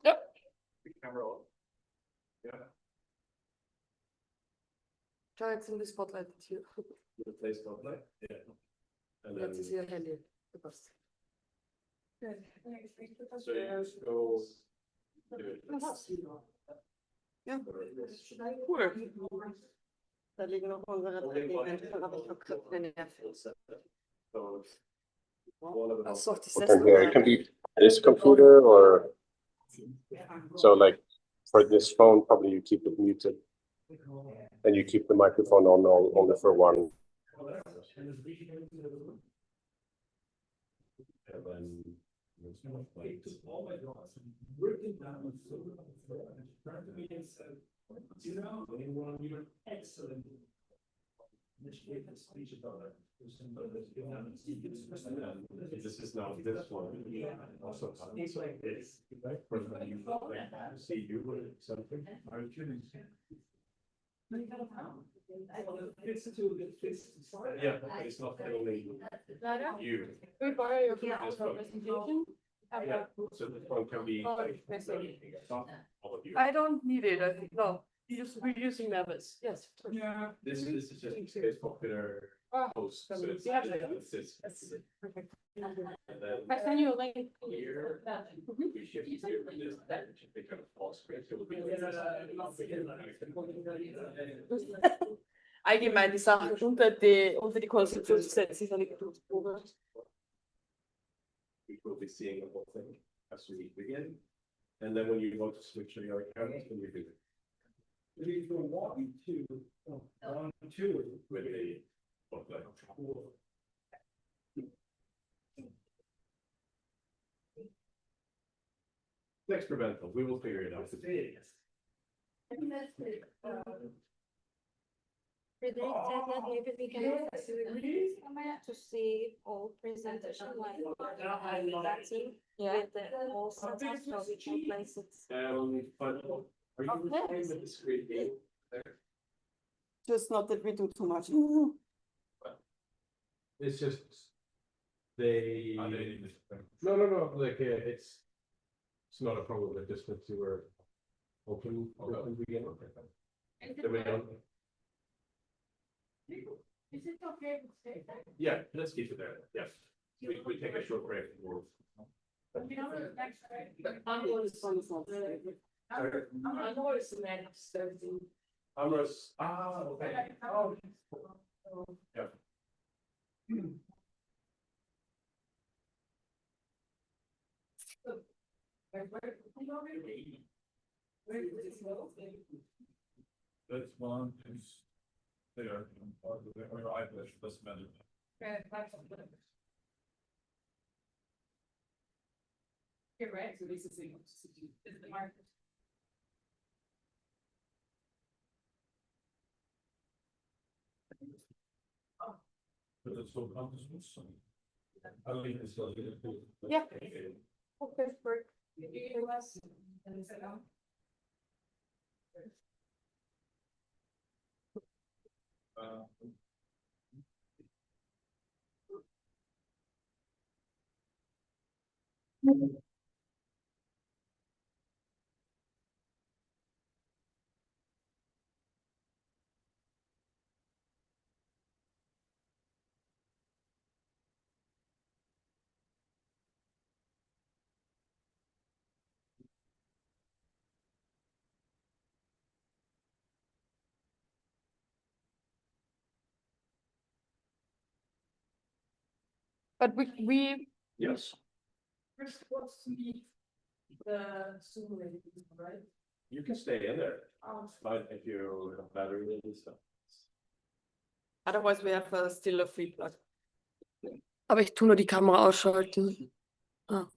Yep. Camera on. Yeah. Schau jetzt in die Spotlight hier. Play spotlight. Yeah. And then Jetzt ist ihr Handy. Gepasst. so you just go. Ja. Cool. Da liegen noch unsere Drehbänke, aber ich habe gerade keine Nerven. Achso, die And here it can be this computer or so like for this phone, probably you keep it muted and you keep the microphone on only for one. And then. Excellent. This is now this one. Also, it's like this. See you with something. Yeah, it's not only you. We borrow your phone for presentation? Yeah, so this one can be. Oh, like, messy. all of you. I don't need it, I think. No, we're using Mavis. Yes. Yeah. This is just a popular post. So it's, Yeah. it's Perfect. and then I send you a link. here, we shift here for this, that should be kind of false. So it would be Allgemein die Sachen unter die Konstruktion zu setzen, ist eine Geduldsprobe. we will be seeing the whole thing as we begin. And then when you want to switch to your account, then you do it. We go walking to on two with the spotlight. It's experimental. We will figure it out. Frederick said that maybe we can to see all presentation like with the whole setup so we can place it. But are you recording with the screen view there? Just not that we do too much. It's just they. No, like it's not a problem. But just that you were open begin. Then we don't. Is it okay to stay there? Yeah, let's keep it there. Yes, we take a short break. We'll. You know, the next day. I'm going to send this on. Sorry. I'm going to next Thursday. Amros. Okay. Oh. Yeah. That's one is there. Or I wish this matter. You're right, so this is the market. But it's so conscious. I mean, it's still. Yeah. Okay, great. But we Yes. first wants to meet the Zoom lady, right? You can stay in there. But if you have battery and stuff. Otherwise we have still a free plug. Aber ich tue nur die Kamera ausschalten. Ah.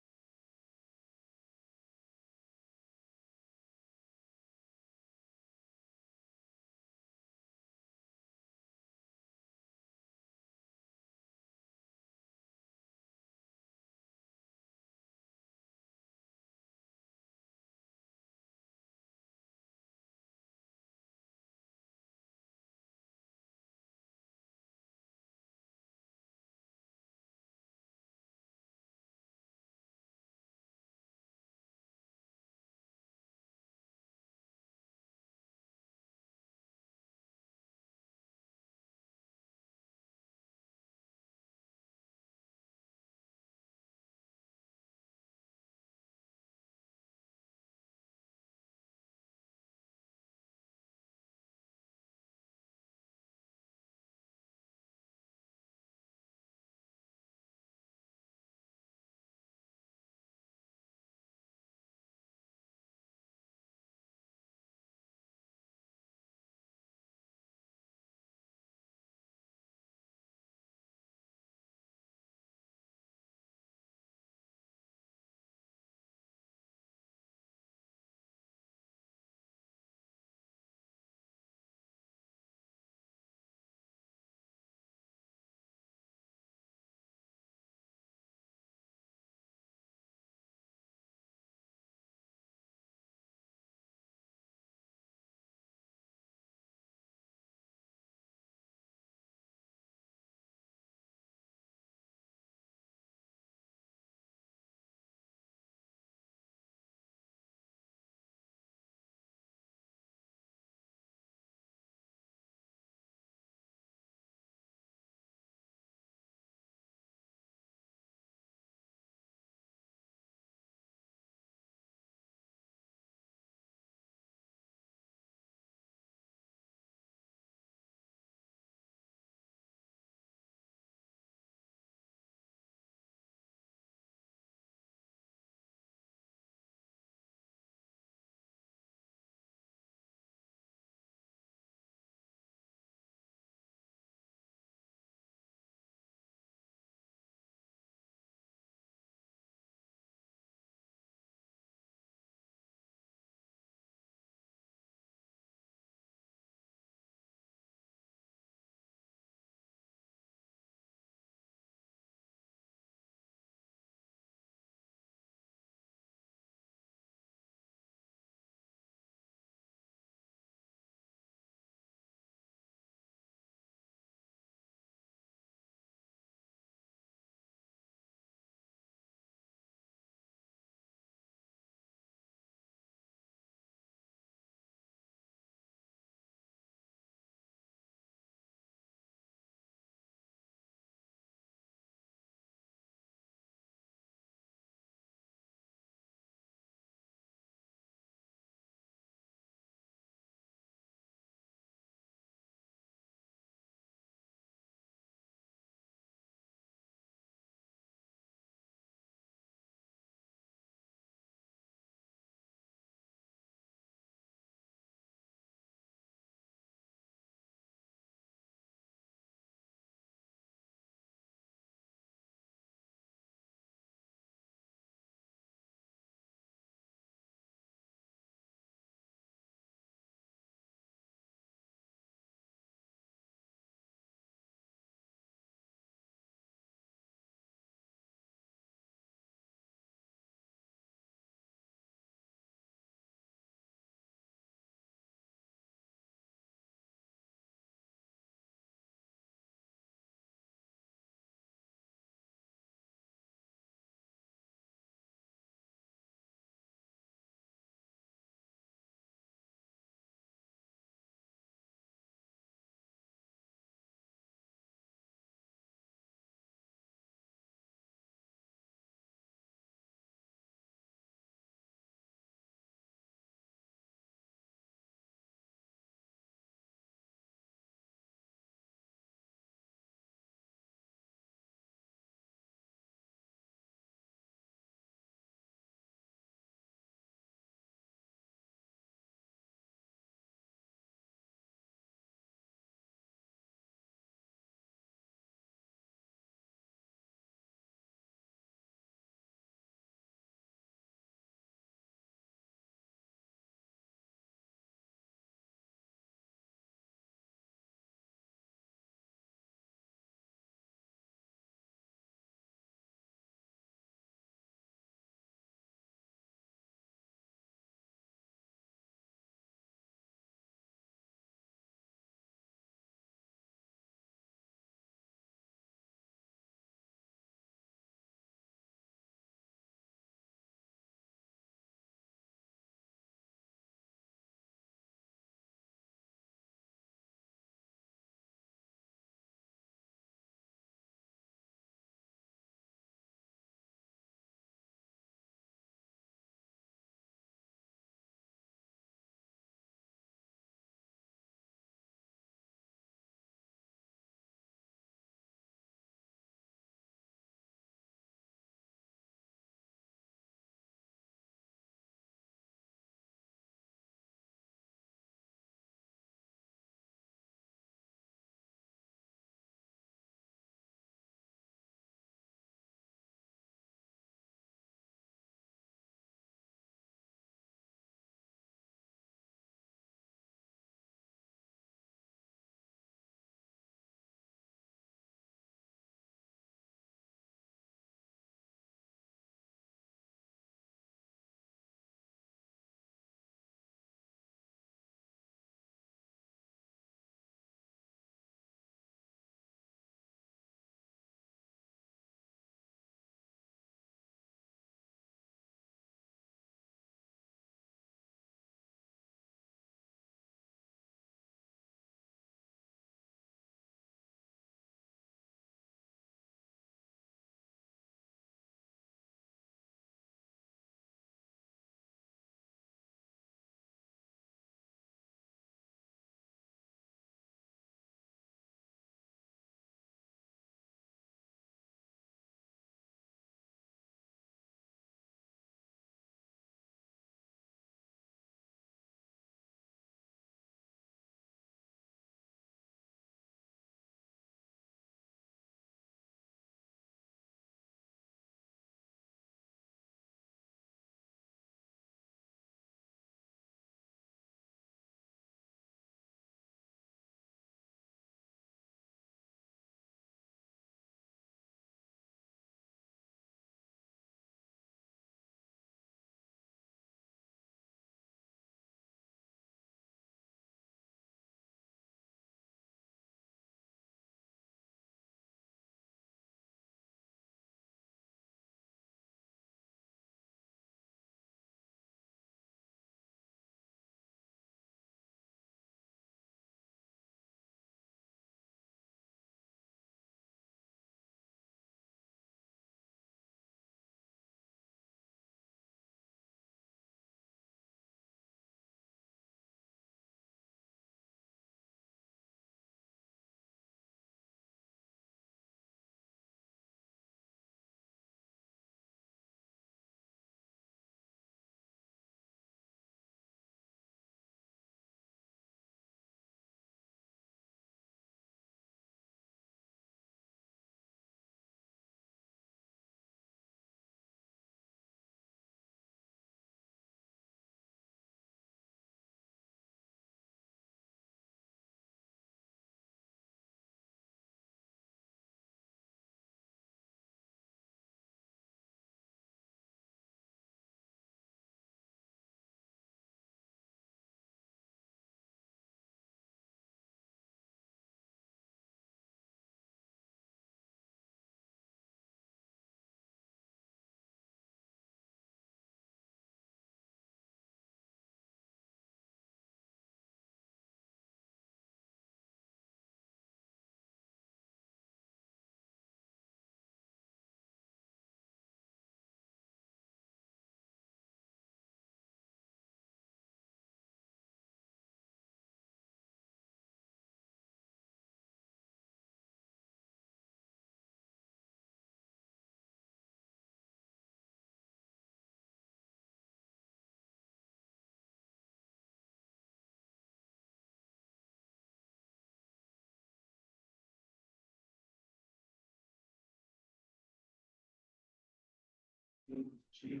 We're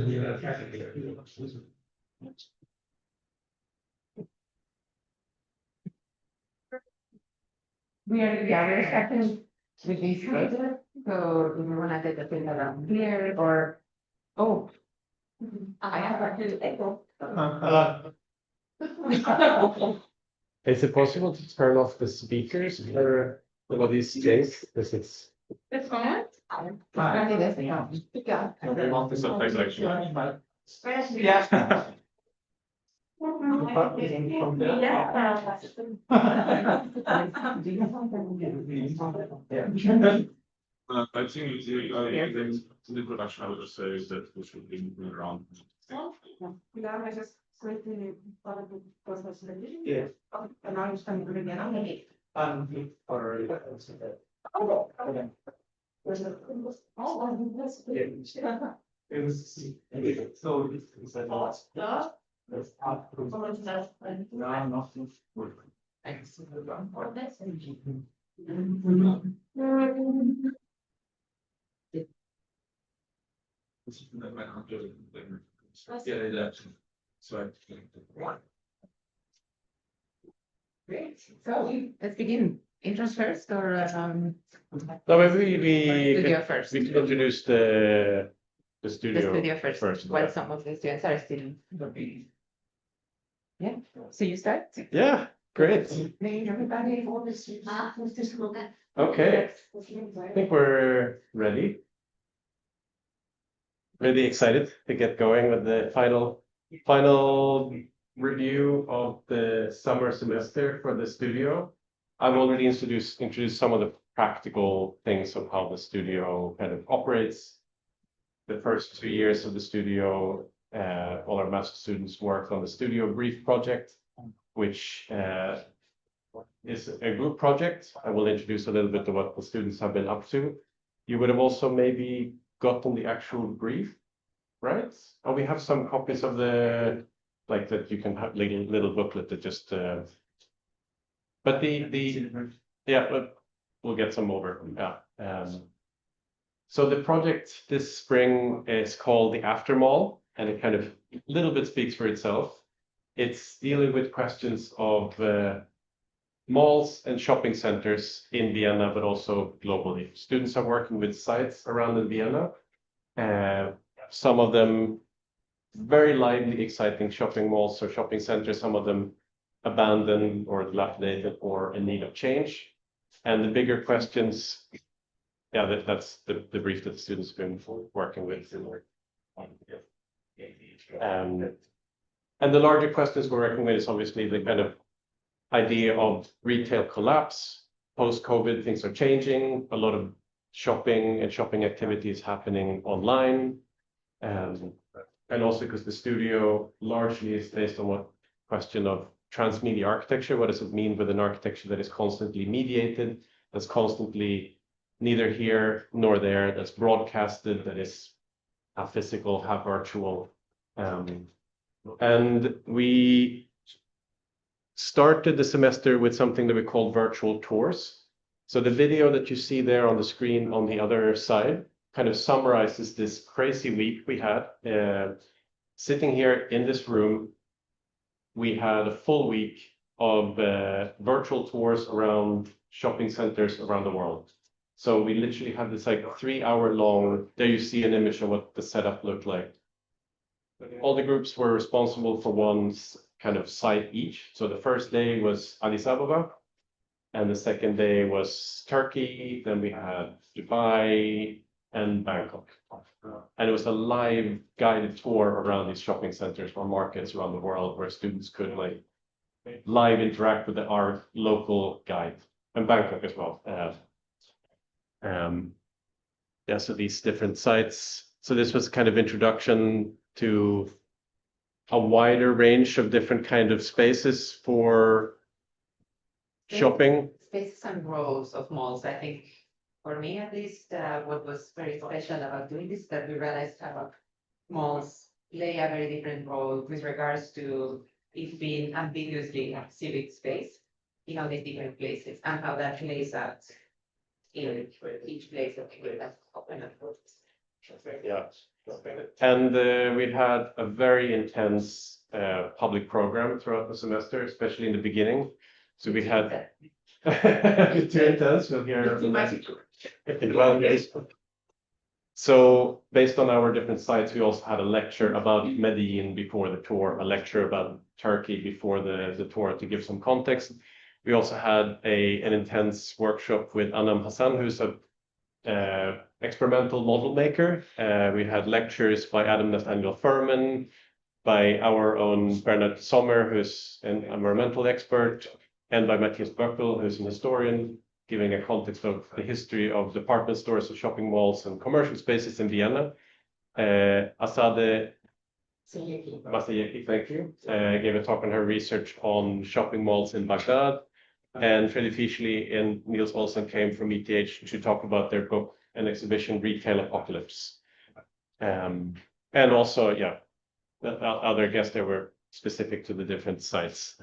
starting with this later, so do you wanna take a thing around here or, oh. I have a echo. Is it possible to turn off the speakers for one of these days? Because it's. It's on? I think that's the one. Yeah. Yeah. I think the production, I would just say is that we should be moving around. Yeah. Yeah, that's. So. Great, so let's begin. Intros first or No, maybe studio first? we can introduce the The studio. studio first, first, while yeah. some of the students are still. Yeah, so you start? Yeah, great. Name everybody. Okay, I think we're ready. Really excited to get going with the final review of the summer semester for the studio. I've already introduced some of the practical things of how the studio kind of operates. The first 2 years of the studio, all our master students worked on the studio brief project, which is a group project. I will introduce a little bit of what the students have been up to. You would have also maybe gotten the actual brief, right? And we have some copies of the, like that you can have little booklet that just, but yeah, but we'll get some over, yeah. So the project this spring is called the After Mall, and it kind of a little bit speaks for itself. It's dealing with questions of malls and shopping centers in Vienna, but also globally. Students are working with sites around in Vienna. Some of them very lively, exciting shopping malls or shopping centers, some of them abandoned or dilapidated or in need of change. And the bigger questions, yeah, that's the brief that the students have been working with. And the larger questions we're working with is obviously the kind of idea of retail collapse. Post-COVID, things are changing. A lot of shopping and shopping activities happening online. And also because the studio largely is based on what question of transmedia architecture. What does it mean with an architecture that is constantly mediated, that's constantly neither here nor there, that's broadcasted, that is half physical, half virtual. And we started the semester with something that we call virtual tours. So the video that you see there on the screen on the other side kind of summarizes this crazy week we had. Sitting here in this room, we had a full week of virtual tours around shopping centers around the world. So we literally had this like 3-hour long, there you see an image of what the setup looked like. All the groups were responsible for one kind of site each. So the first day was Addis Ababa, and the second day was Turkey. Then we had Dubai and Bangkok. And it was a live guided tour around these shopping centers or markets around the world where students could like live interact with our local guide, and Bangkok as well. Yeah, so these different sites. So this was kind of introduction to a wider range of different kind of spaces for shopping. Spaces and roles of malls, I think, for me at least, what was very special about doing this, that we realized how malls play a very different role with regards to it being ambiguously civic space in all these different places, and how that plays out in each place that we have open and closed. Yeah. And we had a very intense public program throughout the semester, especially in the beginning. So we had too intense. We'll hear. Well, yes. So based on our different sites, we also had a lecture about Medellin before the tour, a lecture about Turkey before the tour to give some context. We also had an intense workshop with Anam Hassan, who's a experimental model maker. We had lectures by Adam Nathaniel Furman, by our own Bernard Sommer, who's an environmental expert, and by Matthias Böckel, who's an historian, giving a context of the history of department stores and shopping malls and commercial spaces in Vienna. Asade Masayeki, thank you, gave a talk on her research on shopping malls in Baghdad. And Freddy Fischli and Niels Olsen came from ETH to talk about their book and exhibition Retail Apocalypse. And also, yeah, the other guests that were specific to the different sites.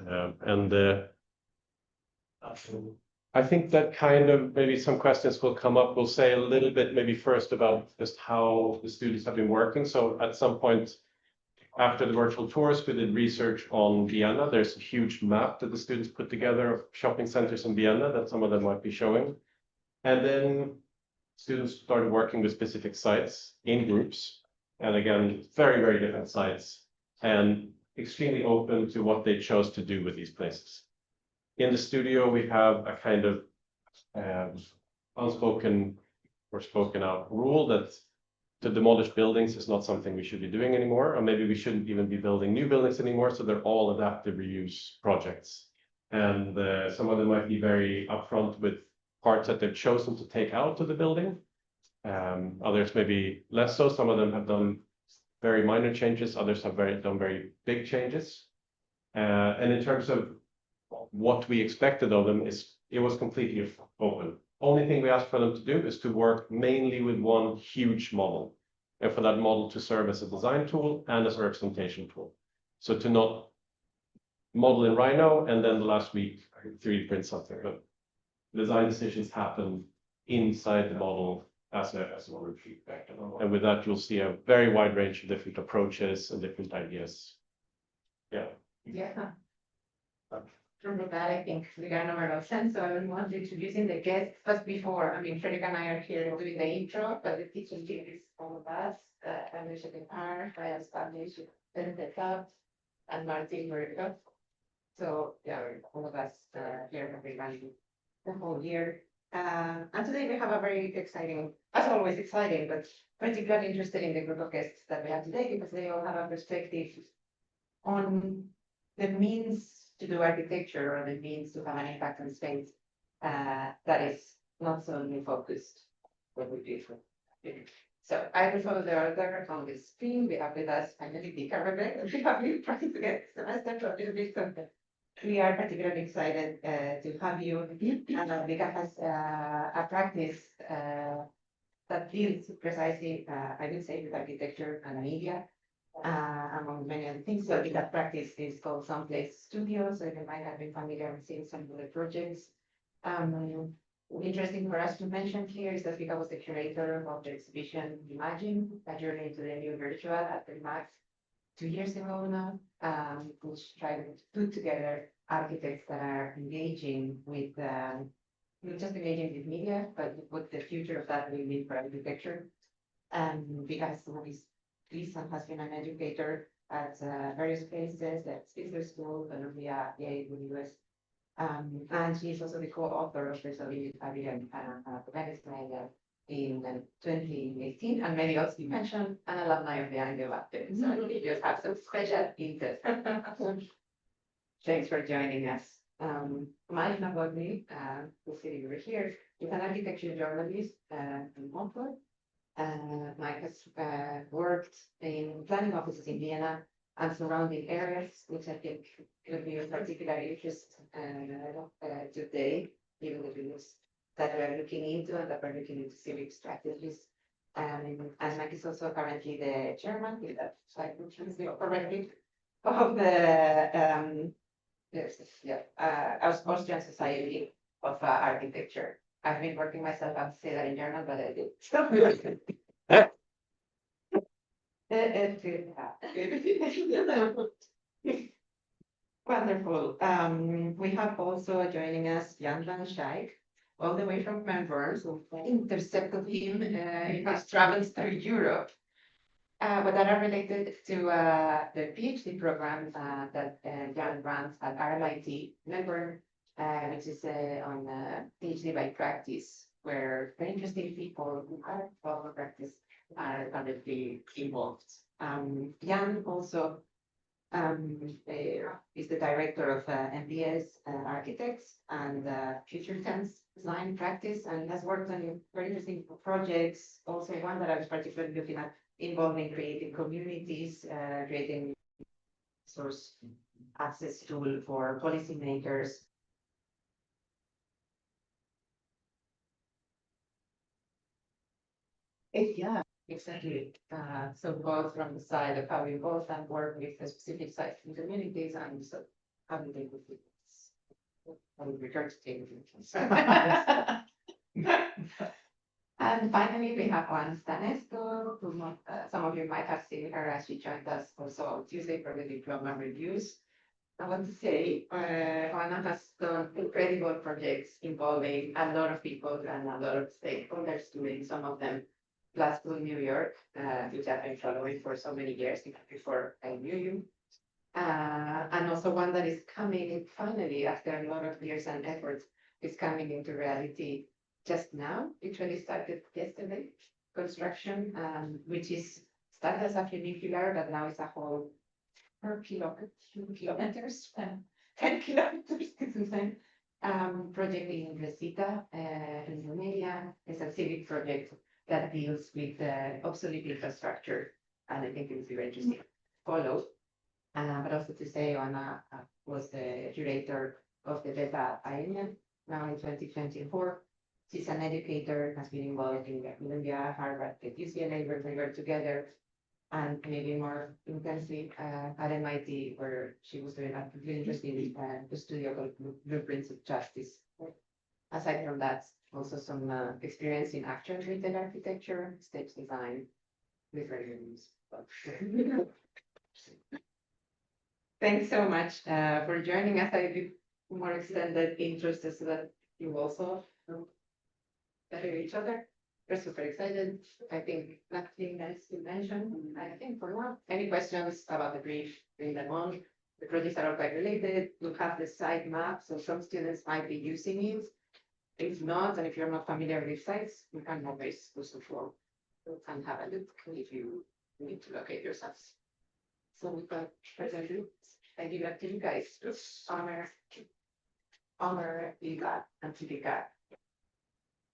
I think that kind of maybe some questions will come up. We'll say a little bit maybe first about just how the students have been working. So at some point after the virtual tours, we did research on Vienna. There's a huge map that the students put together of shopping centers in Vienna that some of them might be showing. And then students started working with specific sites in groups. And again, very, very different sites and extremely open to what they chose to do with these places. In the studio, we have a kind of unspoken or spoken out rule that to demolish buildings is not something we should be doing anymore, or maybe we shouldn't even be building new buildings anymore. So they're all adaptive reuse projects. And some of them might be very upfront with parts that they've chosen to take out of the building. Others maybe less so. Some of them have done very minor changes. Others have done very big changes. And in terms of what we expected of them it was completely open. Only thing we asked for them to do is to work mainly with one huge model, and for that model to serve as a design tool and as a representation tool. So to not model in Rhino and then the last week 3D print something, but design decisions happen inside the model as a model feedback. And with that, you'll see a very wide range of different approaches and different ideas. Yeah. Yeah. From that, I think we got a number of sense. So I would want to introducing the guests. But before, I mean, Fredrik and I are here doing the intro, but the teaching team is all of us. Alicia Depar, Ryan Spanish, Benedict Club, and Martin Murico. So yeah, all of us here have been running the whole year. And today we have a very exciting, as always exciting, but particularly interested in the group of guests that we have today because they all have a perspective on the means to do architecture or the means to have an impact on space that is not solely focused what we do. So I will follow the order on the screen. We have with us finally Vika Rebek. We have been trying to get semester for a little bit. So we are particularly excited to have you. Vika has a practice that deals precisely, I will say, with architecture and media. Among many other things. So that practice is called Someplace Studio. So you might have been familiar with seeing some of the projects. Interesting for us to mention here is that Vika was the curator of the exhibition Imagine, a journey into the new virtual at the MAX 2 years ago now, which tried to put together architects that are engaging with, not just engaging with media, but what the future of that will mean for architecture. Because Lisa has been an educator at various places, at Spitzer School, Columbia, Yale, the US. And she's also the co-author of the Soviet Pavilion Venezuela in 2018. And maybe also you mentioned an alumni of the Anglo-Baptist. So we just have some special interest. Thanks for joining us. Mike Nabodny, who's sitting over here, is an architecture journalist in Montfort. Mike has worked in planning offices in Vienna and surrounding areas, which I think could be of particular interest today, given the views that we're looking into and that we're looking into civic strategies. And Mike is also currently the chairman, if that slide will translate correctly, of the Austrian Society of Architecture. I've been working myself, I have to say that in German, but I did. It's good. Wonderful. We have also joining us Jan van Schaik, all the way from Melbourne. So I intercepted him in his travels through Europe. But that are related to the PhD program that Jan runs at RMIT Melbourne, which is on PhD by practice, where very interesting people who are involved in practice are currently involved. Jan also is the director of MBS Architects and Future Tense Design Practice, and has worked on very interesting projects. Also, one that I was particularly looking at involving creating communities, creating source access tool for policymakers. Yeah, exactly. So both from the side of how we both and work with the specific sites and communities, and so how do they do this? I would regurgitate it. And finally, we have Juan Stanescu, who some of you might have seen her as she joined us also on Tuesday for the diploma reviews. I want to say Juana has done incredible projects involving a lot of people and a lot of stakeholders doing some of them. Glasgow, New York, which I've been following for so many years, even before I knew you. And also one that is coming finally after a lot of years and efforts is coming into reality just now. Literally started yesterday, construction, which is started as a funicular, but now it's a whole 4 kilometers, 10 kilometers, it's insane. Project in Resita, in Romania. It's a civic project that deals with obsolete infrastructure, and I think it will be very interesting to follow. But also to say, Anna was the curator of the Beta Aenia now in 2024. She's an educator, has been involved in Columbia, Harvard, at UCLA, where we were together, and maybe more intensely at MIT, where she was doing a really interesting studio called Blueprints of Justice. Aside from that, also some experience in actual retail architecture, stage design, literary reviews. Thanks so much for joining us. I did more extended intros so that you also better each other. We're super excited. I think nothing else to mention. I think for now, any questions about the brief, bring them on. The projects are all quite related. We'll have the site map, so some students might be using it. If not, and if you're not familiar with sites, you can always use the form and have a look if you need to locate yourselves. So without further ado, I give it to you guys. Honor, Ila, and Tika.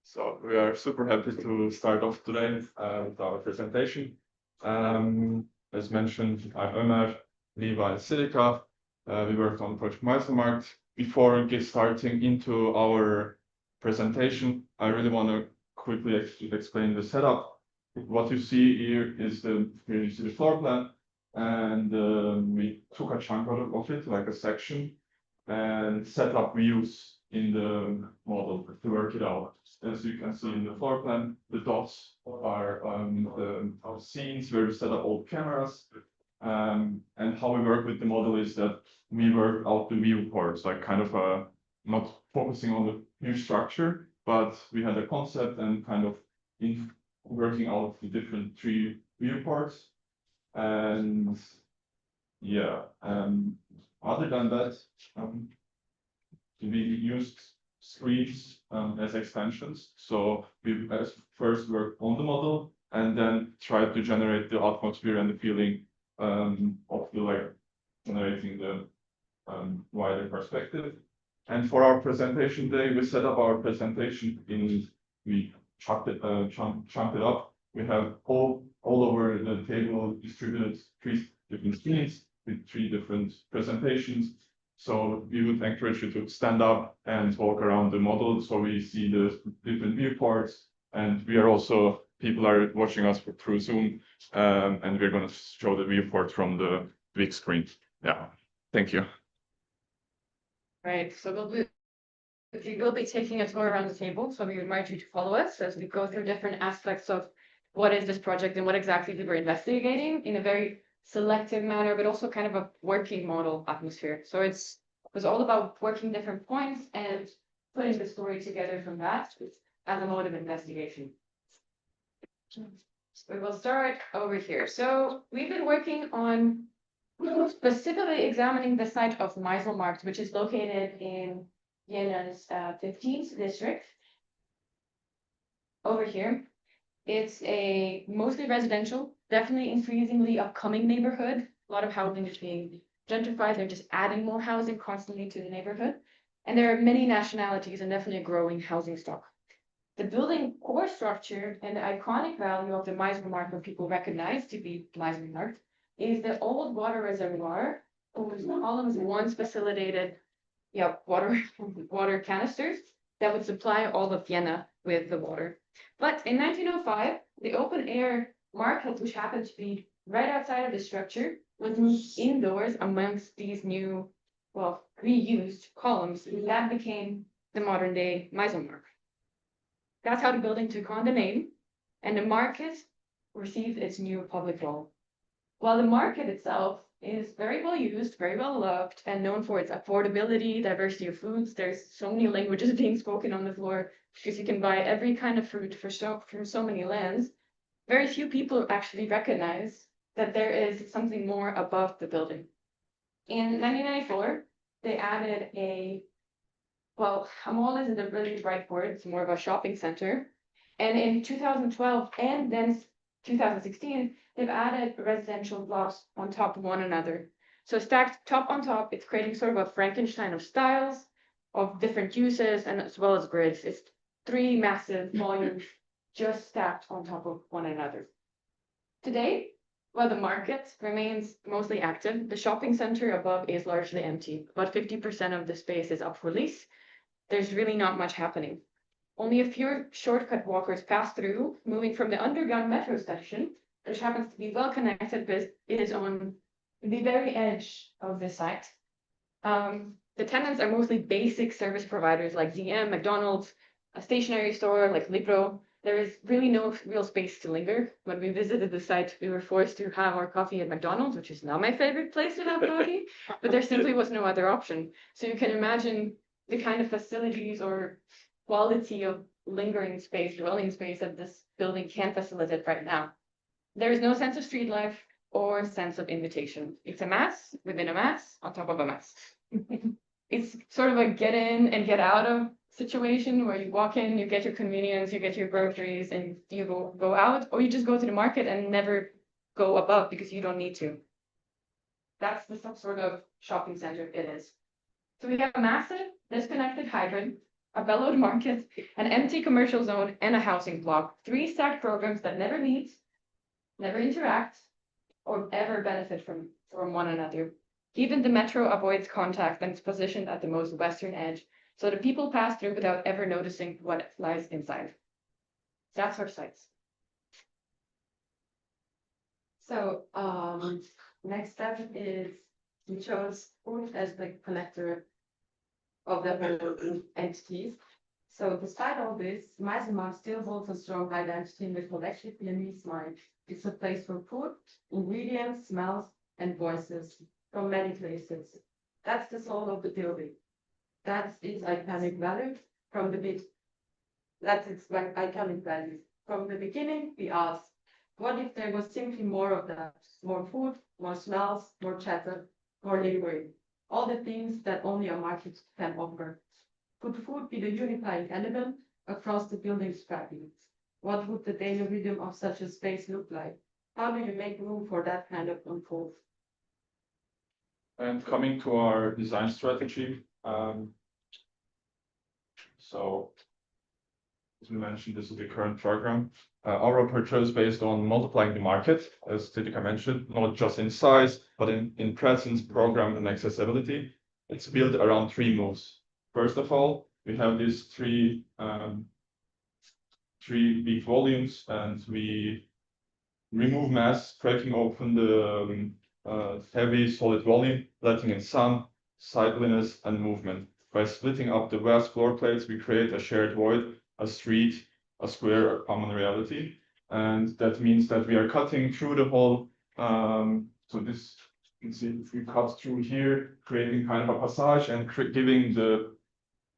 So we are super happy to start off today with our presentation. As mentioned, I'm Ömer, Liva, and Silika. We worked on Project Meiselmarkt. Before starting into our presentation, I really want to quickly explain the setup. What you see here is the floor plan, and we took a chunk of it, like a section, and set up views in the model to work it out. As you can see in the floor plan, the dots are our scenes where we set up all cameras. And how we work with the model is that we work out the viewports, like kind of not focusing on the view structure, but we had a concept and kind of in working out the different 3 viewports. And yeah, other than that, we used screens as extensions. So we first worked on the model and then tried to generate the atmosphere and the feeling of the like generating the wider perspective. And for our presentation day, we set up our presentation we chunked it up. We have all over the table distributed 3 different screens with 3 different presentations. So we would encourage you to stand up and walk around the model so we see the different viewports. And we are also, people are watching us through Zoom, and we're going to show the viewport from the big screen. Yeah, thank you. Right, so we will be taking a tour around the table, so we invite you to follow us as we go through different aspects of what is this project and what exactly we were investigating in a very selective manner, but also kind of a working model atmosphere. So it was all about working different points and putting the story together from that as a mode of investigation. We will start over here. So we've been working on specifically examining the site of Meiselmarkt, which is located in Vienna's 15th district. Over here, it's a mostly residential, definitely increasingly upcoming neighborhood. A lot of housing is being gentrified. They're just adding more housing constantly to the neighborhood. And there are many nationalities and definitely a growing housing stock. The building core structure and the iconic value of the Meiselmarkt, what people recognize to be Meiselmarkt, is the old water reservoir whose columns once facilitated water canisters that would supply all of Vienna with the water. But in 1905, the open air market, which happened to be right outside of the structure, was moved indoors amongst these new, reused columns. That became the modern day Meiselmarkt. That's how the building took on the name, and the market received its new public role. While the market itself is very well used, very well loved, and known for its affordability, diversity of foods, there's so many languages being spoken on the floor because you can buy every kind of fruit from so many lands. Very few people actually recognize that there is something more above the building. In 1994, they added a mall isn't a really right word, it's more of a shopping center. And in 2012 and then 2016, they've added residential blocks on top of one another. So stacked top on top, it's creating sort of a Frankenstein of styles, of different uses, and as well as grids. It's 3 massive volumes just stacked on top of one another. Today, while the market remains mostly active, the shopping center above is largely empty. About 50% of the space is up for lease. There's really not much happening. Only a few shortcut walkers pass through, moving from the underground metro station, which happens to be well connected, but it is on the very edge of the site. The tenants are mostly basic service providers like DM, McDonald's, a stationery store like Libro. There is really no real space to linger. When we visited the site, we were forced to have our coffee at McDonald's, which is not my favorite place to have coffee, but there simply was no other option. So you can imagine the kind of facilities or quality of lingering space, dwelling space that this building can facilitate right now. There is no sense of street life or sense of invitation. It's a mass within a mass on top of a mass. It's sort of a get in and get out of situation where you walk in, you get your convenience, you get your groceries, and you go out, or you just go to the market and never go above because you don't need to. That's the sort of shopping center it is. So we have a massive disconnected hybrid, a bellowed market, an empty commercial zone, and a housing block. 3 stacked programs that never meet, never interact, or ever benefit from one another. Even the metro avoids contact and is positioned at the most western edge, so the people pass through without ever noticing what lies inside. That's our sites. So next step is we chose food as the connector of the whole entities. So despite all this, Meiselmarkt still holds a strong identity in the collective Viennese mind. It's a place for food, ingredients, smells, and voices from many places. That's the soul of the building. That's its iconic value from the From the beginning, we asked, what if there was simply more of that? More food, more smells, more chatter, more lingering. All the things that only a market can offer. Could food be the unifying element across the building's fabric? What would the daily rhythm of such a space look like? How do you make room for that kind of unfold? And coming to our design strategy, so as we mentioned, this is the current program. Our approach is based on multiplying the market, as Titika mentioned, not just in size, but in presence, program, and accessibility. It's built around 3 moves. First of all, we have these 3 big volumes, and we remove mass, cracking open the heavy solid volume, letting in sun, sightliness, and movement. By splitting up the vast floor plates, we create a shared void, a street, a square, a common reality. And that means that we are cutting through the whole, so this, you can see if we cut through here, creating kind of a passage and giving the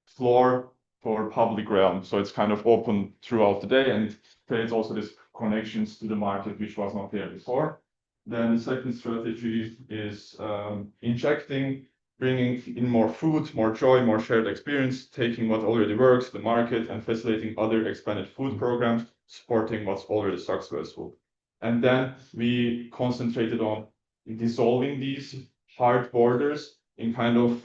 floor for public realm. So it's kind of open throughout the day, and it creates also this connections to the market, which was not there before. Then the second strategy is injecting, bringing in more food, more joy, more shared experience, taking what already works, the market, and facilitating other expanded food programs, supporting what's already successful. And then we concentrated on dissolving these hard borders in kind of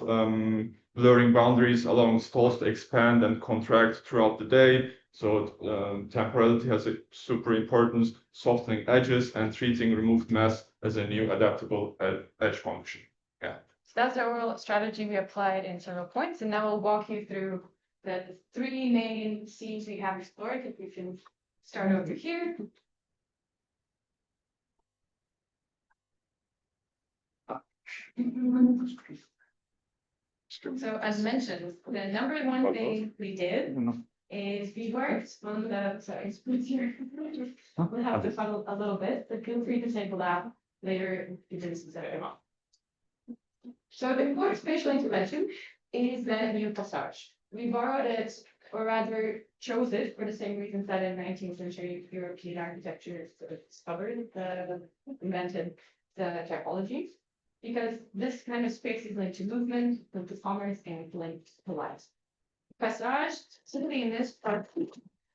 blurring boundaries, allowing stalls to expand and contract throughout the day. So temporality has a super importance, softening edges and treating removed mass as a new adaptable edge function. Yeah. So that's our overall strategy we applied in several points, and now we'll walk you through the 3 main scenes we have explored. If we can start over here. So as mentioned, the number one thing we did is we worked on the, sorry, we'll have to funnel a little bit, but feel free to take a lap later if this is everything. So the core spatial intervention is the new passage. We borrowed it, or rather chose it for the same reasons that in 19th century European architecture sort of discovered, invented the typology. Because this kind of space is linked to movement, linked to commerce, and linked to life. Passage, simply in this part,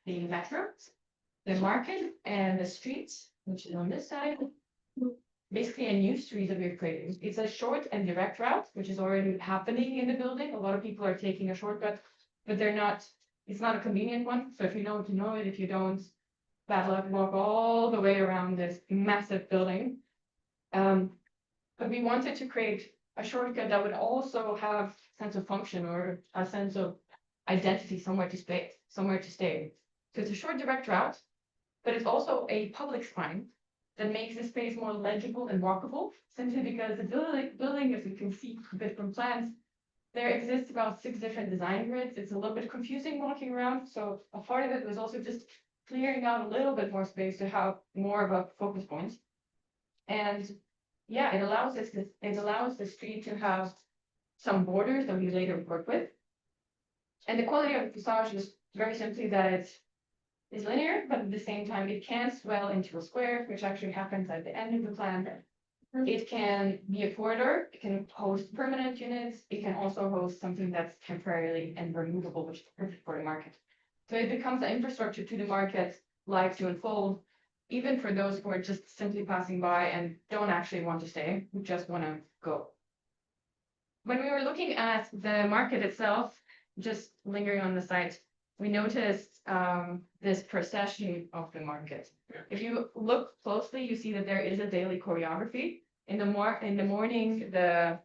the metro, the market, and the streets, which is on this side, basically a new street that we're creating. It's a short and direct route, which is already happening in the building. A lot of people are taking a shortcut, but it's not a convenient one. So if you know, you know it. If you don't, bad luck, walk all the way around this massive building. But we wanted to create a shortcut that would also have a sense of function or a sense of identity, somewhere to stay. So it's a short direct route, but it's also a public spine that makes the space more legible and walkable, simply because the building, as you can see a bit from plans, there exists about 6 different design grids. It's a little bit confusing walking around. So a part of it was also just clearing out a little bit more space to have more of a focus point. And yeah, it allows the street to have some borders that we later work with. And the quality of the passage is very simply that it is linear, but at the same time, it can swell into a square, which actually happens at the end of the plan. It can be a corridor, it can host permanent units, it can also host something that's temporarily and removable, which is perfect for the market. So it becomes an infrastructure to the market, life to unfold, even for those who are just simply passing by and don't actually want to stay, who just want to go. When we were looking at the market itself, just lingering on the site, we noticed this procession of the market. If you look closely, you see that there is a daily choreography. In the morning, the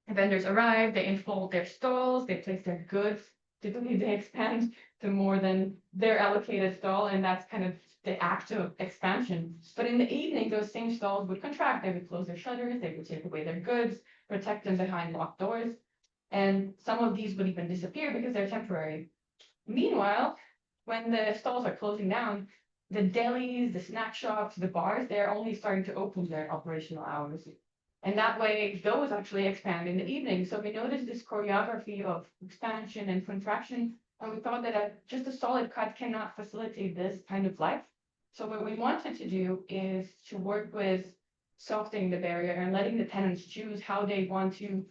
vendors arrive, they unfold their stalls, they place their goods. Typically, they expand to more than their allocated stall, and that's kind of the act of expansion. But in the evening, those same stalls would contract. They would close their shutters, they would take away their goods, protect them behind locked doors. And some of these would even disappear because they're temporary. Meanwhile, when the stalls are closing down, the delis, the snack shops, the bars, they're only starting to open their operational hours. And that way, those actually expand in the evening. So we noticed this choreography of expansion and contraction, and we thought that just a solid cut cannot facilitate this kind of life. So what we wanted to do is to work with softening the barrier and letting the tenants choose how they want to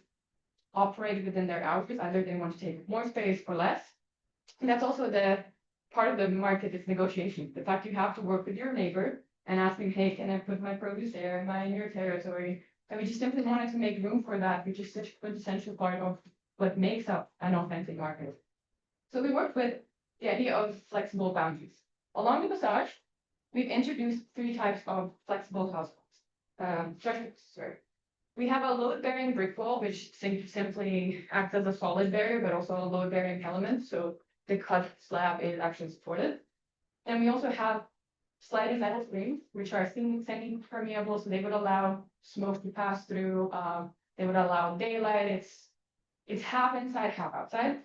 operate within their hours. Either they want to take more space or less. And that's also the part of the market is negotiation. The fact you have to work with your neighbor and asking, hey, can I put my produce there? Am I in your territory? And we just simply wanted to make room for that, which is such a quintessential part of what makes up an authentic market. So we worked with the idea of flexible boundaries. Along the passage, we've introduced 3 types of flexible structures. We have a load-bearing brick wall, which simply acts as a solid barrier, but also a load-bearing element. So the cut slab is actually supported. And we also have sliding metal screens, which are semi-permeable, so they would allow smoke to pass through. They would allow daylight. It's half inside, half outside.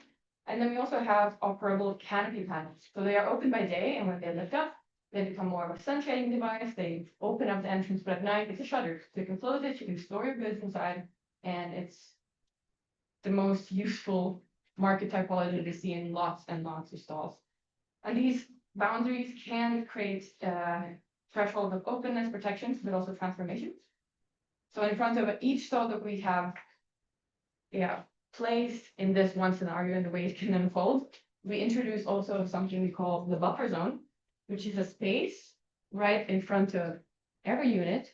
And then we also have operable canopy panels. So they are open by day, and when they lift up, They become more of a sun shading device. They open up the entrance, but at night it's a shutter. So you can close it, you can store your goods inside, and it's the most useful market typology to see in lots and lots of stalls. And these boundaries can create a threshold of openness, protection, but also transformation. So in front of each stall that we have, placed in this one scenario and the way it can unfold, we introduce also something we call the buffer zone, which is a space right in front of every unit.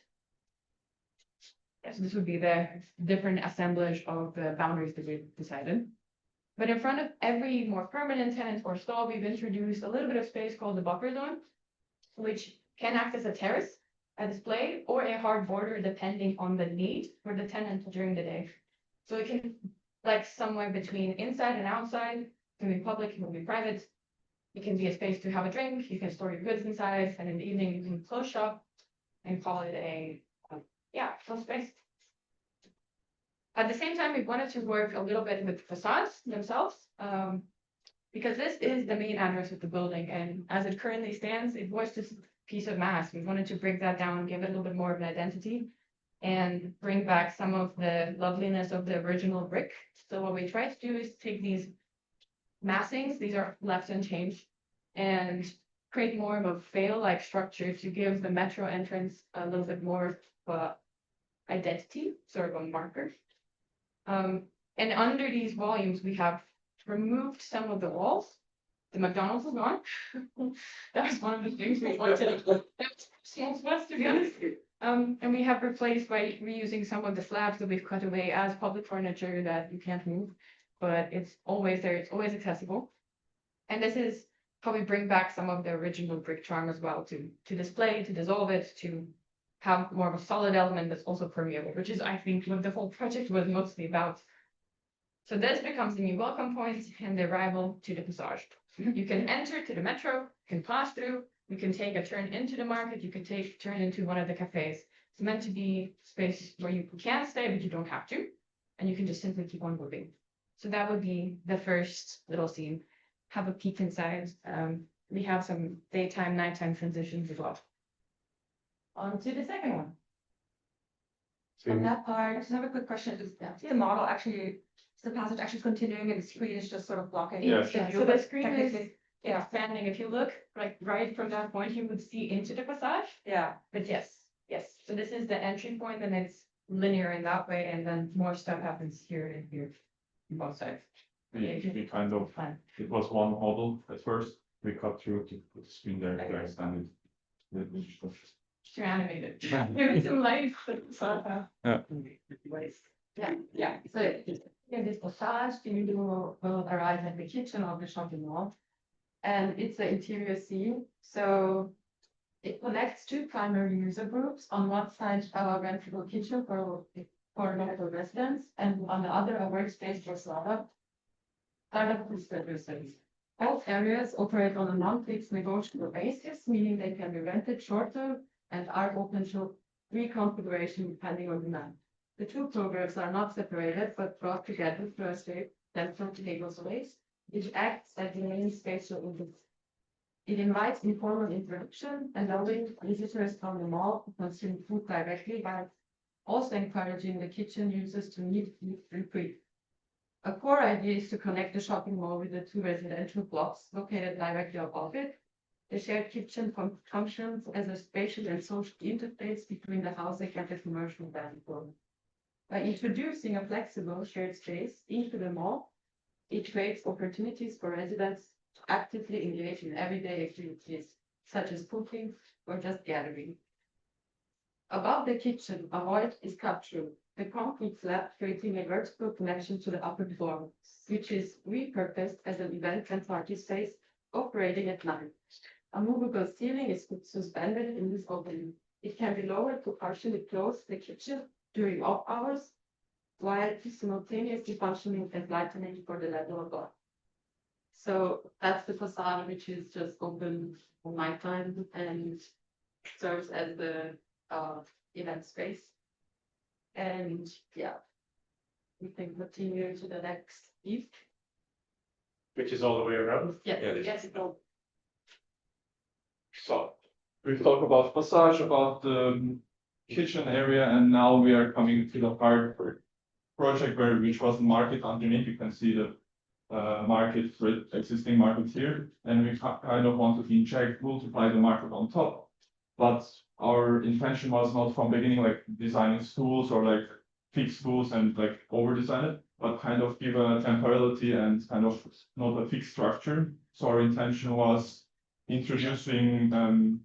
Yes, this would be the different assemblage of the boundaries that we've decided. But in front of every more permanent tenant or stall, we've introduced a little bit of space called the buffer zone, which can act as a terrace, a display, or a hard border depending on the need for the tenant during the day. So it can, like somewhere between inside and outside, it can be public, it can be private. It can be a space to have a drink, you can store your goods inside, and in the evening you can close shop and call it a, closed space. At the same time, we wanted to work a little bit with facades themselves, because this is the main address of the building, and as it currently stands, it was just a piece of mass. We wanted to break that down, give it a little bit more of an identity, and bring back some of the loveliness of the original brick. So what we tried to do is take these massings, these are left unchanged, and create more of a fail-like structure to give the metro entrance a little bit more of identity, sort of a marker. And under these volumes, we have removed some of the walls. The McDonald's is gone. That was one of the things we wanted. That was small spots, to be honest. And we have replaced by reusing some of the slabs that we've cut away as public furniture that you can't move, but it's always there, it's always accessible. And this is how we bring back some of the original brick charm as well, to display, to dissolve it, to have more of a solid element that's also permeable, which is, I think, what the whole project was mostly about. So this becomes the new welcome point and the arrival to the Passage. You can enter to the metro, you can pass through, you can take a turn into the market, you can take a turn into one of the cafes. It's meant to be space where you can stay, but you don't have to, and you can just simply keep on moving. So that would be the first little scene. Have a peek inside. We have some daytime, nighttime transitions as well. On to the second one. On that part, I just have a quick question. Is the model actually, is the passage actually continuing and the screen is just sort of blocking? Yes. Yeah, view, so the but screen is technically- expanding. If you look like right from that point, you would see into the Passage. Yeah, But yes. So this is the entry point, and it's linear in that way, and then more stuff happens here and here on both sides. We kind of, Fine. it was one model at first, we cut through to put the screen there to extend it. To animate it. Give it some life. Yeah. yeah. So in this passage, you will arrive at the kitchen of the shopping mall. And it's an interior scene. So it connects two primary user groups. On one side, our rentable kitchen for local residents, and on the other, a workspace for startup producers. Both areas operate on a non-fixed negotiable basis, meaning they can be rented short-term and are open to reconfiguration depending on demand. The two programs are not separated, but brought together through a central table space, which acts as the main spatial unit. It invites informal interaction, allowing visitors from the mall to consume food directly, while also encouraging the kitchen users to meet and greet. A core idea is to connect the shopping mall with the two residential blocks located directly above it. The shared kitchen functions as a spatial and social interface between the housing and the commercial backbone. By introducing a flexible shared space into the mall, it creates opportunities for residents to actively engage in everyday activities, such as cooking or just gathering. Above the kitchen, a void is cut through the concrete slab, creating a vertical connection to the upper floor, which is repurposed as an event and party space operating at night. A movable ceiling is suspended in this opening. It can be lowered to partially close the kitchen during off hours, while simultaneously functioning as lightening for the level above. So that's the facade, which is just open for nighttime and serves as the event space. And yeah, we can continue to the next piece. Which is all the way around. Yes, Yeah, yes, no. So we talked about passage, about the kitchen area, and now we are coming to the hard project which was the market underneath. You can see the market, existing market here, and we kind of want to inject, multiply the market on top. But our intention was not from beginning like designing schools or like fix schools and like over design it, but kind of give a temporality and kind of not a fixed structure. So our intention was introducing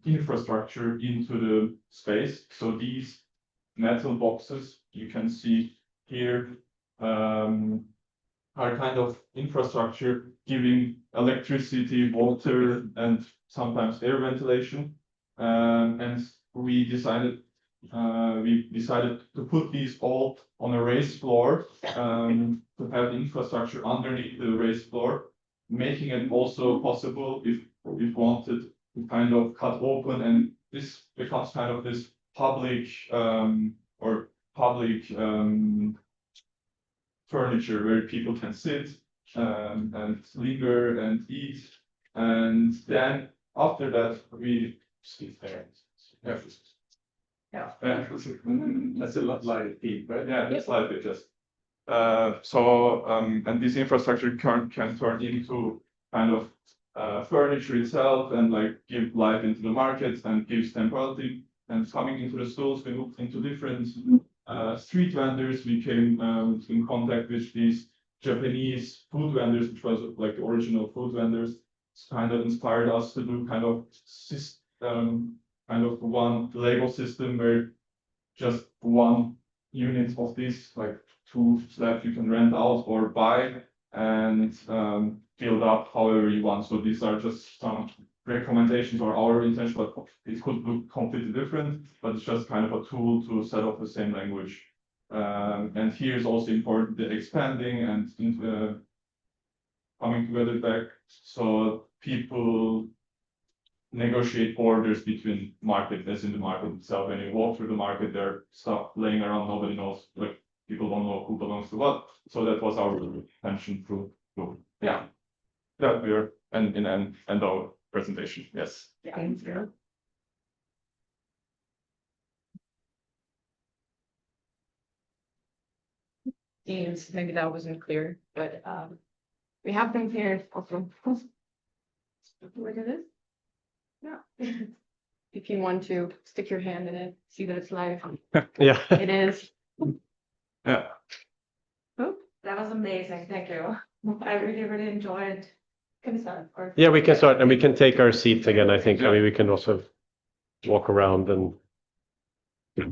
infrastructure into the space. So these metal boxes you can see here are kind of infrastructure giving electricity, water, and sometimes air ventilation. And we decided to put these all on a raised floor to have infrastructure underneath the raised floor, making it also possible if we wanted to kind of cut open, and this becomes kind of this public furniture where people can sit and linger and eat. And then after that, we sit there. Yeah. That's a lot like it, right? Yeah, that's like it just. And this infrastructure can turn into kind of furniture itself and like give life into the market and gives temporality. And coming into the stores, we moved into different street vendors. We came in contact with these Japanese food vendors, which was like the original food vendors. It's kind of inspired us to do kind of system, kind of one Lego system where just one unit of this, like 2 slabs you can rent out or buy and build up however you want. So these are just some recommendations or our intention, but it could look completely different, but it's just kind of a tool to set up the same language. And here is also important the expanding and coming together back, so people negotiate borders between market, as in the market itself. When you walk through the market, there are stuff laying around, nobody knows, like people don't know who belongs to what. So that was our intention to yeah, that we are in end our presentation. Yes. Thank you. Seems maybe that wasn't clear, but we have them here also. Look at this. Yeah. If you want to stick your hand in it, see that it's live. Yeah. It is. Yeah. Oh, That was amazing. Thank you. I really, really enjoyed. Can we start? Or- Yeah, we can start and we can take our seats again. I think. I mean, we can also walk around and. This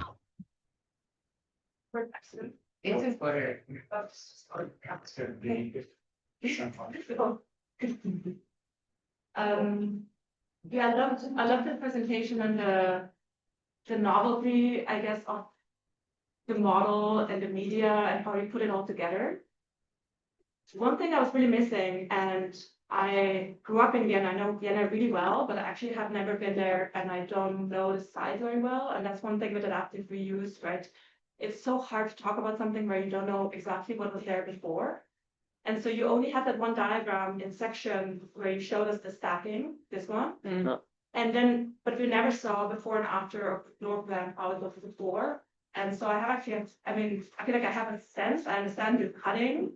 is for Yeah, I loved the presentation and the novelty, I guess, of the model and the media and how you put it all together. One thing I was really missing, and I grew up in Vienna, I know Vienna really well, but I actually have never been there and I don't know the site very well. And that's one thing with adaptive reuse, right? It's so hard to talk about something where you don't know exactly what was there before. And so you only have that one diagram in section where you showed us the stacking, this one. And then, but we never saw before and after of the floor plan, how it looked before. And so I have actually, I mean, I feel like I have a sense, I understand the cutting,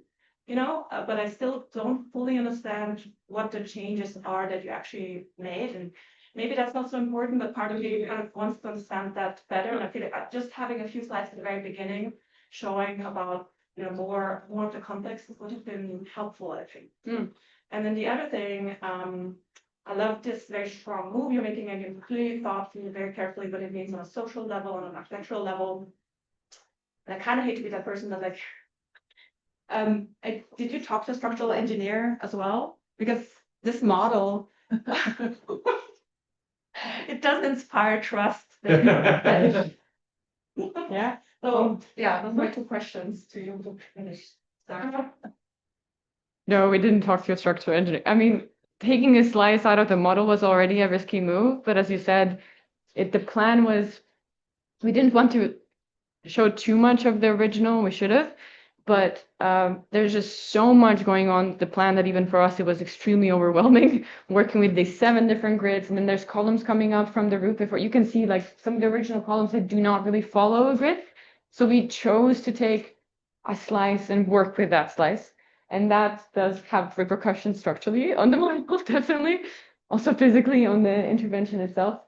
you know, but I still don't fully understand what the changes are that you actually made. And maybe that's not so important, but part of me kind of wants to understand that better. And I feel like just having a few slides at the very beginning, showing about, you know, more of the context would have been helpful, I think. And then the other thing, I love this very strong move you're making, and you clearly thought through very carefully what it means on a social level, on an architectural level. And I kind of hate to be that person that's like, did you talk to a structural engineer as well? Because this model, it does inspire trust. Yeah. So yeah, those are my 2 questions to you to finish. Sorry. No, we didn't talk to a structural engineer. I mean, taking a slice out of the model was already a risky move, but as you said, the plan was we didn't want to show too much of the original. We should have, But there's just so much going on with the plan that even for us, it was extremely overwhelming working with these 7 different grids. And then there's columns coming up from the roof before you can see like some of the original columns that do not really follow a grid. So we chose to take a slice and work with that slice. And that does have repercussions structurally on the model, definitely. Also physically on the intervention itself.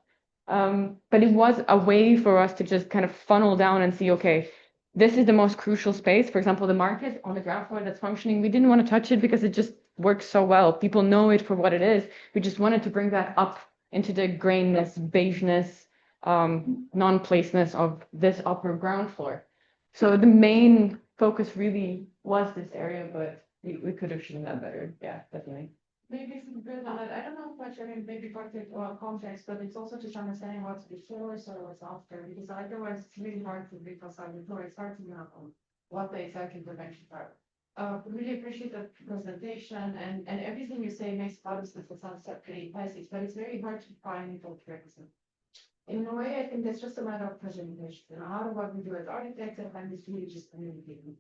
But it was a way for us to just kind of funnel down and see, okay, this is the most crucial space. For example, the market on the ground floor that's functioning, we didn't want to touch it because it just works so well. People know it for what it is. We just wanted to bring that up into the grainness, beigeness, non-placeness of this upper ground floor. So the main focus really was this area, but we could have shown that better. Yeah, definitely. Maybe if we build on it, I don't know much, I mean, maybe part of context, but it's also just understanding what's before, so what's after, because otherwise it's really hard to reconcile before. It's hard to know what the exact interventions are. Really appreciate the presentation and everything you say makes a lot of sense. It sounds pretty basic, but it's very hard to find people to represent. In a way, I think that's just a matter of presentation. And a lot of what we do as architects, I find is really just communicating.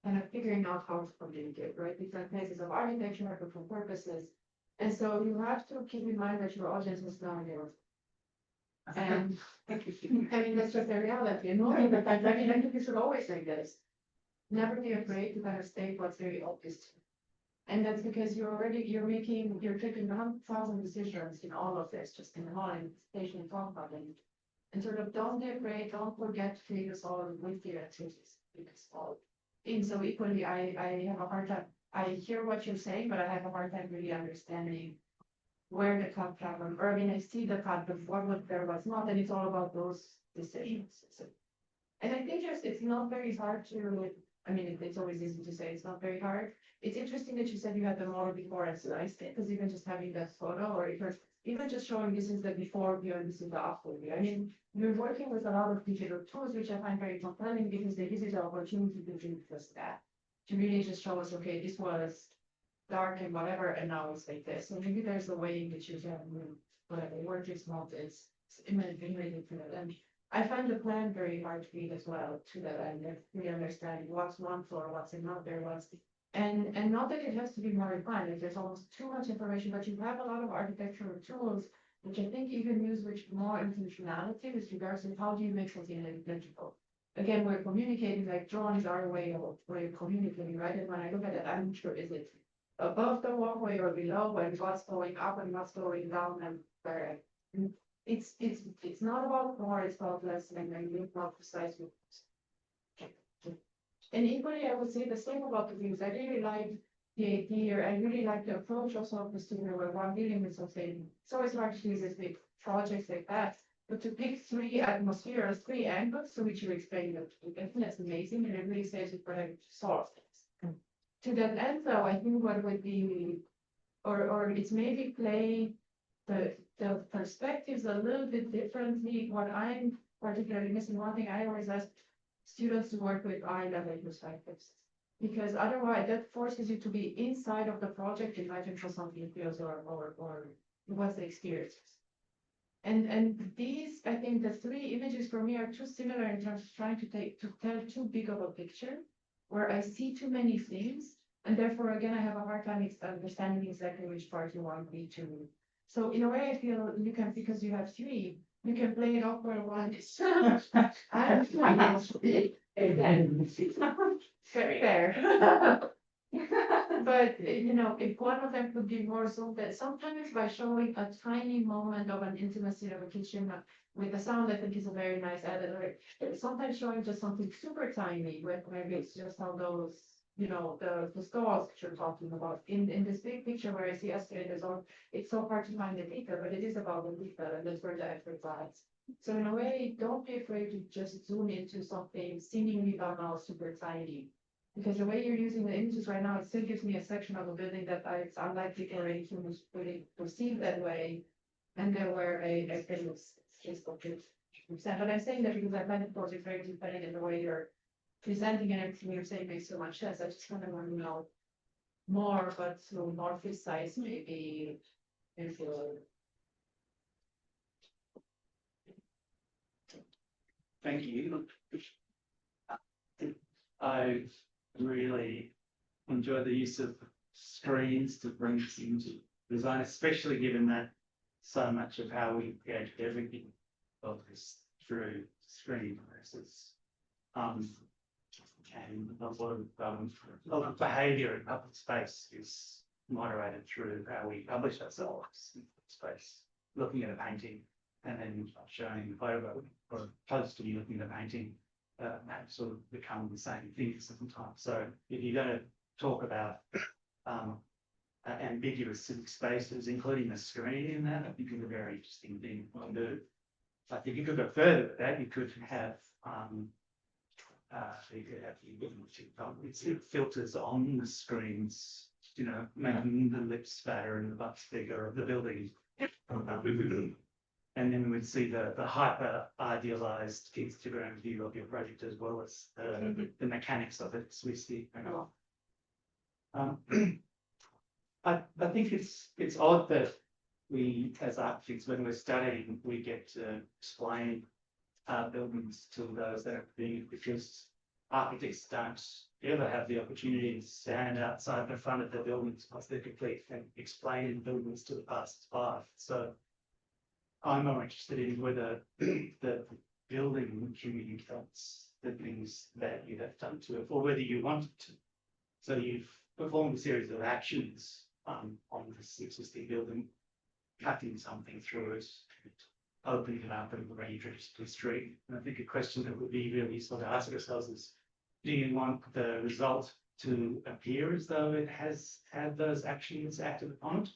Kind of figuring out how to communicate, right? Different phases of architecture have different purposes. And so you have to keep in mind that your audience is not yours. And I mean, that's just the reality. And most of the time, I mean, I think you should always say this. Never be afraid to kind of state what's very obvious to you. And that's because you're taking 1,000 decisions in all of this, just in the morning, station and talk about it. And sort of don't be afraid, don't forget to take us all with your activities. Because all in so equally, I have a hard time. I hear what you're saying, but I have a hard time really understanding where the cut problem, or I mean, I see the cut, but what there was not, and it's all about those decisions. And I think it's not very hard to, I mean, it's always easy to say it's not very hard. It's interesting that you said you had the model before and sliced it, because even just having that photo, or even just showing this is the before view and this is the after view. I mean, you're working with a lot of digital tools, which I find very compelling because they give you the opportunity to do just that. To really just show us, okay, this was dark and whatever, and now it's like this. So maybe there's a way in which you can whatever word is not is related to that. And I find the plan very hard to read as well to that end. We understand what's one floor, what's another, what's and not that it has to be more refined, like there's almost too much information, but you have a lot of architectural tools which I think you can use with more intentionality with regards to how do you make something legible. Again, we're communicating, like drawings are a way of communicating, right? And when I look at it, I'm sure is it above the walkway or below, and what's going up and what's going down, and where it's not about more, it's about less, and maybe more precise. And equally, I would say the same about the views. I really like the idea, I really like the approach also of the studio where one dealing with something. It's always hard to use this big projects like that. But to pick 3 atmospheres, 3 angles to which you explain that, I think that's amazing, and it really saves it for like to solve things. To that end, though, I think what would be, or it's maybe play the perspectives a little bit differently. What I'm particularly missing, one thing I always ask students to work with eye level perspectives, because otherwise that forces you to be inside of the project, imagine for something feels or what's the experience. And these, I think the 3 images for me are too similar in terms of trying to tell too big of a picture, where I see too many things, and therefore again I have a hard time understanding exactly which part you want me to. So in a way, I feel you can, because you have 3, you can play it off where one is. Very fair. But you know, if one of them could be more so that sometimes by showing a tiny moment of an intimacy of a kitchen with the sound, I think is a very nice editor. Sometimes showing just something super tiny, with maybe it's just how those, you know, the stalls that you're talking about in this big picture where I see escalators on, it's so hard to find the detail, but it is about the detail, and that's where the effort lies. So in a way, don't be afraid to just zoom into something seemingly banal, super tiny. Because the way you're using the images right now, it still gives me a section of a building that it's unlikely for any humans really perceive that way. And there were a famous case of it. But I'm saying that because I find the project very compelling in the way you're presenting and everything you're saying makes so much sense. I just kind of want to know more, but so more precise, maybe. Thank you. I really enjoy the use of screens to bring this into design, especially given that so much of how we create everything is through screen versus and a lot of behaviour in public space is moderated through how we publish ourselves in public space. Looking at a painting and then showing a photo or a poster, you looking at a painting, that sort of become the same thing sometimes. So if you're going to talk about ambiguous civic spaces, including a screen in that, I think is a very interesting thing to do. I think you could go further with that. You could have filters on the screens, you know, making the lips fatter and the butts bigger of the building. And then we'd see the hyper idealized Instagram view of your project as well as the mechanics of it as we see. I think it's odd that we, as architects, when we're studying, we get to explain buildings to those that are being, because architects don't ever have the opportunity to stand outside the front of the buildings once they're complete and explain buildings to the passers-by. So I'm more interested in whether the building communicates the things that you have done to it, or whether you want it to. So you've performed a series of actions on this existing building, cutting something through it, opening it up and redirecting the street. And I think a question that would be really useful to ask ourselves is, do you want the result to appear as though it has had those actions acted upon it?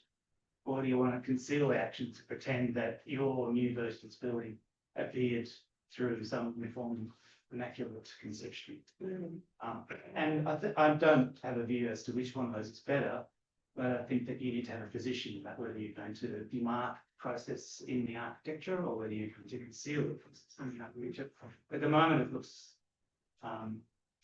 Or do you want to conceal the action to pretend that your new version's building appeared through some reformed immaculate conception? And I don't have a view as to which one of those is better, but I think that you need to have a position about whether you're going to demark process in the architecture or whether you're going to conceal it from something like Richard. At the moment, it looks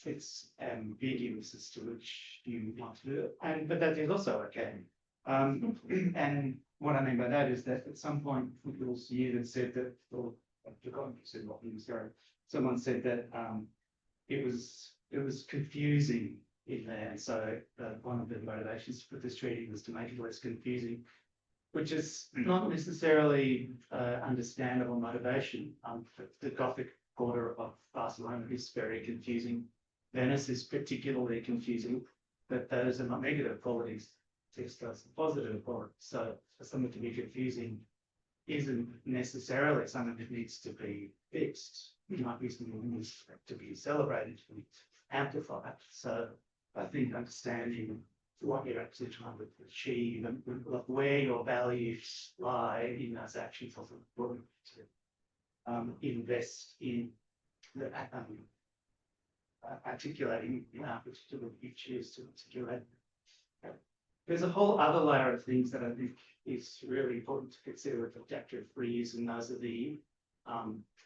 it's ambiguous as to which you want to do it, but that is also okay. And what I mean by that is that at some point, it was you that said that, or I've forgotten who said what, sorry. Someone said that it was confusing in there. And so one of the motivations for this treaty was to make it less confusing, which is not necessarily understandable motivation. The Gothic quarter of Barcelona is very confusing. Venice is particularly confusing, but those are not negative qualities. Text those are positive qualities. So for something to be confusing isn't necessarily something that needs to be fixed. It might be something that needs to be celebrated and amplified. So I think understanding what you're actually trying to achieve and where your values lie in those actions is important to invest in the articulating particular you choose to articulate. There's a whole other layer of things that I think is really important to consider with adaptive reuse, and those are the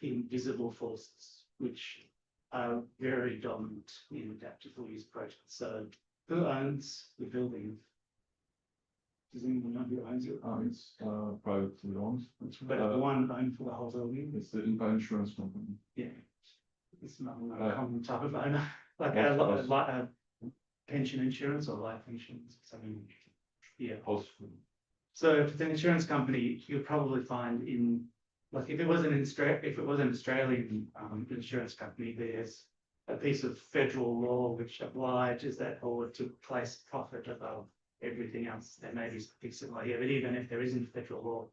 invisible forces, which are very dominant in adaptive reuse projects. So who owns the building? Does anyone know who owns it? It's privately owned. But one owned for the whole building? It's the insurance company. Yeah. It's not a common type of owner, like a pension insurance or life insurance, something. Yeah. So if it's an insurance company, you'll probably find in, like, if it was an Australian insurance company, there's a piece of federal law which obliges that board to place profit above everything else. There may be something similar here, but even if there isn't federal law,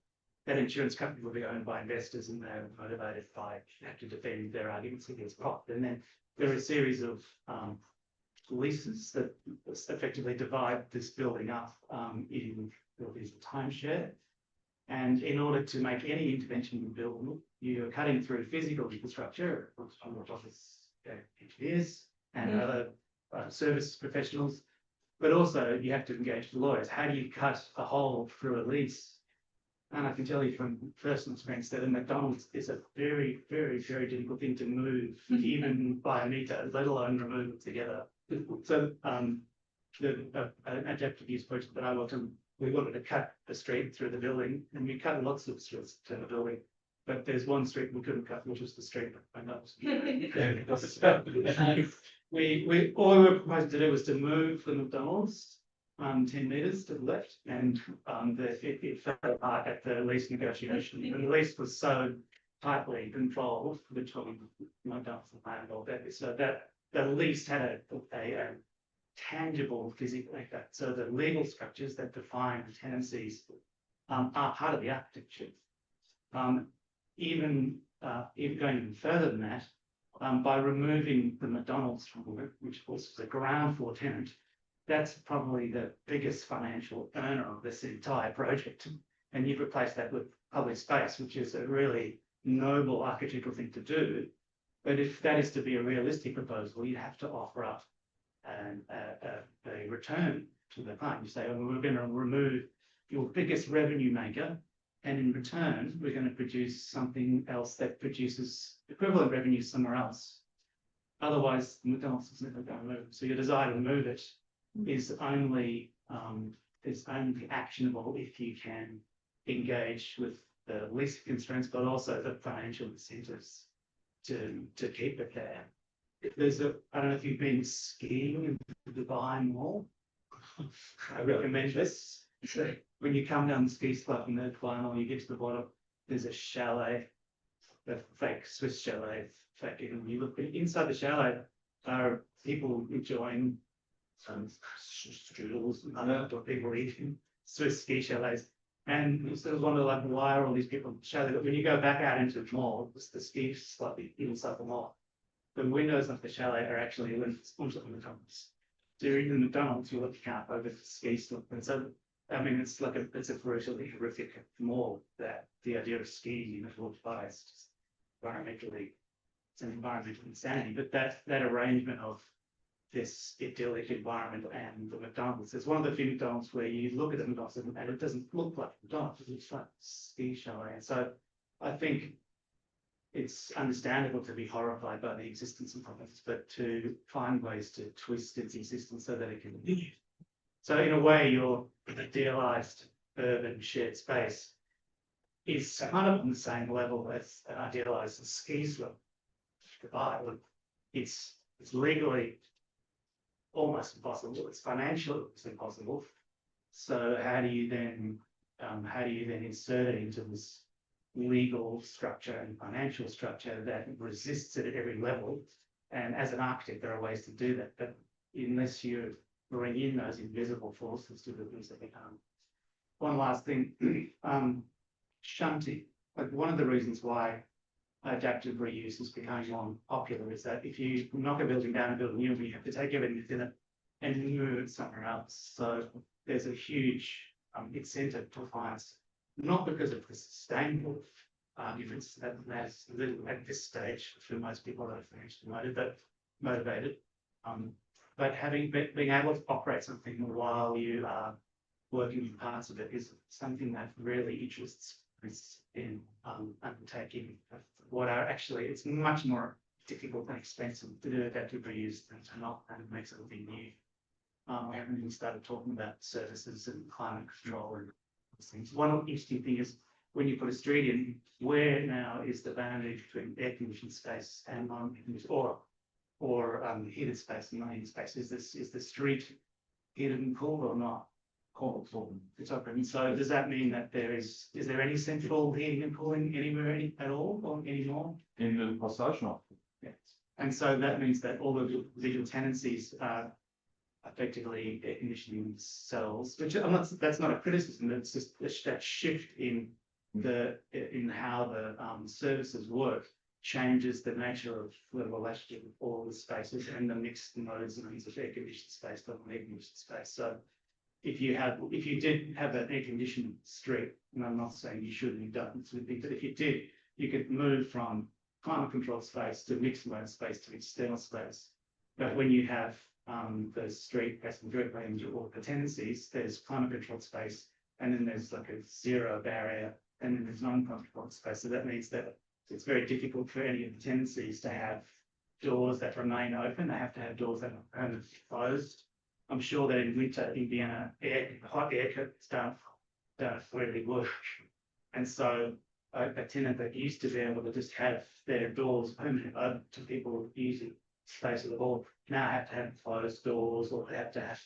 that insurance company will be owned by investors and they're motivated by, have to defend their arguments against profit. And then there are a series of leases that effectively divide this building up in buildings of timeshare. And in order to make any intervention in the building, you're cutting through physical infrastructure, office engineers and other service professionals, but also you have to engage the lawyers. How do you cut a hole through a lease? And I can tell you from personal experience that a McDonald's is a very, very, very difficult thing to move, even by a meter, let alone remove it together. So the adaptive use project that I worked on, we wanted to cut a street through the building, and we cut lots of streets to the building. But there's one street we couldn't cut, which was the street. all we were proposing to do was to move the McDonald's 10 metres to the left, and it fell apart at the lease negotiation. And the lease was so tightly controlled between McDonald's and landlord that so that the lease had a tangible physical effect. So the legal structures that define the tenancies are part of the architecture. Even going even further than that, by removing the McDonald's from it, which was the ground floor tenant, that's probably the biggest financial earner of this entire project. And you've replaced that with public space, which is a really noble architectural thing to do. But if that is to be a realistic proposal, you have to offer up a return to the client. You say, oh, we're going to remove your biggest revenue maker, and in return, we're going to produce something else that produces equivalent revenue somewhere else. Otherwise, McDonald's is never going to move. So your desire to move it is only actionable if you can engage with the lease constraints, but also the financial incentives to keep it there. I don't know if you've been skiing in the Dubai Mall. I recommend this. So when you come down the ski slope in the Dubai Mall, you get to the bottom, there's a chalet, a fake Swiss chalet, fake. And you look inside the chalet, are people enjoying some strudels and other people eating Swiss ski chalets. And you sort of wonder, like, why are all these people chalet? But when you go back out into the mall, it's the ski slightly inside the mall. The windows of the chalet are actually onto the McDonald's. So you're in the McDonald's, you're looking out over the ski slope. And so, I mean, it's a brutally horrific mall, that the idea of skiing in a Dubai is just environmentally, it's an environmental insanity. But that arrangement of this idyllic environment and the McDonald's, it's one of the few McDonald's where you look at the McDonald's and it doesn't look like McDonald's, it looks like ski chalet. And so I think it's understandable to be horrified by the existence of problems, but to find ways to twist its existence so that it can continue. So in a way, your idealized urban shared space is kind of on the same level as an idealized ski slope. It's legally almost impossible. It's financially impossible. So how do you then insert it into this legal structure and financial structure that resists it at every level? And as an architect, there are ways to do that, but unless you bring in those invisible forces to the things that they can't. One last thing, shunting. Like, one of the reasons why adaptive reuse is becoming more popular is that if you knock a building down and build a new one, you have to take everything within it and move it somewhere else. So there's a huge incentive to finance, not because of the sustainable difference that matters little at this stage for most people that are financially motivated, but being able to operate something while you are working in parts of it is something that really interests us in undertaking what are actually, it's much more difficult and expensive to do adaptive reuse than to not and make something new. We haven't even started talking about services and climate control and those things. One interesting thing is when you put a street in, where now is the boundary between air conditioned space and non-conditioned or heated space and non-heated space? Is the street heated and cooled or not? Cold. It's open. So does that mean that is there any central heating and cooling anywhere at all or anymore? In the passage, no. Yes. And so that means that all the legal tenancies are effectively air conditioning cells, which that's not a criticism, that's just that shift in how the services work changes the nature of the relationship with all the spaces and the mixed modes and things of air conditioned space, not air conditioned space. So if you did have an air conditioned street, and I'm not saying you shouldn't have done this, but if you did, you could move from climate control space to mixed mode space to external space. But when you have the street passenger range or the tenancies, there's climate controlled space, and then there's like a zero barrier, and then there's non-controlled space. So that means that it's very difficult for any of the tenancies to have doors that remain open. They have to have doors that are permanently closed. I'm sure that in winter in Vienna, hot air curtains don't really work. And so a tenant that used to be able to just have their doors permanently open to people using space of the hall now have to have closed doors or have to have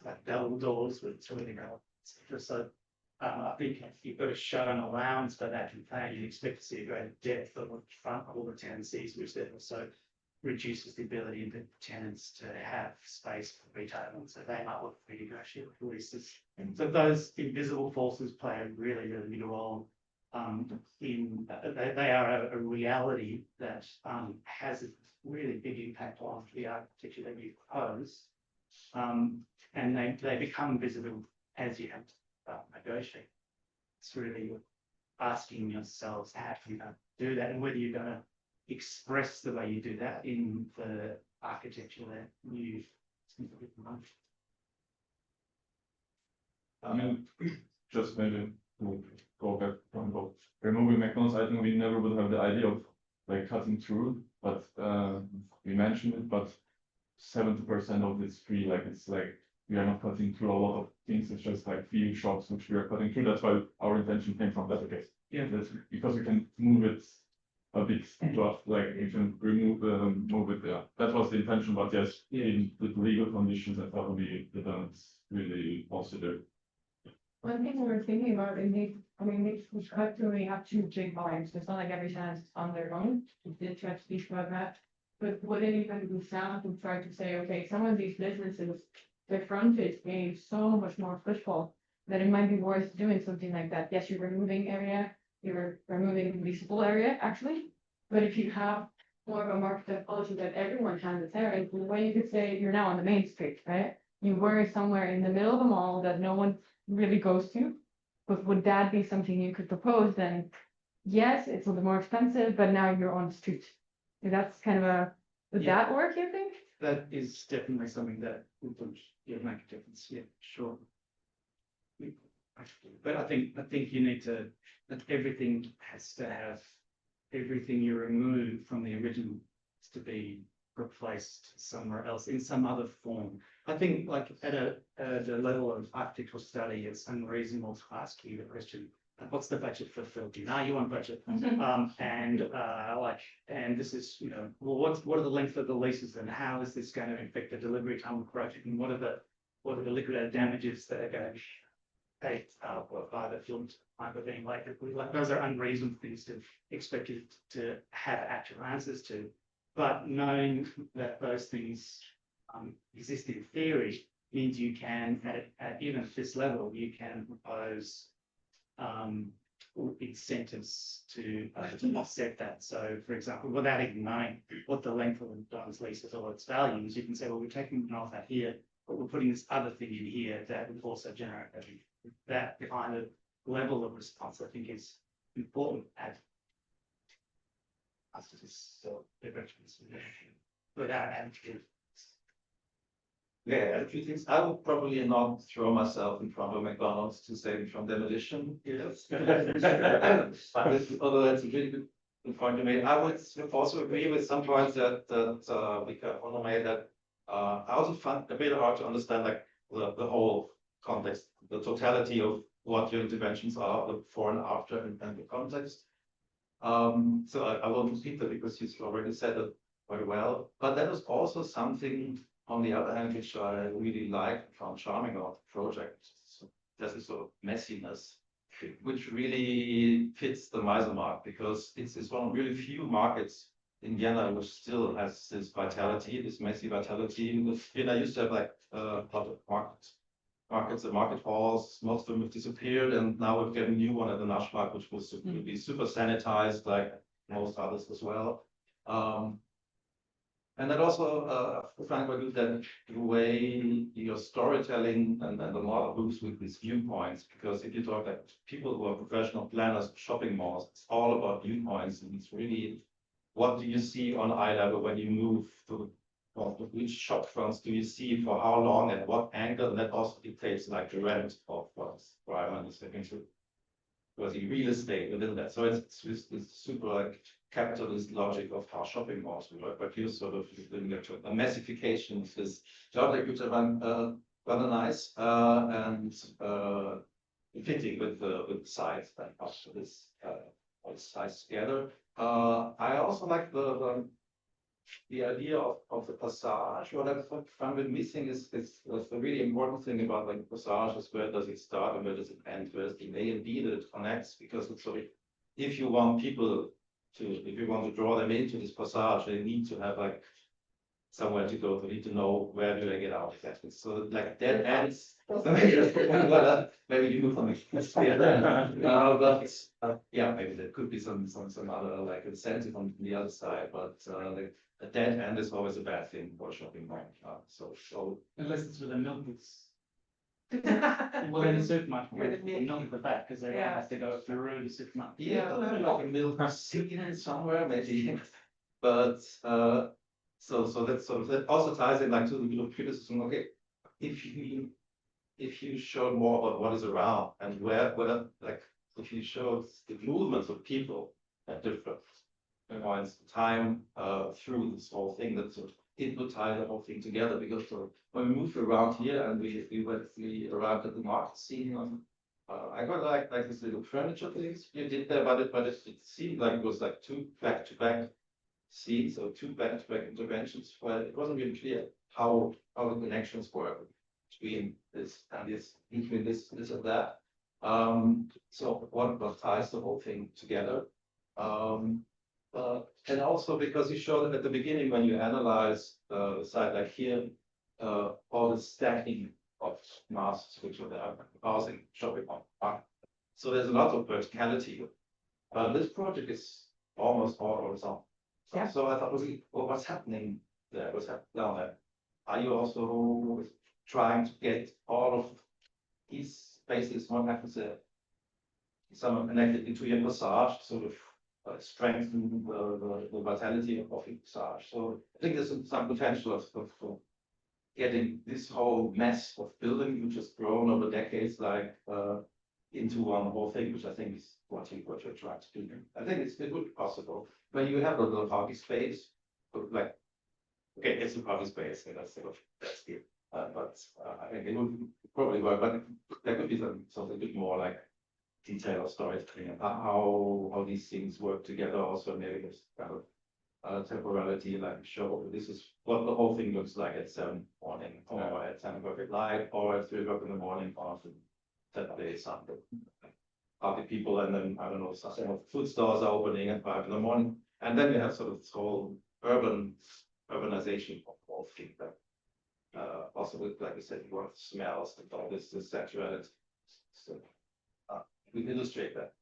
like double doors with toilet roll, etc. So I think you've got to show an allowance for that in plan. You'd expect to see a greater depth of the front of all the tenancies, which then also reduces the ability of the tenants to have space for retail, and so they might look to renegotiate leases. So those invisible forces play a really, really big role. They are a reality that has a really big impact on the architecture that you propose, and they become visible as you have to negotiate. It's really asking yourselves how you do that, and whether you're going to express the way you do that in the architecture that you. I mean, just maybe to go back from the removing McDonald's, I think we never would have the idea of like cutting through, but we mentioned it, but 70% of it's free, like it's like we are not cutting through a lot of things, it's just like few shops which we are cutting through. That's why our intention came from that case. Yeah. That's because we can move it a bit, like you can move it there. That was the intention, but yes, in the legal conditions, I thought we didn't really consider. One thing we were thinking about is we cut through, we have two big volumes, so it's not like every tenant is on their own. We did try to speak about that. But would it even be sound to try to say, okay, some of these businesses, their frontage gains so much more footfall that it might be worth doing something like that. Yes, you're removing area, you're removing leasable area actually. But if you have more of a market policy that everyone has its area, the way you could say you're now on the main street, right? You were somewhere in the middle of the mall that no one really goes to. But would that be something you could propose then? Yes, it's a little more expensive, but now you're on the street. That's kind of would that work, you think? That is definitely something that would make a difference. Yeah, sure. But I think you need to, that everything has to have, everything you remove from the original has to be replaced somewhere else in some other form. I think like at a level of architectural study, it's unreasonable to ask you the question, what's the budget for filthy? Now you want budget. And this is, well, what are the length of the leases and how is this going to affect the delivery time of the project? And what are the liquidated damages that are going to be paid by the film time of being like those are unreasonable things to expect you to have actual answers to. But knowing that those things exist in theory means you can, even at this level, you can propose incentives to offset that. So, for example, without even knowing what the length of the McDonald's lease is or its values, you can say, well, we're taking off that here, but we're putting this other thing in here that would also generate that kind of level of response. I think is important at after this without having to. Yeah, a few things. I would probably not throw myself in front of McDonald's to save it from demolition. Yes. Although that's a really good point you made. I would also agree with some points that Vika made that I also find a bit hard to understand like the whole context, the totality of what your interventions are, the before and after and the context. So I won't repeat that because you already said it very well. But that is also something on the other hand, which I really like, found charming about the project. So there's this sort of messiness, which really fits the Meiselmarkt because it's one of really few markets in Vienna which still has this vitality, this messy vitality. Vienna used to have like a lot of markets and market halls. Most of them have disappeared, and now we've got a new one at the Naschmarkt, which will be super sanitized, like most others as well. And that also, I find quite good that the way your storytelling and the model moves with these viewpoints, because if you talk like people who are professional planners, shopping malls, it's all about viewpoints, and it's really what do you see on eye level when you move to which shop fronts do you see for how long and what angle, and that also dictates like the rent of what's Reimann is looking to. Because in real estate within that, so it's super like capitalist logic of how shopping malls work, but you're sort of doing a massification of this job that which are rather nice and fitting with the size that after this all size together. I also like the the idea of the passage, what I found it missing is the really important thing about like passage is where does it start and where does it end? Where's the A and B that it connects? Because it's sort of, if you want people if you want to draw them into this passage, they need to have like somewhere to go. They need to know where do they get out exactly. So like dead ends. Maybe you do something. Yeah, maybe there could be some other like incentive on the other side, but like a dead end is always a bad thing for a shopping mall. So Unless it's with a milk boots. Well, in a supermarket, not at the back, because everyone has to go through the supermarket. yeah, like a milk sitting somewhere maybe, but so that's sort of that also ties in like to the criticism. Okay, if you show more about what is around and where like if you show the movements of people at different points in time through this whole thing, that sort of it would tie the whole thing together. Because when we moved around here and we arrived at the market scene, I quite like this little furniture things you did there, but it seemed like it was like two back-to-back scenes or two back-to-back interventions where it wasn't really clear how the connections were between this and this, between this and that. So what ties the whole thing together? And also because you showed at the beginning when you analyze the site like here, all the stacking of masks which are there, housing, shopping on. So there's a lot of verticality. This project is almost all horizontal. Yeah. So I thought, well, what's happening there? What's happening down there? Are you also trying to get all of these spaces, one happens to someone connected into your passage, sort of strengthen the vitality of the passage? So I think there's some potential of getting this whole mess of building, which has grown over decades, like into one whole thing, which I think is what you're trying to do. I think it would be possible when you have a little party space, like okay, it's a party space, and that's it. But I think it would probably work, but there could be something a bit more like detail or storytelling about how these things work together. Also, maybe there's kind of temporality, like show this is what the whole thing looks like at 7 morning, or at 10 o'clock at night, or at 3 o'clock in the morning, or Saturday, Sunday. Party people, and then I don't know, some food stores are opening at 5 in the morning, and then you have sort of this whole urbanization of all things that also with, like I said, you want smells and all this sexuality. So we illustrate that.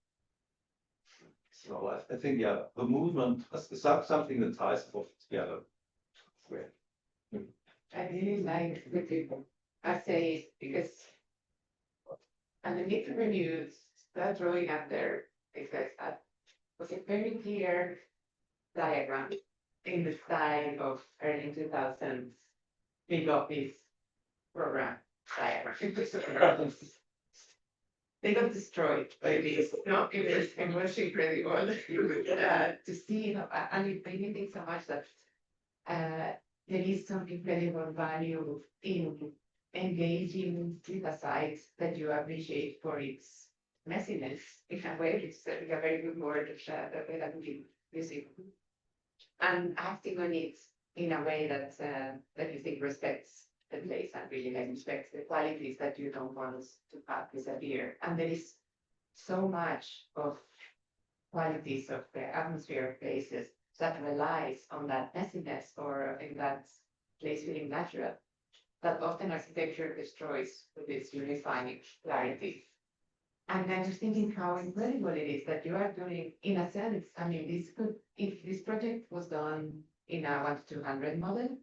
So I think the movement is something that ties both together. I really like the people. I say because underneath the reviews, that drawing up there, because that was a very clear diagram in the style of early 2000s big office program diagram. They got destroyed by this. No, it was incredible to see. And it made me think so much that there is some incredible value in engaging with a site that you appreciate for its messiness. In a way, it's a very good word that we have been using. And acting on it in a way that you think respects the place and really respects the qualities that you don't want to have disappear. And there is so much of qualities of the atmosphere of places that relies on that messiness or in that place feeling natural, that often architecture destroys with its unifying clarity. And I'm just thinking how incredible it is that you are doing, in a sense, I mean, if this project was done in a 1 to 200 model,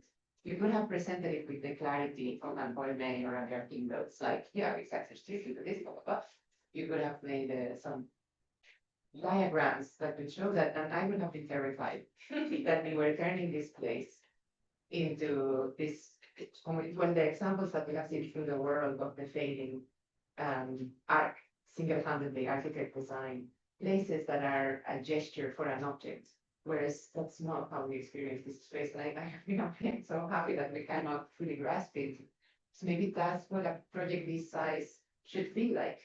you could have presented it with the clarity of an Olme or a Gherkin notes, like, yeah, it's actually to this, blah, blah, blah. You could have made some diagrams that would show that, and I would have been terrified that we were turning this place into this, when the examples that we have seen through the world of the fading arc, single-handedly architect design, places that are a gesture for an object. Whereas that's not how we experience this space. And I'm so happy that we cannot fully grasp it. So maybe that's what a project this size should feel like.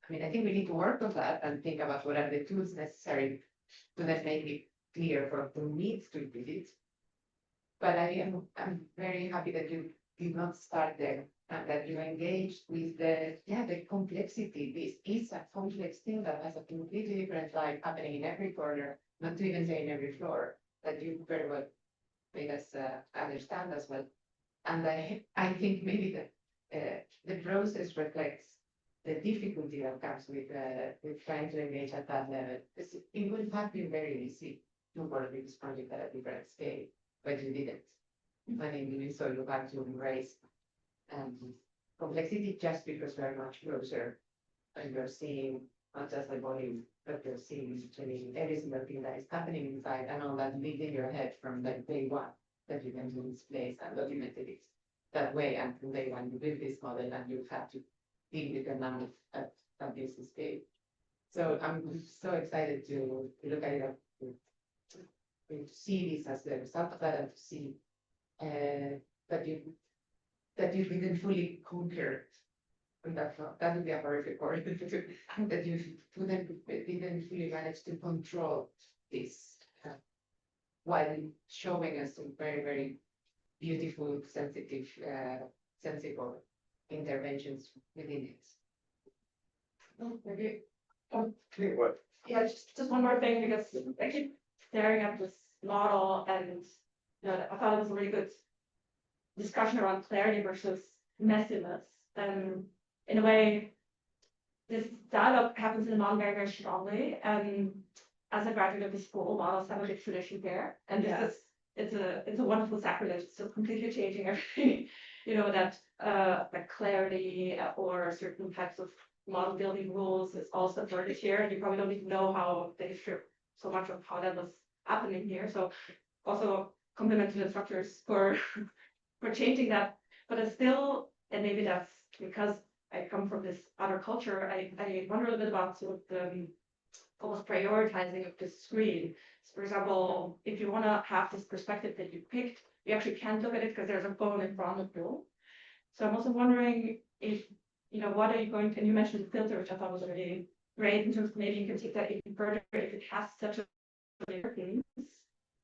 I mean, I think we need to work on that and think about what are the tools necessary to then make it clear for who needs to read it. But I'm very happy that you did not start there and that you engaged with the complexity. This is a complex thing that has a completely different life happening in every corner, not to even say in every floor, that you very well made us understand as well. And I think maybe the process reflects the difficulty that comes with trying to engage at that level. It would have been very easy to work with this project at a different scale, but you didn't. And in doing so, you have to embrace complexity just because we're much closer and you're seeing not just the volume, but you're seeing literally every single thing that is happening inside and all that lived in your head from like day one that you can do in this place and documented it that way. And from day one, you build this model and you have to deal with the number at this scale. So I'm so excited to look at it, to see this as the result of that and to see that you didn't fully conquer. And that would be a horrific word, that you didn't fully manage to control this while showing us some very, very beautiful, sensitive, sensible interventions within it. Maybe, Yeah, just one more thing, because I keep staring at this model and, you know, I thought it was a really good discussion around clarity versus messiness. And in a way, this dialogue happens in the model very, very strongly. And as a graduate of the school, models have a big tradition there. And this is, it's a wonderful sacrilege. It's still completely changing everything, you know, that like clarity or certain types of model building rules is also started here. And you probably don't even know how the history, so much of how that was happening here. So also compliment to the instructors for changing that. But it's still, and maybe that's because I come from this other culture, I wonder a little bit about sort of the almost prioritizing of the screen. So for example, if you want to have this perspective that you picked, you actually can't look at it because there's a phone in front of you. So I'm also wondering if, you know, what are you going to, and you mentioned the filter, which I thought was really great in terms of maybe you can take that even further if it has such a importance.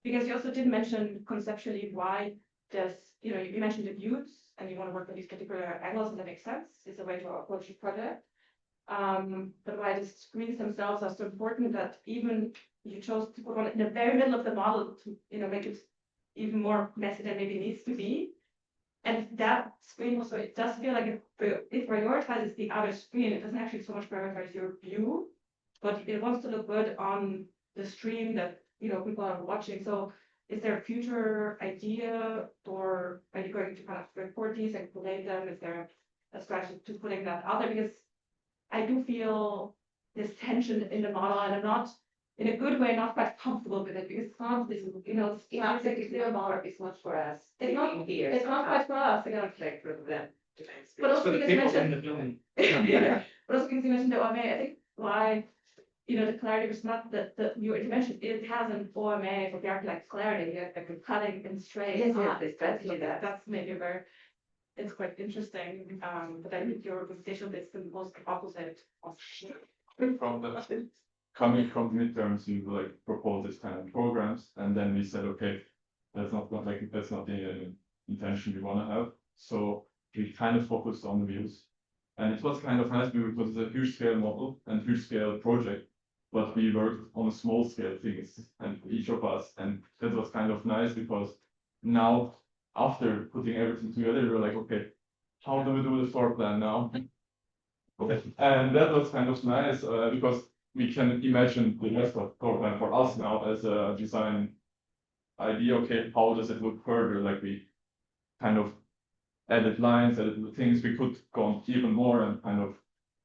Because you also did mention conceptually why does, you know, you mentioned the views and you want to work with these particular angles, and that makes sense. It's a way to approach the project. But why the screens themselves are so important that even you chose to put one in the very middle of the model to, you know, make it even more messy than maybe it needs to be. And that screen also, it does feel like it prioritizes the outer screen. It doesn't actually so much prioritize your view, but it wants to look good on the stream that, you know, people are watching. So is there a future idea, or are you going to kind of report these and collate them? Is there a strategy to putting that out there? Because I do feel this tension in the model, and I'm not, in a good way, not quite comfortable with it, because it's not this, you know, it's not like it's the model, it's not for us. It's not here. It's not quite for us. I gotta like for them. But also because you mentioned, yeah. But also because you mentioned the OMA, I think why, you know, the clarity was not that you mentioned it has an OMA for the like clarity, like cutting and straight. Yes, That's maybe where it's quite interesting. But I think your presentation is the most opposite of From the coming from midterms, you like propose this kind of programs, and then we said, okay, that's not the intention we want to have. So we kind of focused on the views, and it was kind of nice because it's a huge scale model and huge scale project, but we worked on a small scale things, and each of us, and that was kind of nice because now after putting everything together, we were like, okay, how do we do the floor plan now? And that was kind of nice because we can imagine the rest of floor plan for us now as a design idea. Okay, how does it look further? Like we kind of added lines, added things. We could go on even more and kind of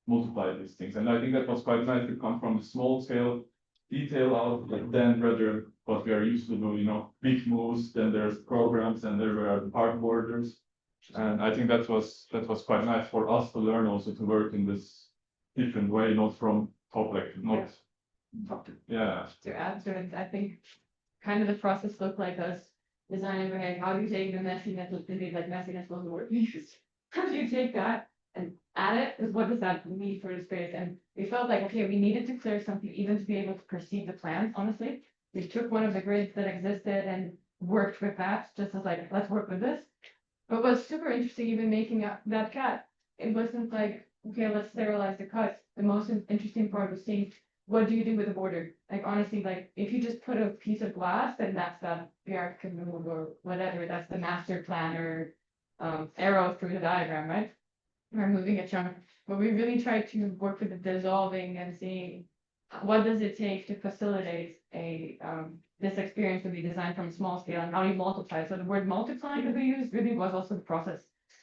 multiply these things. And I think that was quite nice to come from the small scale detail out, but then rather what we are used to do, you know, big moves. Then there's programs, and there were the part borders. And I think that was quite nice for us to learn also to work in this different way, not from top, like not. Yeah. To add to it, I think kind of the process looked like us designing, okay, how do you take the messiness, like messiness was the word we used. How do you take that and add it? Because what does that mean for the space? And we felt like, okay, we needed to clear something even to be able to perceive the plans, honestly. We took one of the grids that existed and worked with that, just as like, let's work with this. But what's super interesting, even making that cat, it wasn't like, okay, let's sterilize the cut. The most interesting part was seeing, what do you do with the border? Like honestly, like if you just put a piece of glass, then that's the Bjark can move or whatever, that's the master plan or arrow through the diagram, right? We're moving a chunk, but we really try to work with the dissolving and seeing what does it take to facilitate a this experience to be designed from a small scale and how do you multiply? So the word multiplying that we used really was also the process.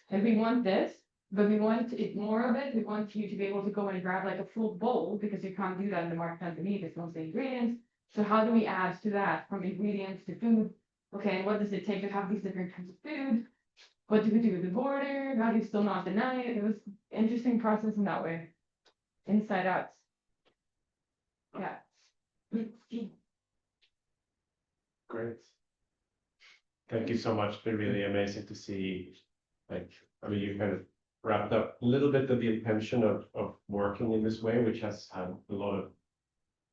And we want this, but we want it more of it. We want you to be able to go and grab like a full bowl because you can't do that in the market underneath. It's mostly ingredients. So how do we add to that from ingredients to food? Okay, and what does it take to have these different kinds of food? What do we do with the border? How do you still not deny it? It was interesting process in that way. Inside out. Yeah. Great. Thank you so much. It's been really amazing to see, like, I mean, you kind of wrapped up a little bit of the intention of working in this way, which has had a lot of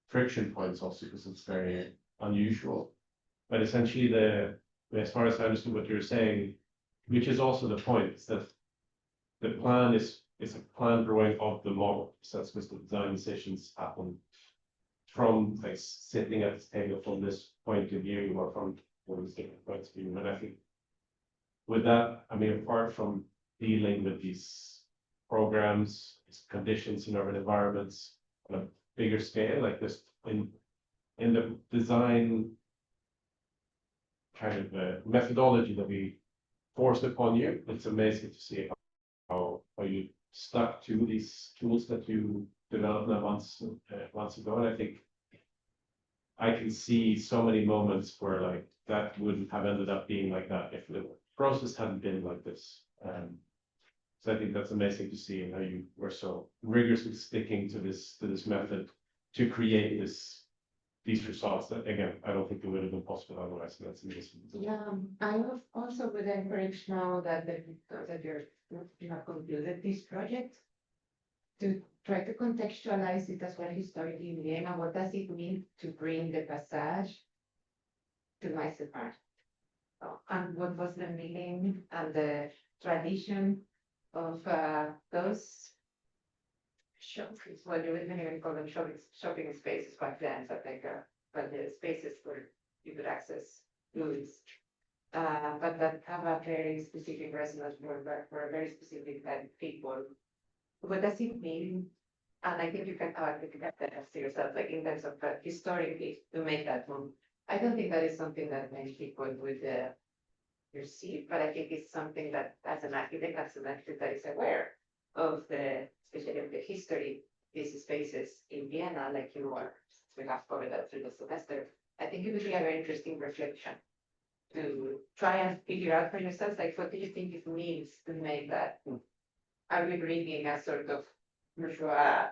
friction points also because it's very unusual. But essentially as far as I understood what you're saying, which is also the point, is that the plan is a plan drawing of the model. So that's because the design decisions happen from like sitting at the table from this point of view or from these different points of view. And I think with that, I mean, apart from dealing with these programs, these conditions in urban environments on a bigger scale, like this in the design kind of methodology that we forced upon you, it's amazing to see how you stuck to these tools that you developed now months ago. And I think I can see so many moments where like that wouldn't have ended up being like that if the process hadn't been like this. So I think that's amazing to see, and how you were so rigorously sticking to this method to create these results that, again, I don't think it would have been possible otherwise. So that's amazing. Yeah, I would also would encourage now that you have concluded this project to try to contextualize it as well historically in Vienna. What does it mean to bring the passage to Meisterpark? And what was the meaning and the tradition of those shopping, well, you wouldn't even call them shopping spaces back then, but like, but the spaces where you could access goods, but that have a very specific resonance for a very specific type of people. What does it mean? And I think you can look at that to yourself, like in terms of historically to make that move. I don't think that is something that many people would perceive, but I think it's something that as an architect that is aware of especially of the history, these spaces in Vienna, like you are, we have covered that through the semester. I think it would be a very interesting reflection to try and figure out for yourself, like, what do you think it means to make that? Are we bringing a sort of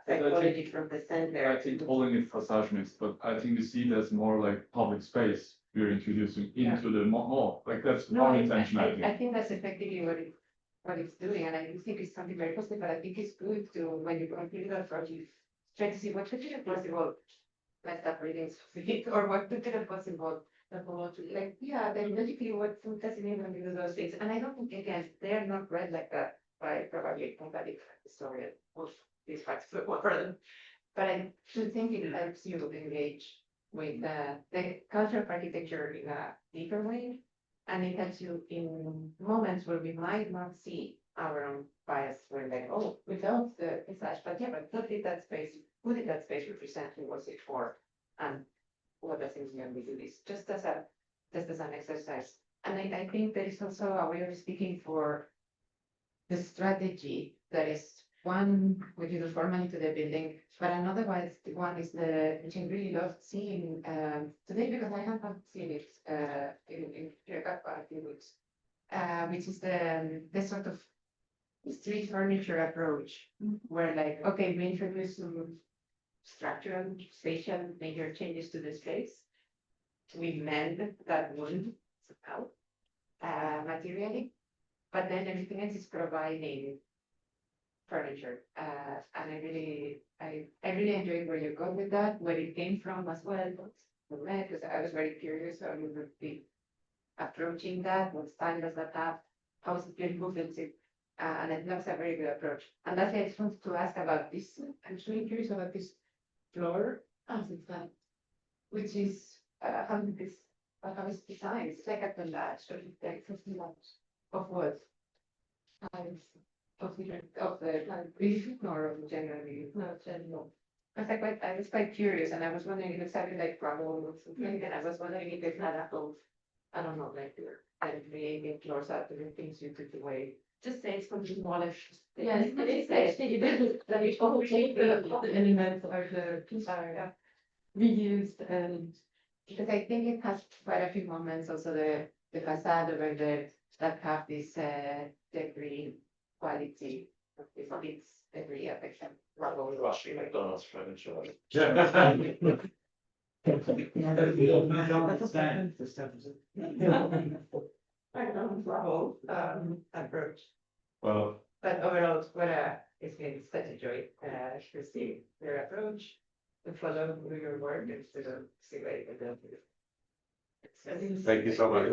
psychology from the center? I think calling it passage mix, but I think you see it as more like public space we're introducing into the mall. Like that's our intention, I think. I think that's effectively what it's doing, and I do think it's something very positive, but I think it's good to, when you complete that project, try to see what could it possible, like that reading or what could it possible, like, yeah, then logically what does it mean when you do those things? And I don't think, again, they're not read like that by probably a competitive historian of these facts, but I do think it helps you engage with the culture of architecture in a deeper way. And it helps you in moments where we might not see our own bias. We're like, oh, we love the passage, but yeah, but who did that space represent? Who was it for? And what does it mean when we do this? Just as an exercise. And I think there is also a way of speaking for the strategy that is one, which is formally to the building, but another one is which I really loved seeing today because I haven't seen it in a few weeks, which is the sort of street furniture approach, where like, okay, we introduce some structural, spatial major changes to the space. We mend that wound somehow, materially, but then everything else is providing furniture, and I really enjoyed where you got with that, where it came from as well. Because I was very curious how you would be approaching that? What style does that have? How is it being moved into? And it looks a very good approach. And that's why I just wanted to ask about this. I'm really curious about this floor as it's like, which is how is this, how is it designed? It's like a collage, or it's like something like of what? Of the brief or generally? No, general. I was quite curious, and I was wondering if it's something like rubble or something, and I was wondering if it's not a whole, I don't know, like creating floors out of the things you took away. Just say it's completely demolished. Yes, it is actually, it is, that we overtake the elements or the pieces are reused and. Because I think it has quite a few moments, also the facade over there that have this debris quality. It's debris affection. Rushing McDonald's furniture. I don't know, approach. Well, But overall, it's been such a joy to see their approach, to follow your work and to see what you can do. thank you so much.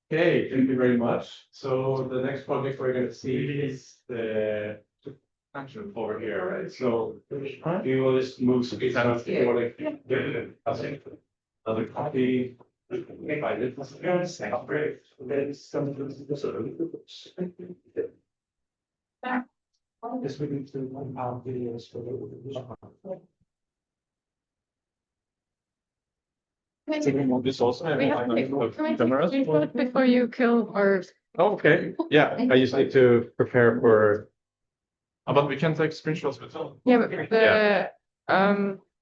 Okay, thank you very much. So the next project we're gonna see is the action over here, right? So you will just move some pieces if you wanna get it. Another copy. Find it. Separate. Then some. This we need to compile videos for the. This also. We have to, can I take a screenshot before you kill or? Oh, okay, yeah, I just need to prepare for. But we can take screenshots with them. Yeah, but the,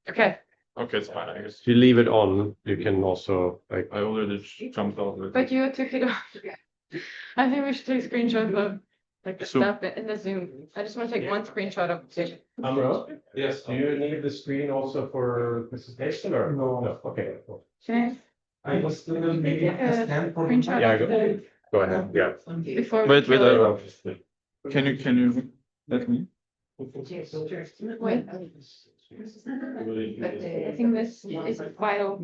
okay, Okay, it's fine, I guess. If you leave it on, you can also like. I already jumped out with but it. you took it off. I think we should take screenshots of like the Zoom. stuff in the Zoom. I just want to take one screenshot of it. Amro? Yes, do you need the screen also for presentation or? No, okay. Can I was still I take a screenshot Yeah, of the, Go ahead, yeah. before? we Wait, kill it? Can you let me? Wait, I think this is vital.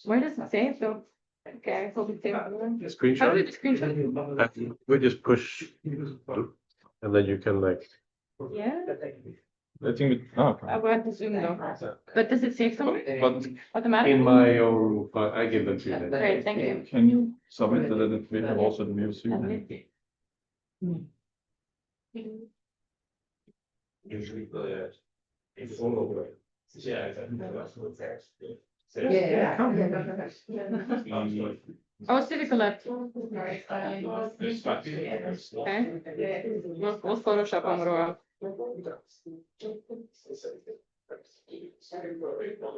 Where does it say though? Okay, I hope it's there. How do we Screenshot, do screenshot? we just push. And then you can like. Yeah, I think it, oh, okay. I will have to Zoom though. But does it save somewhere But automatically? In my own, but I give them to you. then. Great, thank you. can you submit that we have also the music? Usually it's all over. Yeah. Oh, Civic Collect. Okay. We'll Photoshop on Roa.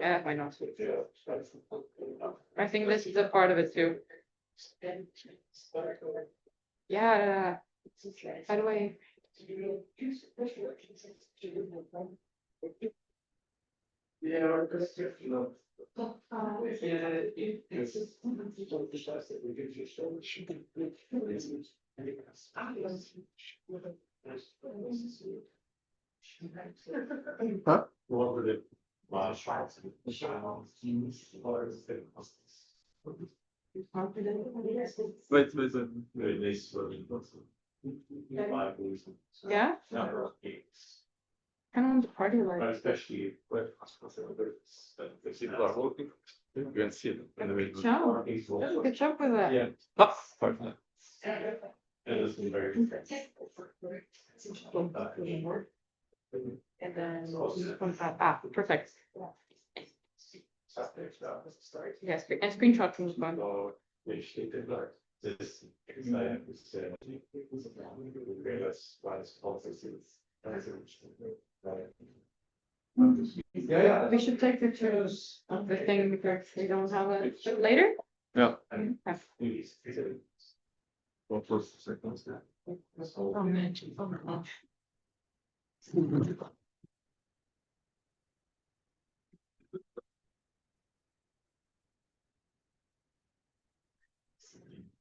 Yeah, why not? I think this is a part of it too. Yeah. How do I? Huh? Wait. Yeah? Kind of want to party like. Especially with. People are working. You can see it in the video. Job. Good job with that. Yeah. Perfect. It is very. And then perfect. Yes, and screenshot from the phone. Yeah. We should take pictures of the thing because we don't have it later. Yeah. Okay. What was the second step? Oh, man. Oh.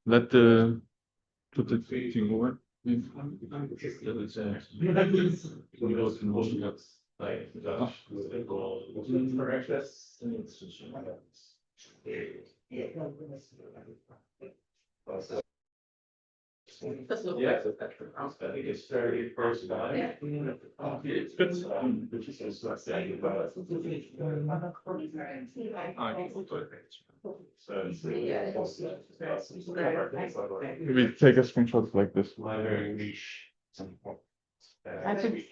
Let the put the thing over. Yes, I think it's very personal. It's good. We take a screenshot like this. Very niche.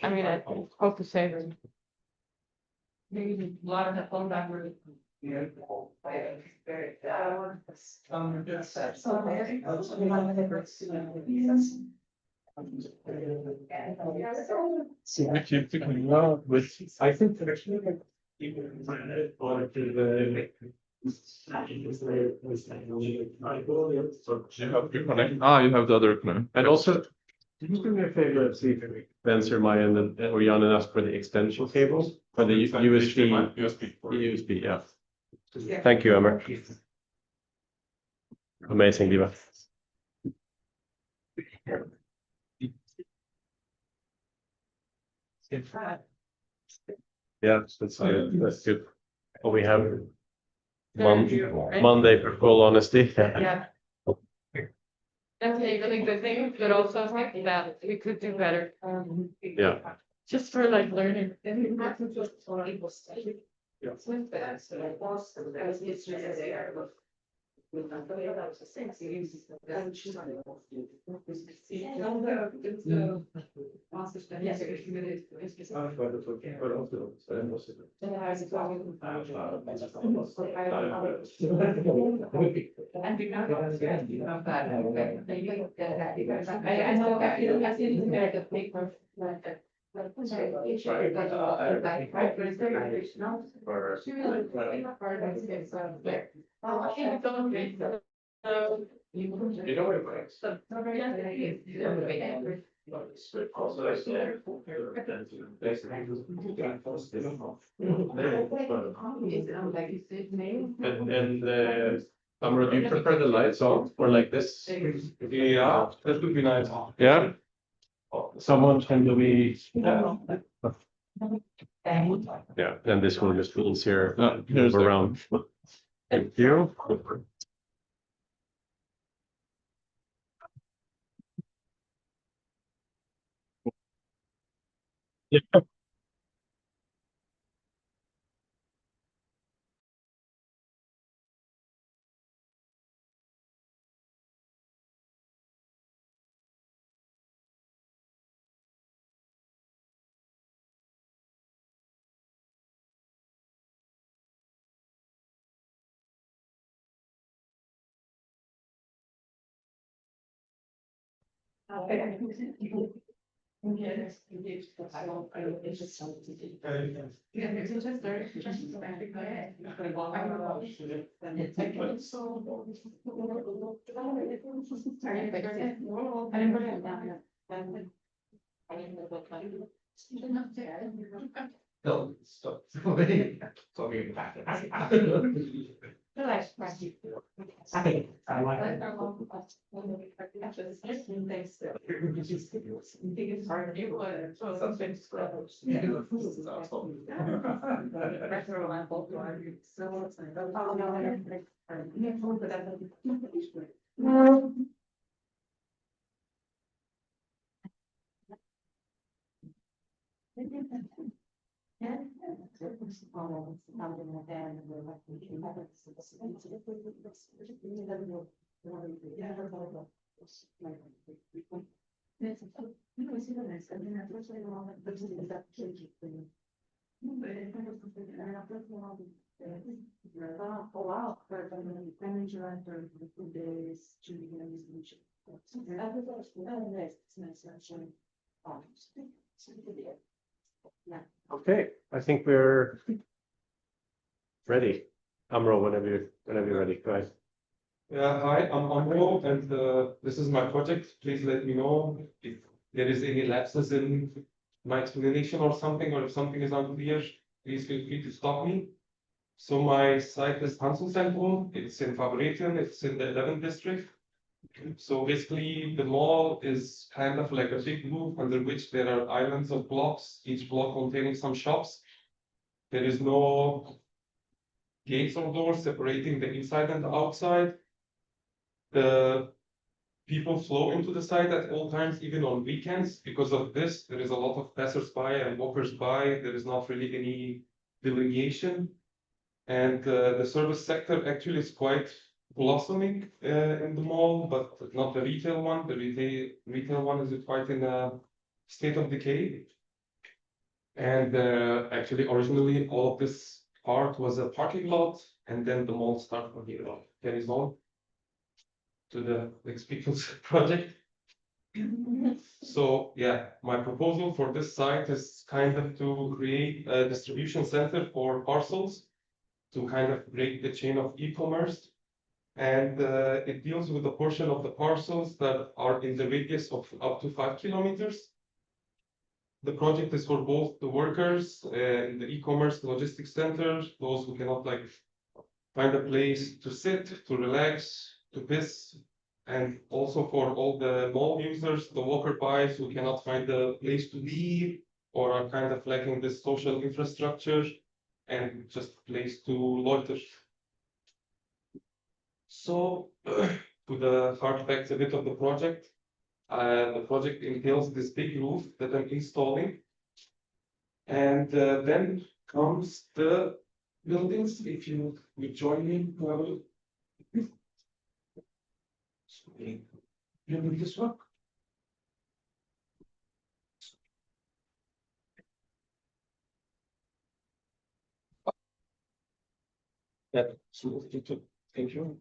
I hope to save it. Maybe a lot of the phone backward. So we keep picking up with, I think actually like. You have your connect, you have the other connect. And also, can you do me a favor, see if Spencer, Maya, and or Jan and ask for the extension cable for the USB, yeah. Thank you, Emmer. Amazing, Diva. Yeah, that's good. That's good. Well, we have Monday for full honesty. Yeah. That's a really good thing, but also I think that we could do better. Yeah. Just for like learning. Amro, do you prefer the lights on or like this? Yeah, that would be nice. Yeah. Someone can do me. Yeah, and this will just be easier Here's move around. Thank you. Yeah. No, stop. Talking back. Okay, I think we're ready. Amro, whenever you're ready, go ahead. Yeah, hi, I'm Amro, and this is my project. Please let me know if there is any lapses in my explanation or something, or if something is unclear, please feel free to stop me. So my site is Hanselzentrum. It's in Fabretien. It's in the 11th district. So basically, the mall is kind of like a big roof under which there are islands of blocks, each block containing some shops. There is no gates or doors separating the inside and the outside. The people flow into the site at all times, even on weekends. Because of this, there is a lot of passers-by and walkers-by. There is not really any delineation. And the service sector actually is quite blossoming in the mall, but not the retail one. The retail one is quite in a state of decay. And actually, originally, all of this part was a parking lot, and then the mall started from here on. Can you go to the next people's project? So yeah, my proposal for this site is kind of to create a distribution center for parcels to kind of break the chain of e-commerce. And it deals with a portion of the parcels that are in the radius of up to 5 kilometers. The project is for both the workers in the e-commerce logistics center, those who cannot like find a place to sit, to relax, to piss, and also for all the mall users, the walker-bys who cannot find a place to be or are kind of lacking this social infrastructure and just a place to loiter. So to the hard facts a bit of the project. The project entails this big roof that I'm installing. And then comes the buildings. If you will join me, you will this work. Thank you.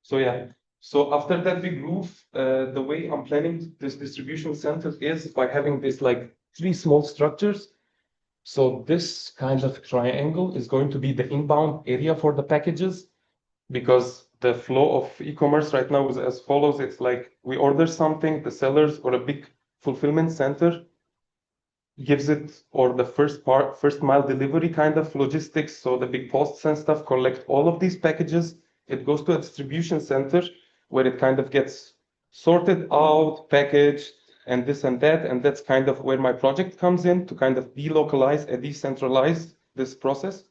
So yeah, so after that big roof, the way I'm planning this distribution center is by having this like 3 small structures. So this kind of triangle is going to be the inbound area for the packages, because the flow of e-commerce right now is as follows. It's like we order something, the sellers or a big fulfillment center gives it, or the first mile delivery kind of logistics. So the big posts and stuff collect all of these packages. It goes to a distribution center where it kind of gets sorted out, packaged, and this and that. And that's kind of where my project comes in, to kind of delocalize and decentralize this process.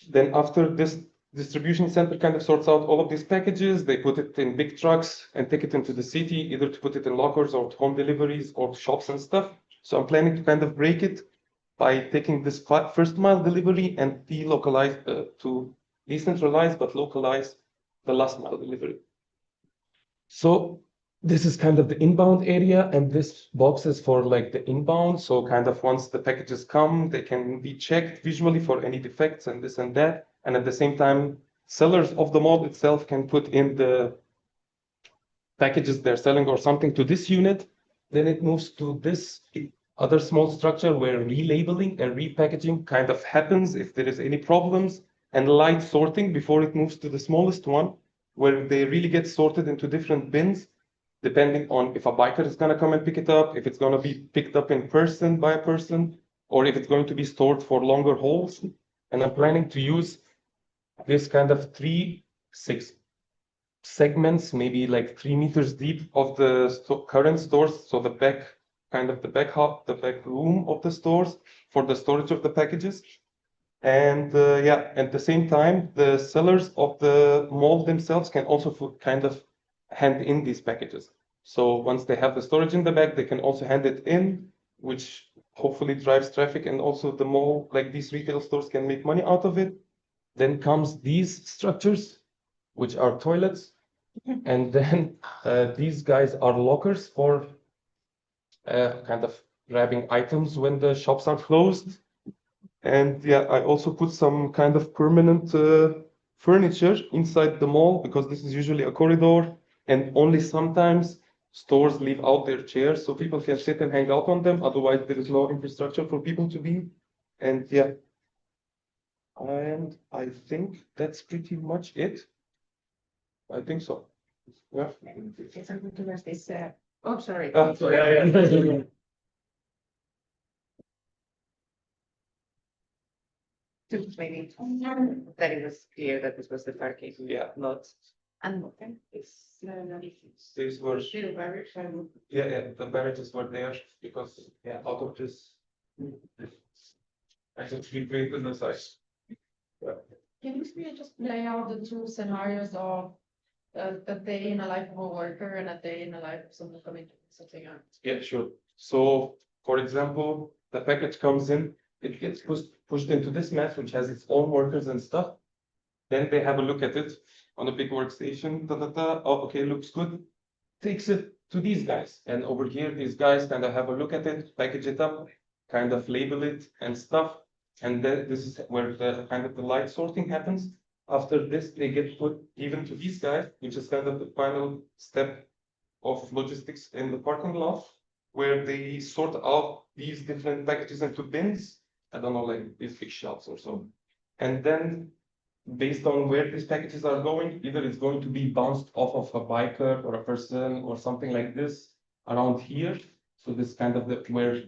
Then after this distribution center kind of sorts out all of these packages, they put it in big trucks and take it into the city, either to put it in lockers or to home deliveries or to shops and stuff. So I'm planning to kind of break it by taking this first mile delivery and delocalize to decentralize but localize the last mile delivery. So this is kind of the inbound area, and this box is for like the inbound. So kind of once the packages come, they can be checked visually for any defects and this and that. And at the same time, sellers of the mall itself can put in the packages they're selling or something to this unit. Then it moves to this other small structure where relabeling and repackaging kind of happens if there is any problems, and light sorting before it moves to the smallest one, where they really get sorted into different bins, depending on if a biker is going to come and pick it up, if it's going to be picked up in person by a person, or if it's going to be stored for longer hauls. And I'm planning to use this kind of 6 segments, maybe like 3 meters deep of the current stores. So the back, kind of the back hub, the back room of the stores for the storage of the packages. And yeah, at the same time, the sellers of the mall themselves can also kind of hand in these packages. So once they have the storage in the back, they can also hand it in, which hopefully drives traffic, and also the mall, like these retail stores, can make money out of it. Then comes these structures, which are toilets. And then these guys are lockers for kind of grabbing items when the shops are closed. And yeah, I also put some kind of permanent furniture inside the mall, because this is usually a corridor, and only sometimes stores leave out their chairs so people can sit and hang out on them. Otherwise, there is no infrastructure for people to be. And yeah, and I think that's pretty much it. I think so. Yeah. Oh, sorry. Sorry. To maybe that it was clear that this was the parking lot. And it's. These were, Little barriers. yeah, the barriers were there because, out of this. I think we created the size. Can you maybe just lay out the two scenarios of a day in the life of a worker and a day in the life of someone coming to something else? Yeah, sure. So, for example, the package comes in, it gets pushed into this mess, which has its own workers and stuff. Then they have a look at it on a big workstation. Oh, okay, looks good. Takes it to these guys, and over here, these guys kind of have a look at it, package it up, kind of label it and stuff. And then this is where the kind of the light sorting happens. After this, they get put even to these guys, which is kind of the final step of logistics in the parking lot, where they sort out these different packages into bins. I don't know, like these big shelves or so. And then based on where these packages are going, either it's going to be bounced off of a biker or a person or something like this around here. So this kind of where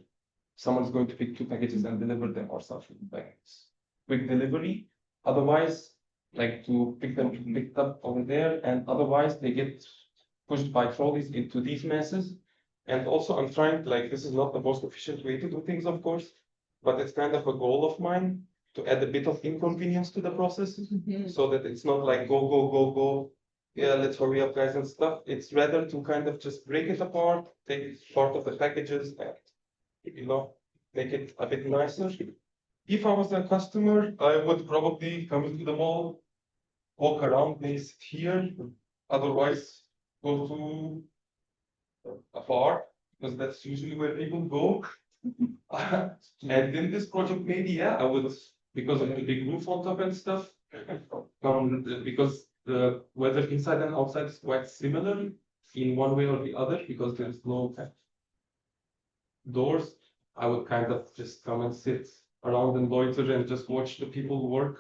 someone's going to pick two packages and deliver them or something like this. Quick delivery. Otherwise, like to pick them picked up over there, and otherwise they get pushed by trolleys into these messes. And also I'm trying, like, this is not the most efficient way to do things, of course, but it's kind of a goal of mine to add a bit of inconvenience to the process, so that it's not like go. Yeah, let's hurry up, guys, and stuff. It's rather to kind of just break it apart, take part of the packages and, make it a bit nicer. If I was a customer, I would probably come into the mall, walk around, maybe sit here, otherwise go to a bar, because that's usually where people go. And in this project, maybe, I would, because of the big roof on top and stuff, because the weather inside and outside is quite similar in one way or the other, because there's no doors. I would kind of just come and sit around and loiter and just watch the people work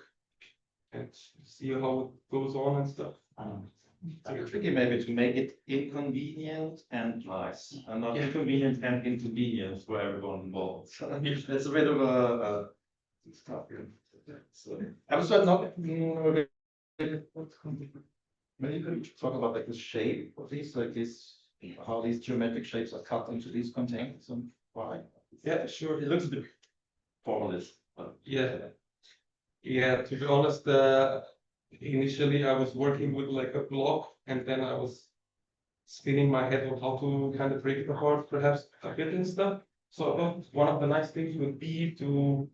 and see how it goes on and stuff. It's tricky maybe to make it inconvenient and nice, and not inconvenient and inconvenient for everyone involved. So it's a bit of a stuff. So I was not. Maybe you could talk about like the shape of these, like this, how these geometric shapes are cut into these containers and why. Yeah, sure. It looks a bit formalist. But Yeah, to be honest, initially I was working with like a block, and then I was spinning my head on how to kind of break it apart, perhaps a bit and stuff. So I thought one of the nice things would be to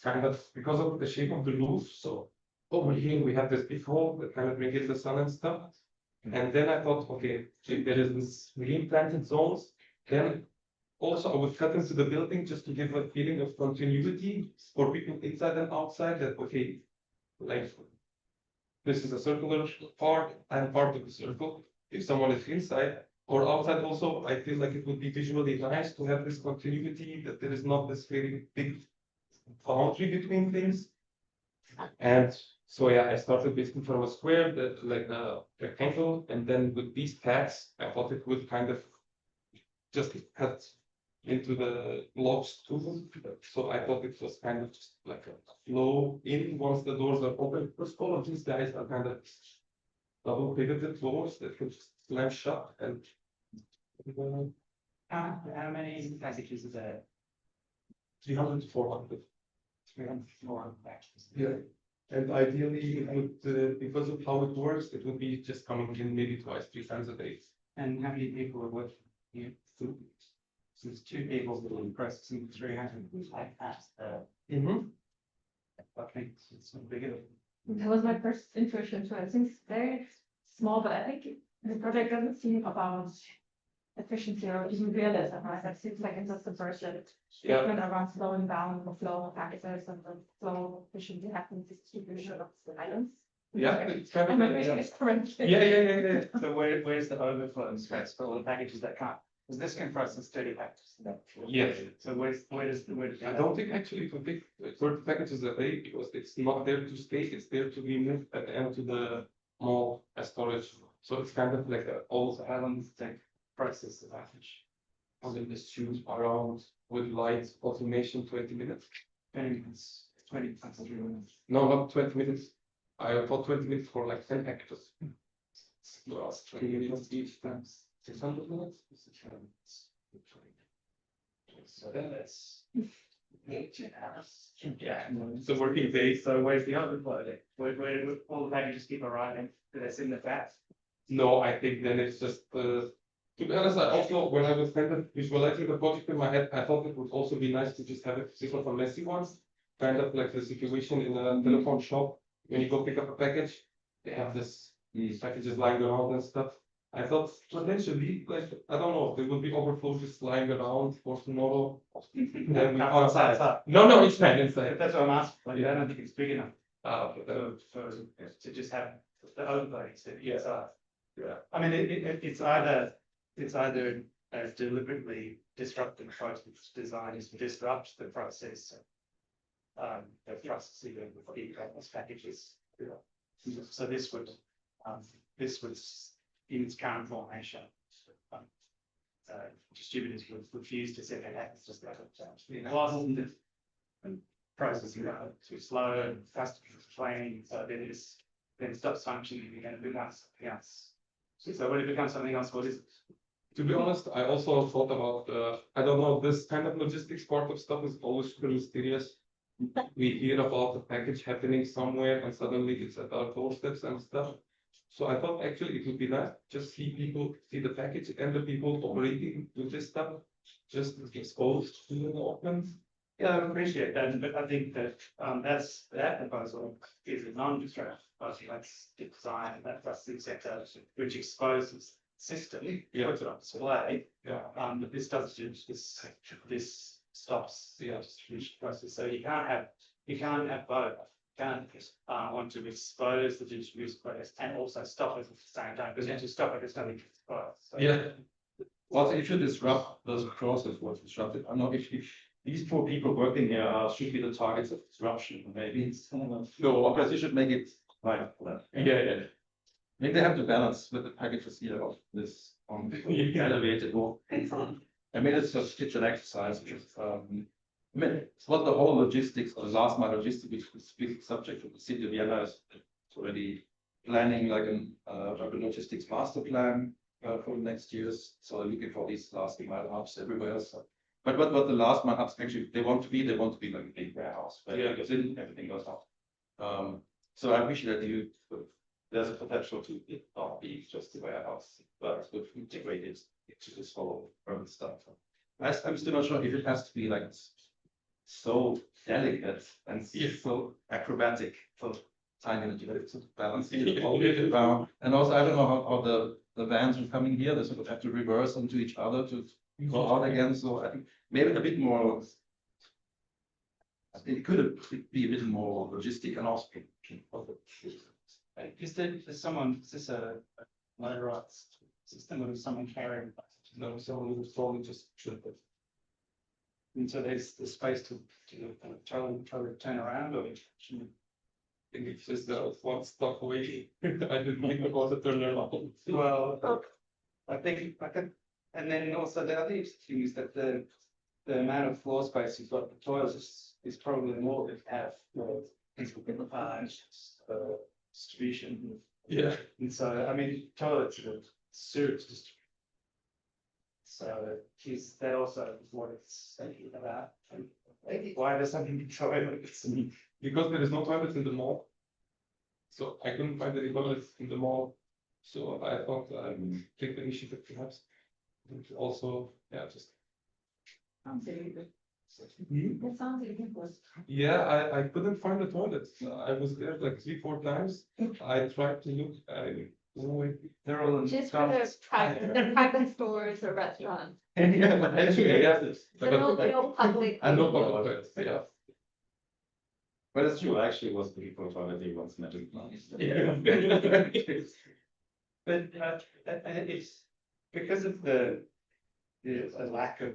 kind of, because of the shape of the roof, so over here we have this big hole that kind of brings in the sun and stuff. And then I thought, okay, if there is this green planted zones, then also I would cut into the building just to give a feeling of continuity for people inside and outside, that, okay, like, this is a circular part, I'm part of the circle. If someone is inside or outside also, I feel like it would be visually nice to have this continuity, that there is not this very big boundary between things. And so, I started basically from a square, that like a rectangle, and then with these pads, I thought it would kind of just cut into the blocks too. So I thought it was kind of just like a flow in once the doors are open. Because all of these guys are kind of double pivoted doors that can just slam shut. And How many packages is there? 300 to 400. 300, 400 packages. Yeah. And ideally, it would, because of how it works, it would be just coming in maybe twice, 3 times a day. And how many people are working here? So there's 2 people that will processing 300 like that. I think it's not bigger. That was my first intuition too. I think it's very small, but I think the project doesn't seem about efficiency or even realism, right? It seems like it's just a version statement around slowing down the flow of packages and the flow of efficiency happening distribution of the items. Yeah, it's kind Am I of. reading it correctly? Yeah. So where's the overflow and stress for all the packages that can't? Because this compresses 30 packages. Yes. So where does I don't think actually to pick 30 packages a day, because it's not there to stay, it's there to be moved at the end to the mall as storage. So it's kind of like all how long does it take process the package? on the shoes around with lights, automation, 20 minutes. 20 minutes. 20 No, not 20 minutes. I thought 20 minutes for like 10 actors. Last 20 minutes each times 600 minutes. So that's 18 hours. Yeah. It's a working day. So where's the other part? Where all the packages keep arriving, that's in the fast. No, I think then it's just, to be honest, I also, when I was kind of visualizing the project in my head, I thought it would also be nice to just have a sort of a messy ones. Kind of like the situation in a telephone shop, when you go pick up a package, they have these packages lying around and stuff. I thought potentially, like, I don't know, there will be overflow just lying around for tomorrow. Then we Outside. No, it's fine, it's fine. That's what I'm asking, like, I don't think it's big enough Okay, to just have the overlays that Yeah. inside. Yeah. I mean, it's either as deliberately disruptive process design is to disrupt the process. The processing of e-commerce packages. So this would in its current formation. Distributors would refuse to send their packets just like it. And processing too slow and customers complaining, so then it stops functioning again, it becomes something else. So when it becomes something else, what is it? To be honest, I also thought about, I don't know, this kind of logistics part of stuff is always super mysterious. We hear about the package happening somewhere and suddenly it's at our doorsteps and stuff. So I thought actually it would be nice just see the package and the people operating with this stuff just exposed to the open. Yeah, I appreciate that, but I think that that proposal is a non-disruptive proposal, that's design, that's the sector, which exposes the system, puts it on display. Yeah. But this does this stops the distribution process, so you can't have both. You can't want to expose the distribution process and also stop it at the same time, because if you stop it, there's nothing to expose. So- Yeah. Well, if you disrupt those process, what's disrupted, I'm not, if these poor people working here should be the targets of disruption, maybe it's kind of, no, because you should make it like that. Yeah. Maybe they have to balance with the packages here of this elevated or. I mean, it's an exercise, which is, I mean, it's what the whole logistics or the last mile logistics, which is a big subject of the city of Vienna is already planning like an urban logistics master plan for the next years. So they're looking for these last mile hubs everywhere. So, but what the last mile hubs actually they want to be like a big warehouse where everything goes out. So I wish that there's a potential to it not be just a warehouse, but with integrated into this whole urban stuff. I'm still not sure if it has to be like so delicate and so acrobatic for tiny little to balance it all around. And also, I don't know how the vans are coming here. They sort of have to reverse into each other to go out again. So I think maybe a bit more. It could be a bit more logistic and also. Is this a motorized system or is someone carrying? No, someone who's probably just should. And so there's the space to totally turn around or. I think it's just one stop away. I didn't think about the turnaround. Well, I think and then also the other interesting thing is that the amount of floor space you've got for toilets is probably more than half. Distribution. Yeah. And so, I mean, toilets are sewage distribution. So is that also what it's thinking about? Why does something be toilets? Because there is no toilets in the mall. So I couldn't find any toilets in the mall. So I thought I would take the initiative perhaps. And also, yeah, just. That sounds really good. Yeah, I couldn't find the toilets. I was there like 3-4 times. I tried to look. They're all Just for the private stores or restaurants. Yeah, but actually, yeah. So no public. And no toilets, yeah. But it's true, actually, it was looking for toilet, he wants metal. But it's because of the lack of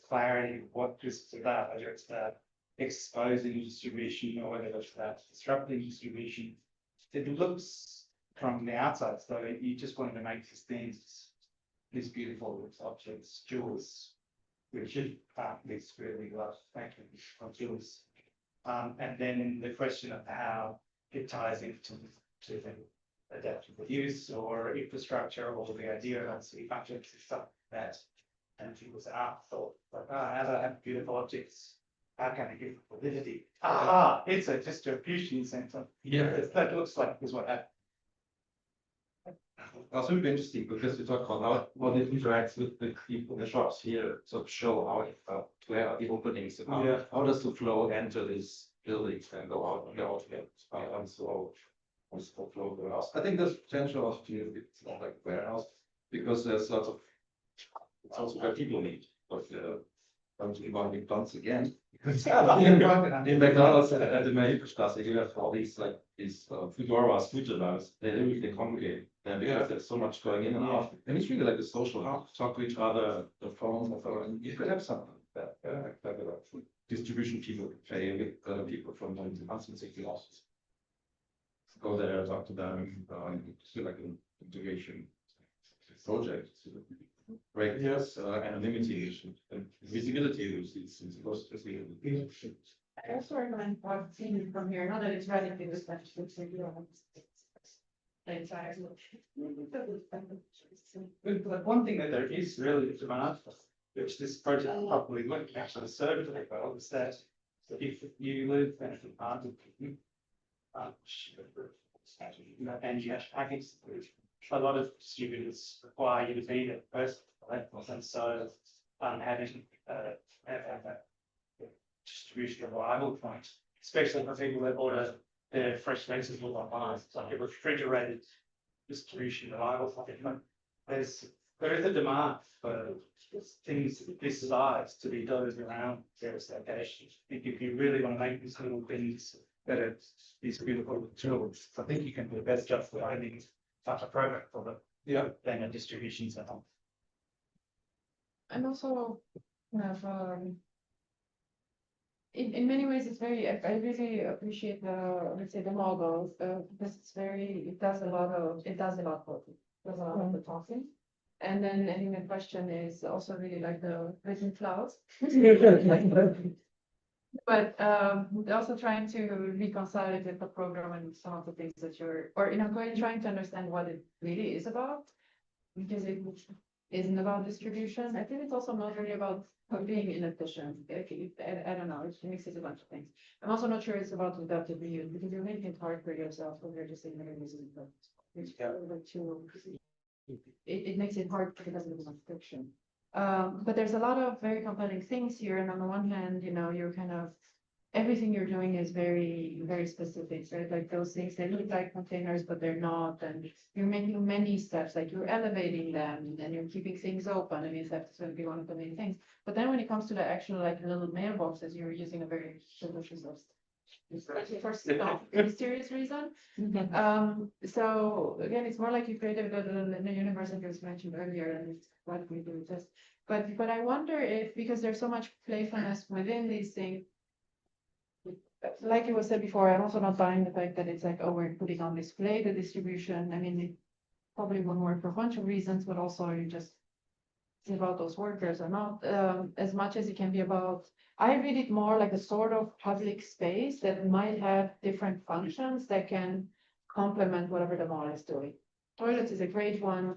clarity of what this is about, whether it's about exposing distribution or whether it's about disrupting distribution. It looks from the outside, so you just wanted to make these beautiful objects, jewels, which aren't really love, thank you, jewels. And then the question of how it ties into the adaptive use or infrastructure or the idea of city functions and stuff like that. And people say, thought like, how do I have beautiful objects? How can I give validity? It's a distribution center. Yeah. That looks like is what happened. Also really interesting because you talk about how it interacts with the people in the shops here, sort of show how where are the openings and how does the flow enter these buildings and go out and go out again. And so what's the flow go out. I think there's potential of it's not like a warehouse because there's lots of it's also where people meet, but I'm to about once again. In McDonald's at the Mailstraße, you have all these like these Foodoras, food allowance, they congregate. And because there's so much going in and out, and it's really like a social hub, talk to each other, the phones, and you could have something like that, like distribution people pay with other people from the consulting office. Go there, talk to them, and do like an integration project. Break this anonymity and visibility is supposed to be. I also recommend what seen from here, not that it's ready to do stuff, But one thing that there is really demand for, which this project probably won't actually serve very well, is that if you live in an apartment, and you have packets, a lot of students require you to be there first, and so having that distribution arrival point, especially for people that order their fresh vegetables online, it's like a refrigerated distribution arrival point. There is a demand for things this size to be dotted around various locations. If you really want to make these little things that are these beautiful tools, I think you can do a better job for finding such a program for them than a distribution center. And also have in many ways it's very I really appreciate the let's say the model because it's very it does a lot of the talking. And then I think the question is also really like the written clouds. But also trying to reconcile it with the program and some of the things that or trying to understand what it really is about, because it isn't about distribution. I think it's also not really about being inefficient. I don't know, it mixes a bunch of things. I'm also not sure it's about adaptive reuse because you're making it hard for yourself when you're just saying you're using it makes it hard because it doesn't have friction. But there's a lot of very compelling things here. And on the one hand, you're kind of everything you're doing is very, very specific, right? Like those things, they look like containers, but they're not. And you're making many steps, like you're elevating them and you're keeping things open. I mean, that's going to be one of the main things. But then when it comes to the actual like little mailboxes, you're using a very mysterious reason. So again, it's more like you created the universe that was mentioned earlier, and it's what we do just. But I wonder if because there's so much playfulness within these things, like it was said before, I'm also not buying the fact that it's like, oh, we're putting on display the distribution. I mean, it probably won't work for a bunch of reasons, but also you just see about those workers or not, as much as it can be about. I read it more like a sort of public space that might have different functions that can complement whatever the mall is doing. Toilets is a great one,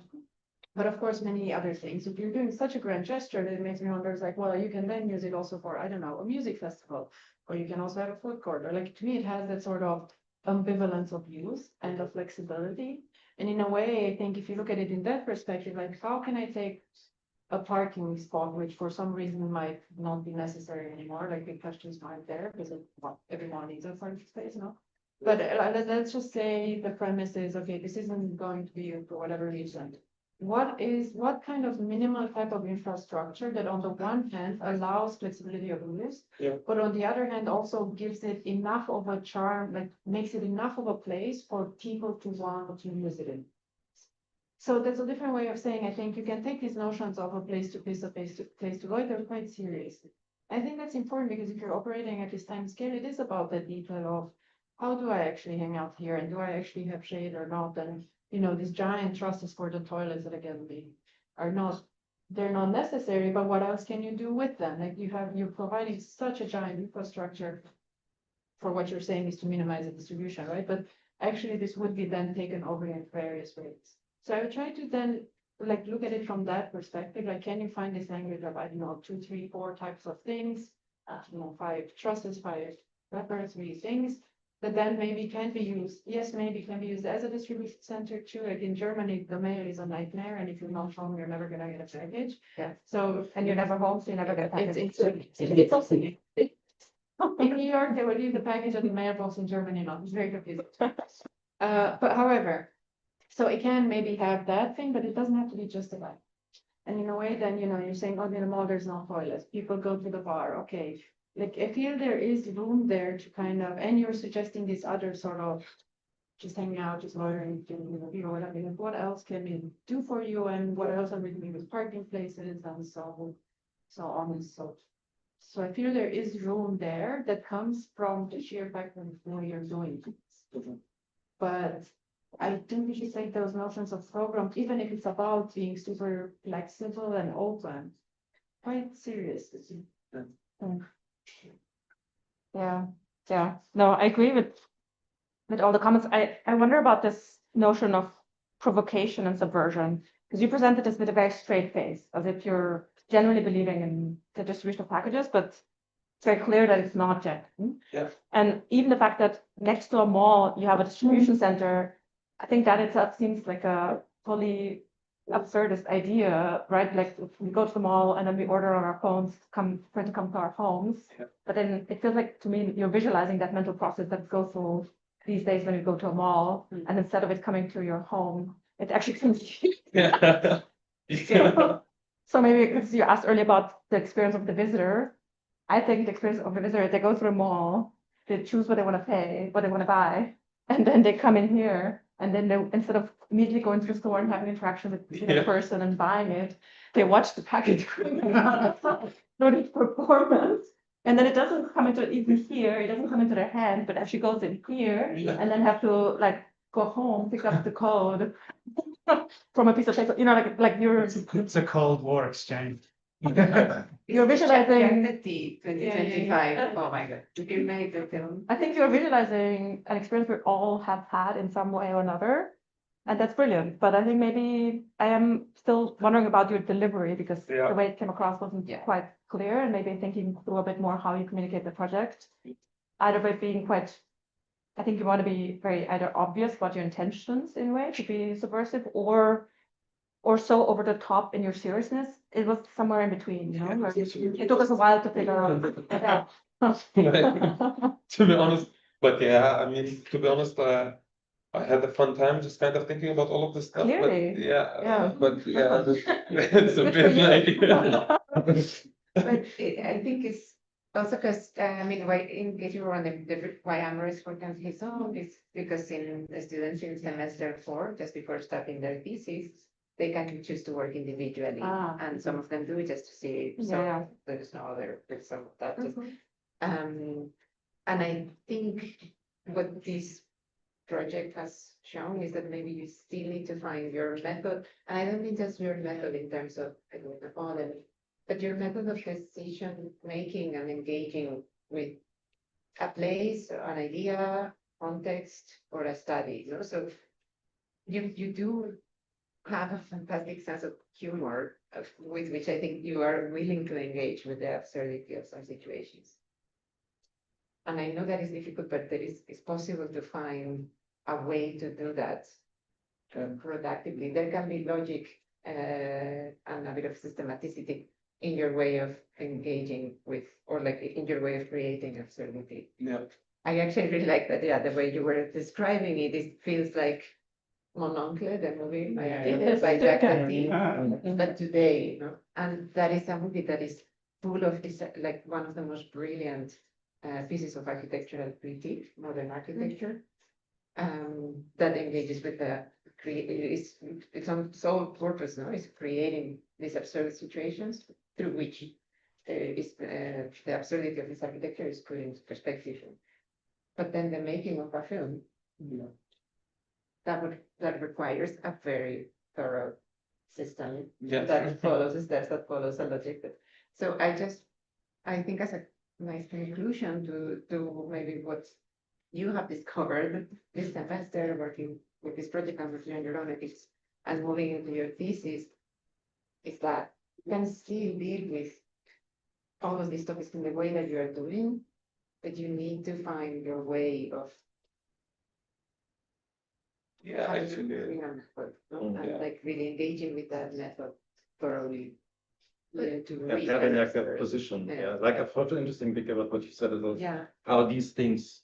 but of course, many other things. If you're doing such a grand gesture, that it makes me wonder, it's like, well, you can then use it also for, I don't know, a music festival, or you can also have a food court, or like, to me, it has that sort of ambivalence of use and of flexibility. And in a way, I think if you look at it in that perspective, like, how can I take a parking spot, which for some reason might not be necessary anymore, like big questions aren't there because everyone needs a parking space, But let's just say the premise is, okay, this isn't going to be used for whatever reason. What kind of minimal type of infrastructure that on the one hand allows flexibility of use, but on the other hand also gives it enough of a charm, like makes it enough of a place for people to want to use it in. So that's a different way of saying, I think you can take these notions of a place to place to go, they're quite serious. I think that's important because if you're operating at this time scale, it is about the detail of how do I actually hang out here and do I actually have shade or not? And these giant trusses for the toilets that again they're not necessary, but what else can you do with them? Like you're providing such a giant infrastructure for what you're saying is to minimize the distribution, right? But actually, this would be then taken over in various ways. So I would try to then like look at it from that perspective, like can you find this language of, I don't know, 2, 3, 4 types of things, you know, 5 trusses, 5 wrappers, 3 things, that then maybe can be used, yes, maybe can be used as a distribution center too. Like in Germany, the mail is a nightmare, and if you're not home, you're never gonna get a package. Yeah. So, And you're never home, so you never get a package. it's also, in New York, they will leave the package at the mailbox. In Germany, not. It's very confusing. But however, so it can maybe have that thing, but it doesn't have to be just a bag. And in a way, then, you know, you're saying, oh, in the mall, there's no toilets. People go to the bar. Okay. Like, I feel there is room there to kind of, and you're suggesting this other sort of just hanging out, just loitering, you know, whatever. Like, what else can we do for you? And what else are we doing with parking places and so on and so. So I feel there is room there that comes from the sheer fact that you're doing things. But I do really think those notions of programs, even if it's about being super flexible and open, quite serious. Yeah, no, I agree with all the comments. I wonder about this notion of provocation and subversion, because you presented this with a very straight face, as if you're generally believing in the distribution of packages, but it's very clear that it's not yet. Yeah. And even the fact that next to a mall, you have a distribution center, I think that itself seems like a fully absurdist idea, right? Like if we go to the mall and then we order on our phones for it to come to our homes. Yeah. But then it feels like to me you're visualizing that mental process that goes through these days when you go to a mall, and instead of it coming to your home, it actually comes to you. Yeah. Yeah. So maybe because you asked earlier about the experience of the visitor, I think the experience of the visitor, they go through a mall, they choose what they want to pay, what they want to buy, and then they come in here, and then they, instead of immediately going to the store and having interaction with the Yeah. person and buying it, they watch the package through the performance. And then it doesn't come into even here, it doesn't come into their hand, but actually goes in here, Yeah. and then have to like go home, pick up the code from a piece of paper, you know, like you're It's a Cold War exchange. you're visualizing. Identity 2025. Oh my God. You made the film. I think you're visualizing an experience we all have had in some way or another, and that's brilliant. But I think maybe I am still wondering about your delivery, because Yeah. the way it came across wasn't Yeah. quite clear, and maybe thinking through a bit more how you communicate the project. Either by being quite, I think you want to be very either obvious about your intentions in a way to be subversive, or so over the top in your seriousness. It was somewhere in between, you know. Like, it took us a while to figure out. To be honest, but yeah, I mean, to be honest, I had a fun time just kind of thinking about all of this stuff. Clearly. But yeah, Yeah. but yeah, it's a Good for bit you. like. But I think it's also because, I mean, why in case you were on the why Amorous for his own is because in the students in semester 4, just before starting their thesis, they can choose to work individually. Ah. And some of them do it just to see, so Yeah. there's no other, there's some of that. Just, Mhm. and I think what this project has shown is that maybe you still need to find your method. And I don't mean just your method in terms of the model, but your method of decision making and engaging with a place, an idea, context, or a study. You know? So you do have a fantastic sense of humor with which I think you are willing to engage with the absurdity of some situations. And I know that is difficult, but it's possible to find a way to do that productively. There can be logic and a bit of systematicity in your way of engaging with, or like in your way of creating absurdity. Yeah. I actually really like that. Yeah, the way you were describing it, it feels like Mon Oncle, the movie by Jack Tati, but today, you know, and that is a movie that is full of, it's like one of the most brilliant pieces of architectural critique, modern architecture, that engages with the it's on sole purpose, no? It's creating these absurd situations through which the absurdity of this architecture is put into perspective. But then the making of a film, you know, that requires a very thorough system Yeah. that follows steps, that follows a logic. So I think as a nice conclusion to maybe what you have discovered this semester working with this project on material aeronautics and moving into your thesis is that you can still deal with all of these topics in the way that you are doing, but you need to find your way of Yeah, how you actually, bring a method, no? And like really engaging with that method thoroughly. To and read having that like that first. position, Yeah. yeah, like I thought interesting bit about what you said about Yeah, how these things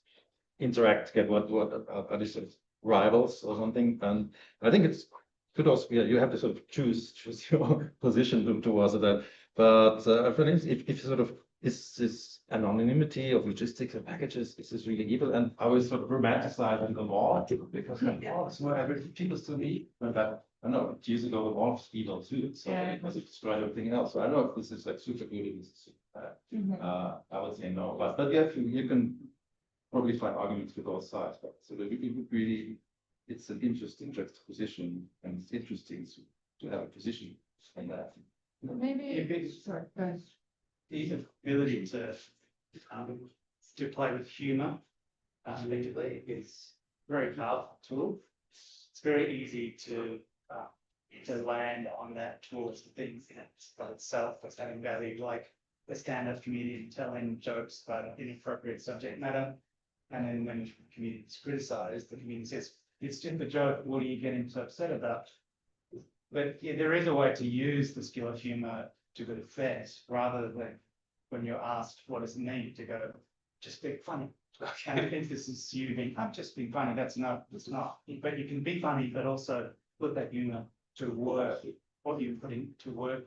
interact together, what are these sort of rivals or something, and I think it's could also be, you have to sort of choose your position towards that, but for instance, if sort of is this anonymity of logistics and packages, is this really evil? And I was sort of romanticizing the law because oh, it's where every people still need, but that I don't know, years ago the law was evil too, so Yeah. it was destroyed everything else. So I don't know if this is like super good, this is super bad. I would say no, but yeah, you can probably find arguments with both sides, but so that it would really, it's an interesting juxtaposition, and it's interesting to have a position on that. Maybe, If it's sorry, go ahead. the ability to play with humor, effectively, is very powerful tool. It's very easy to land on that towards the things in it by itself as having value, like the stand-up comedian telling jokes about inappropriate subject matter. And then when the comedian is criticized, the comedian says, it's just a joke, what are you getting so upset about? But yeah, there is a way to use the skill of humor to good effect, rather than when you're asked what does it mean to go, just be funny. And I think this is you being, I'm just being funny, that's not. But you can be funny, but also put that humor to work, what you're putting to work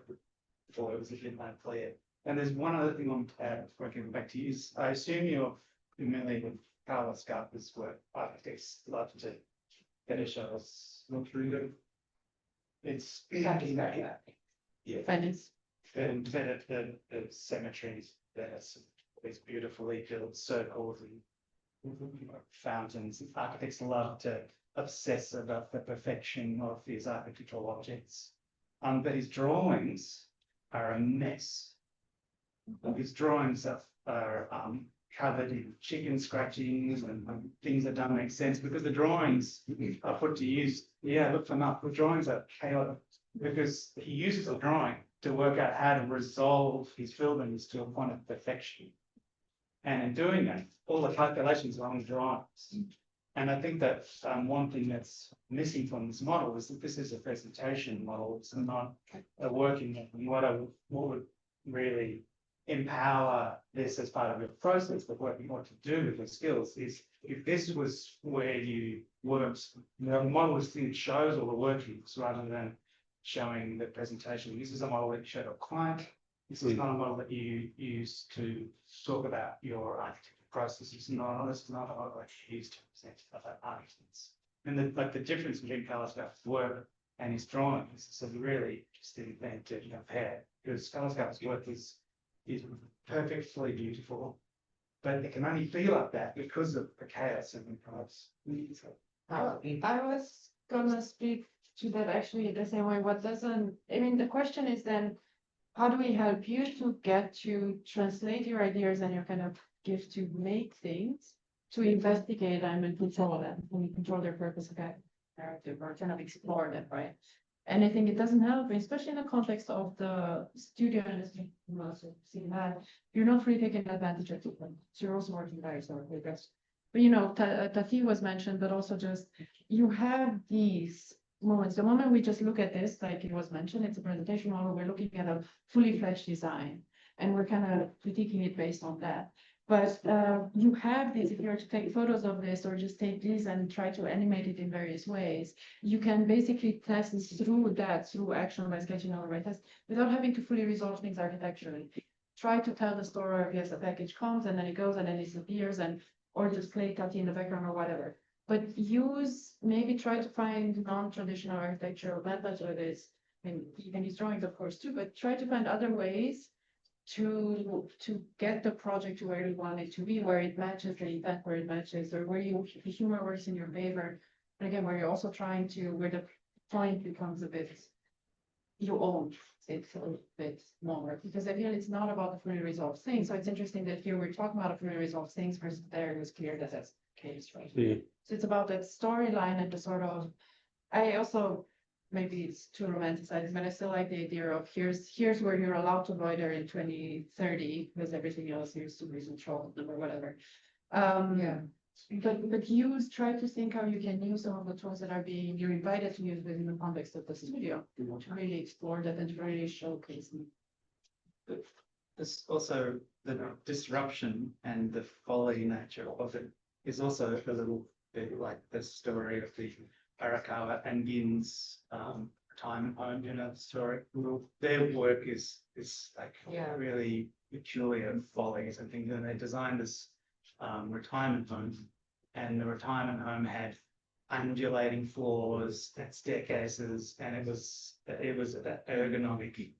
for, it was a bit unclear. And there's one other thing I want to add before I get back to you, is I assume you're familiar with Carlos Scarpa's work, architects love to finish us look through them. It's exactly that. Yeah. Finance. And then the cemeteries, there's these beautifully built circles and fountains. Architects love to obsess about the perfection of these architectural objects. But his drawings are a mess. His drawings are covered in chicken scratchings and things that don't make sense, because the drawings are put to use. Yeah, look them up. The drawings are chaotic because he uses the drawing to work out how to resolve his buildings to a point of perfection. And in doing that, all the calculations are on the drawings. And I think that one thing that's missing from this model is that this is a presentation model. It's not a working model. What would really empower this as part of your process, but what you want to do with your skills is, if this was where you worked, the model shows all the workings rather than showing the presentation. This is a model that you show to a client. This is not a model that you use to talk about your architecture process. This is not a model that you use to present about architects. And the difference between Carlos Scarpa's work and his drawings is a really interesting thing to compare, because Carlos Scarpa's work is perfectly beautiful, but it can only feel like that because of the chaos and the chaos. I was gonna speak to that actually the same way. I mean, the question is then, how do we help you to get to translate your ideas and your kind of gift to make things, to investigate them and control them, and control their purpose of that narrative, or kind of explore them, right? And I think it doesn't help, especially in the context of the studio industry, you also see that you're not really taking advantage of people. So you're also working by yourself with this. But you know, Tati was mentioned, but also just you have these moments. The moment we just look at this, like it was mentioned, it's a presentation model. We're looking at a fully fledged design, and we're kind of critiquing it based on that. But you have this, if you were to take photos of this or just take this and try to animate it in various ways, you can basically test through action by sketching or by test without having to fully resolve things architecturally. Try to tell the story of, yes, a package comes and then it goes and then it disappears, and or just play Tati in the background or whatever. But maybe try to find non-traditional architectural methods with this, and even these drawings of course too, but try to find other ways to get the project to where you want it to be, where it matches the event, where it matches, or where the humor works in your favor. And again, where you're also where the point becomes a bit you own it a little bit more, because I feel it's not about the fully resolved thing. So it's interesting that here we're talking about a fully resolved things versus there it was clear that that's the case, right? So it's about that storyline and the sort of, I also, maybe it's too romanticized, but I still like the idea of here's where you're allowed to loiter in 2030 because everything else seems to be controlled or whatever. Yeah. But try to think how you can use some of the tools that you're invited to use within the context of the studio to really explore that and to really showcase them. There's also the disruption and the folly nature of it is also a little bit like the story of the Arakawa and Gin's retirement home, the story. Their work is like really peculiar follies and things, and they designed this retirement home, and the retirement home had undulating floors and staircases, and it was that ergonomic,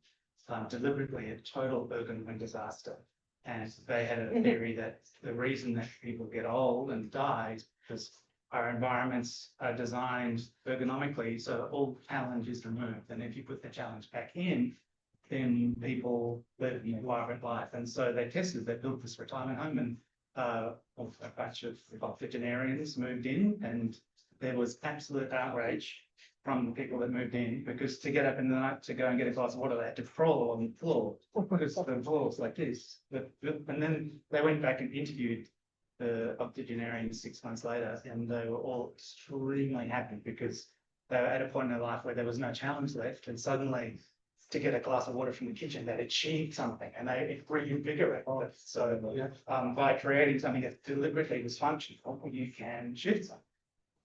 deliberately a total ergonomic disaster. And they had a theory that the reason that people get old and die is because our environments are designed ergonomically, so all challenge is removed. And if you put the challenge back in, then people live a vibrant life. And so they built this retirement home, and a batch of octogenarians moved in, and there was absolute outrage from the people that moved in, because to get up in the night to go and get a glass of water, they had to crawl on the floor because the floor was like this. And then they went back and interviewed the octogenarians 6 months later, and they were all extremely happy because they were at a point in their life where there was no challenge left, and suddenly to get a glass of water from the kitchen, they'd achieved something, and it reinvigorated them. So by creating something that deliberately was functional, you can shift something.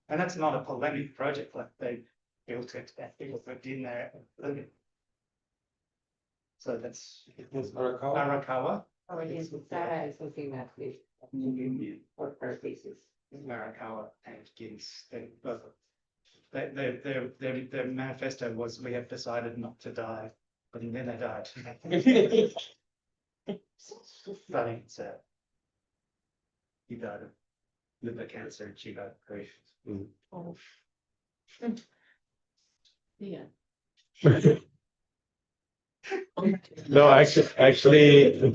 And that's not a polemic project, like they built it and people lived in there and living. So that's Arakawa. Oh, yes, Sarah is looking at this for her thesis. Arakawa and Gins. Their manifesto was, we have decided not to die, but then they died. Funny, so he died of liver cancer and she got grief. Oh. Yeah. No, actually,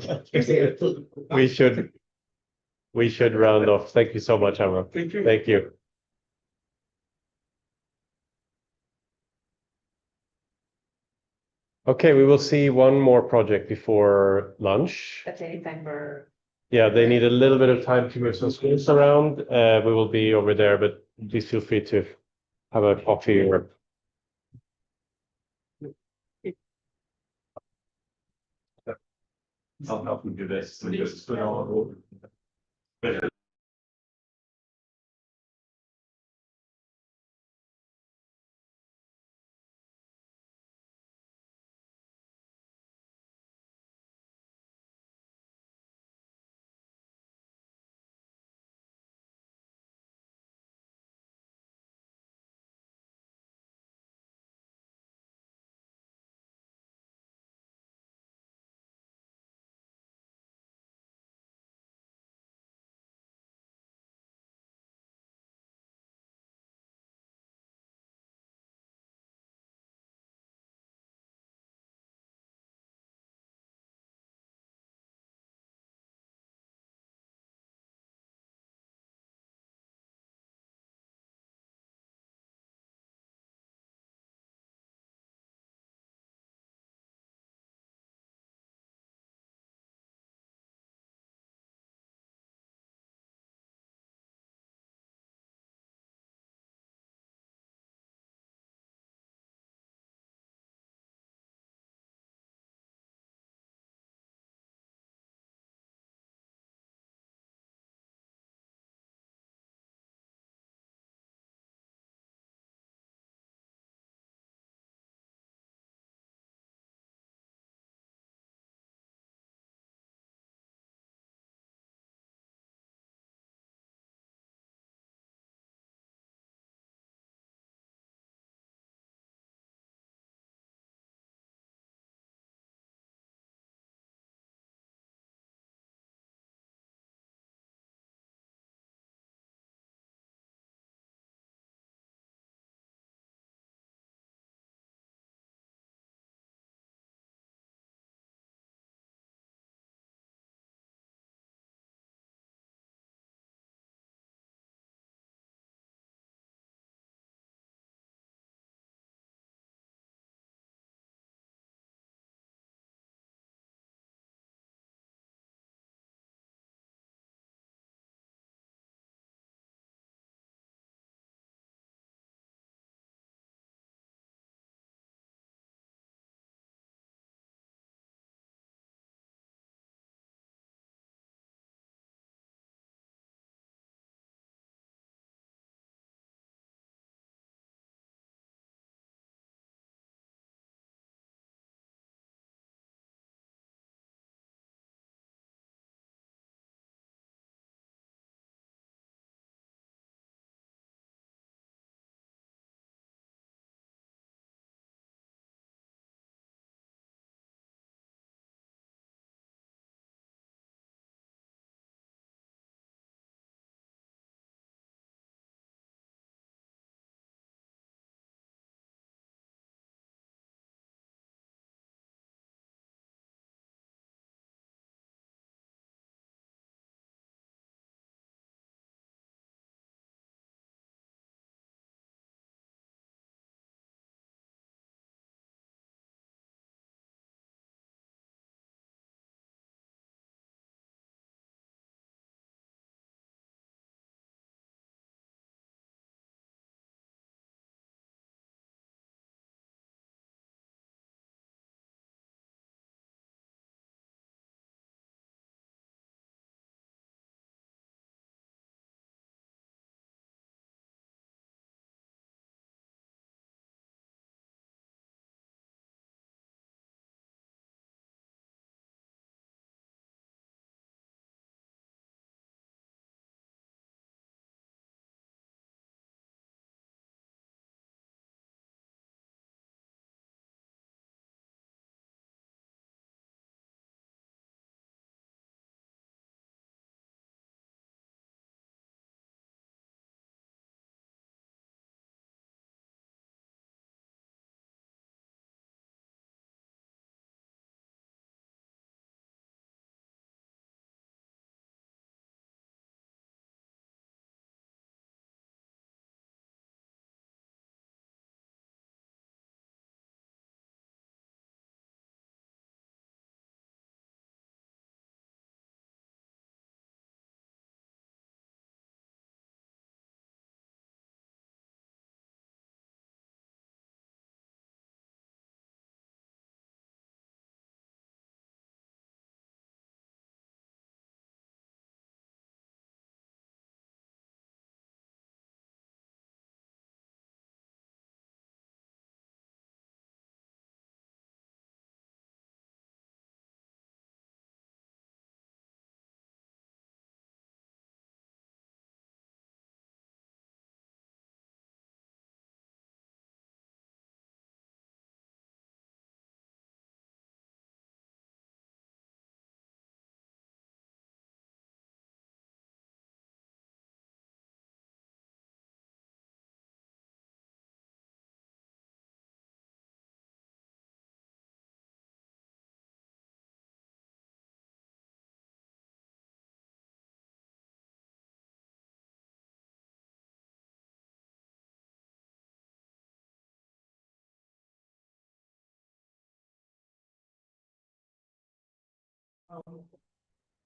we should round off. Thank you so much, Amro. Thank you. Thank you. Okay, we will see one more project before lunch. That's any time for. Yeah, they need a little bit of time to move some screens around. We will be over there, but please feel free to have a coffee or. I'll help you do this. So just put on.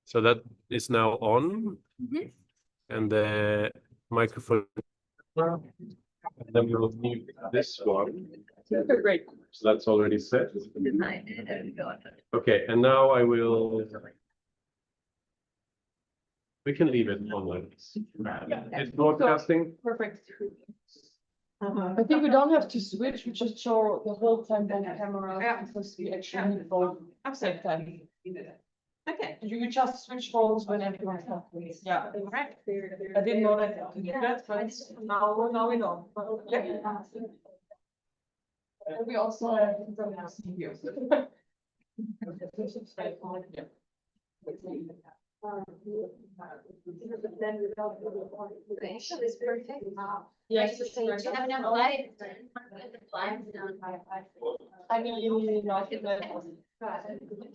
So that is now on. Mhm. And the microphone. And then we will mute this one. Great. So that's already set. Okay, and now I will. We can leave it online. It's broadcasting. Perfect. I think we don't have to switch, we just show the whole time on the camera, because we actually need both at the same time. Okay. You just switch phones when everyone's talking, yeah. Right. I didn't know that you could do that, but now we know. Yeah. And we also have videos. Actually, it's perfect. Yes. You have enough light. I mean, not in the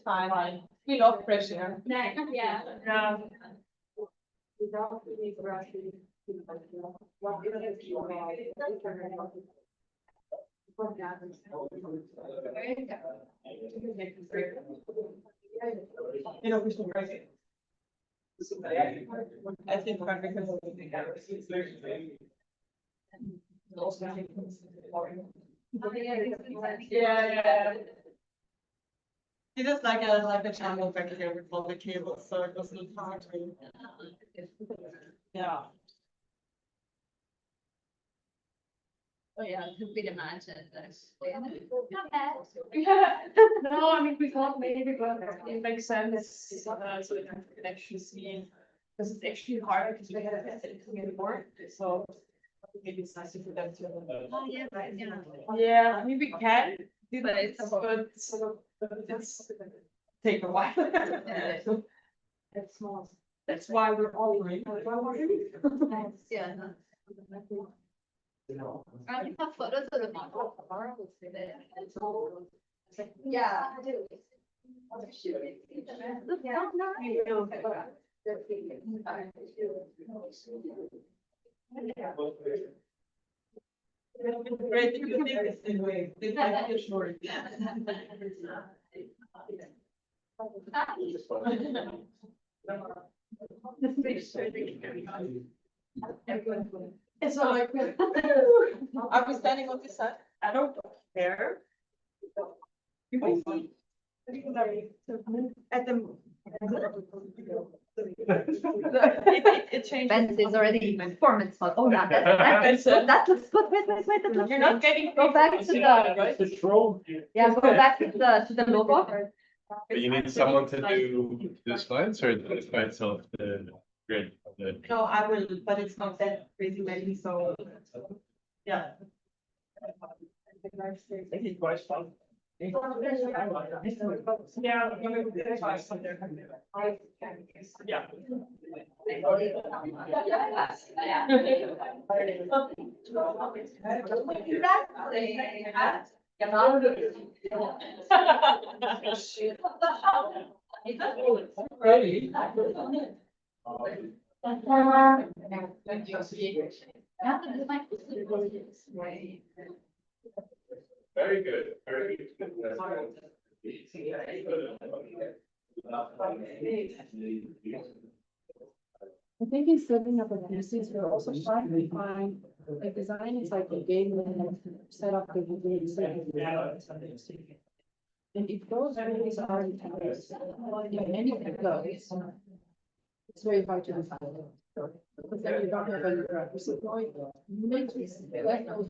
fine. We love pressure. Yeah. You know, Mr. President. I think yeah. It is like a channel back here with all the cables, so it doesn't hard to. Yeah. Oh, yeah, you could imagine this. No, I mean, we thought maybe, but it makes sense, so they can actually see, because it's actually hard because we have anything anymore, so. Maybe it's nicer for them to. Oh, yeah, right, yeah. Yeah, I mean, we can, But it's- but it's take a while. It's small. That's why we're offering. Yeah. I can have photos of the model. Yeah, I do. Great, you can make this in way, it's like a short. It's not like, are we standing on this side? I don't care. You may see. At the. It changes. Ben is already performance mode. Oh, yeah, that looks good. Wait, that looks You're not good. getting. Go back to the, yeah, go back to the logo. But you need someone to do the slides or the slide itself, the grid. No, I will, but it's not that crazy many, so. Yeah. Yeah. Yeah. Really? Very good, very good. I think in setting up a business, we're also trying to find, like, design is like a game and set up the and if those rules are in place, anything goes, it's very hard to define. Because then you don't have any drivers. That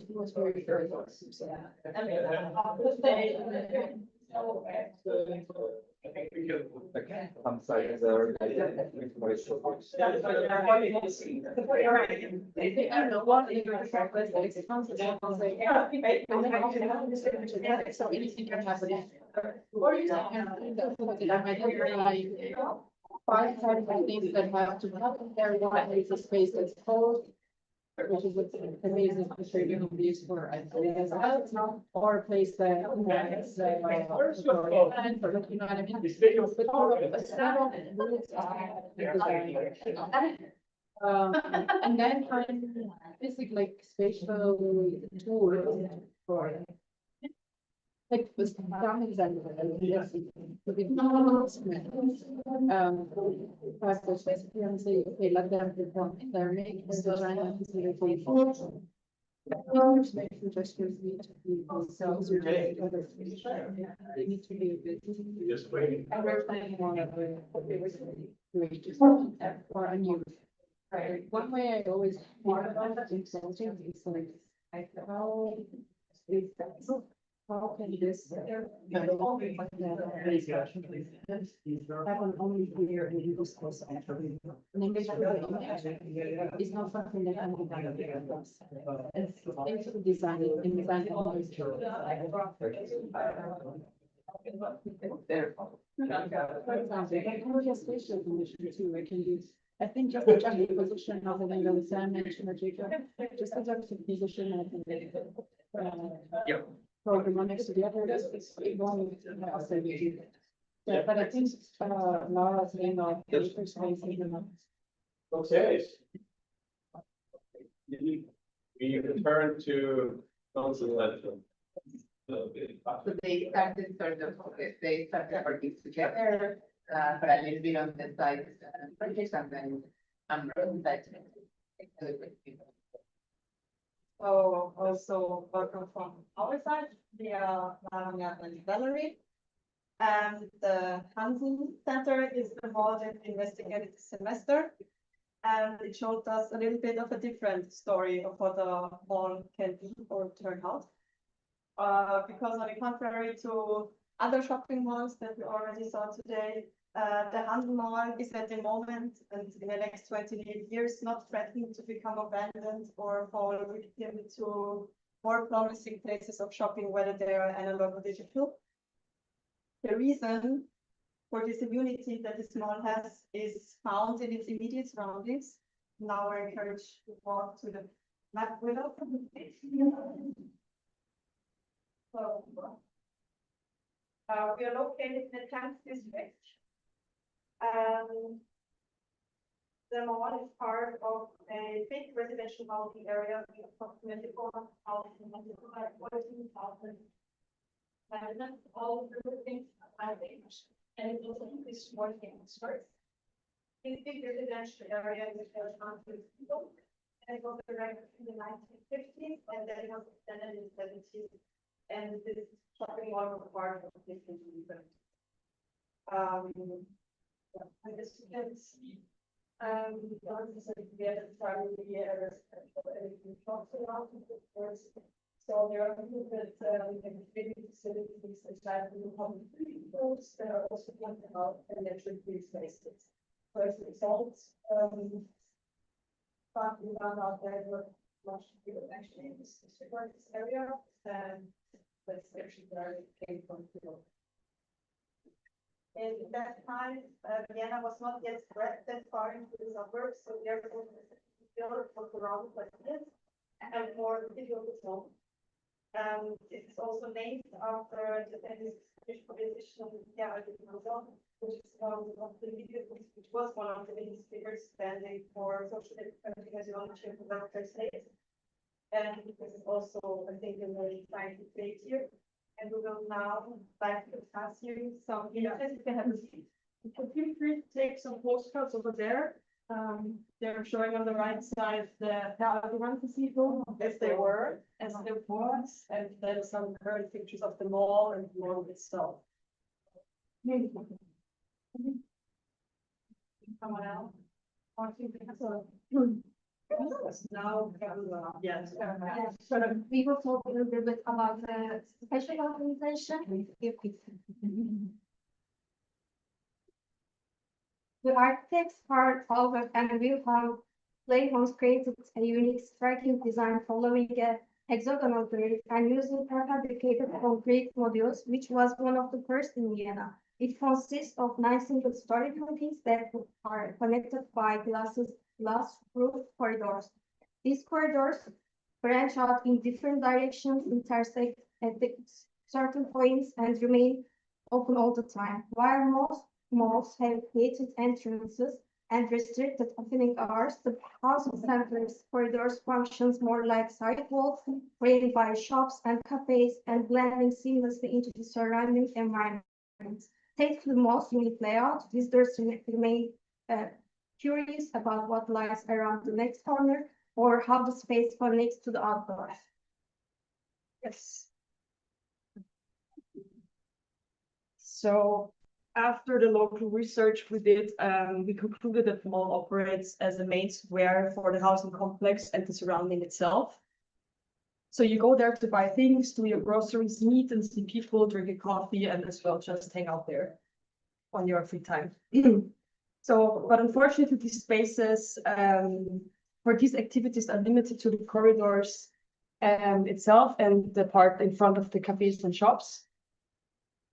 was very, very hard. I'm sorry, there. So anything can happen. Five things that have to happen there. One is a space that's closed, which is amazing. I'm sure you can use for ideas, or a place that is you know what I mean. But all of the several rules and then find basically like spatial tools for Like, was praktisch, wenn sie Fehler werden, der Weg ist wahrscheinlich making just use themselves or they need to be busy. Just waiting. And we're planning on for a new. Right, one way I always thought about it in consulting is like, how is that, how can this? Have an only here in this course. And then make sure that it's not something that can be done. It's things to design it in design. For example, just spatial condition too, I can use. I think just the juxtaposition of the window, Sam mentioned that just the juxtaposition of the. Program one next to the other, it's going to also be. Yeah, but I think, Laura's name of paper space even. Okay. We return to council letter. So they started sort of, they started working together, but a little bit on the side, projects and then on the side. So also welcome from our side, we are Maria and Valerie. And the Hansen Center is involved in investigating the semester. And it showed us a little bit of a different story of what a mall can be or turn out. Because on the contrary to other shopping malls that we already saw today, the Hansen Mall is at the moment and in the next 28 years not threatening to become abandoned or fall victim to more promising places of shopping, whether they are analog or digital. The reason for this immunity that this mall has is found in its immediate surroundings. Now I encourage you to walk to the map with us. So, we are located in the 10th district. The mall is part of a big residential housing area with approximately 4,000 residents, all buildings are finished, and it also increased working stores. This big residential area is people, and it was erected in the 1950s, and then it was extended in the 70s, and this shopping mall was part of this institution. And as you can see, we had a family everything talks about it, of course. So there are people that training facilities inside the public schools that are also pointed out and that should be spaces. So as a result, but we found out there were much people actually in this area, and that's actually where it came from. And at that time, Vienna was not yet spread that far into the suburbs, so therefore the field was around like this and more difficult to know. It's also named after the British politician, which is one of the biggest, which was one of the biggest figures standing for social ideology of the welfare state. And this is also, I think, a very trying to create here. And we will now like to pass you some images. If you have a seat, feel free to take some postcards over there. They're showing on the right side the Cathedral as they were, as there was, and then some current pictures of the mall and the mall itself. Someone else? Now, yes. So we will talk a little bit about the special organization. The architects Carl Albert and Wilhelm Leymans created a unique striking design following a hexagonal grid and using prefabricated concrete modules, which was one of the first in Vienna. It consists of 9 single-story buildings that are connected by glass roof corridors. These corridors branch out in different directions, intersect at certain points, and remain open all the time. While most malls have gated entrances, and restricted opening hours, the housing centers corridors functions more like sidewalks created by shops and cafes and blending seamlessly into the surrounding environment. Thanks to the most unique layout, visitors remain curious about what lies around the next corner or how the space connects to the outdoors. Yes. So after the local research we did, we concluded that the mall operates as a main square for the housing complex and the surrounding itself. So you go there to buy things, do your groceries, meet and see people, drink a coffee, and as well just hang out there on your free time. So, but unfortunately, these spaces for these activities are limited to the corridors itself and the part in front of the cafes and shops.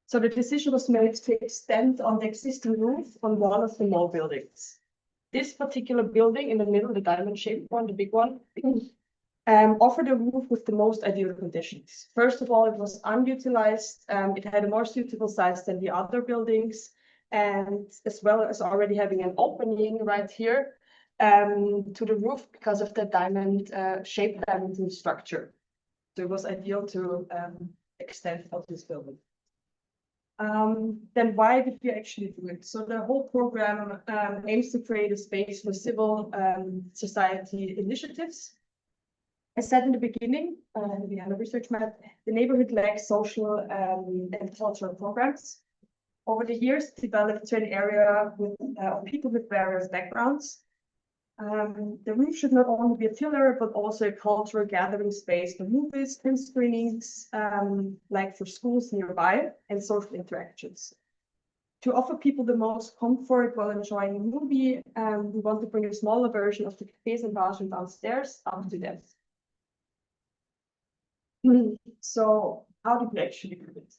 So the decision was made to extend on the existing roof on one of the mall buildings. This particular building in the middle, the diamond-shaped one, the big one, offered a roof with the most ideal conditions. First of all, it was unutilized. It had a more suitable size than the other buildings, and as well as already having an opening right here to the roof because of the diamond shaped diamond structure. So it was ideal to extend out this building. Then why did we actually do it? So the whole program aims to create a space for civil society initiatives. As said in the beginning, we have a research map, the neighborhood lacks social and cultural programs. Over the years, developed to an area with people with various backgrounds. The roof should not only be a pillar, but also a cultural gathering space for movies, film screenings, like for schools nearby, and social interactions. To offer people the most comfort while enjoying a movie, we want to bring a smaller version of the cafes and bars from downstairs up to them. So how did we actually do it?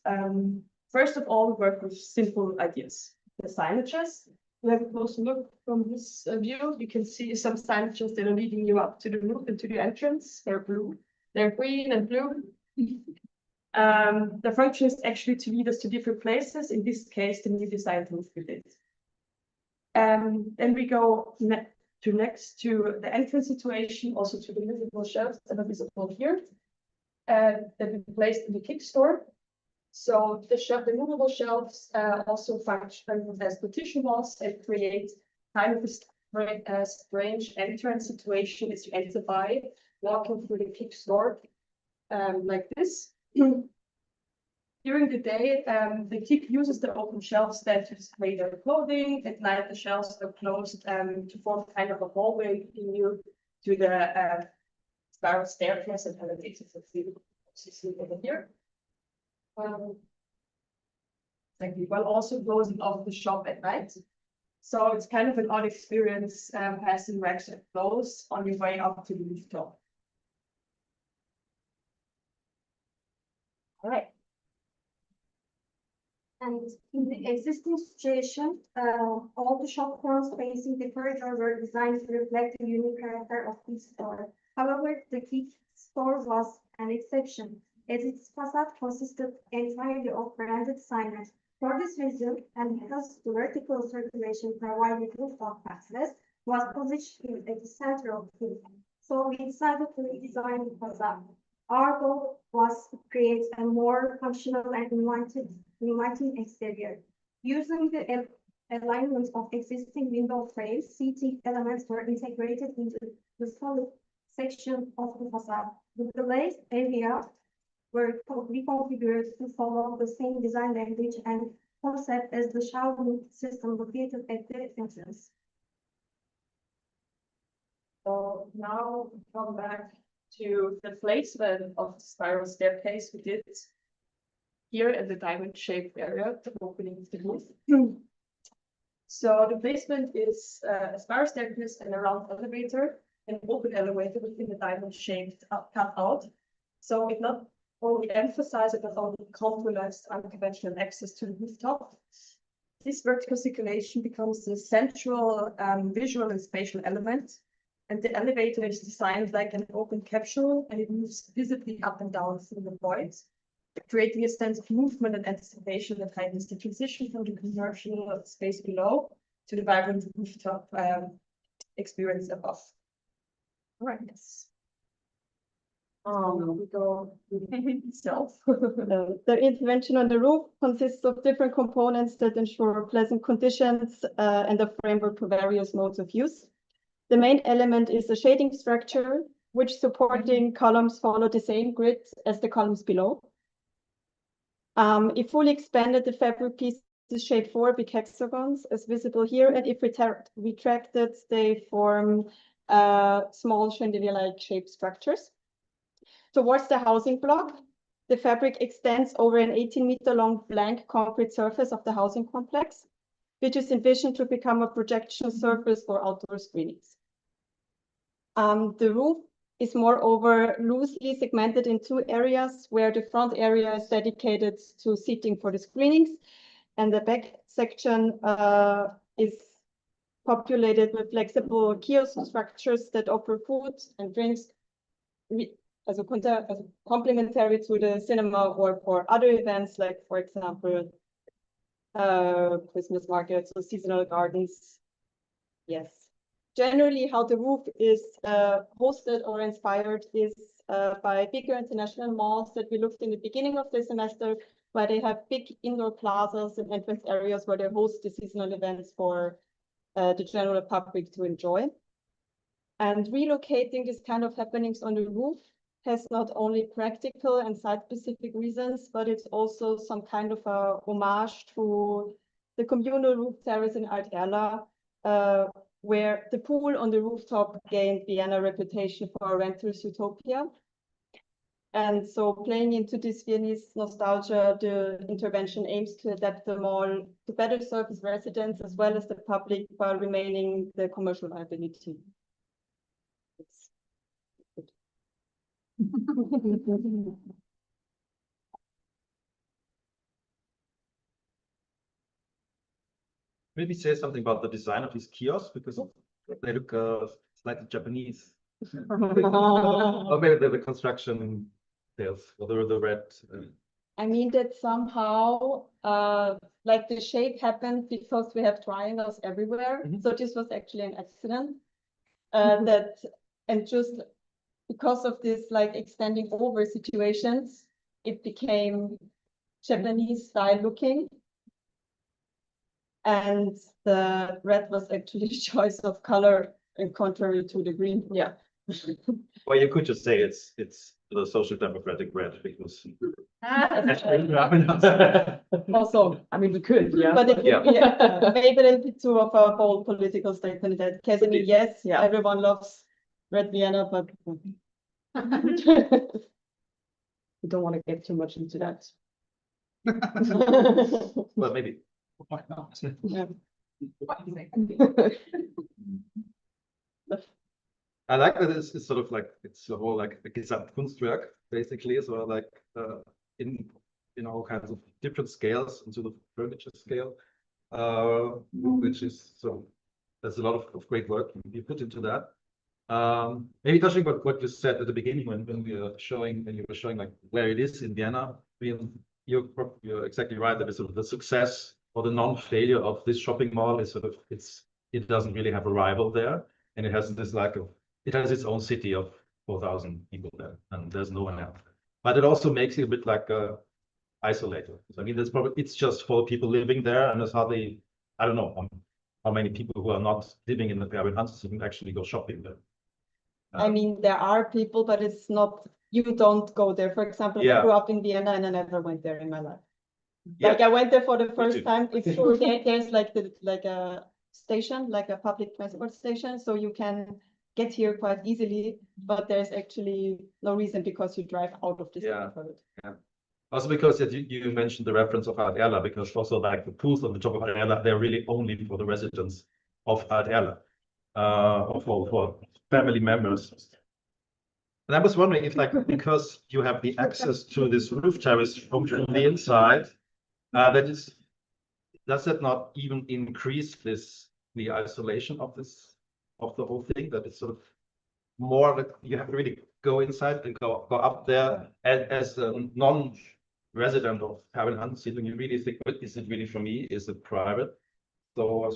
First of all, we work with simple ideas. The signages. We have a closer look from this view. You can see some signages that are leading you up to the roof and to the entrance. They're blue. They're green and blue. The function is actually to lead us to different places. In this case, the new design roof we did. Then we go next to the entrance situation, also to the movable shelves that are visible here. That we placed in the kick store. So the movable shelves also function as partition walls and create kind of a strange entrance situation as you enter by walking through the kick store like this. During the day, the kick uses the open shelves then to display their clothing. At night, the shelves are closed to form kind of a hallway leading you to the spiral staircase and elevators that you see over here. While also closing off the shop at night. So it's kind of an odd experience passing racks and clothes on your way up to the rooftop. All right. And in the existing situation, all the shop fronts facing the corridor were designed to reflect the unique character of each store. However, the kick store was an exception, as its facade consisted entirely of branded signage. For this reason, and because the vertical circulation provided rooftop access was positioned at the center of the roof, so we decided to redesign the facade. Our goal was to create a more functional and inviting exterior. Using the alignment of existing window frames, seating elements were integrated into the solid section of the facade. The glazed area were reconfigured to follow the same design language and concept as the shower system located at the entrance. So now we come back to the placement of the spiral staircase we did here in the diamond-shaped area, the opening of the roof. So the placement is a spiral staircase and a round elevator, an open elevator within the diamond-shaped cutout. So it not only emphasizes but only complements unconventional access to the rooftop. This vertical circulation becomes the central visual and spatial element. And the elevator is designed like an open capsule, and it moves visibly up and down through the void, creating a sense of movement and anticipation that heightens the transition from the commercial space below to the vibrant rooftop experience above. All right, yes. We go itself. The intervention on the roof consists of different components that ensure pleasant conditions and a framework for various modes of use. The main element is a shading structure, which supporting columns follow the same grid as the columns below. If fully expanded, the fabric piece is shaped 4 big hexagons, as visible here, and if retracted, they form small chandelier-like shaped structures. Towards the housing block, the fabric extends over an 18-meter long blank concrete surface of the housing complex, which is envisioned to become a projection surface for outdoor screenings. The roof is moreover loosely segmented in 2 areas, where the front area is dedicated to seating for the screenings, and the back section is populated with flexible kiosk structures that offer food and drinks as a complementary to the cinema or for other events, like, for example, Christmas markets or seasonal gardens. Yes. Generally, how the roof is hosted or inspired is by bigger international malls that we looked in the beginning of the semester, where they have big indoor plazas and entrance areas where they host the seasonal events for the general public to enjoy. And relocating this kind of happenings on the roof has not only practical and site-specific reasons, but it's also some kind of a homage to the communal roof terrace in Alt Erla, where the pool on the rooftop gained Vienna reputation for a renter's utopia. And so playing into this Viennese nostalgia, the intervention aims to adapt the mall to better serve its residents as well as the public while remaining the commercial viability. Maybe say something about the design of these kiosks, because they look slightly Japanese. Or maybe the construction details, or the red. I mean that somehow, like the shape happened because we have triangles everywhere. So this was actually an accident. And just because of this, like extending over situations, it became Japanese style looking. And the red was actually a choice of color, and contrary to the green. Yeah. Well, you could just say it's the social democratic red, because Also, I mean, we could, yeah. but it would be maybe a little bit too of a bold political statement that Casimir, yes, Yeah. everyone loves Red Vienna, but We don't want to get too much into that. well, maybe. yeah. I like that it's sort of like, it's a whole like a Gesamtkunstwerk, basically, so like in all kinds of different scales into the furniture scale, which is, so there's a lot of great work you put into that. Maybe touching on what you said at the beginning when we were showing, when you were showing like where it is in Vienna, you're exactly right that it's sort of the success or the non-failure of this shopping mall is sort of, it doesn't really have a rival there, and it has this like it has its own city of 4,000 people there, and there's no one else. But it also makes it a bit like isolated. So, I mean, there's probably, it's just for people living there, and there's hardly, I don't know how many people who are not living in the Berlin Hansa can actually go shopping there. I mean, there are people, but it's not, you don't go there. For example, I grew up in Vienna and I never went there in my life. Like I went there for the first time. It's true, there's like a station, like a public transport station, so you can get here quite easily, but there's actually no reason because you drive out of the city for it. Yeah. Also because you mentioned the reference of Alt Erla, because also like the pools on the top of Alt Erla, they're really only for the residents of Alt Erla, or for family members. And I was wondering if, like, because you have the access to this roof terrace from the inside, does that not even increase the isolation of the whole thing? That it's sort of more like you have to really go inside and go up there, and as a non-resident of Berlin Hansa, you really think, what is it really for me? Is it private? So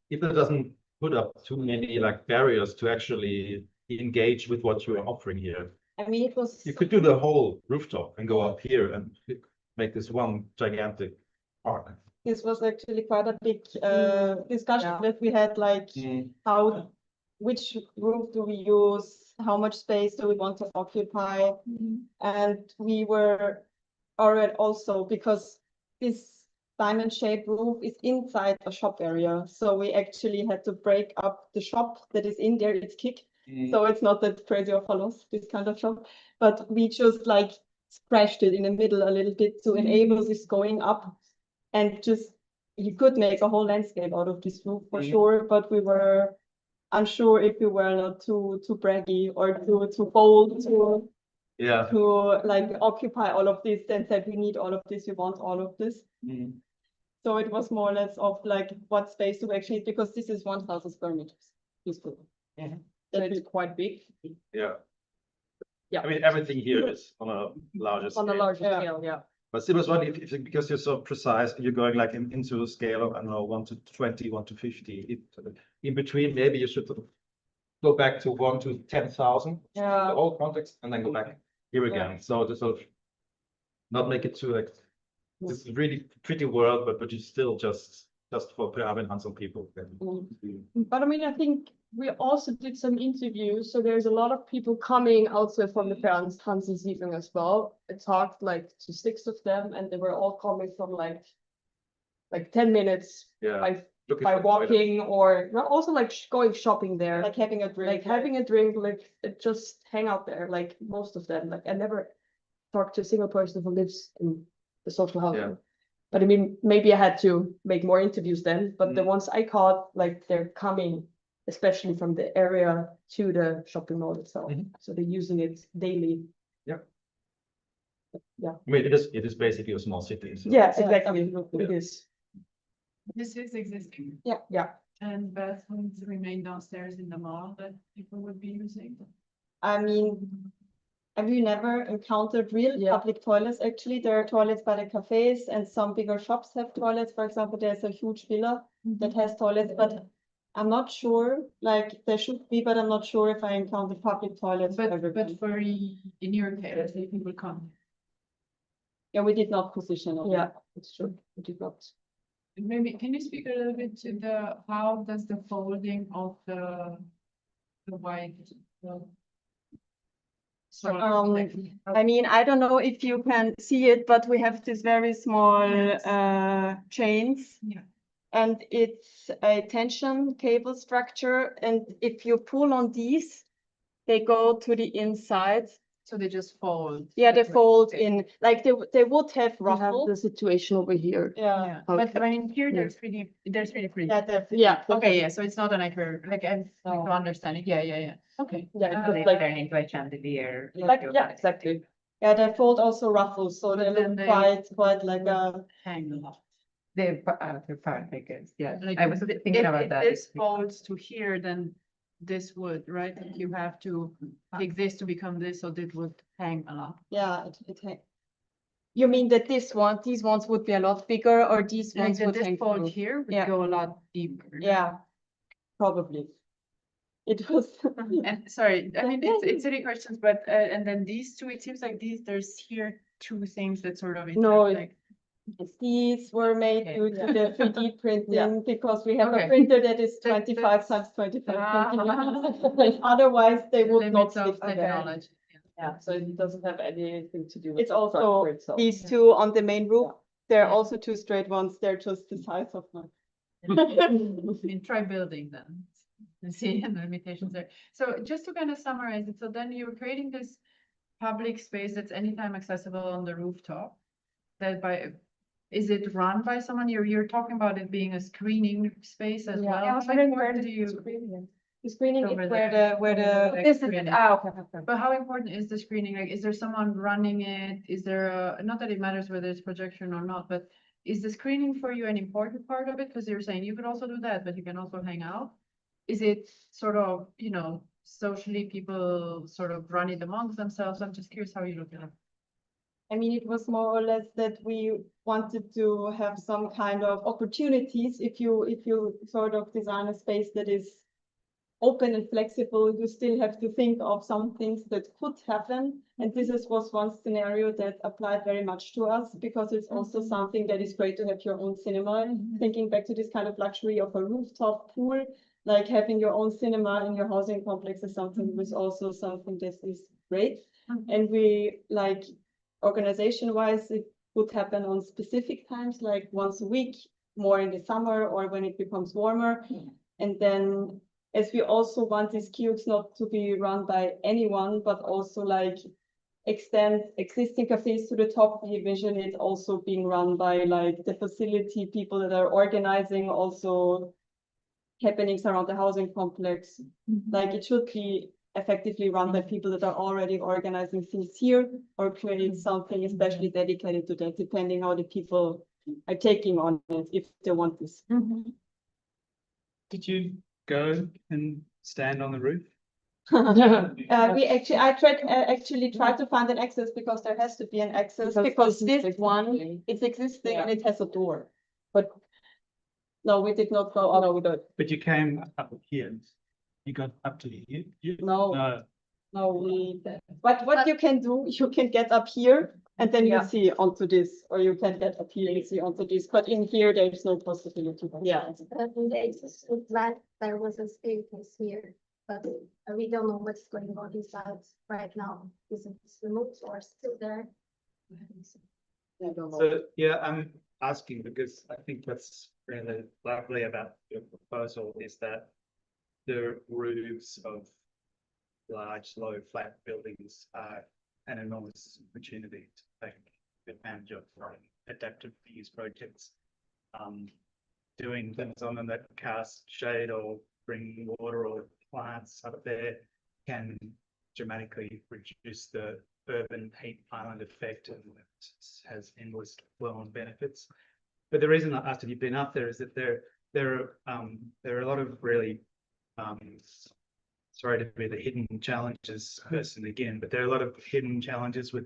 if it doesn't put up too many like barriers to actually engage with what you are offering here. I mean, it was. You could do the whole rooftop and go up here and make this one gigantic park. This was actually quite a big discussion that we had, like how, which roof do we use? How much space do we want to occupy? And we were already also, because this diamond shaped roof is inside a shop area. So we actually had to break up the shop that is in there, it's kicked. So it's not that crazy or follows this kind of shop, but we just like scratched it in the middle a little bit to enable this going up. And just, you could make a whole landscape out of this roof for sure, but we were unsure if we were not too braggy or too bold to like occupy all of this, then said we need all of this, we want all of this. So it was more or less of like what space do we actually need, because this is 1,000 square meters. Yeah. So it's quite big. Yeah. Yeah. I mean, everything here is on a larger scale. On a larger scale, yeah. But still was one, if because you're so precise, you're going like into a scale of, I don't know, 1 to 20, 1 to 50. In between, maybe you should go back to 1 to 10,000. Yeah. The whole context, and then go back here again. So to sort of not make it too like this is really pretty world, but you still just for having on some people. But I mean, I think we also did some interviews, so there's a lot of people coming also from the Fernsehsiedlung as well. I talked like to 6 of them, and they were all coming from like 10 minutes by walking, or not, also like going shopping there, Like having a drink. Like just hang out there. Like most of them, like I never talked to a single person who lives in the social housing. Yeah. But I mean, maybe I had to make more interviews then, but the ones I caught, like they're coming, especially from the area to the shopping mall itself. So they're using it daily. Yeah. Yeah. I mean, it is basically a small city. So. Yeah, exactly. It is. This is existing. Yeah. And bathrooms remain downstairs in the mall that people would be using. I mean, have you never encountered real public toilets? Actually, there are toilets by the cafes, and some bigger shops have toilets. For example, there's a huge villa that has toilets, but I'm not sure, like there should be, but I'm not sure if I encountered public toilets. But for in your case, they people come. Yeah, we did not position it. Yeah, it's true. We did not. Maybe, can you speak a little bit to how does the folding of the white? I mean, I don't know if you can see it, but we have this very small chains. Yeah. And it's a tension cable structure. And if you pull on these, they go to the inside. So they just fold. Yeah, they fold in, like they would have We have ruffles. the situation over here. Yeah. But I mean, here there's pretty free. Yeah, they're Yeah, okay, yeah, so it's not an accurate, like, I'm understanding, yeah. Okay. Yeah, They it's like, turn into a chandelier. yeah, exactly. Yeah, they fold also ruffles, so they But then look they- quite like a. Hang a lot. They're part makers, yeah. Like, I was thinking if about that. this folds to here, then this would, right? Like, you have to take this to become this, so this would hang a lot. Yeah, you mean that these ones would be a lot bigger, or these Like ones would this hang fold through? here would Yeah. go a lot deeper. Yeah, probably. It was. And sorry, I mean, it's silly questions, but, and then these two, it seems like there's here 2 things that sort of. No, interact, like, These were made Okay. due to the 3D printing, Yeah. because we have a Okay. printer that is That- 25 times 25 Ah. centimeters. Otherwise, they would not limits of fit together. technology. Yeah, so it doesn't have anything to do with. It's the also structure itself. these two on the main roof. There are Yeah. also 2 straight ones. They're just the size of them. And try building them and see the limitations there. So just to kind of summarize it, so then you're creating this public space that's anytime accessible on the rooftop. Is it run by someone? You're talking about it being a screening space as well. I was How wondering important where do you? The screening Over is there. where the Like This is, screening. okay. But how important is the screening? Like, is there someone running it? Is there not that it matters whether it's projection or not, but is the screening for you an important part of it? Because you're saying you could also do that, but you can also hang out. Is it sort of, socially people sort of run it amongst themselves? I'm just curious how you look at it. I mean, it was more or less that we wanted to have some kind of opportunities. If you sort of design a space that is open and flexible, you still have to think of some things that could happen. And was one scenario that applied very much to us, because it's also something that is great to have your own cinema. Thinking back to this kind of luxury of a rooftop pool, like having your own cinema in your housing complex is something was also something that is great. And we like organization wise, it would happen on specific times, like once a week, more in the summer or when it becomes warmer. And then as we also want these cubes not to be run by anyone, but also like extend existing cafes to the top, we envision it also being run by like the facility people that are organizing also happenings around the housing complex. Like it should be effectively run by people that are already organizing things here, or create something especially dedicated to that, depending how the people are taking on it, if they want this. Did you go and stand on the roof? I tried to find an access, because there has to be an access, because this one is existing and it has a door. But no, we did not go up. No, But you came up here. You got up to here? No. But what you can do, you can get up here and then you see onto this, or you can get up here and see onto this. But in here, there is no possibility. Yeah. In the existing flat, there was a staircase here, but we don't know what's going on inside right now. Is it removed or still there? I don't know. So, yeah, I'm asking because I think what's really lovely about your proposal is that the roofs of large, low, flat buildings are an enormous opportunity to take advantage of adaptive reuse projects. Doing things on them that cast shade or bring water or plants up there can dramatically reduce the urban heat island effect, and it has endless flow-on benefits. But the reason I asked if you've been up there is that there are a lot of really sorry to be the hidden challenges person again, but there are a lot of hidden challenges with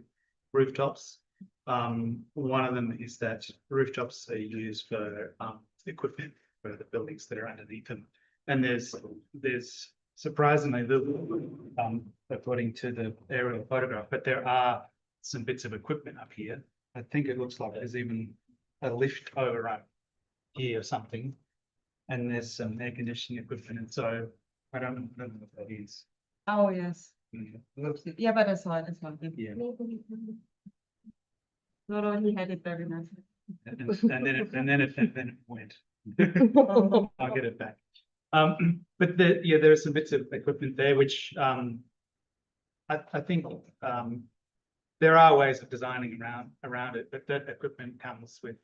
rooftops. One of them is that rooftops are used for equipment for the buildings that are underneath them, and there's surprisingly little according to the aerial photograph, but there are some bits of equipment up here. I think it looks like there's even a lift overrun here or something, and there's some air conditioning equipment, and so I don't know what that is. Oh, yes. Yeah, but it's fine, Yeah. No, he had it very nice. And then it went. I'll get it back. But there are some bits of equipment there which I think there are ways of designing around it, but that equipment comes with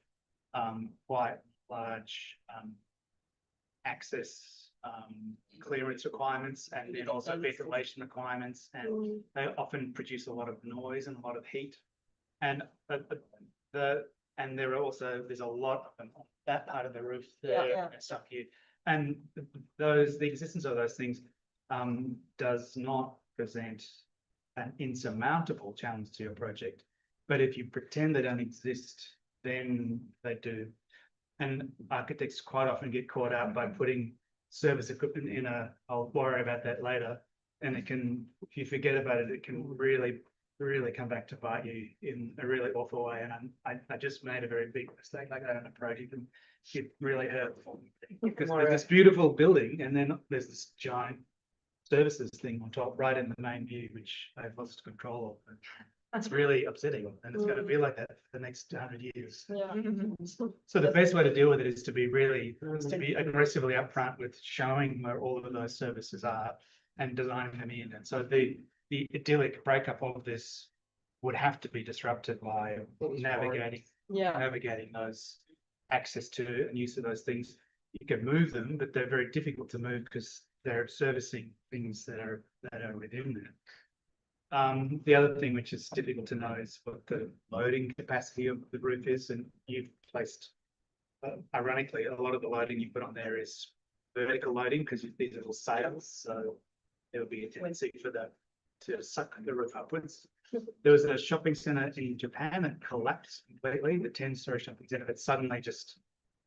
quite large access clearance requirements, and then also ventilation requirements, and they often produce a lot of noise and a lot of heat. And there's a lot of them on that part of the roof there and stuff here. And the existence of those things does not present an insurmountable challenge to your project. But if you pretend they don't exist, then they do. And architects quite often get caught out by putting service equipment in I'll worry about that later. And it can, if you forget about it, it can really come back to bite you in a really awful way. And I just made a very big mistake like that on a project, and it really hurt because there's this beautiful building and then there's this giant services thing on top right in the main view, which I've lost control of. That's really upsetting, and it's going to be like that for the next 100 years. Yeah. So the best way to deal with it is to be aggressively upfront with showing where all of those services are and designing them in. And so the idyllic breakup of this would have to be disrupted by navigating those access to and use of those things. You can move them, but they're very difficult to move because they're servicing things that are within there. The other thing which is difficult to know is what the loading capacity of the roof is, and you've placed, ironically, a lot of the loading you put on there is vertical loading because these little sails, so there will be a tendency for that to suck the roof upwards. There was a shopping center in Japan that collapsed completely, the 10-story shopping center that suddenly just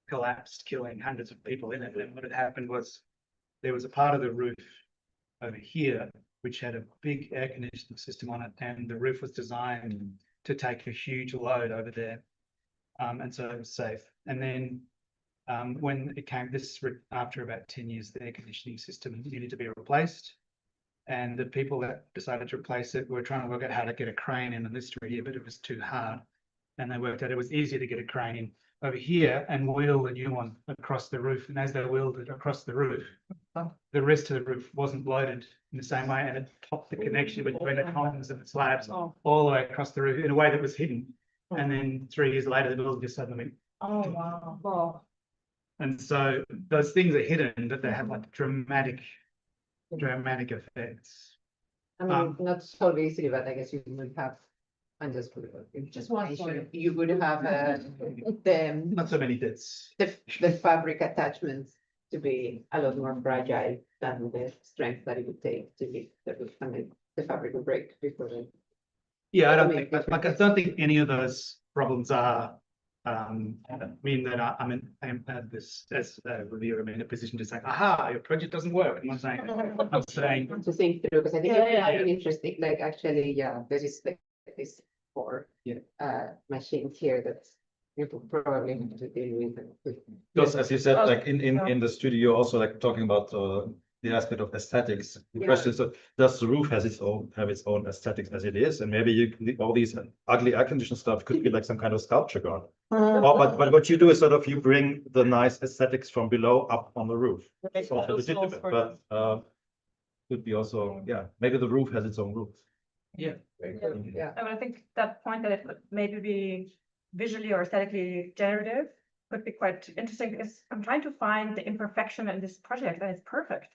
collapsed, killing hundreds of people in it. And what had happened was there was a part of the roof over here which had a big air conditioning system on it, and the roof was designed to take a huge load over there. And so it was safe. And then when it came, after about 10 years, the air conditioning system needed to be replaced. And the people that decided to replace it were trying to work out how to get a crane in this here, but it was too hard. And they worked out it was easier to get a crane in over here and wheel the new one across the roof. And as they wheeled it across the roof, the rest of the roof wasn't loaded in the same way, and it topped the connection between the columns and the slabs all the way across the roof in a way that was hidden. And then 3 years later, the building just suddenly. Oh, wow. And so those things are hidden, that they have like dramatic effects. I mean, not so easily, but I guess you would have, and just one story. you would have Not so many bits. the fabric attachments to be a lot more fragile than the strength that it would take to be the fabric will break before then. Yeah, I don't think, like, I don't think any of those problems are, mean that I'm at this, as a reviewer, I'm in a position to say, aha, your project doesn't work. I'm saying, To think through, because I think Yeah. it's interesting, like, actually, yeah, there is like this for machines here that you probably have to deal with. Because as you said, like in the studio, also like talking about the aspect of aesthetics. The question is, does the roof have its own aesthetics as it is? And maybe all these ugly air conditioned stuff could be like some kind of sculpture garden. But what you do is sort of you bring the nice aesthetics from below up on the roof. It's also legitimate, but could be also, maybe the roof has its own roof. Yeah. Yeah, I mean, I think that point that it could maybe be visually or aesthetically generative could be quite interesting, because I'm trying to find the imperfection in this project, and it's perfect.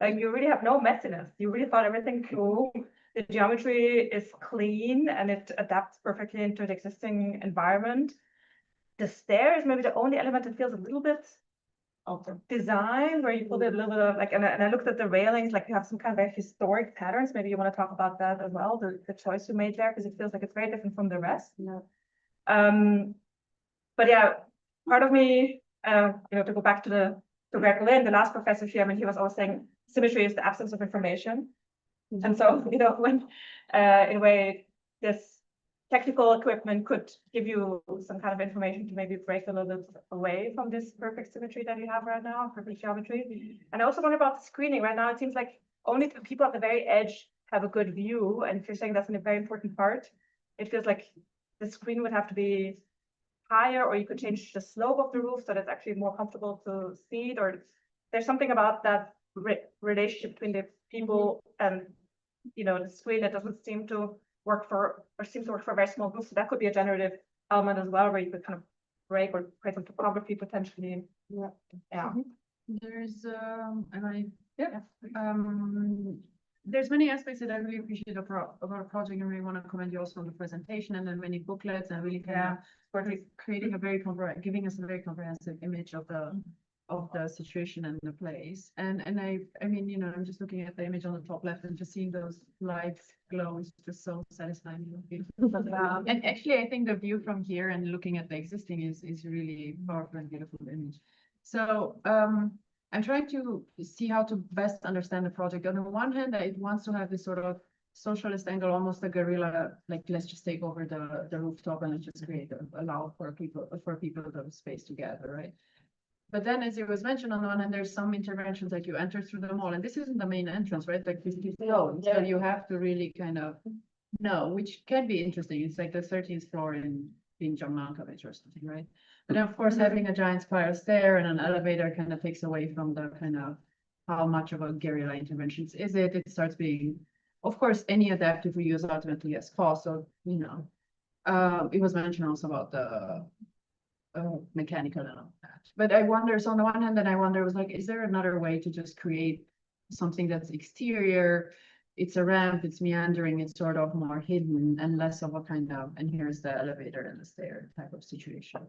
Like, you really have no messiness. You really thought everything through. The geometry is clean and it adapts perfectly into the existing environment. The stair is maybe the only element that feels a little bit of design, where you put a little bit of like, and I looked at the railings, like you have some kind of very historic patterns. Maybe you want to talk about that as well, the choice you made there, because it feels like it's very different from the rest. But yeah, part of me, to go back to Greg Lynn, the last professor here, I mean, he was always saying symmetry is the absence of information. And so, when in a way this technical equipment could give you some kind of information to maybe break a little bit away from this perfect symmetry that you have right now, perfect geometry. And I also wonder about the screening. Right now, it seems like only the people at the very edge have a good view. And if you're saying that's a very important part, it feels like the screen would have to be higher, or you could change the slope of the roof so that's actually more comfortable to see it. Or there's something about that relationship between the people and the screen that doesn't seem to work for, or seems to work for a very small group. So that could be a generative element as well, where you could kind of break or create some topography potentially. Yeah. There's there's many aspects that I really appreciate about our project, and really want to commend you also on the presentation and then many booklets, and really creating giving us a very comprehensive image of the situation and the place. And I mean, I'm just looking at the image on the top left and just seeing those lights glow is just so satisfying. And actually, I think the view from here and looking at the existing is really powerful and beautiful image. So I'm trying to see how to best understand the project. On the one hand, it wants to have this sort of socialist angle, almost a guerrilla, like let's just take over the rooftop and let's just allow for people to have space together, right? But then, as it was mentioned, on the one hand, there's some interventions like you enter through the mall, and this isn't the main entrance, right? Like this is low, so you have to really kind of know, which can be interesting. It's like the 13th floor in John Malkovich or something, right? But of course, having a giant spiral stair and an elevator kind of takes away from the kind of how much of a guerrilla interventions is it. It starts being, of course, any adaptive reuse ultimately has cost. So, it was mentioned also about the mechanical and all that. But I wonder, so on the one hand, then I wonder, was like, is there another way to just create something that's exterior? It's a ramp, it's meandering, it's sort of more hidden and less of a kind of, and here's the elevator and the stair type of situation.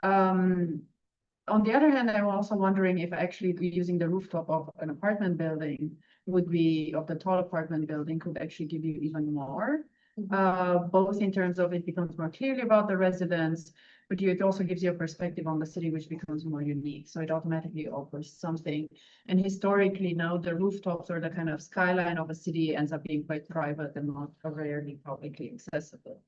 On the other hand, I'm also wondering if actually using the rooftop of an apartment building of the tall apartment building could actually give you even more. both in terms of it becomes more clearly about the residents, but it also gives you a perspective on the city, which becomes more unique. So it automatically offers something. And historically now the rooftops or the kind of skyline of a city ends up being quite private and not rarely publicly accessible.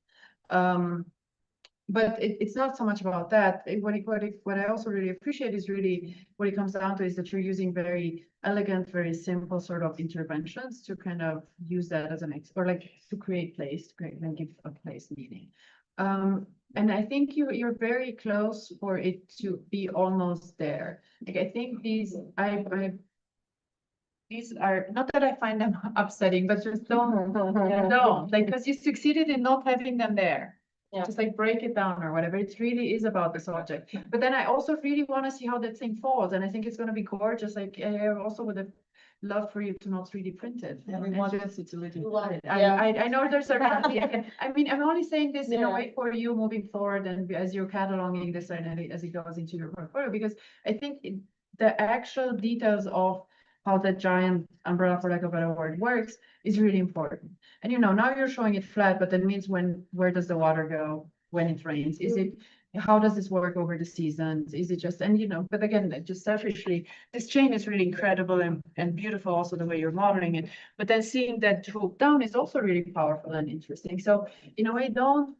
But it's not so much about that. What I also really appreciate is really what it comes down to is that you're using very elegant, very simple sort of interventions to kind of use that as or like to create place, and give a place meaning. And I think you're very close for it to be almost there. Like I think these are not that I find them upsetting, but just don't like because you succeeded in not having them there. Yeah. Just like break it down or whatever. It really is about the subject. But then I also really want to see how that thing falls. And I think it's going to be gorgeous. Like I also would have loved for you to not 3D print it. Yeah, we And want just- it to look. I know there's a, I mean, I'm only saying this in a way for you moving forward and as you're cataloging this and as it goes into your portfolio, because I think the actual details of how that giant umbrella, for lack of a better word, works is really important. And you know, now you're showing it flat, but that means where does the water go when it rains? Is it, how does this work over the seasons? Is it just, and you know, but again, just selfishly, this chain is really incredible and beautiful, also the way you're modeling it. But then seeing that droop down is also really powerful and interesting. So in a way, don't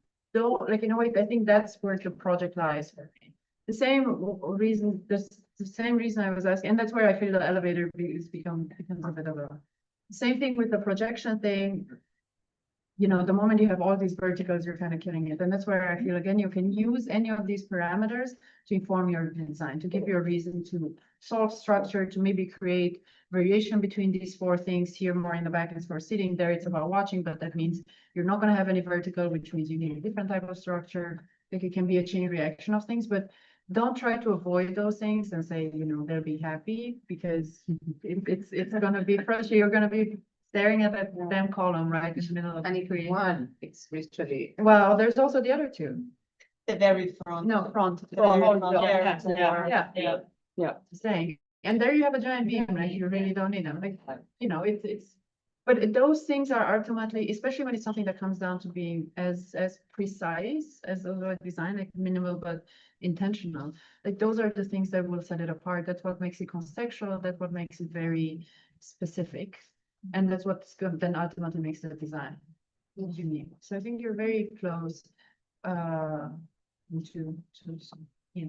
like in a way, I think that's where the project lies for me. The same reason, the same reason I was asking, and that's where I feel the elevator becomes a bit of a, same thing with the projection thing. You know, the moment you have all these verticals, you're kind of killing it. And that's where I feel, again, you can use any of these parameters to inform your design, to give you a reason to solve structure, to maybe create variation between these four things. Here, more in the back is for sitting, there it's about watching, but that means you're not going to have any vertical, which means you need a different type of structure. Like it can be a chain reaction of things, but don't try to avoid those things and say, you know, they'll be happy, because it's going to be frustrating. You're going to be staring at that damn column right in the middle of. And if one, it's literally. Well, there's also the other two. The very front. No, front. Yeah. Saying, and there you have a giant beam, like you really don't need them. Like, you know, it's. But those things are ultimately, especially when it's something that comes down to being as precise as those design, like minimal but intentional. Like those are the things that will set it apart. That's what makes it contextual. That's what makes it very specific. And that's what then ultimately makes the design unique. So I think you're very close to yeah.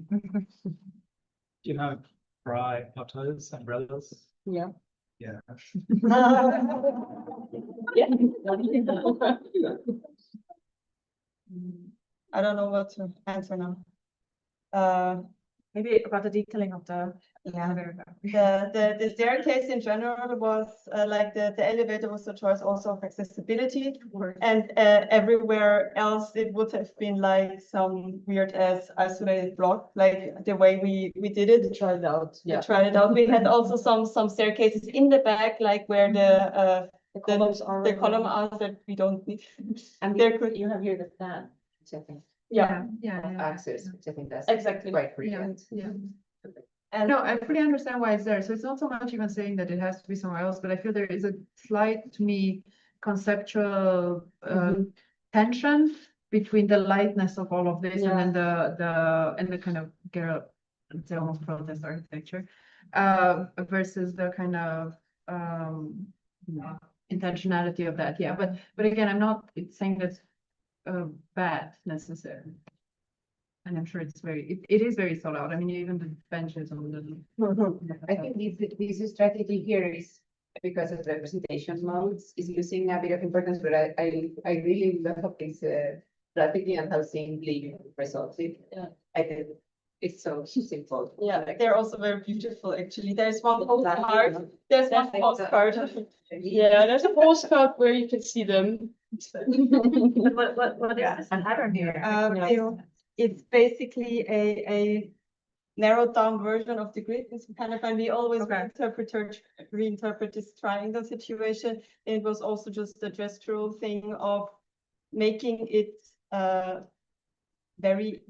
You know, Fry autos, umbrellas. Yeah. Yeah. I don't know what to answer now. Maybe about the detailing of the elevator. The staircase in general was like the elevator was a choice also of accessibility, and everywhere else it would have been like some weird as isolated block, like the way we did it. Try it out. We tried it out. We had also some staircases in the back, like where the columns are that we don't need. And there could, you have here the plan, which I think. Yeah. Access, which I think that's. Exactly. Quite brilliant. Yeah. And No, I fully understand why it's there. So it's not so much even saying that it has to be somewhere else, but I feel there is a slight, to me, conceptual tension between the lightness of all of this and then the kind of it's almost protest architecture versus the kind of you know, intentionality of that. Yeah, but again, I'm not saying that's bad necessarily. And I'm sure it's it is very sold out. I mean, even the benches on the. I think this strategy here is because of representation modes is losing a bit of importance, but I really love this strategy and how simply resolves it. Yeah. I think it's so simple. yeah, they're also very beautiful. Actually, there's one postcard. There's one postcard. Yeah, there's a postcard where you can see them. What is this pattern here? It's basically a narrowed down version of the grid. It's kind of, and we always reinterpret this triangle situation. It was also just a gestural thing of making it very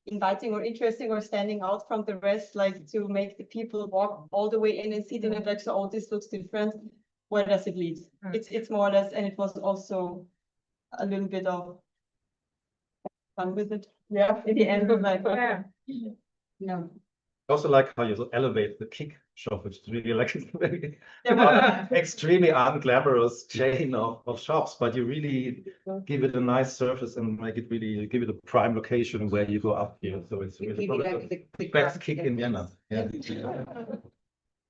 inviting or interesting or standing out from the rest, like to make the people walk all the way in and see the like, so oh, this looks different. Where does it lead? It's more or less, and it was also a little bit of fun with it. Yeah, in the end of my Yeah. No. Also like how you elevate the kick shop, which is really like Yeah. extremely unglamorous chain of shops, but you really give it a nice surface and make it really give it a prime location where you go up here. So it's You really give it probably like the the best craft kick in Vienna. Yeah.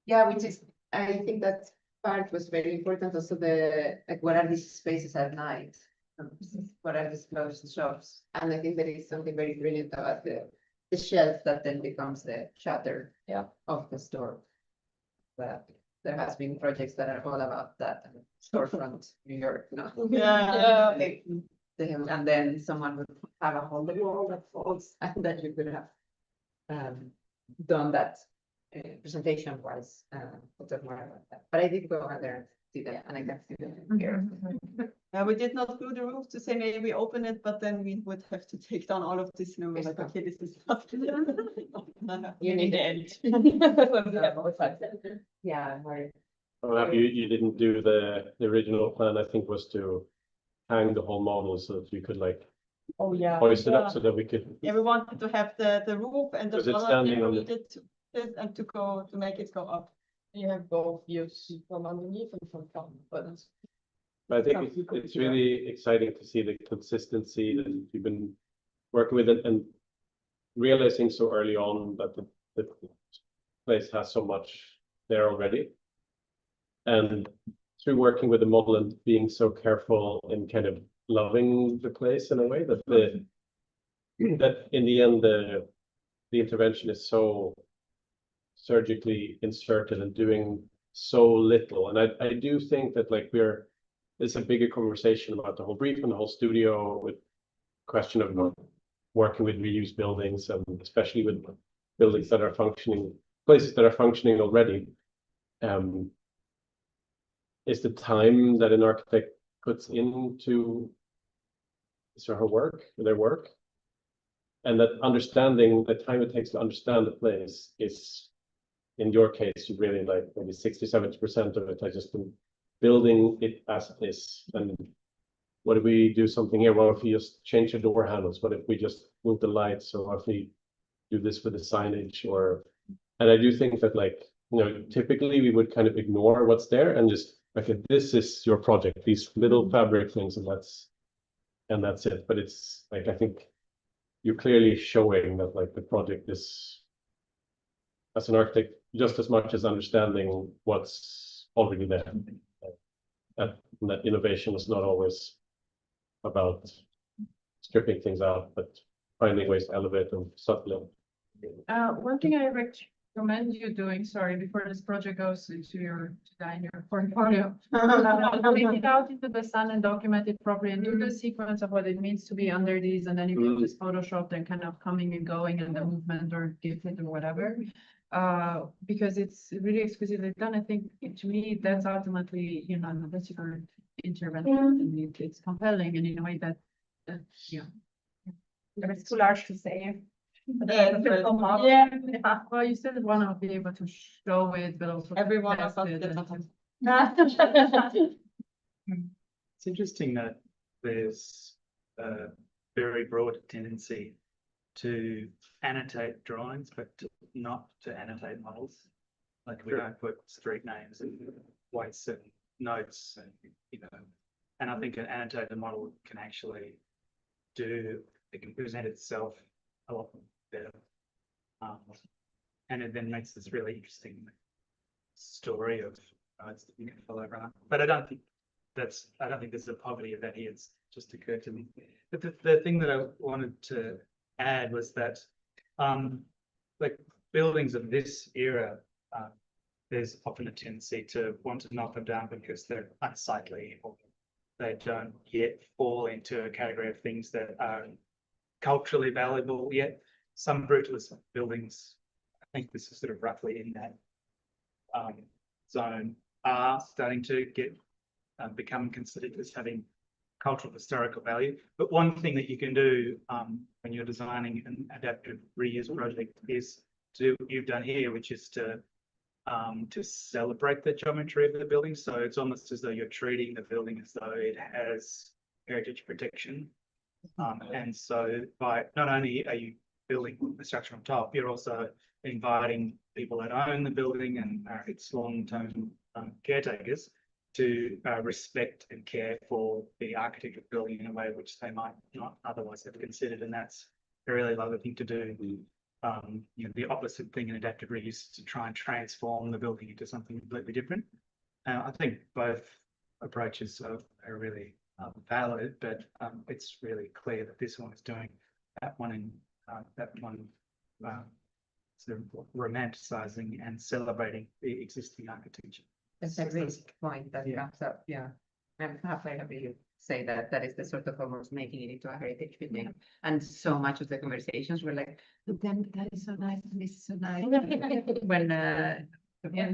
Yeah, which is, I think that part was very important also like, what are these spaces at night? What are these closed shops? And I think there is something very brilliant about the shelf that then becomes the shutter of the store. But there has been projects that are all about that storefront New York, no? Yeah. And then someone would have a whole wall that falls and that you could have done that presentation wise, we'll talk more about that. But I did go over there and see that, and I can see them here. We did not glue the roof to say maybe we open it, but then we would have to take down all of this, you know, like, okay, this is not. You need the end. Yeah, right. Well, you didn't do the original plan, I think, was to hang the whole model so that you could like Oh, yeah. hoist it up so that we could. Yeah, we wanted to have the roof and the Because it's color standing on the- needed to it and to make it go up. You have both views from underneath and from top, but I think it's really exciting to see the consistency that you've been working with and realizing so early on that the place has so much there already. And through working with the model and being so careful in kind of loving the place in a way that that in the end the intervention is so surgically inserted and doing so little. And I do think that like it's a bigger conversation about the whole brief and the whole studio with question of working with reused buildings and especially with buildings that are functioning, places that are functioning already. Is the time that an architect puts into his or her work, their work, and that understanding the time it takes to understand the place is, in your case, you really like maybe 60–70% of it. I just been building it as it is. And what if we do something here? What if we just change the door handles? What if we just move the lights? Or if we do this with the signage? And I do think that like, you know, typically we would kind of ignore what's there and just, okay, this is your project, these little fabric things, and that's it. But it's like, I think you're clearly showing that like the project is, as an architect, just as much as understanding what's already there. That innovation is not always about stripping things out, but finding ways to elevate them subtly. One thing I recommend you doing, sorry, before this project goes into your portfolio. Take it out into the sun and document it properly and do the sequence of what it means to be under these, and then you can just Photoshop them kind of coming and going and the movement or GIF it or whatever. Because it's really exquisitely done. I think to me that's ultimately, you know, that's your intervention. And it's compelling and in a way that yeah. It's too large to say. Yeah, Well, you still want to be able to show it, but also everyone test has it It's interesting that there's a very broad tendency to annotate drawings, but not to annotate models. Like we don't put street names and weights and notes and, you know, and I think an annotated model can actually it can present itself a lot better. And it then makes this really interesting story of that you can follow around. But I don't think there's a poverty of that here. It's just occurred to me. But the thing that I wanted to add was that like buildings of this era, there's often a tendency to want to knock them down because they're unsightly or they don't yet fall into a category of things that are culturally valuable yet. Some brutalist buildings, I think this is sort of roughly in that zone, are starting to get become considered as having cultural historical value. But one thing that you can do when you're designing an adaptive reuse project is to do what you've done here, which is to celebrate the geometry of the building. So it's almost as though you're treating the building as though it has heritage protection. And so by not only are you building the structure on top, you're also inviting people that own the building and are its long-term caretakers to respect and care for the architecture of the building in a way which they might not otherwise have considered. And that's a really lovely thing to do. You know, the opposite thing in adaptive reuse is to try and transform the building into something completely different. I think both approaches are really valid, but it's really clear that this one is doing that one in sort of romanticizing and celebrating the existing architecture. That's a risk point that comes up, yeah. I'm halfway happy you say that, that is the sort of almost making it into a heritage building. And so much of the conversations were like, but then that is so nice, and this is so nice. When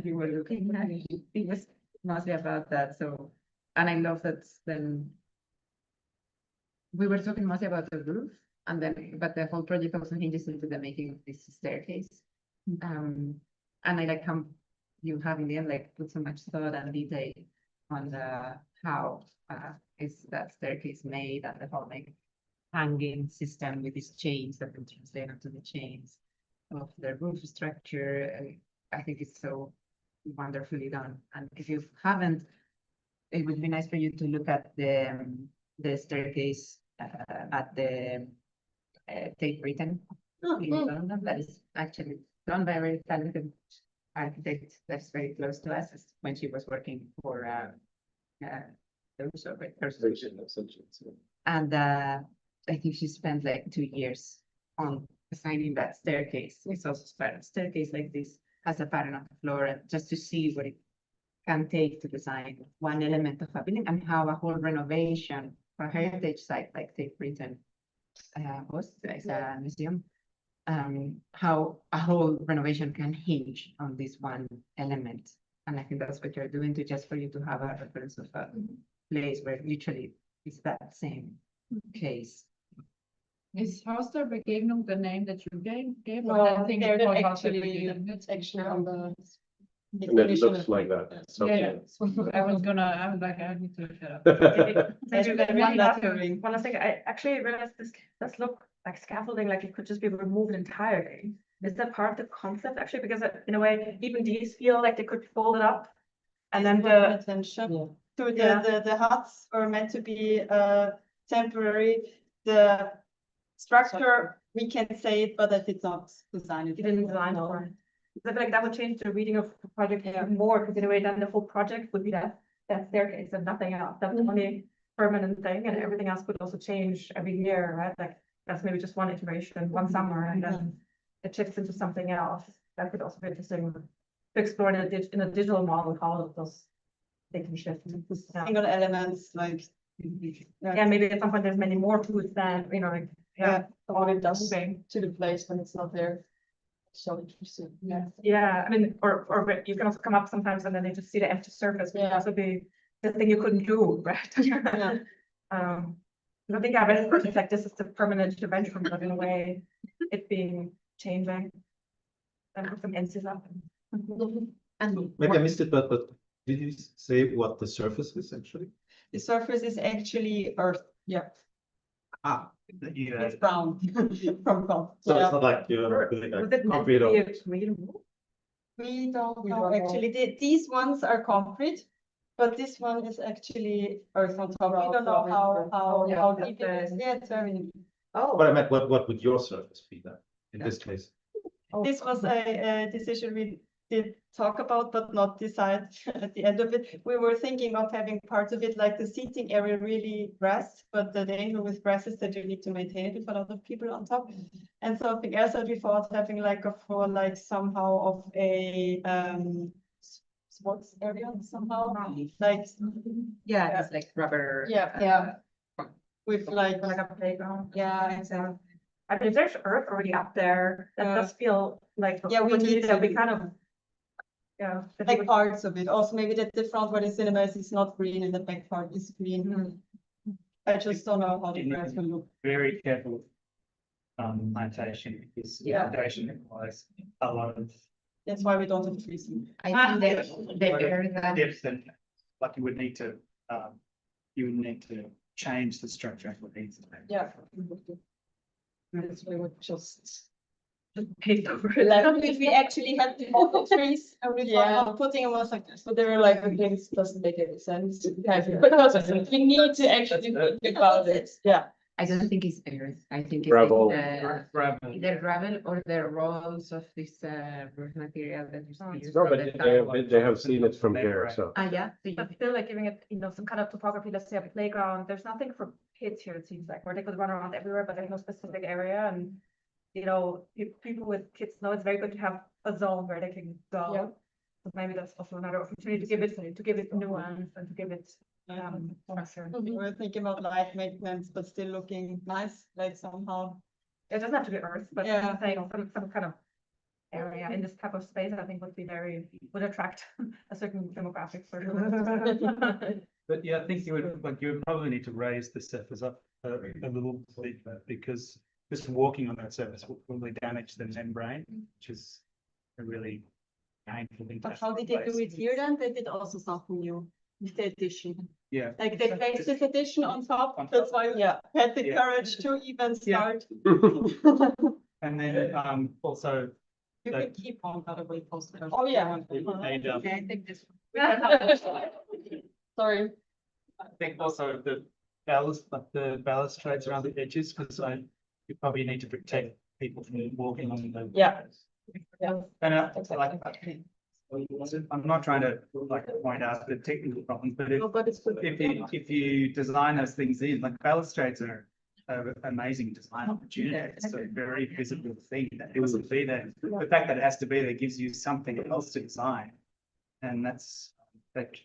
we were looking at it, it was mostly about that, so, and I love that then we were talking mostly about the roof, and then, but the whole project also hinges into the making of this staircase. And I like how you have in the end like put so much thought and detail on the how is that staircase made, and the whole like hanging system with these chains that can translate onto the chains of the roof structure. I think it's so wonderfully done. And if you haven't, it would be nice for you to look at the staircase at the Tate Britain in London. That is actually done by a very talented architect that's very close to us when she was working for and I think she spent like 2 years on designing that staircase. It's also a staircase like this has a pattern on the floor, and just to see what it can take to design one element of a building and how a whole renovation for a heritage site like Tate Britain was as a museum. How a whole renovation can hinge on this one element. And I think that's what you're doing, to just for you to have a reference of a place where literally it's that same case. Is Hausdorff-Begegnung the name that you gave? No, they're it's actually on the. And it looks like that. So Yeah, I was like, I need to look it up. One thing, I actually realized this does look like scaffolding, like it could just be removed entirely. Is that part of the concept actually? Because in a way, even these feel like they could fold it up. And then the huts are meant to be temporary. The structure, we can say it, but that did not design it. You didn't design for it. I feel like that would change the reading of the project even more, because in a way, then the whole project would be that staircase and nothing else. That's the only permanent thing, and everything else could also change every year, right? Like that's maybe just one iteration, one summer, and then it shifts into something else. That could also be interesting to explore in a digital model how those they can shift. Single elements like yeah, maybe at some point there's many more foods than like all it does to the place when it's not there. So interesting. Yeah, I mean, or you can also come up sometimes and then you just see the empty surface, which also be the thing you couldn't do, right? I think I read it like this is the permanent intervention, but in a way, it being changing. And put some empties up. And Maybe I missed it, but did you say what the surface is actually? the surface is actually earth. Yeah. Ah, It's brown from gold. so it's not like you're building Was a it meant concrete to or. be a real roof? We don't know actually. These ones are concrete, but this one is actually earth on top. We don't know how deep it is. Yeah, it's very deep. Oh. But I meant, what would your surface be then, in this case? This was a decision we did talk about, but not decide at the end of it. We were thinking of having parts of it like the seating area really brass, but the danger with brass is that you need to maintain it with a lot of people on top. And something else that we thought having like a floor like somehow of a sports area somehow. Like it's like rubber. With like a playground. Yeah, exactly. I mean, if there's earth already up there, that does feel like we need that we to kind of like parts of it. Also, maybe that the front where the cinema is not green and the back part is green. I just don't know how the grass will look. Very careful plantation, because foundation requires a lot of. That's why we don't have trees. I think they bear that. Depth and like you would need to change the structure. Yeah. Yes, we would just. Like, if we actually had to move the trees and we were putting them like this, but they were like, okay, this doesn't make any sense. Because we need to actually think about it, yeah. I don't think it's earth. I think it's Gravel. either gravel or the rolls of this roof material that you see. No, but they have seen it from here, so. Yeah. But still like giving it, some kind of topography, let's say a playground, there's nothing for kids here, it seems like, where they could run around everywhere, but there's no specific area and. People with kids know it's very good to have a zone where they can go. Yeah. So maybe that's also another opportunity to give it nuance and to give it structure. We're thinking about light maintenance, but still looking nice, like somehow. It doesn't have to be earth, but Yeah. I'm saying some kind of area in this type of space, I think would attract a certain demographic. But yeah, I think you would probably need to raise the surface up a little bit because just walking on that surface will probably damage the membrane, which is a really painful thing. But how did they do it here then? They did also something new with the addition. Yeah. Like they placed this addition on top, that's why we had the courage to even start. And then also. You can keep on that way post. Oh, yeah. And, I think this. Sorry. I think also the balustrades around the edges, because you probably need to protect people from walking on the. Yeah. And I'm not trying to point out the technical problems, but if you design those things in, like balustrades are an amazing design opportunity. It's a very visible thing that it will be there. The fact that it has to be there gives you something else to design. And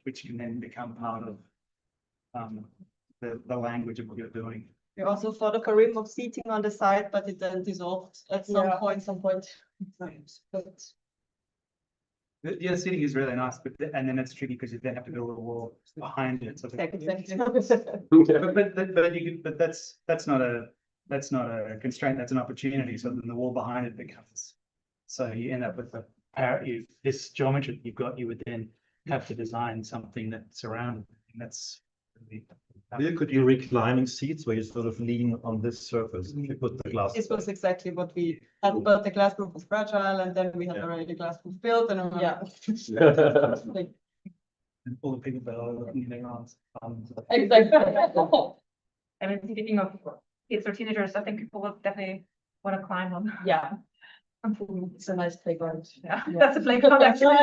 which can then become part of the language of what you're doing. We also thought of a rim of seating on the side, but it then dissolved at some point. The seating is really nice, and then it's tricky because you then have to build a wall behind it. So Exactly. but that's not a constraint. That's an opportunity. So then the wall behind it becomes. So you end up with this geometry you would then have to design something that's around. And that's really. There could be reclining seats where you sort of lean on this surface. You put the glass. This was exactly what we had, but the glass roof was fragile, and then we had already the glass roof built, and like, And all the people that are looking in their arms. exactly. I mean, speaking of kids or teenagers, I think people will definitely want to climb on. Yeah. It's a nice playground. Yeah, that's a playground actually.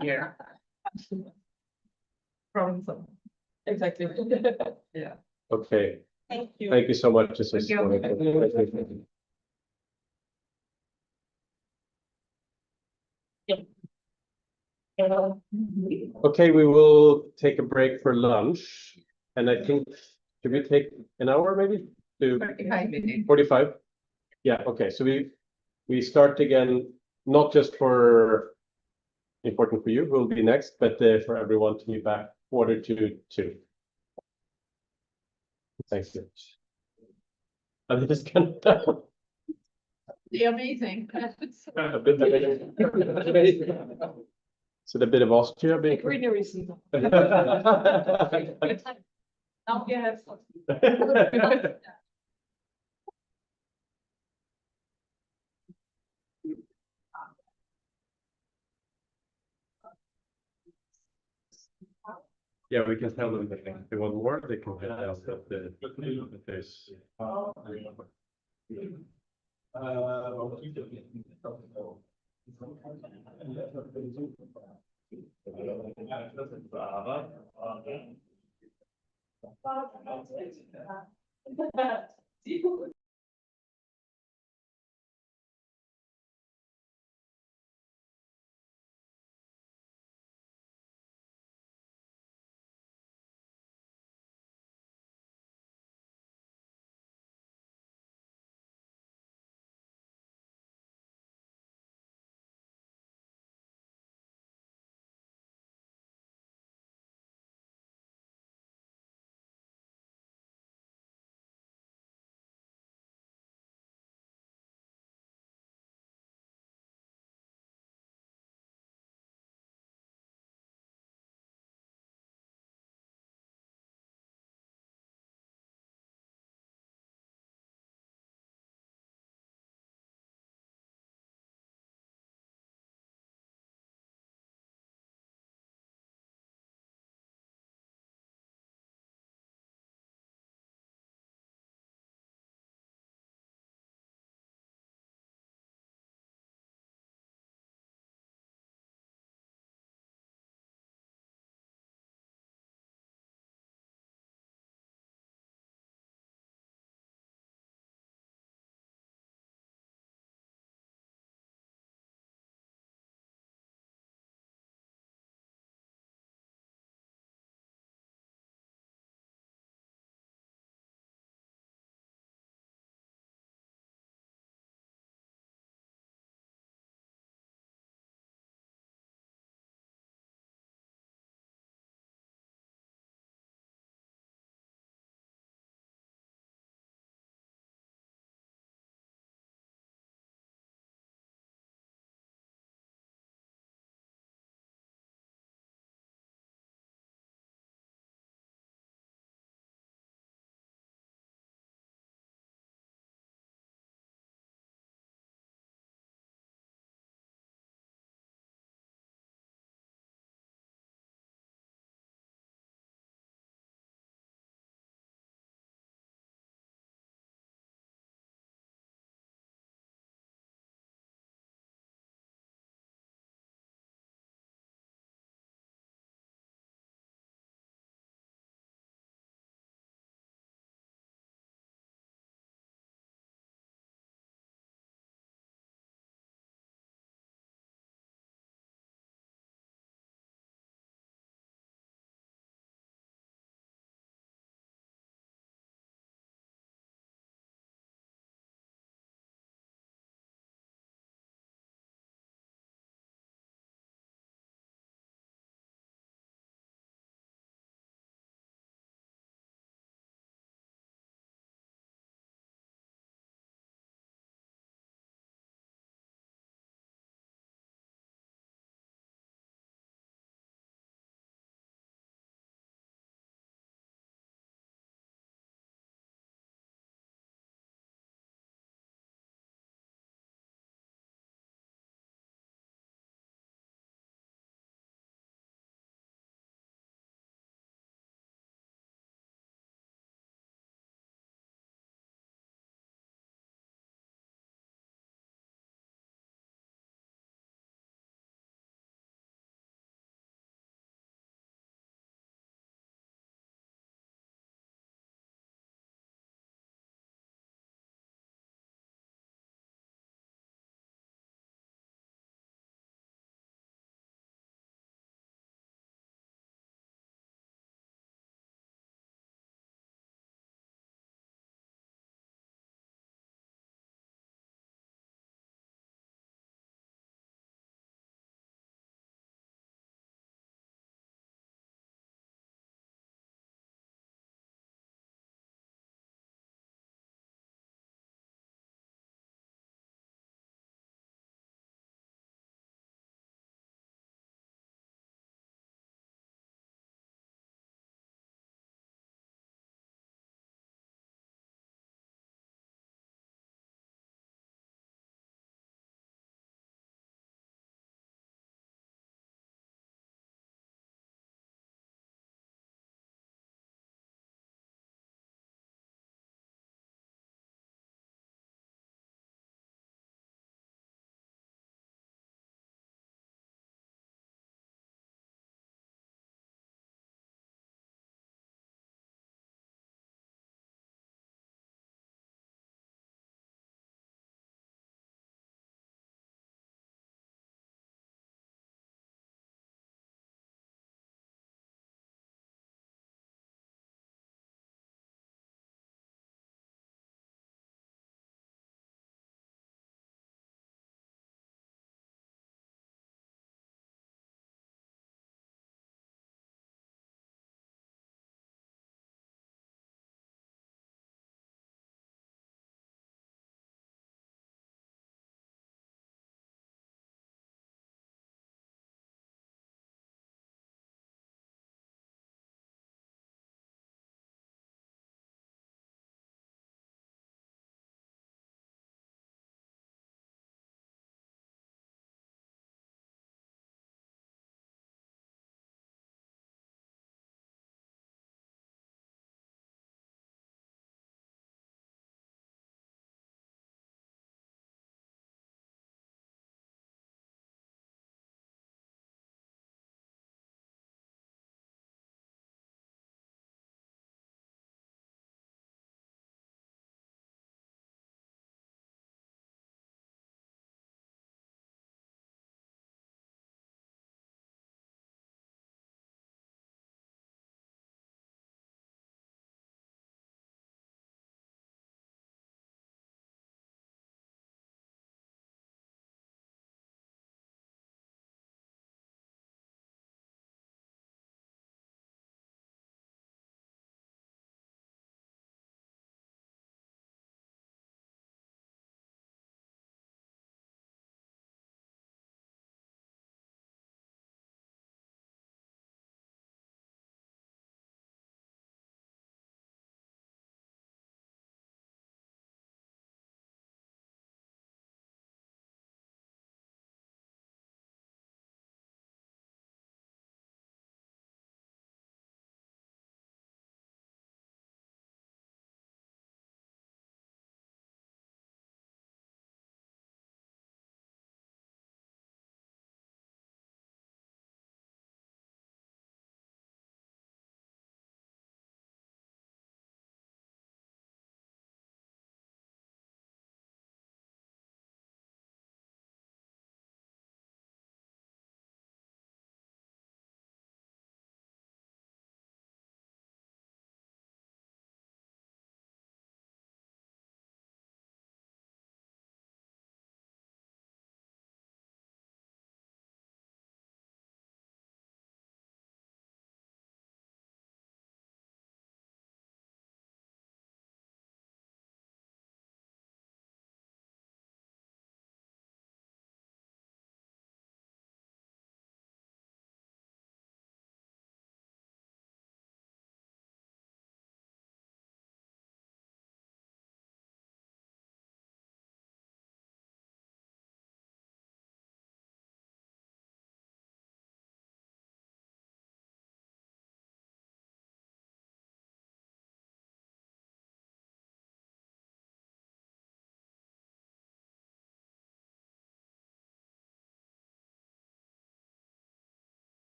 Yeah. Problem solved. Exactly. Yeah. Okay, Thank you. thank you so much. This is. Okay, we will take a break for lunch, and I think, should we take an hour maybe? 45 minutes. 45? Yeah, okay, so we start again, not just for important for you, who will be next, but for everyone to be back 1:45. Thank you. I'm just gonna. Amazing. So a bit of Austria being. Now you have. Yeah, we can tell them that if they want more, they can head out at the there's.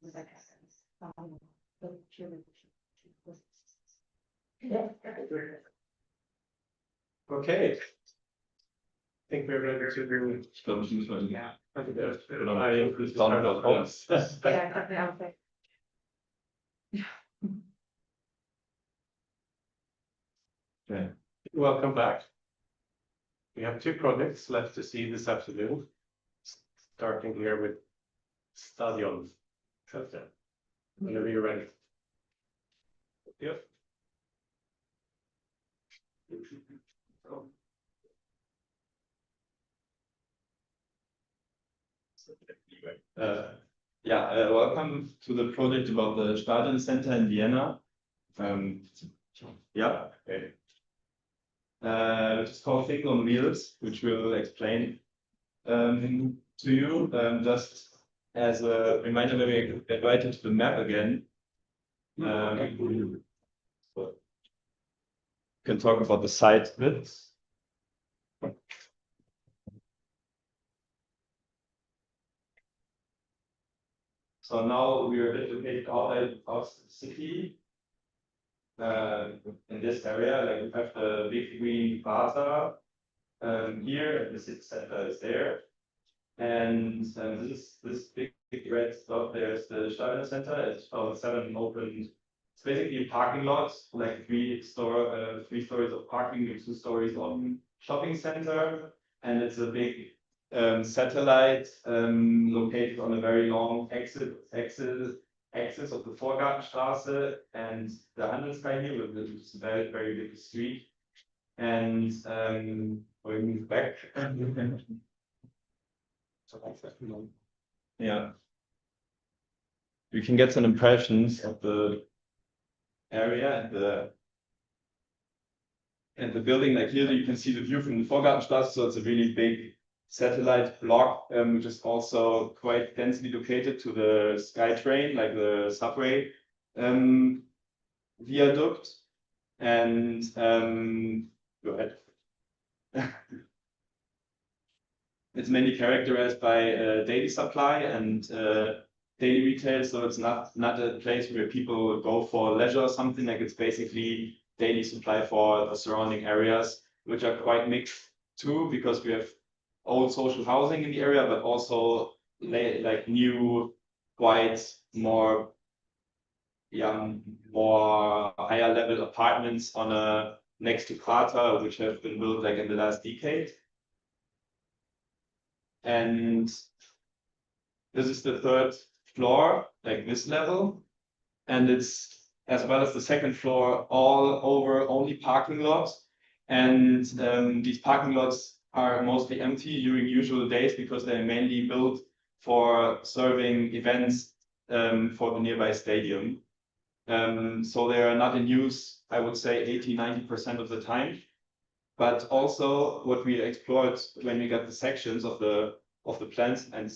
when that happens. Okay. I think we're ready to do. Yeah. I Yeah, exactly, okay. Okay. Welcome back. We have 2 projects left to see this afternoon. Starting here with Stadion. Whenever you're ready. Yep. Welcome to the project about the Stadion Center in Vienna. Okay. It's called Think on Wheels, which we'll explain to you. Just as a reminder, when we get right into the map again, can talk about the site bits. So now we are a bit located outside of the city. In this area, like we have the big green plaza here, and the city center is there. And this big red spot there is the Stadion Center. It's about 7 open. It's basically a parking lot, like 3 stories of parking with 2 stories on shopping center, and it's a big satellite located on a very long axis of the Vorgartenstraße and the Handelskai, which is a very, very big street. And we move back. Yeah. You can get some impressions of the area and the building. Like here, you can see the view from the Vorgartenstraße, so it's a really big satellite block, which is also quite densely located to the SkyTrain, like the subway viaduct. And go ahead. It's mainly characterized by daily supply and daily retail, so it's not a place where people go for leisure or something. Like it's basically daily supply for the surrounding areas, which are quite mixed too, because we have old social housing in the area, but also like new, quite more higher level apartments on next to Prater, which have been built like in the last decade. And this is the 3rd floor, like this level, and it's as well as the 2nd floor all over only parking lots. And these parking lots are mostly empty during usual days because they're mainly built for serving events for the nearby stadium. So they are not in use, I would say 80–90% of the time. But also what we explored when we got the sections of the plans and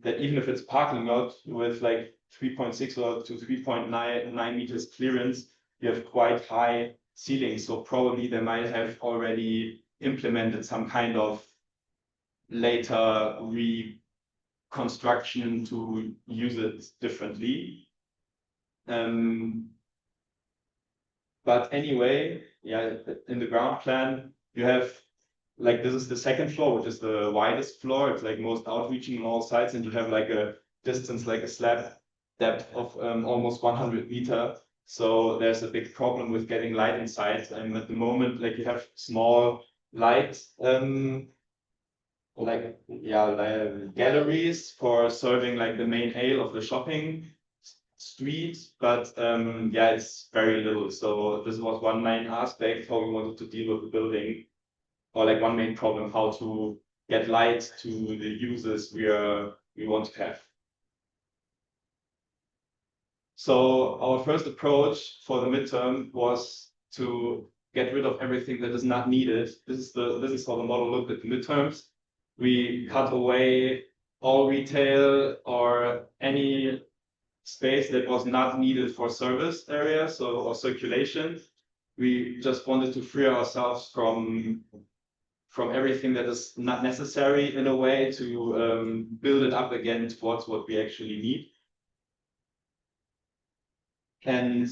that even if it's parking lot with like 3.6 or to 3.9 meters clearance, you have quite high ceilings. So probably they might have already implemented some kind of later reconstruction to use it differently. But anyway, yeah, in the ground plan, you have like this is the 2nd floor, which is the widest floor. It's like most outreaching on all sides, and you have like a distance, like a slab depth of almost 100 meters. So there's a big problem with getting light inside. And at the moment, like you have small light, galleries for serving like the main aisle of the shopping street, but it's very little. So this was one main aspect how we wanted to deal with the building, or like one main problem, how to get light to the users we want to have. So our first approach for the midterm was to get rid of everything that is not needed. This is how the model looked at the midterms. We cut away all retail or any space that was not needed for service areas or circulation. We just wanted to free ourselves from from everything that is not necessary in a way to build it up again towards what we actually need. And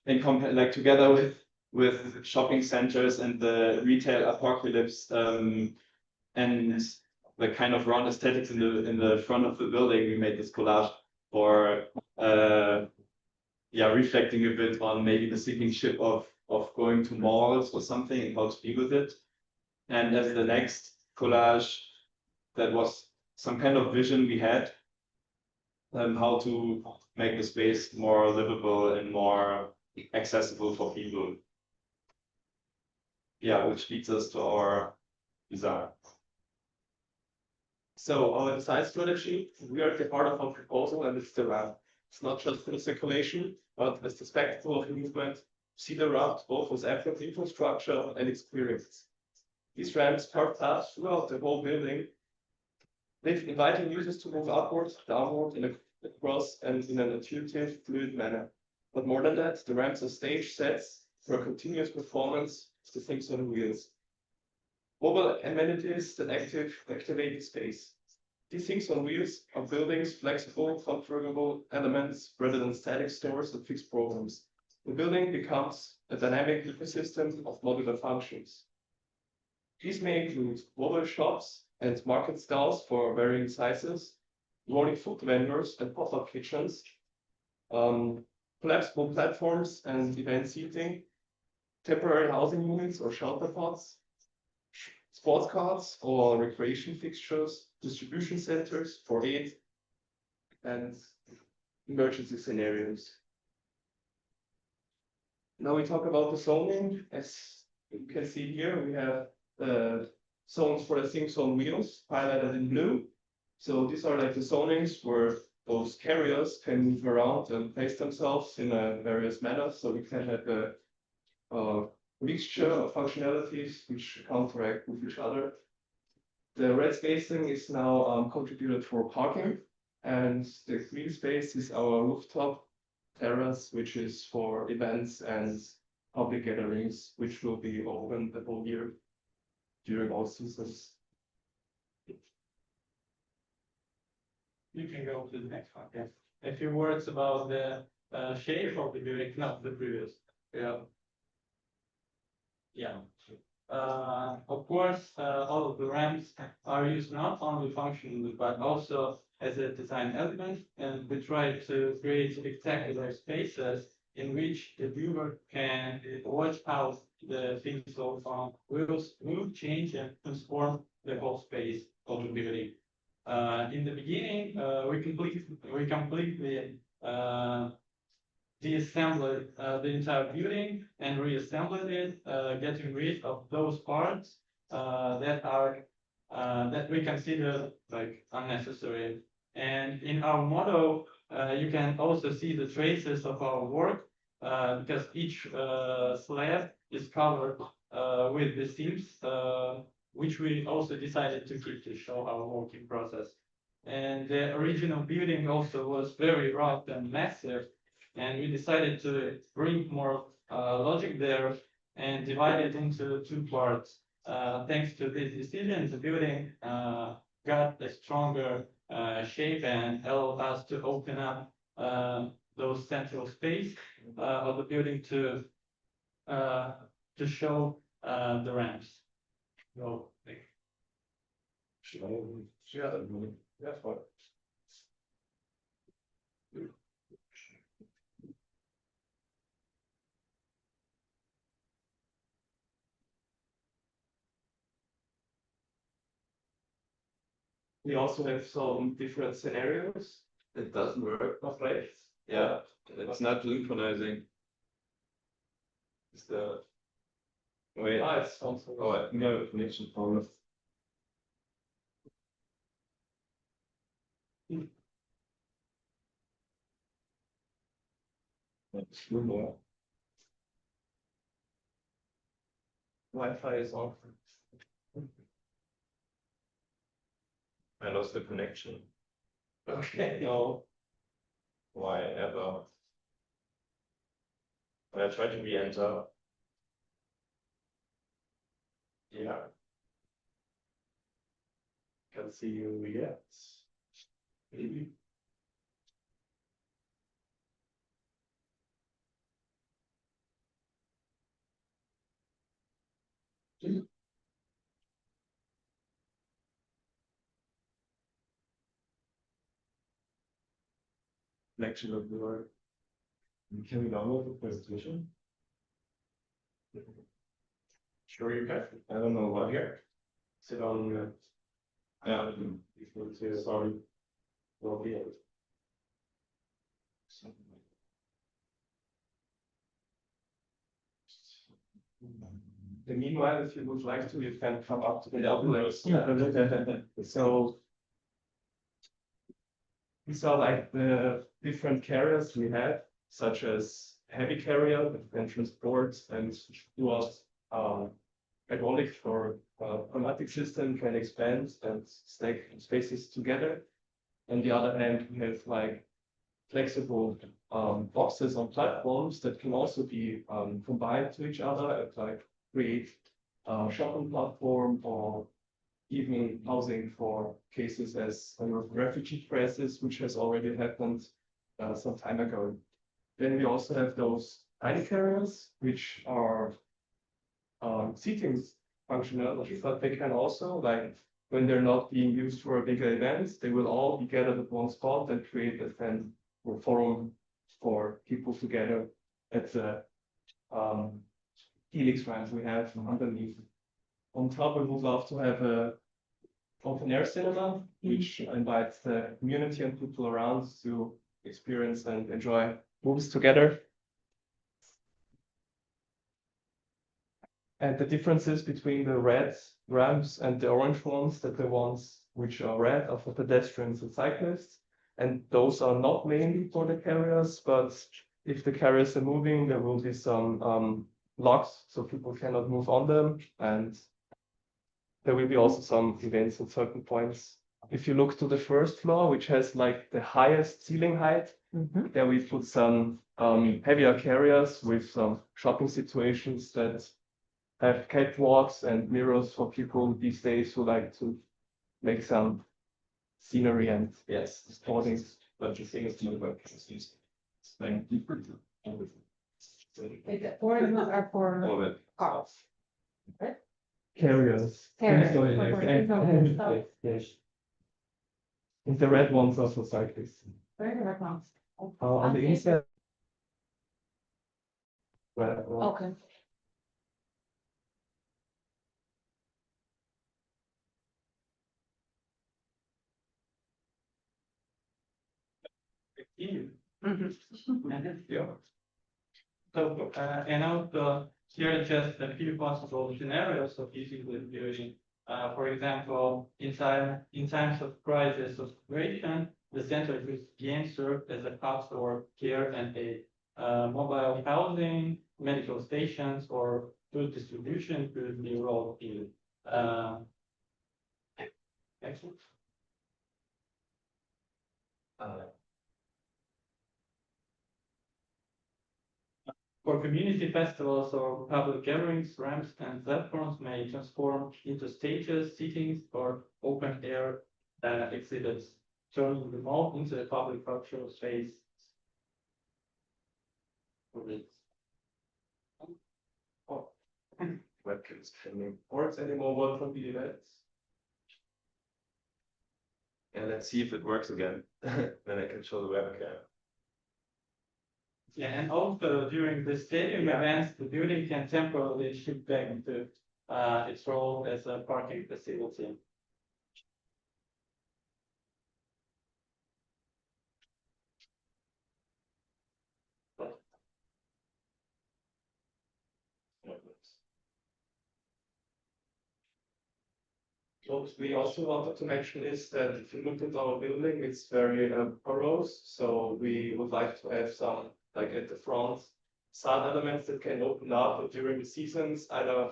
like together with shopping centers and the retail apocalypse and the kind of round aesthetics in the front of the building, we made this collage for reflecting a bit on maybe the sinking ship of going to malls or something and how to deal with it. And as the next collage, that was some kind of vision we had, how to make the space more livable and more accessible for people. Yeah, which leads us to our design. So our design strategy, we are at the heart of our proposal, and it's the ramp. It's not just for the circulation, but as the spectacle of movement, see the ramp both as active infrastructure and experience. These ramps carve paths throughout the whole building, inviting users to move upwards, downward, across, and in an intuitive, fluid manner. But more than that, the ramps are stage sets for a continuous performance of the things on wheels. Mobile amenities that activate space. These things on wheels are buildings, flexible, configurable elements rather than static stores and fixed programs. The building becomes a dynamic ecosystem of modular functions. These may include mobile shops and market stalls for varying sizes, rolling food vendors and pop-up kitchens, collapsible platforms and event seating, temporary housing units or shelter pods, sports cards or recreation fixtures, distribution centers for aid, and emergency scenarios. Now we talk about the zoning. As you can see here, we have the zones for the things on wheels highlighted in blue. So these are like the zonings where those carriers can move around and place themselves in various manners. So we can have a mixture of functionalities which counteract with each other. The red spacing is now contributed for parking, and the green space is our rooftop terrace, which is for events and public gatherings, which will be open the whole year during all seasons. You can go to the next one. Yeah. A few words about the shape of the building, not the previous. Yeah. Yeah. Of course, all of the ramps are used not only functionally, but also as a design element, and we try to create spectacular spaces in which the viewer can watch how the things of wheels move, change, and transform the whole space of the building. In the beginning, we completely deassembled the entire building and reassembled it, getting rid of those parts that we consider like unnecessary. And in our model, you can also see the traces of our work because each slab is covered with the seams, which we also decided to keep to show our working process. And the original building also was very rough and massive, and we decided to bring more logic there and divide it into two parts. Thanks to this decision, the building got a stronger shape and allowed us to open up those central space of the building to show the ramps. So, we also have some different scenarios. It doesn't work not right. Yeah, it's not synchronizing. It's the wait. It's also I think I have a connection problem. Wi-Fi is off. I lost the connection. Okay, no. Why ever? When I try to re-enter. haven't seen you yet. Maybe. Lecture of the word. Can we download the presentation? Sure you can. I don't know what here. Sit on yeah, sorry. Will be it. Meanwhile, if you would like to, you can come up to the place. So these are like the different carriers we have, such as heavy carrier that can transport and do hydraulic or pneumatic system can expand and stack spaces together. On the other hand, we have like flexible boxes on platforms that can also be combined to each other and like create a shopping platform or even housing for cases as refugee crisis, which has already happened some time ago. Then we also have those tiny carriers, which are seating functionality, but they can also, like, when they're not being used for a bigger event, they will all be gathered at one spot and create a tent or forum for people together at the helix ramp we have underneath. On top, we would love to have a open air cinema, which invites the community and people around to experience and enjoy movies together. And the differences between the red ramps and the orange ones, that the ones which are red are for pedestrians and cyclists. And those are not mainly for the carriers, but if the carriers are moving, there will be some locks, so people cannot move on them. And there will be also some events at certain points. If you look to the first floor, which has like the highest ceiling height, there we put some heavier carriers with some shopping situations that have catwalks and mirrors for people these days who like to make some scenery and sporting. But the thing is to work is like different. Are for cars. Right? Carriers. Carriers. Yes. And the red ones are for cyclists. Where are the red ones? On the inside. Okay. Yeah. So, and also here are just a few possible scenarios of using the building. For example, in times of crisis or situation, the center could again serve as a hub for care and a mobile housing, medical stations, or food distribution could be rolled in. Excellent. For community festivals or public gatherings, ramps and platforms may transform into stages, seatings, or open air exhibits, turning the mall into a public cultural space. Webcams can report anymore. Welcome to the events. And let's see if it works again. Then I can show the webcam. Yeah, and also during the stadium events, the building can temporarily shift back into its role as a parking facility. What we also wanted to mention is that if you look at our building, it's very porous. So we would like to have some, like at the front, sun elements that can open up during the seasons, either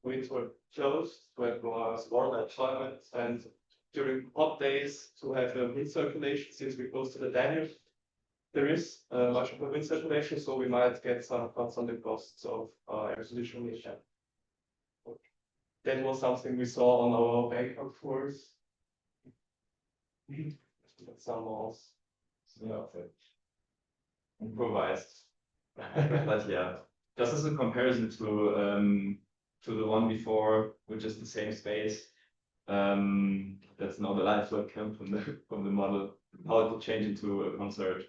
winter closed to have more warmer climate, and during hot days to have a wind circulation, since we're close to the Danube. There is much of a wind circulation, so we might get some cuts on the costs of air pollution. That was something we saw on our Bangkok tours. Some malls, yeah, improvised. But yeah, just as a comparison to the one before, which is the same space. That's now the live webcam from the model, how it will change into a concert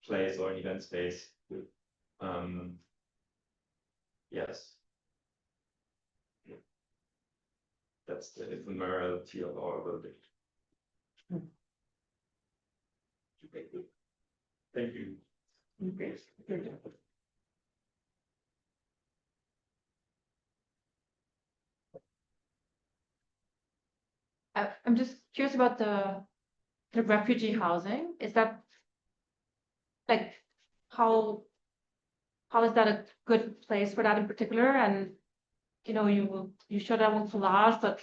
place or an event space. Yes. That's the ephemerality of our building. Thank you. I'm just curious about the refugee housing. Is that like how is that a good place for that in particular? And you know, you showed that one collage, but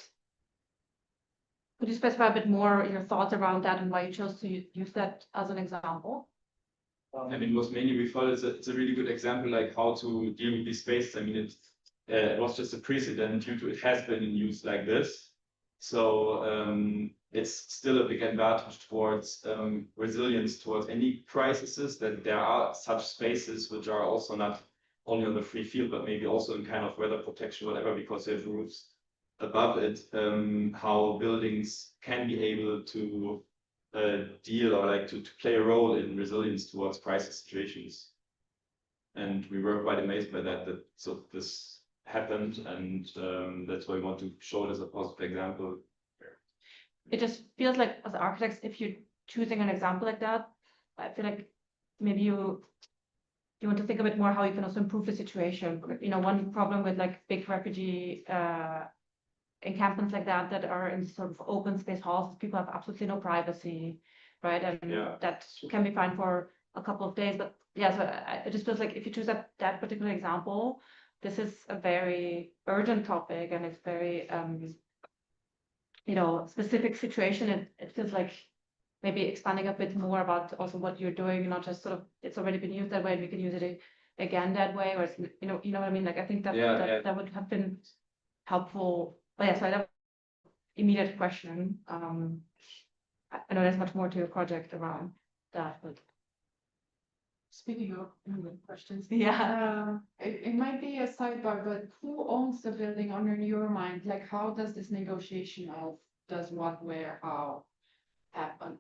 could you specify a bit more your thoughts around that and why you chose to use that as an example? I mean, it was mainly we thought it's a really good example, like how to deal with these spaces. I mean, it was just a precedent due to it has been in use like this. So it's still a big advantage towards resilience towards any crises, that there are such spaces which are also not only on the free field, but maybe also in kind of weather protection, whatever, because they have roofs above it, how buildings can be able to deal or like to play a role in resilience towards crisis situations. And we were quite amazed by that so this happened, and that's why we want to show it as a positive example. It just feels like as architects, if you're choosing an example like that, I feel like maybe you want to think a bit more how you can also improve the situation. You know, one problem with like big refugee encampments like that are in sort of open space halls, people have absolutely no privacy, right? And that can be fine for a couple of days, but yeah, so it just feels like if you choose that particular example, this is a very urgent topic, and it's very you know, specific situation. It feels like maybe expanding a bit more about also what you're doing, not just sort of it's already been used that way and we can use it again that way, or it's, you know what I mean? Like I think that that would have been helpful. But yeah, so that immediate question. I know there's much more to your project around that, but Speaking of questions, yeah, it might be a sidebar, but who owns the building under your mind? Like, how does this negotiation of does what, where, how happen?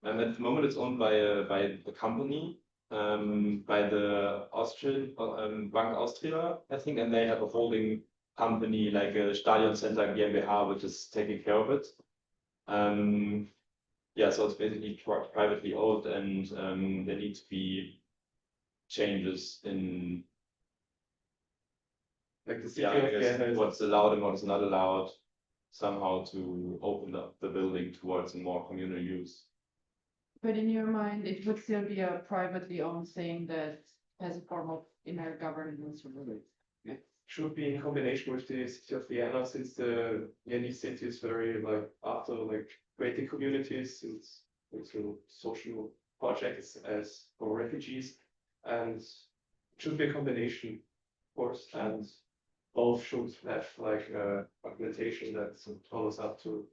And at the moment, it's owned by the company, by the Austrian Bank Austria, I think, and they have a holding company like a Stadion Center GmbH, which is taking care of it. Yeah, so it's basically privately owned, and there need to be changes in like the what's allowed and what's not allowed, somehow to open up the building towards a more communal use. But in your mind, it would still be a privately owned thing that has a form of inner governance or it should be in combination with the city of Vienna, since the Viennese city is very like after like creating communities and through social projects as for refugees, and it should be a combination, of course, and both should have like a documentation that follows up to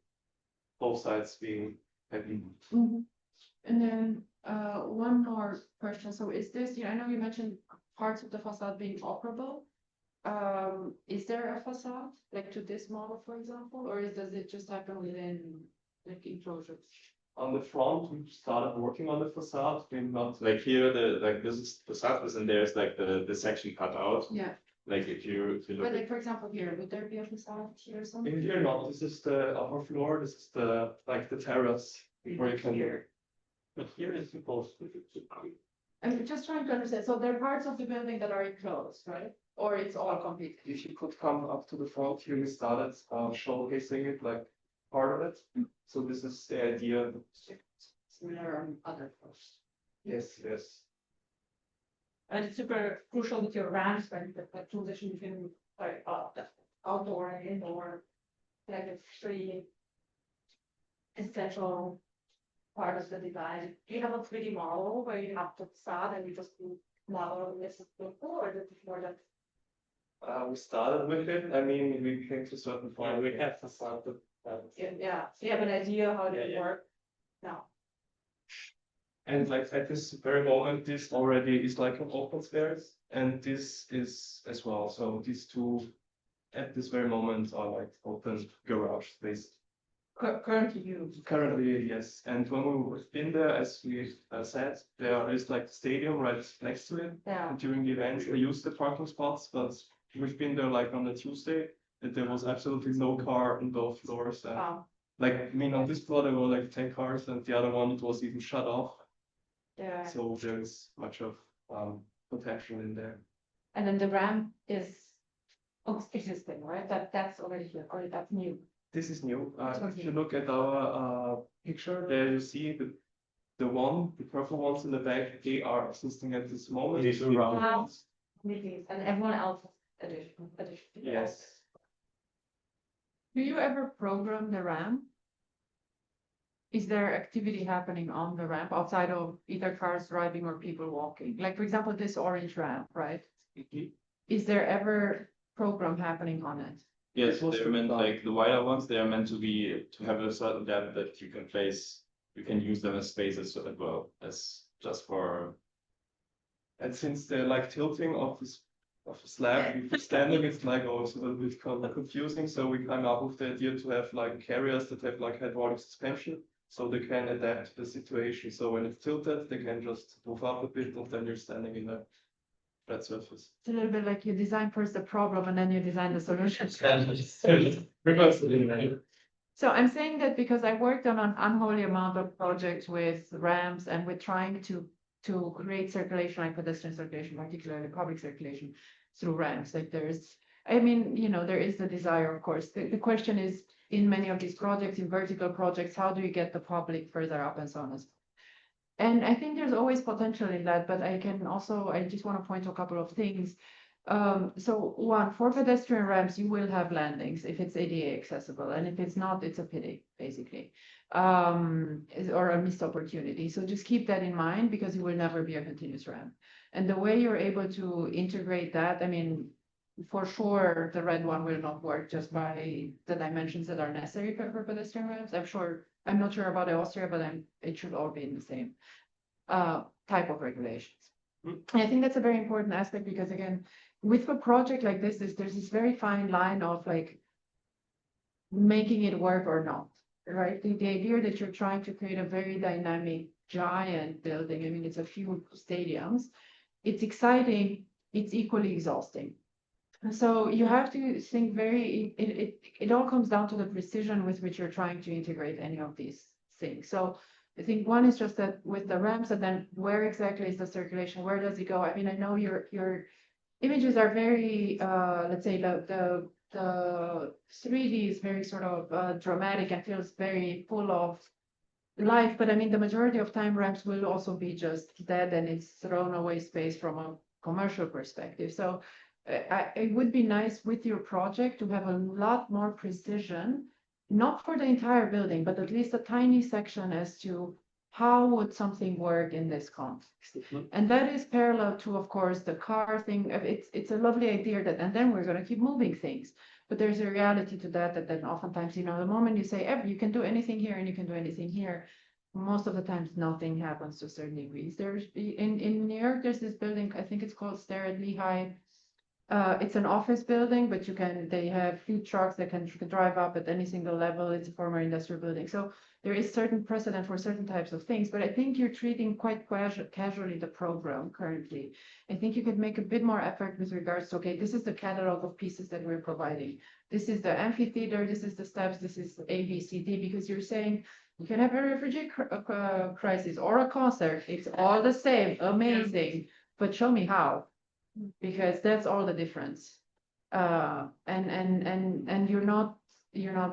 both sides being happy. And then one more question. So is this, I know you mentioned parts of the facade being operable. Is there a facade like to this model, for example, or does it just happen within like enclosures? On the front, we started working on the facade. We're not like here, this is the surface, and there's like the section cut out. Yeah. Like if you look. But like for example here, would there be a facade here or something? in here, not. This is the upper floor. This is the like the terrace where you can. Here. But here is supposed to be. I'm just trying to understand. So there are parts of the building that are enclosed, right? Or it's all complete? If you could come up to the front here, we started showcasing it like part of it. So this is the idea. Similar on other floors. Yes, yes. and it's super crucial with your ramps and the transition between like outdoor and indoor, like it's pretty essential part of the design. Do you have a 3D model where you have the facade and you just model this before, or is it more that? We started with it. I mean, we came to a certain point. We have facade. Yeah, so you have an idea how it would work. No. And like at this very moment, this already is like an open space, and this is as well. So these two at this very moment are like open garage space. Currently used. Currently, yes. And when we've been there, as we said, there is like the stadium right next to it. Yeah. And during the event, we used the parking spots, but we've been there like on a Tuesday, and there was absolutely no car on both floors. And Wow. like, I mean, on this floor, there were like 10 cars, and the other one, it was even shut off. Yeah. So there's much of potential in there. And then the ramp is existing, right? That's already here, or that's new. This is new. Okay. If you look at our picture, there you see the purple ones in the back, they are existing at this moment. These The round Wow. ones. And everyone else is addition. Yes. Do you ever program the ramp? Is there activity happening on the ramp outside of either cars driving or people walking? Like, for example, this orange ramp, right? Is there ever program happening on it? Yes, they're meant like the wider ones, they are meant to have a certain depth that you can place, you can use them as spaces as well as just for. And since they're like tilting of the slab, if you're standing, it's like also a little bit kind of confusing. So we came up with the idea to have like carriers that have like hydraulic suspension, so they can adapt to the situation. So when it's tilted, they can just move up a bit, and then you're standing in a flat surface. It's a little bit like you design first the problem and then you design the solution. So I'm saying that because I worked on an unholy amount of projects with ramps and with trying to create circulation, like pedestrian circulation, particularly public circulation through ramps. Like there's, I mean, you know, there is the desire, of course. The question is, in many of these projects, in vertical projects, how do you get the public further up and so on? And I think there's always potential in that, but I just want to point to a couple of things. So one, for pedestrian ramps, you will have landings if it's ADA accessible, and if it's not, it's a pity, basically, or a missed opportunity. So just keep that in mind, because it will never be a continuous ramp. And the way you're able to integrate that, I mean, for sure, the red one will not work just by the dimensions that are necessary for pedestrian ramps. I'm not sure about Austria, but it should all be in the same type of regulations. And I think that's a very important aspect, because again, with a project like this, there's this very fine line of like making it work or not, right? The idea that you're trying to create a very dynamic, giant building, I mean, it's a few stadiums, it's exciting, it's equally exhausting. So you have to think it all comes down to the precision with which you're trying to integrate any of these things. So I think one is just that with the ramps, and then where exactly is the circulation? Where does it go? I mean, I know your images are very, let's say the 3D is very sort of dramatic and feels very full of life. But I mean, the majority of time ramps will also be just dead, and it's thrown away space from a commercial perspective. So it would be nice with your project to have a lot more precision, not for the entire building, but at least a tiny section as to how would something work in this context. And that is parallel to, of course, the car thing. It's a lovely idea that, and then we're going to keep moving things. But there's a reality to that then oftentimes, you know, the moment you say, you can do anything here and you can do anything here, most of the times nothing happens to certain degrees. In New York, there's this building, I think it's called Stair at Lehigh. It's an office building, but they have food trucks that can drive up at any single level. It's a former industrial building. So there is certain precedent for certain types of things, but I think you're treating quite casually the program currently. I think you could make a bit more effort with regards to, okay, this is the catalog of pieces that we're providing. This is the amphitheater, this is the steps, this is A, B, C, D, because you're saying you can have a refugee crisis or a concert. It's all the same, amazing, but show me how. Because that's all the difference, and you're not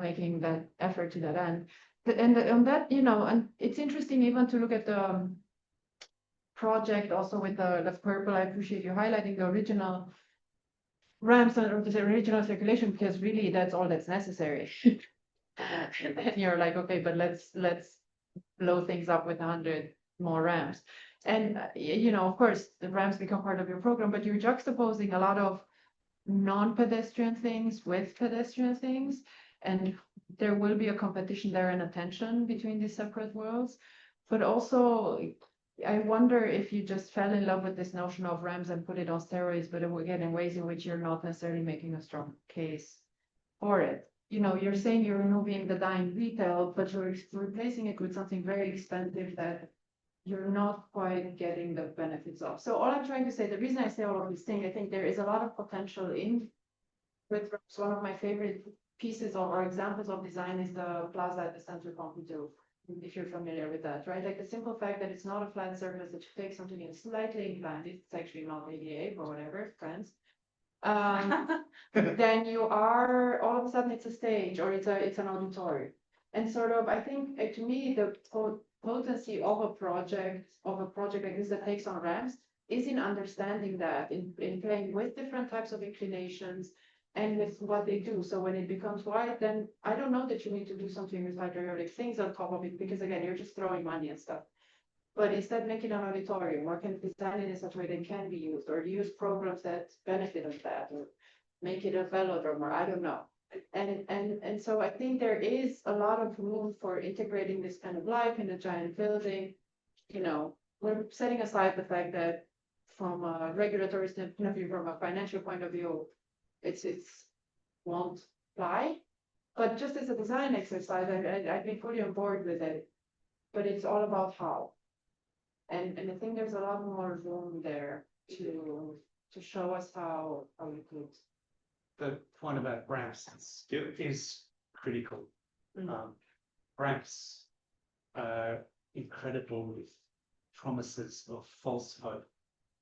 making that effort to that end, and on that, you know, and it's interesting even to look at the project also with the purple. I appreciate you highlighting the original ramps or the original circulation, because really that's all that's necessary. And then you're like, okay, but let's blow things up with 100 more ramps. And, you know, of course, the ramps become part of your program, but you're juxtaposing a lot of non-pedestrian things with pedestrian things. And there will be a competition there and a tension between these separate worlds. But also, I wonder if you just fell in love with this notion of ramps and put it on steroids, but again, in ways in which you're not necessarily making a strong case for it. You know, you're saying you're removing the dying retail, but you're replacing it with something very expensive that you're not quite getting the benefits of. So all I'm trying to say, the reason I say all of these things, I think there is a lot of potential in with ramps. One of my favorite pieces of, or examples of design is the plaza at the Centre Pompidou, if you're familiar with that, right? Like the simple fact that it's not a flat surface, that you take something and slightly inclined, it's actually not ADA or whatever, friends. Then you are, all of a sudden it's a stage or it's an auditorium. And sort of, I think to me, the potency of a project like this that takes on ramps is in understanding that, in playing with different types of inclinations and with what they do. So when it becomes wide, then I don't know that you need to do something with hydraulic things on top of it, because again, you're just throwing money and stuff. But instead, make it an auditorium, or can design it in such a way that it can be used, or use programs that benefit of that, or make it a velodrome, or I don't know. And so I think there is a lot of room for integrating this kind of life in a giant building. You know, we're setting aside the fact that from a regulatory point of view, from a financial point of view, it's won't fly. But just as a design exercise, I'd be fully on board with it. But it's all about how. And I think there's a lot more room there to show us how we could. The point about ramps is critical. Ramps are incredible promises of false hope.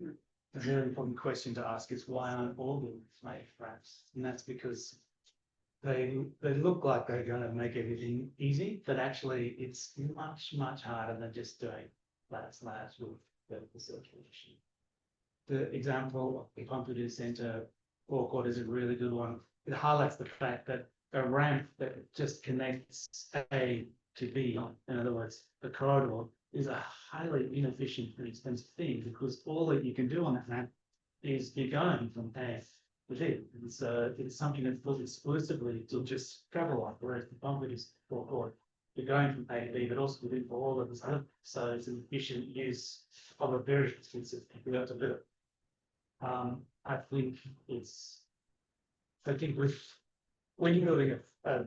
The very important question to ask is, why aren't all buildings made ramps? And that's because they look like they're going to make everything easy, but actually it's much, much harder than just doing flat slabs with vertical circulation. The example of the Pompidou Centre forecourt is a really good one. It highlights the fact that a ramp that just connects A to B, in other words, the corridor, is a highly inefficient and expensive thing, because all that you can do on that ramp is you're going from A to B. And so it's something that's built exclusively to just travel on, whereas the Pompidou forecourt, you're going from A to B, but also within all of this other. So it's an efficient use of a very expensive thing to do it. I think when you're building a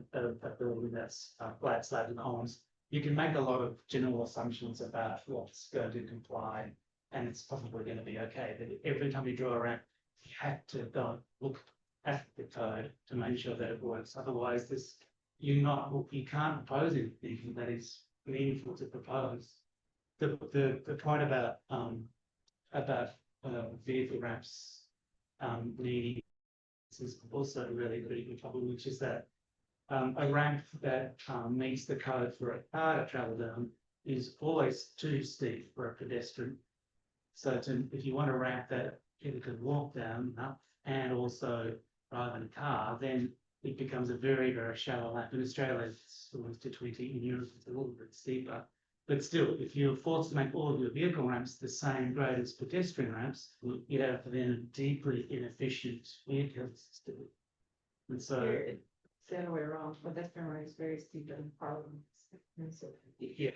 building that's flat slab and columns, you can make a lot of general assumptions about what's going to comply, and it's probably going to be okay. But every time you draw a ramp, you have to go look at the code to make sure that it works. Otherwise, you can't propose anything that is meaningful to propose. The point about vehicle ramps needing is also a really critical problem, which is that a ramp that meets the code for a car to travel down is always too steep for a pedestrian. So if you want a ramp that people could walk down up and also drive in a car, then it becomes a very, very shallow ramp. In Australia, it's almost to 20. In Europe, it's a little bit steeper. But still, if you're forced to make all of your vehicle ramps the same grade as pedestrian ramps, you'd have then a deeply inefficient vehicle system. And so It's the other way around, pedestrian ramp is very steep and Parliament. yeah,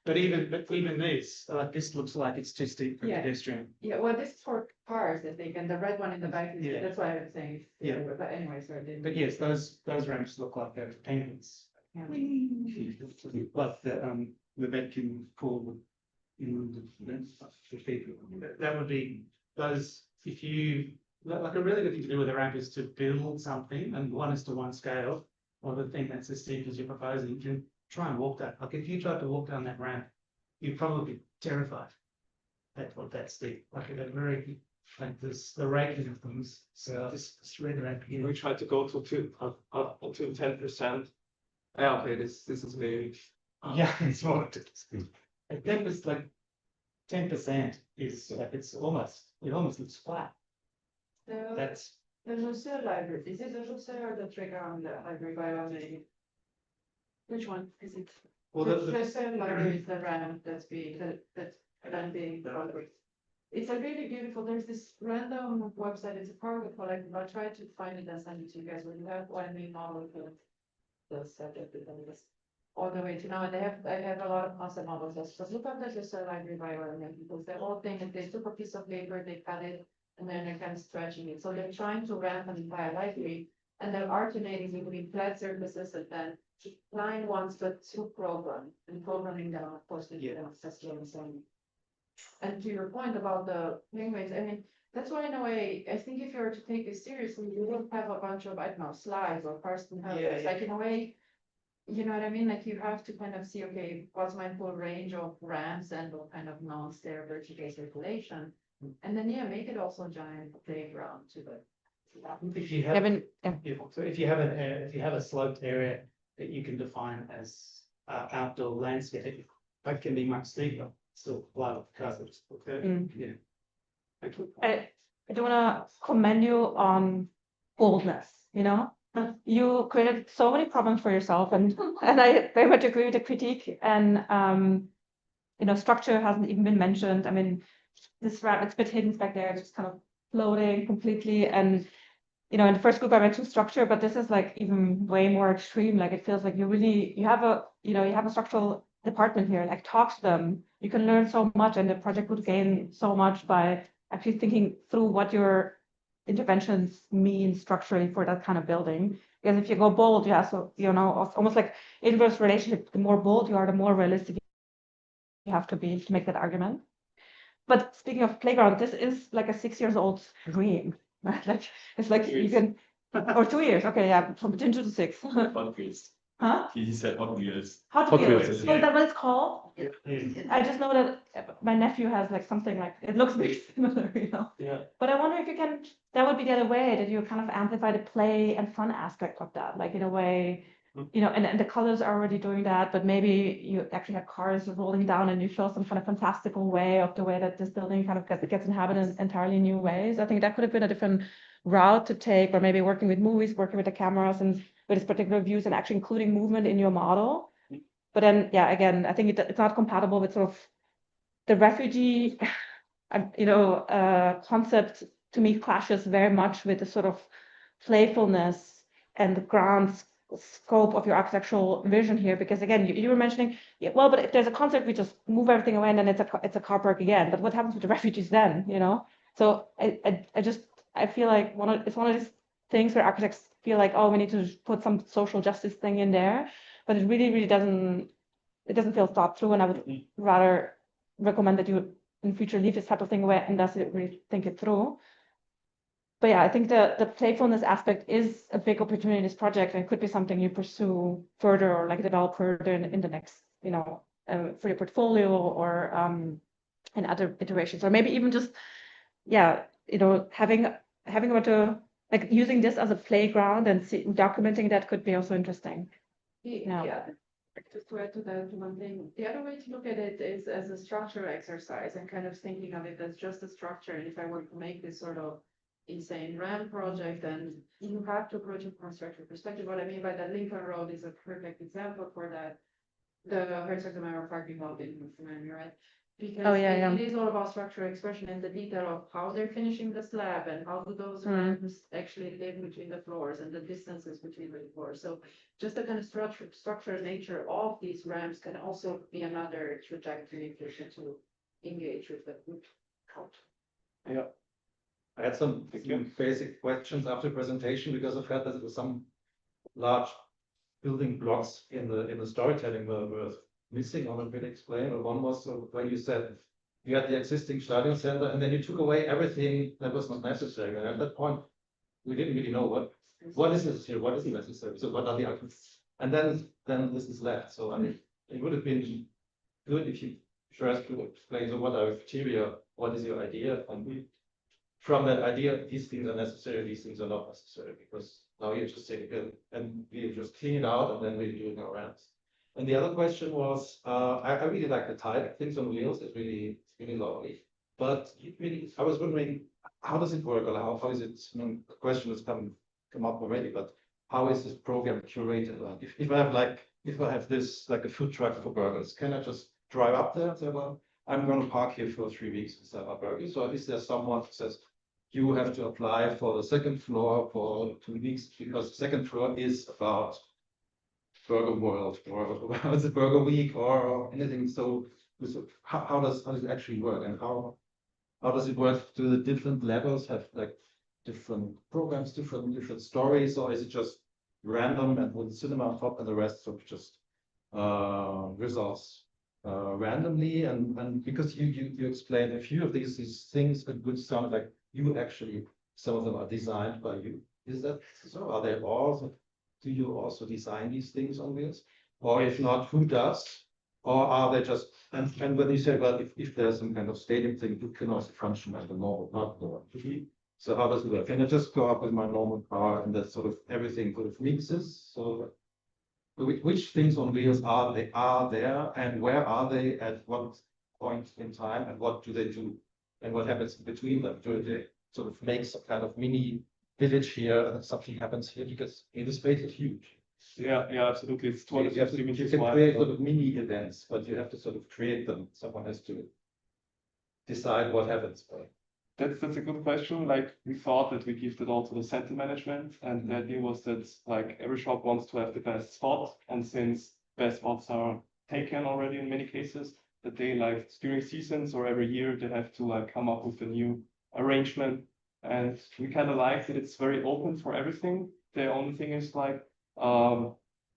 but even this, like this looks like it's too steep for pedestrian. Yeah, well, this is for cars, I think, and the red one in the back is, that's why I'm saying. Yeah. But anyway, so I didn't. But yes, those ramps look like they're penguins. Yeah. Like the vacuum pool in the people. That would be those, if you, like a really good thing to do with a ramp is to build something and 1:1 scale of the thing that's as steep as you're proposing. You can try and walk that. Like if you tried to walk down that ramp, you'd probably be terrified that steep. Like at a very, like this, the rating of things. So this red ramp here. We tried to go to 10%. Yeah, okay, this is very. Yeah, it's more. I think it's like 10% is like it almost looks flat. That's The Jussieu library, is it the Jussieu or the Trégarn library by Almeida? Which one is it? Well, The Jussieu library is the ramp that's being developed. It's a really beautiful, there's this random website, it's a cargo collective, I'll try to find it and send it to you guys, where you have one main model of the subject with them is all the way to now, and I have a lot of concept models, just look up the Just Library by Orman, because the whole thing is they took a piece of paper, they cut it, and then they're kind of stretching it, so they're trying to ramp an entire library, and they're alternating between flat surfaces and then line ones, but to program, and programming them, of course, to get them accessible and so on. And to your point about the language, I mean, that's why in a way, I think if you were to take this seriously, you don't have a bunch of, I don't know, slides or person help. Yeah, Like in a way, you know what I mean? Like you have to kind of see, okay, what's my full range of ramps and what kind of non-stair vertical circulation? And then, yeah, make it also a giant playground to the. If you have, so if you have if you have a sloped area that you can define as outdoor landscape, that can be much steeper, still flat of coverage. Yeah. I do wanna commend you on boldness, you know? You created so many problems for yourself and I very much agree with the critique and you know, structure hasn't even been mentioned. I mean, this ramp, it's a bit hidden back there, just kind of floating completely and you know, in the first group I went to structure, but this is like even way more extreme. Like it feels like you have a structural department here, like talk to them. You can learn so much and the project would gain so much by actually thinking through what your interventions mean structurally for that kind of building. Because if you go bold, you have so, you know, almost like inverse relationship, the more bold you are, the more realistic you have to be to make that argument. But speaking of playground, this is like a 6 years old dream. Right? Like it's like you can or 2 years. Okay, yeah, from between 2 to 6. Hot Wheels. Huh? He said Hot Wheels. Hot Wheels. Is that what it's called? Yeah. I just know that my nephew has like something like it looks very similar, you know. Yeah. But I wonder if you can. That would be the other way that you kind of amplify the play and fun aspect of that, like in a way. You know, and the colors are already doing that, but maybe you actually have cars rolling down and you show some kind of fantastical way of the way that this building kind of gets inhabited in entirely new ways. I think that could have been a different route to take, or maybe working with movies, working with the cameras and with its particular views and actually including movement in your model. But then, yeah, again, I think it's not compatible with sort of the refugee, you know, concept to me clashes very much with the sort of playfulness and the grand scope of your architectural vision here, because again, you were mentioning, yeah, well, but if there's a concept, we just move everything away and then it's a car park again. But what happens with the refugees then, you know? So I feel like it's one of these things where architects feel like, oh, we need to put some social justice thing in there, but it really doesn't feel thought through, and I would rather recommend that you in future leave this type of thing away and thus really think it through. But yeah, I think the playfulness aspect is a big opportunity in this project and could be something you pursue further or like develop further in the next, you know, for your portfolio or in other iterations, or maybe even just, yeah, you know, having about to like using this as a playground and documenting that could be also interesting. Yeah. Just to add to that one thing, the other way to look at it is as a structure exercise and kind of thinking of it as just a structure. And if I were to make this sort of insane RAM project, then you have to approach it from a structural perspective. What I mean by that, Lincoln Road is a perfect example for that. The Herzogenaurach parking lot in Miami, right? Because it is all about structural expression and the detail of how they're finishing the slab and how do those ramps actually live between the floors and the distances between the floors. So just the kind of structural nature of these ramps can also be another trajectory to engage with the group culture. Yeah. I had some basic questions after the presentation because I've heard that there were some large building blocks in the storytelling were missing or not really explained. Or one was when you said you had the existing Stadion Center and then you took away everything that was not necessary. And at that point, we didn't really know what is necessary, what isn't necessary. So what are the arguments? And then this is left. So I mean, it would have been good if you first could explain, so what are your criteria, what is your idea, and from that idea, these things are necessary, these things are not necessary, because now you're just saying, and we just clean it out and then we're doing our rounds. And the other question was, I really like the type, things on wheels, it's really lovely. But I was wondering, how does it work, or how is it, I mean, the question has come up already, but how is this program curated? If I have this, like a food truck for burgers, can I just drive up there and say, well, I'm going to park here for 3 weeks and sell my burgers? So is there someone who says, you have to apply for the second floor for 2 weeks, because the second floor is about burger world or what's the burger week or anything. So how does it actually work, and how does it work? Do the different levels have like different programs, different stories, or is it just random and with cinema on top and the rest of just results randomly? And because you explained a few of these things that would sound like you actually, some of them are designed by you. Is that so? Are they all? Do you also design these things on wheels? Or if not, who does? Or are they just, and when you say, well, if there's some kind of stadium thing, it can also function as a normal, not normal. So how does it work? Can I just go up with my normal car and that sort of everything sort of mixes? So which things on wheels are there, and where are they at what point in time, and what do they do? And what happens between them? Do they sort of make some kind of mini village here and something happens here? Because in the space is huge. Yeah, absolutely. It's You have to, you can create sort of mini events, but you have to sort of create them. Someone has to decide what happens. That's a good question. Like, we thought that we give that all to the center management, and the idea was that like every shop wants to have the best spot, and since best spots are taken already in many cases, that they like during seasons or every year they have to like come up with a new arrangement. And we kind of like that it's very open for everything. The only thing is like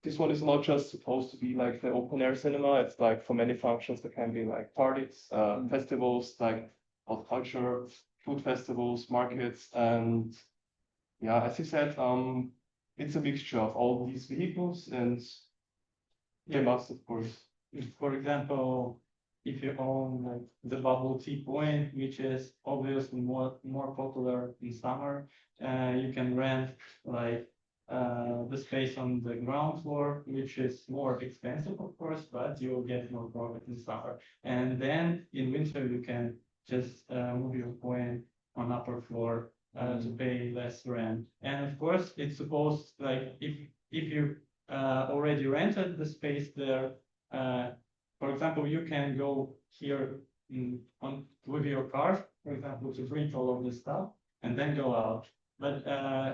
this one is not just supposed to be like the open air cinema. It's like for many functions there can be like parties, festivals, like of culture, food festivals, markets, and yeah, as you said, it's a mixture of all these vehicles, and they must, of course. For example, if you own like the bubble tea point, which is obviously more popular in summer, you can rent like the space on the ground floor, which is more expensive, of course, but you'll get more profit in summer. And then in winter, you can just move your point on upper floor to pay less rent. And of course, it's supposed, like, if you already rented the space there, for example, you can go here with your car, for example, to print all of this stuff and then go out. But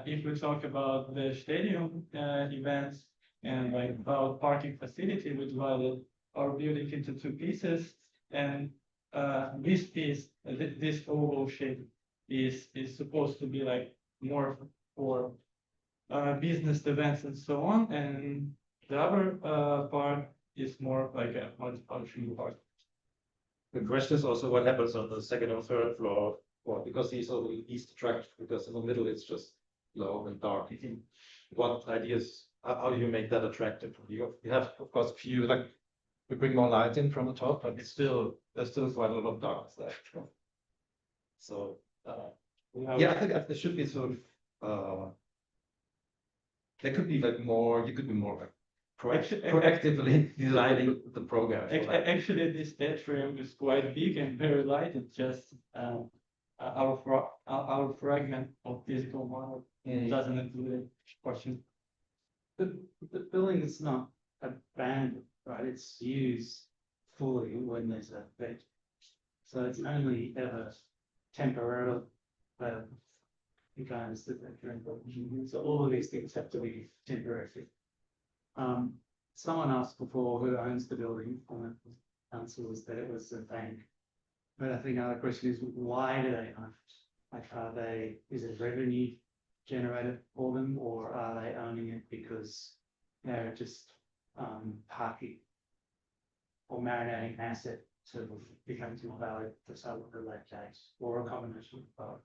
if we talk about the stadium events and like about parking facility, we divided our building into two pieces, and this piece, this oval shape, is supposed to be like more for business events and so on, and the other part is more like a multifunctional part. The question is also what happens on the second or third floor, because these are the least attractive, because in the middle it's just low and dark. What ideas, how do you make that attractive? You have, of course, a few, like, we bring more light in from the top, but there's still quite a lot of darkness there. So, yeah, I think there should be sort of, there could be like more, you could be more like proactively designing the program. Actually, this atrium is quite big and very light. It's just our fragment of physical model doesn't include a portion. The building is not abandoned, right? It's used fully when there's an event. So it's only ever temporarily because so all of these things have to be temporary. Someone asked before who owns the building, and the answer was that it was a bank. But I think another question is, why do they own it? Like, is it revenue generated for them, or are they owning it because they're just parking or marinating an asset to become more valuable for some of the late days, or a combination of both?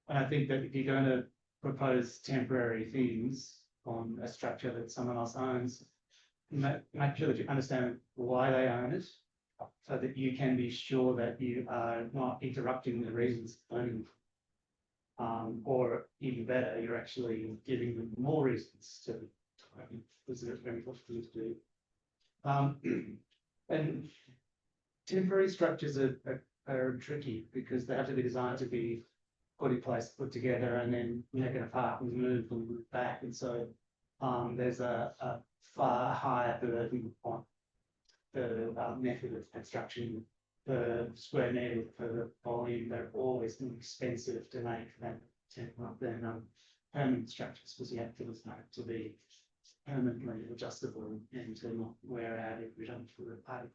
And I think that if you're going to propose temporary things on a structure that someone else owns, make sure that you understand why they own it, so that you can be sure that you are not interrupting the reasons for owning it. Or even better, you're actually giving them more reasons to own it. This is very important to do. And temporary structures are tricky because they have to be designed to be put in place, put together, and then taken apart and moved back. And so there's a far higher burden on the method of construction, the square meter, per volume. They're always more expensive to make than permanent structures, because you have to be permanently adjustable and to not wear out if we don't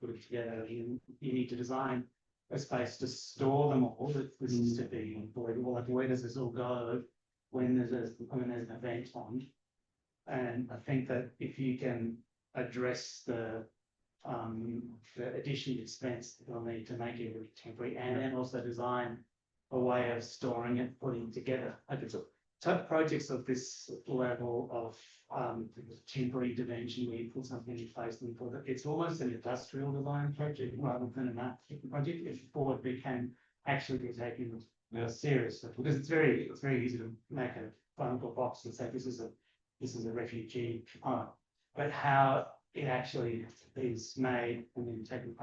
put it together. You need to design a space to store them all. This is to be avoidable. Like, where does this all go when there's an event on? And I think that if you can address the additional expense that they'll need to make it temporary, and then also design a way of storing it, putting it together. Like, it's projects of this level of temporary dimension where you put something in place and put it, it's almost an industrial design project rather than an architecture project. If forward we can actually be taken seriously, because it's very easy to make a phone call box and say this is a refugee home, but how it actually is made and then taken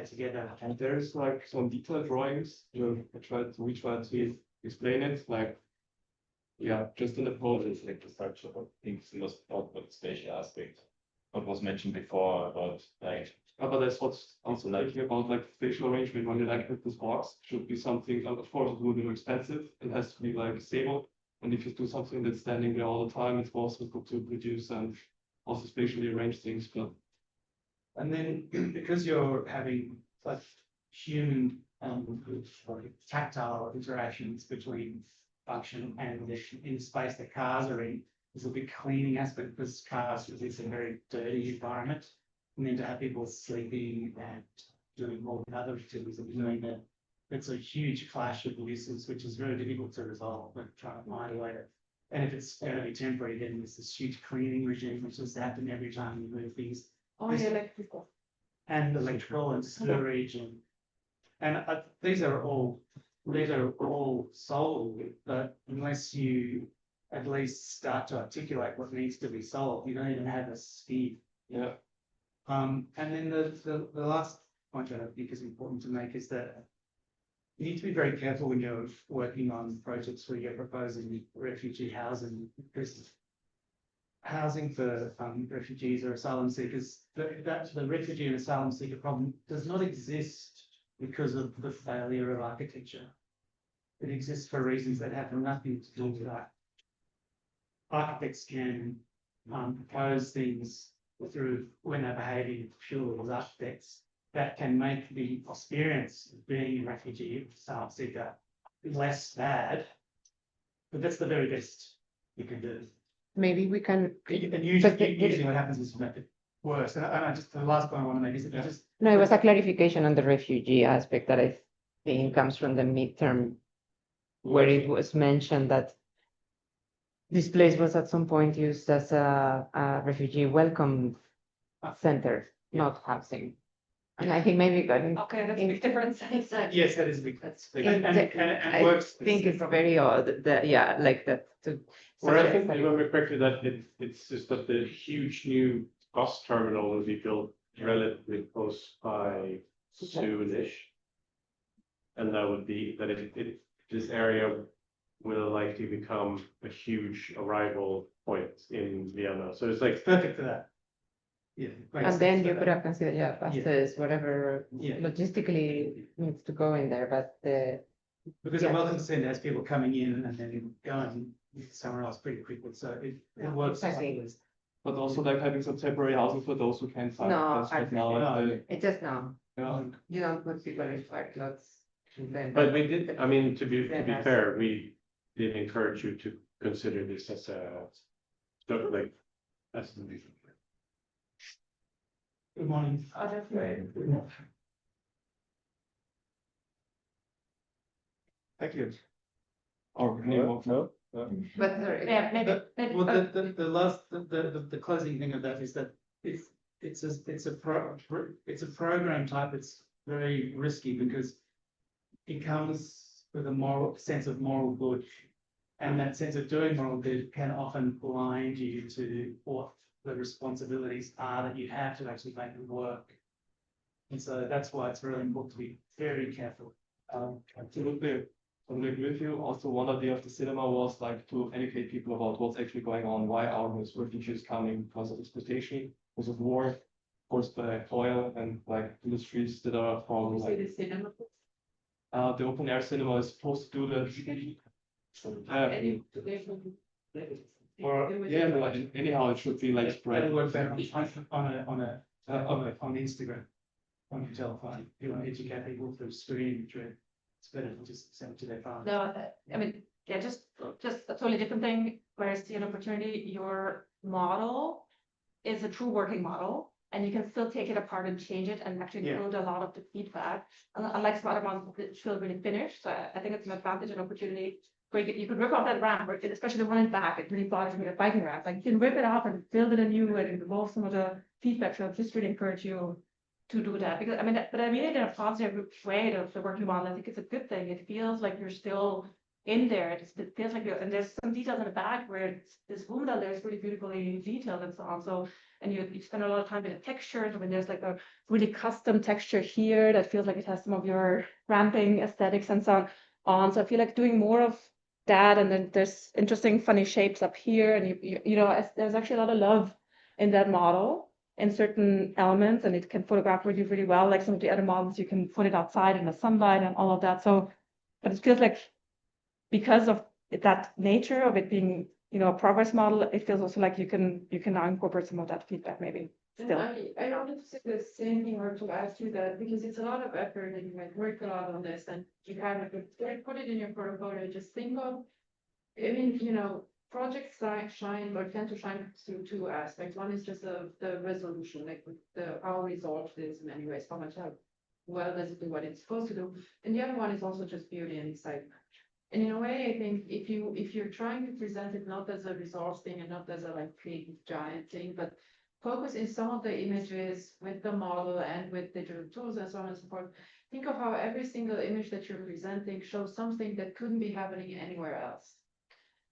together. And there's like some detailed drawings, we try to explain it, like, yeah, just in the process, like the structure of things, was not about the spatial aspect. What was mentioned before about like. But that's what's also like about like spatial arrangement, when you like with this box, should be something, of course it will be more expensive, it has to be like stable. And if you do something that's standing there all the time, it's also good to produce and also spatially arrange things, but. And then because you're having such human tactile interactions between function and in space that cars are in, there's a big cleaning aspect because cars is a very dirty environment. And then to have people sleeping and doing all the other activities that we're doing there, it's a huge clash of uses, which is very difficult to resolve, but trying to find a way to. And if it's going to be temporary, then there's this huge cleaning regime, which has to happen every time you move things. Only electrical. And electrical and sewerage and these are all solved, but unless you at least start to articulate what needs to be solved, you don't even have a speed. Yeah. And then the last point that I think is important to make is that you need to be very careful when you're working on projects where you're proposing refugee housing, because housing for refugees or asylum seekers, the refugee and asylum seeker problem does not exist because of the failure of architecture. It exists for reasons that have nothing to do with that. Architects can propose things through when they're behaving purely as architects that can make the experience of being a refugee or asylum seeker less bad, but that's the very best you can do. Maybe we can. And usually what happens is to make it worse. And I just, the last point I want to make is that just. No, it was a clarification on the refugee aspect that I think comes from the midterm, where it was mentioned that this place was at some point used as a refugee welcome center, not housing. And I think maybe got. Okay, that's a big difference. Exactly. Yes, that is a big difference. I think it's very odd that, yeah, like that. Where I think, if I remember correctly, that it's just that the huge new bus terminal will be built relatively close by soonish. And that would be, that this area will likely become a huge arrival point in Vienna. So it's like. Perfect for that. Yeah. And then you could have considered, buses, whatever Yeah. logistically needs to go in there, but because a welcome center has people coming in and then going somewhere else pretty quickly, so it works. Exactly. But also like having some temporary housing for those who can't find. No, place right now. It just no. Yeah. You don't put people in park lots. But we did, I mean, to be fair, we did encourage you to consider this as like, as. Good morning. Thank you. Or no? But sorry. Yeah, maybe. Well, the last, the closing thing of that is that it's a program type. It's very risky because it comes with a sense of moral good, and that sense of doing moral good can often blind you to what the responsibilities are that you have to actually make them work. And so that's why it's really important to be very careful. Absolutely. I agree with you. Also, one idea of the cinema was like to educate people about what's actually going on, why are those refugees coming because of exploitation, because of war, caused by oil and like industries that are from like. The cinema. The open air cinema is supposed to do that. Or, it would- yeah, no, anyhow, it should be like spread on Instagram, on your telephone, you know, if you get people to stream to it, it's better to just send it to their phone. No, I mean, yeah, just a totally different thing, whereas the opportunity, your model is a true working model, and you can still take it apart and change it and actually Yeah. include a lot of the feedback. Unlike some other ones that feel really finished, so I think it's an advantage and opportunity where you could rip off that ramp, or especially the one in the back, it really bothers me, the biking ramp, like you can rip it off and build it anew and involve some of the feedback, so I just really encourage you to do that, because I mean, but I mean it in a positive way, the working model, I think it's a good thing, it feels like you're still in there, it feels like you're, and there's some details in the back where it's, this wound down there is really beautifully detailed and so on, so, and you spend a lot of time with the textures, I mean, there's like a really custom texture here that feels like it has some of your ramping aesthetics and so on, so I feel like doing more of that, and then there's interesting funny shapes up here, and you know, there's actually a lot of love in that model in certain elements, and it can photograph really, really well. Like some of the other models, you can put it outside in the sunlight and all of that. So, but it feels like because of that nature of it being, you know, a progress model, it feels also like you can now incorporate some of that feedback maybe. And Still. I wanted to say the same thing or to ask you that, because it's a lot of effort and you might work a lot on this and you kind of put it in your portfolio, just think of, I mean, you know, projects shine or tend to shine through two aspects. One is just the resolution, like how resolved it is in many ways, how much, how well does it do what it's supposed to do. And the other one is also just beauty and excitement. And in a way, I think if you're trying to present it not as a resource thing and not as a like big giant thing, but focus in some of the images with the model and with digital tools and so on and so forth. Think of how every single image that you're presenting shows something that couldn't be happening anywhere else.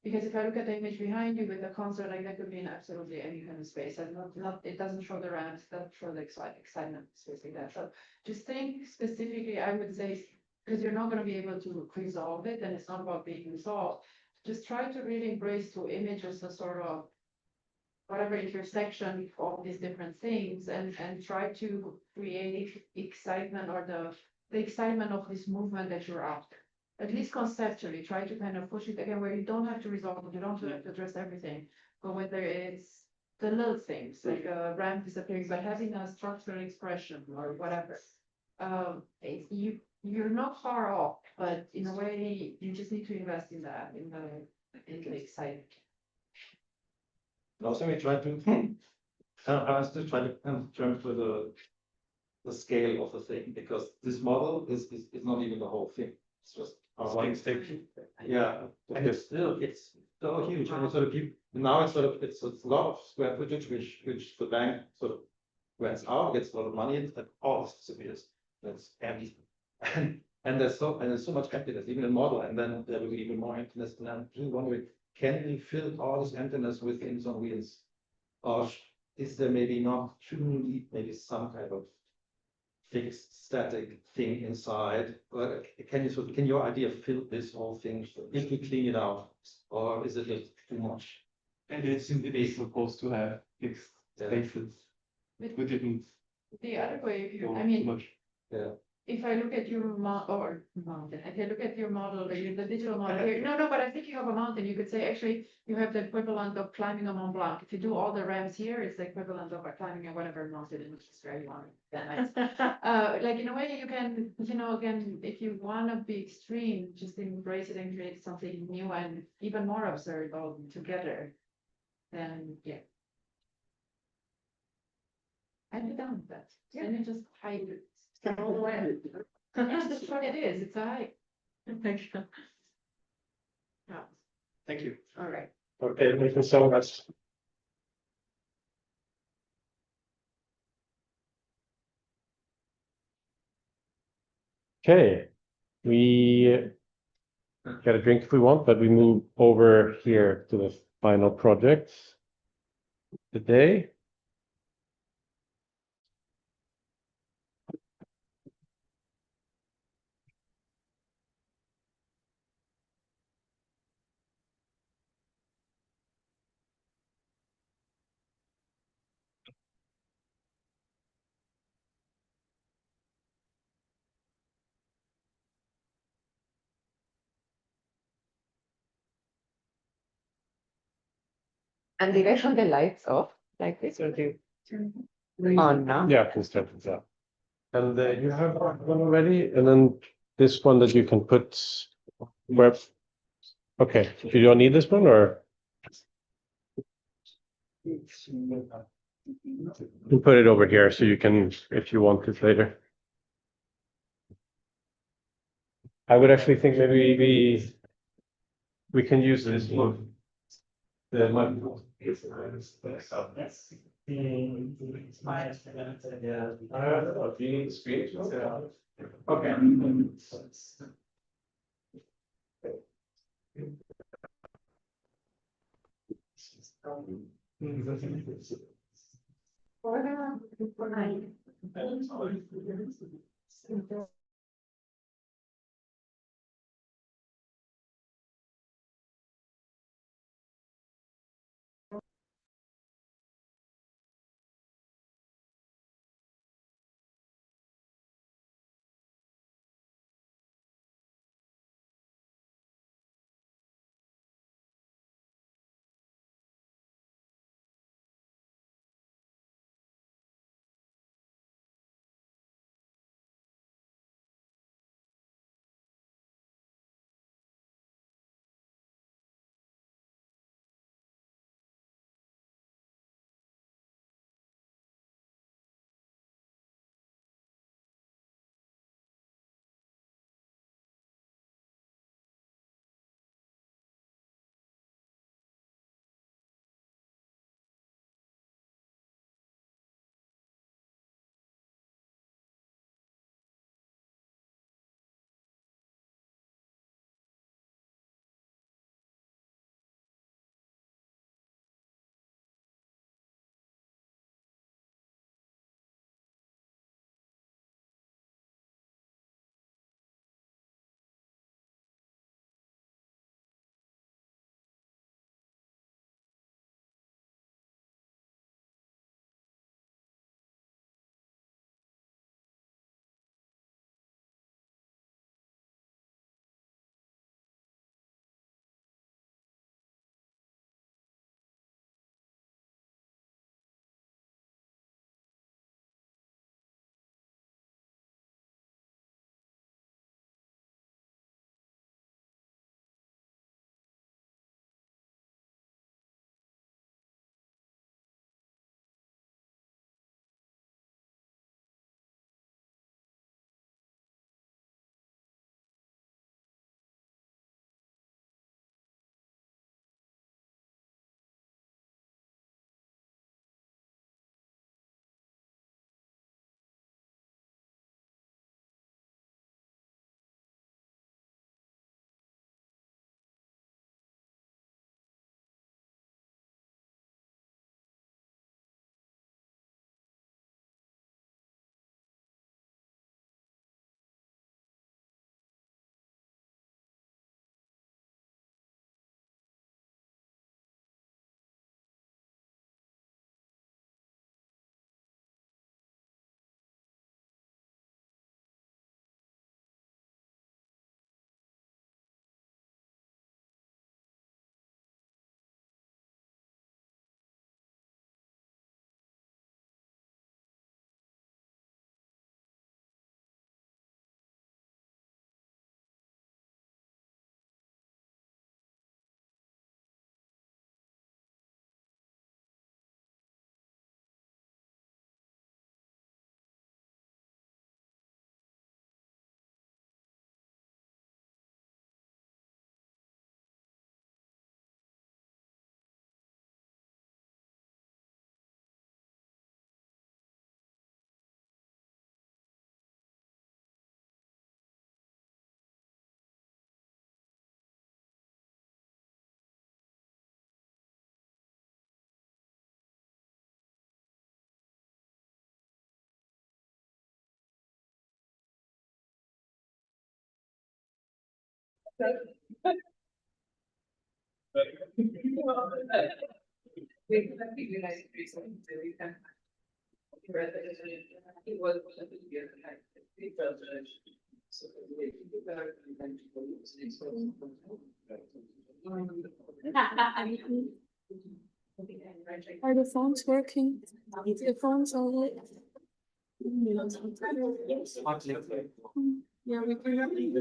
Because if I look at the image behind you with the concert, like that could be in absolutely any kind of space, and not it doesn't show the ramps, it doesn't show the excitement, space like that. So just think specifically, I would say, because you're not going to be able to resolve it, and it's not about being resolved. Just try to really embrace two images as sort of whatever intersection of these different things, and try to create excitement or the excitement of this movement that you're after. At least conceptually, try to kind of push it again where you don't have to resolve it, you don't have to address everything, but whether it's the little things like a ramp disappearing, but having a structural expression or whatever. You're not far off, but in a way, you just need to invest in that, in the excitement. Also, we try to, I was still trying to turn to the scale of the thing, because this model is not even the whole thing. It's just one section. Yeah, and it's so huge. And it's sort of now it's sort of it's a lot of square footage which the bank sort of rents out, gets a lot of money, and all disappears. That's empty. And there's so much emptiness, even in model, and then there will be even more emptiness. And I'm just wondering, can we fill all this emptiness with things on wheels? Or is there maybe not truly maybe some kind of fixed static thing inside? Or can your idea fill this whole thing if we clean it out? Or is it just too much? And it is supposed to have fixed spaces. We didn't. The other way, go I too mean, much. Yeah. if I look at your mountain, if I look at your model, the digital model here, no, but I'm thinking of a mountain, you could say, actually, you have the equivalent of climbing a Mont Blanc. If you do all the ramps here, it's the equivalent of climbing a whatever mountain in Australia. Like in a way, you can, you know, again, if you want to be extreme, just embrace it and create something new and even more absurd all together. Then, yeah. I'd be done with that. Then you just hide it. All the way. That's what it is. It's a hike. Thank you. Yeah. Thank you. All right. Okay, thank you so much. Okay, we get a drink if we want, but we move over here to the final project today. And did I turn the lights off like this or do? On now? Yeah, I can start with that. And you have one already, and then this one that you can put where. Okay, you don't need this one, or? You can put it over here so you can, if you want it later. I would actually think maybe we can use this one. The Okay. Are the phones working? The phones are lit? Yeah, we can.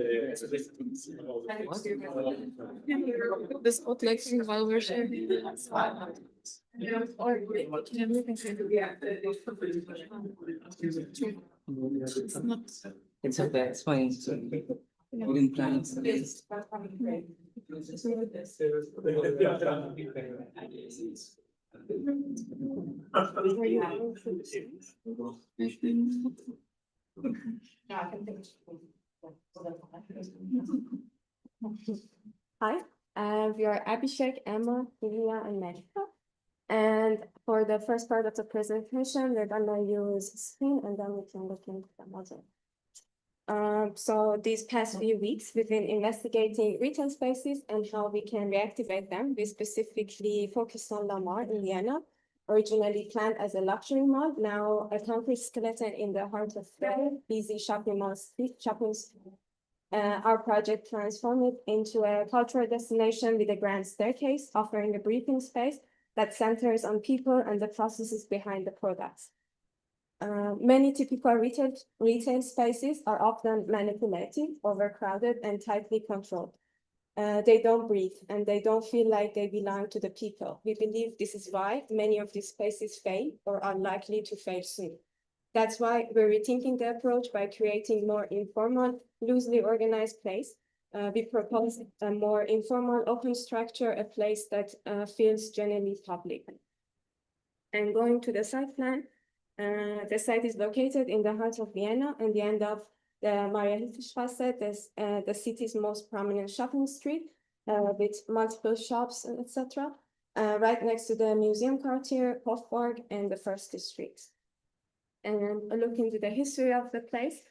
The spotlight while we're sharing. Or we can say. It's not. It's okay, it's fine. We didn't plan it. Hi, we are Abhishek, Emma, Divya, and Medika. And for the first part of the presentation, we're gonna use screen and then we can look into the model. So these past few weeks, we've been investigating retail spaces and how we can reactivate them. We specifically focused on Lamar in Vienna, originally planned as a luxury mall, now a concrete skeleton in the heart of the busy shopping mall shopping. Our project transformed it into a cultural destination with a grand staircase, offering a breathing space that centers on people and the processes behind the products. Many typical retail spaces are often manipulated, overcrowded, and tightly controlled. They don't breathe and they don't feel like they belong to the people. We believe this is why many of these spaces fail or are likely to fail soon. That's why we're rethinking the approach by creating more informal, loosely organized place. We propose a more informal, open structure, a place that feels genuinely public. And going to the site plan, the site is located in the heart of Vienna and the end of the Mariahilfstrasse, the city's most prominent shopping street with multiple shops, etc. Right next to the museum quartier, Hofburg, and the first district. And a look into the history of the place.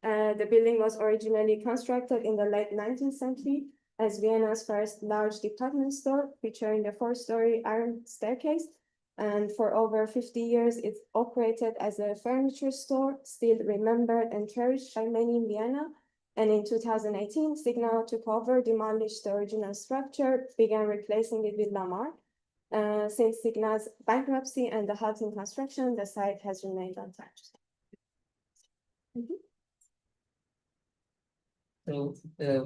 The building was originally constructed in the late 19th century as Vienna's first large department store, featuring a 4-story iron staircase. And for over 50 years, it operated as a furniture store, still remembered and cherished by many in Vienna. And in 2018, Signa took over, demolished the original structure, began replacing it with Lamar. Since Signa's bankruptcy and the halt in construction, the site has remained untouched. So,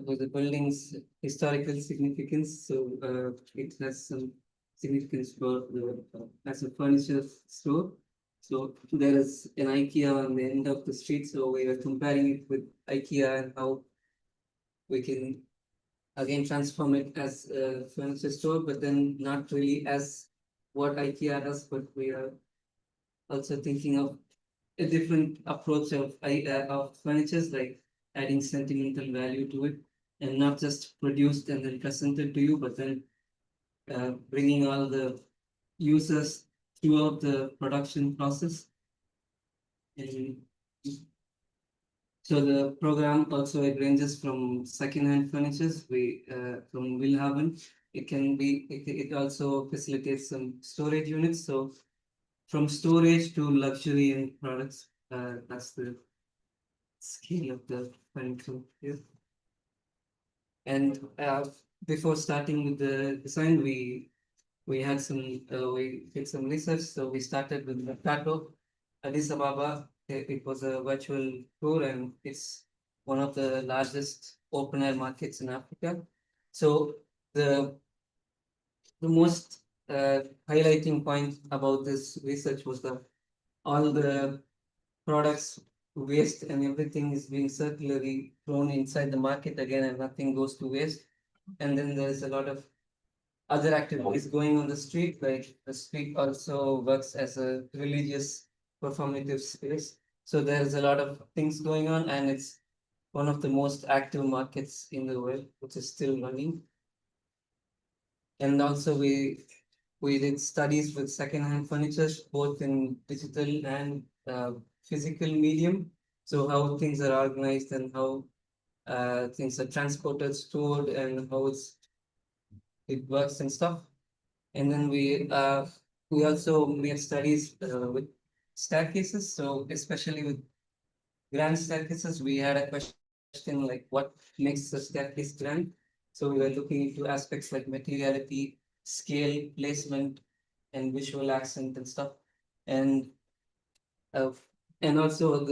with the building's historical significance, so it has some significance for the as a furniture store. So there is an IKEA on the end of the street. So we are comparing it with IKEA and how we can again transform it as a furniture store, but then not really as what IKEA does, but we are also thinking of a different approach of furnitures, like adding sentimental value to it and not just produced and then presented to you, but then bringing all the users throughout the production process. And so the program also it ranges from second-hand furnitures, from Willhaben. It also facilitates some storage units. So from storage to luxury and products, that's the scale of the furniture here. And before starting with the design, we had some we did some research. So we started with Mercato, Addis Ababa. It was a virtual tour, and it's one of the largest open air markets in Africa. So the most highlighting point about this research was that all the products, waste and everything is being circularly thrown inside the market again, and nothing goes to waste. And then there's a lot of other activities going on the street, like the street also works as a religious performative space. So there's a lot of things going on, and it's one of the most active markets in the world, which is still running. And also we did studies with second-hand furniture, both in digital and physical medium. So how things are organized and how things are transported, stored, and how it works and stuff. And then we also made studies with staircases. So especially with grand staircases, we had a question like what makes the staircase grand. So we were looking into aspects like materiality, scale, placement, and visual accent and stuff. And uh, and also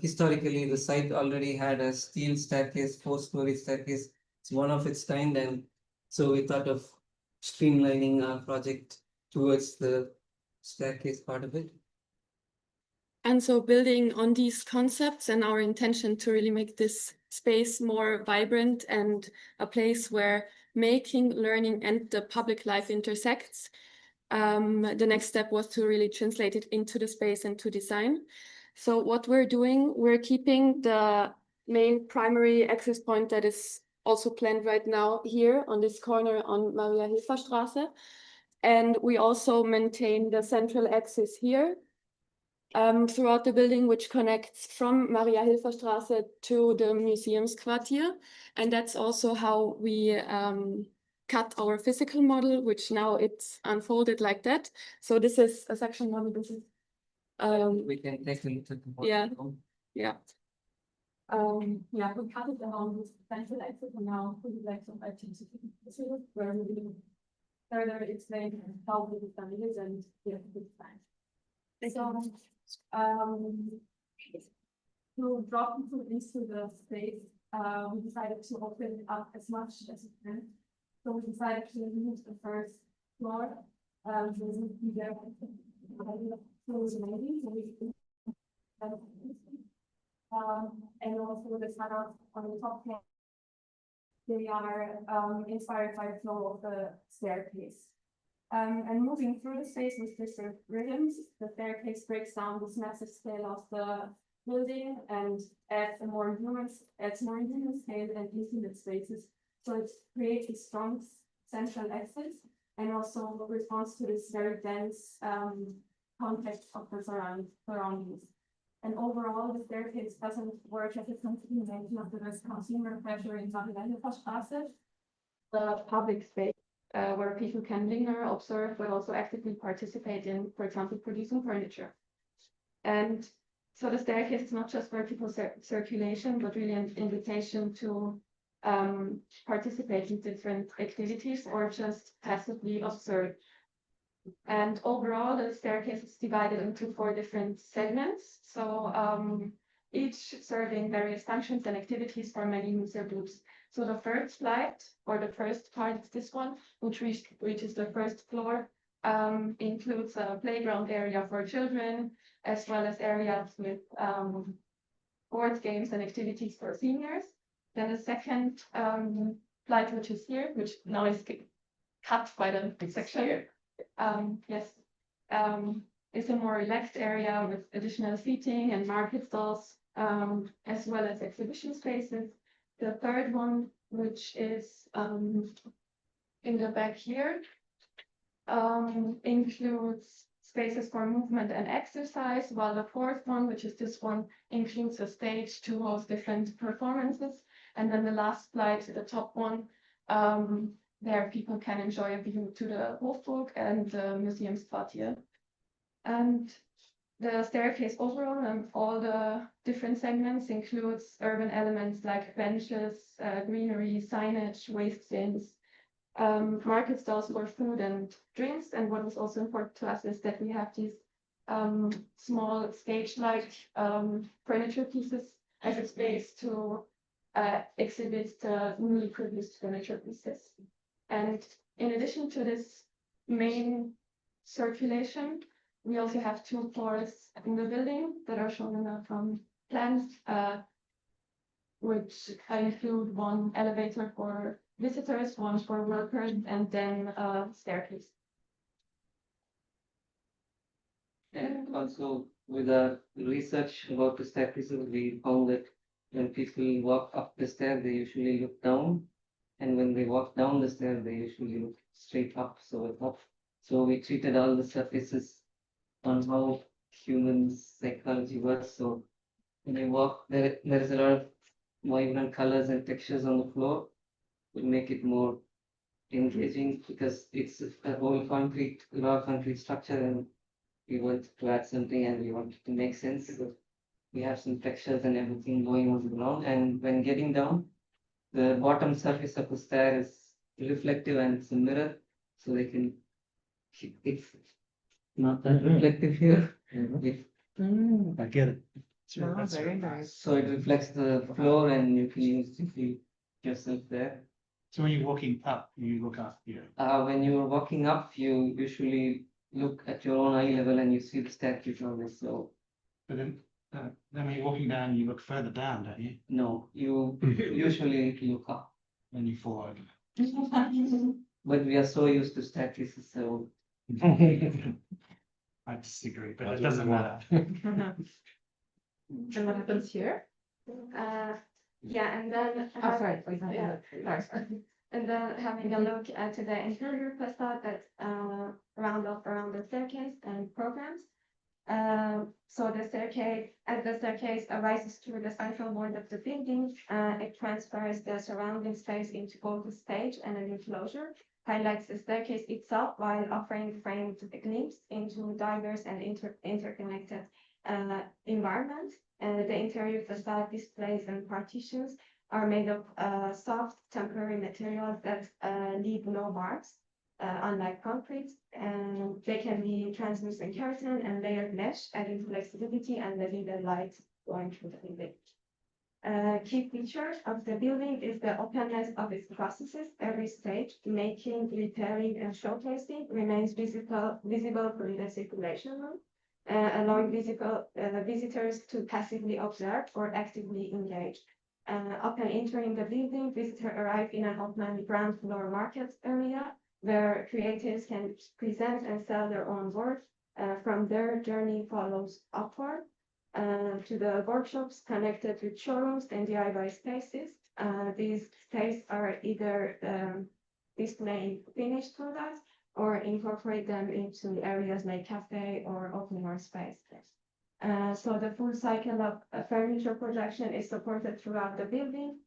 historically the site already had a steel staircase, 4-story staircase. It's one of its kind, and so we thought of streamlining our project towards the staircase part of it. And so building on these concepts and our intention to really make this space more vibrant and a place where making, learning, and the public life intersects, the next step was to really translate it into the space and to design. So what we're doing, we're keeping the main primary access point that is also planned right now here on this corner on Maria-Hilfer-Straße. And we also maintain the central axis here throughout the building, which connects from Maria-Hilfer-Straße to the Museumsquartier. And that's also how we cut our physical model, which now it's unfolded like that. So this is a section model. This is We can take a look at the yeah, yeah. Yeah, we cut it along this central axis and now we would like some activity where we will further explain how the design is and the design. So to drop into the space, we decided to open it up as much as we can. So we decided to use the first floor. So we would be there. And also the tunnels on the top hand, they are inspired by the flow of the staircase. And moving through the space with different rhythms, the staircase breaks down this massive scale of the building and adds more human scale and intimate spaces. So it creates a strong central axis and also responds to this very dense context of the surroundings. And overall, the staircase doesn't work as a continuation of the consumer pressure in Maria-Hilfer-Straße, the public space where people can linger, observe, but also actively participate in, for example, producing furniture. And so the staircase is not just vertical circulation, but really an invitation to participate in different activities or just passively observe. And overall, the staircase is divided into 4 different segments. So each serving various functions and activities for many user groups. So the first slide, or the first part is this one, which reaches the first floor, includes a playground area for children, as well as areas with board games and activities for seniors. Then the second slide, which is here, which now is cut by the section. It's a more relaxed area with additional seating and market stalls, as well as exhibition spaces. The third one, which is in the back here, includes spaces for movement and exercise, while the fourth one, which is this one, includes a stage to host different performances. And then the last slide, the top one, there people can enjoy a view to the Hofburg and the Museumsquartier. And the staircase overall and all the different segments includes urban elements like benches, greenery, signage, waste bins, market stalls for food and drinks. And what is also important to us is that we have these small stage-like furniture pieces as a space to exhibit the newly produced furniture pieces. And in addition to this main circulation, we also have 2 floors in the building that are shown in the plans, which include 1 elevator for visitors, 1 for workers, and then a staircase. And also with the research about the staircases, we found that when people walk up the stair, they usually look down. And when they walk down the stair, they usually look straight up. So we treated all the surfaces on how human psychology works. So when you walk, there is a lot of vibrant colors and textures on the floor. We make it more engaging because it's a whole raw concrete structure, and we want to add something and we want it to make sense. So we have some textures and everything going on the ground. And when getting down, the bottom surface of the stair is reflective and it's a mirror, so they can not that reflective here. If- I get it. Oh, That's very really nice. So it reflects the floor and you can use to see yourself there. So when you're walking up, you look up here. When you're walking up, you usually look at your own eye level and you see the statues on the slope. But then when you're walking down, you look further down, don't you? No, you usually look up. And you fall over. But we are so used to statues, so I disagree, but it doesn't matter. And what happens here? Yeah, and then. Oh, sorry, please. Yeah. Sorry. And then having a look at the interior facade that round off around the staircase and programs. So the staircase, as the staircase arises through the central wall of the building, it transfers the surrounding space into both a stage and an enclosure, highlights the staircase itself while offering framed glimpse into diverse and interconnected environments. The interior facade displays and partitions are made of soft temporary materials that leave no marks, unlike concrete. And they can be translucent curtain and layered mesh, adding flexibility and letting the light going through the building. Key feature of the building is the openness of its processes. Every stage, making, repairing, and showcasing remains visible from the circulation room, allowing visitors to passively observe or actively engage. Upon entering the building, visitors arrive in an open ground floor market area where creators can present and sell their own work. From there, journey follows upward to the workshops connected with showrooms and DIY spaces. These spaces are either displaying finished products or incorporate them into areas like cafe or open air space. So the full cycle of furniture production is supported throughout the building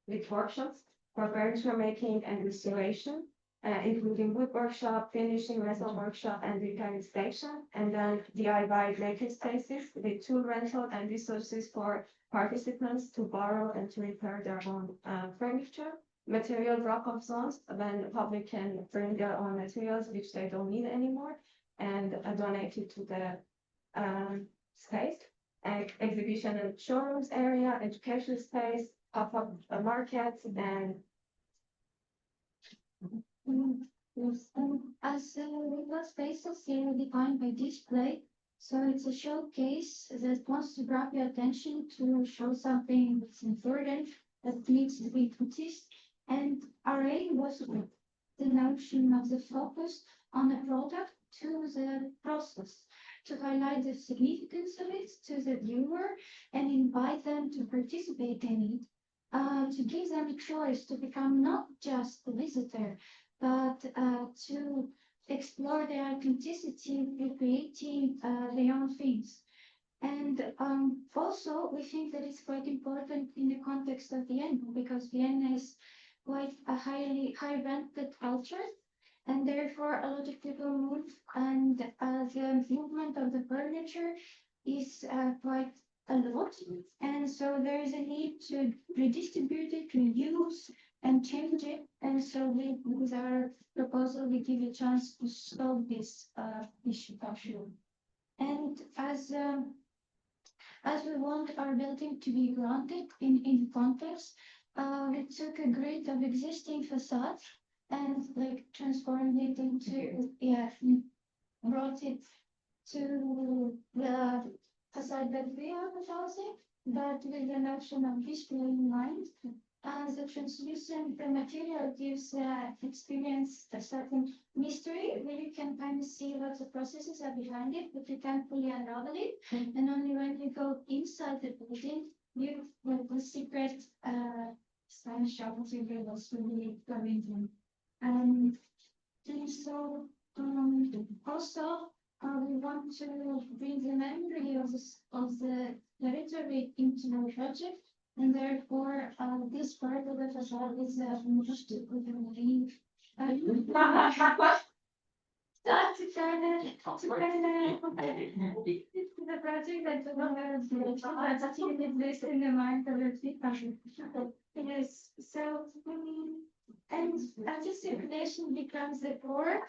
with workshops for furniture making and restoration, including wood workshop, finishing, metal workshop, and repairing station, and then DIY maker spaces with tool rental and resources for participants to borrow and to repair their own furniture. Material drop-off zones, when the public can bring their own materials which they don't need anymore and donate it to the space. Exhibition and showrooms area, education space, pop-up markets, and as retail spaces here defined by display, so it's a showcase that wants to grab your attention to show something that's important that needs to be noticed. And our aim was with the notion of the focus on the product to the process, to highlight the significance of it to the viewer and invite them to participate in it, to give them a choice to become not just a visitor, but to explore their authenticity by creating their own things. And also, we think that it's quite important in the context of Vienna, because Vienna is quite a high rented culture, and therefore a lot of people move, and the movement of the furniture is quite a lot. And so there is a need to redistribute it, reuse, and change it. And so with our proposal, we give you a chance to solve this issue. And as we want our building to be grounded in context, we took a grid of existing facades and transformed it into, brought it to the facade that we are proposing, but with the notion of display in mind. As the translucent material gives experience a certain mystery, where you can kind of see what the processes are behind it, but you can't fully unravel it. And only when you go inside the building, you the secret Spanish shop materials really go into. And so also we want to bring the memory of the territory into the project. And therefore, this part of the facade is moved to the marine. That's the project that the government is based in the mind of the people. Yes, so and as the circulation becomes the core,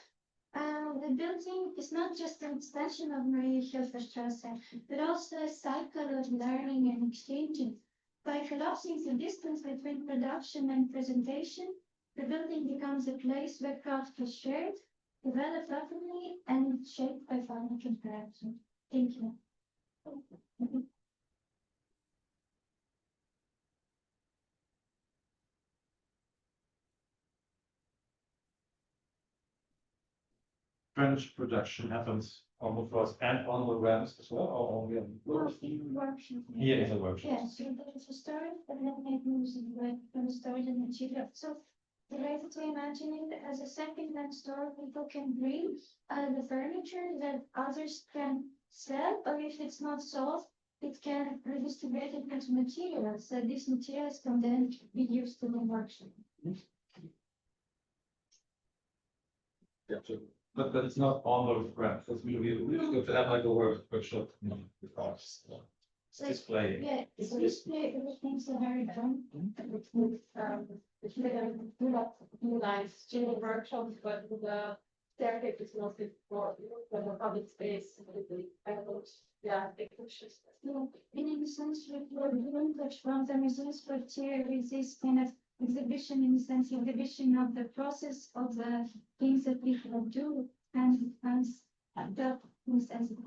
The building is not just an extension of Maria Hilferstrasse, but also a cycle of learning and exchanging. By collapsing the distance between production and presentation, the building becomes a place where craft is shared, developed openly, and shaped by final interaction. Thank you. French production happens on the floors and on the ramps as well, or only on the floors? Here is a workshop. Yeah, so there's a story, and then it moves from the story to the material. So the way to imagine it as a second-hand store, people can bring the furniture that others can sell, or if it's not sold, it can redistribute it into materials. So these materials can then be used in the workshop. Yeah, so, but it's not on the ramps, it's really good to have like a workshop. So, Display. yeah, it's display of the things that are done. If you can do that, do nice children workshops, but the staircase is mostly for the public space, yeah, pictures. Yeah, and in the sense with what we learned from the museums frontier is this kind of exhibition in the sense exhibition of the process of the things that people do and the in the sense of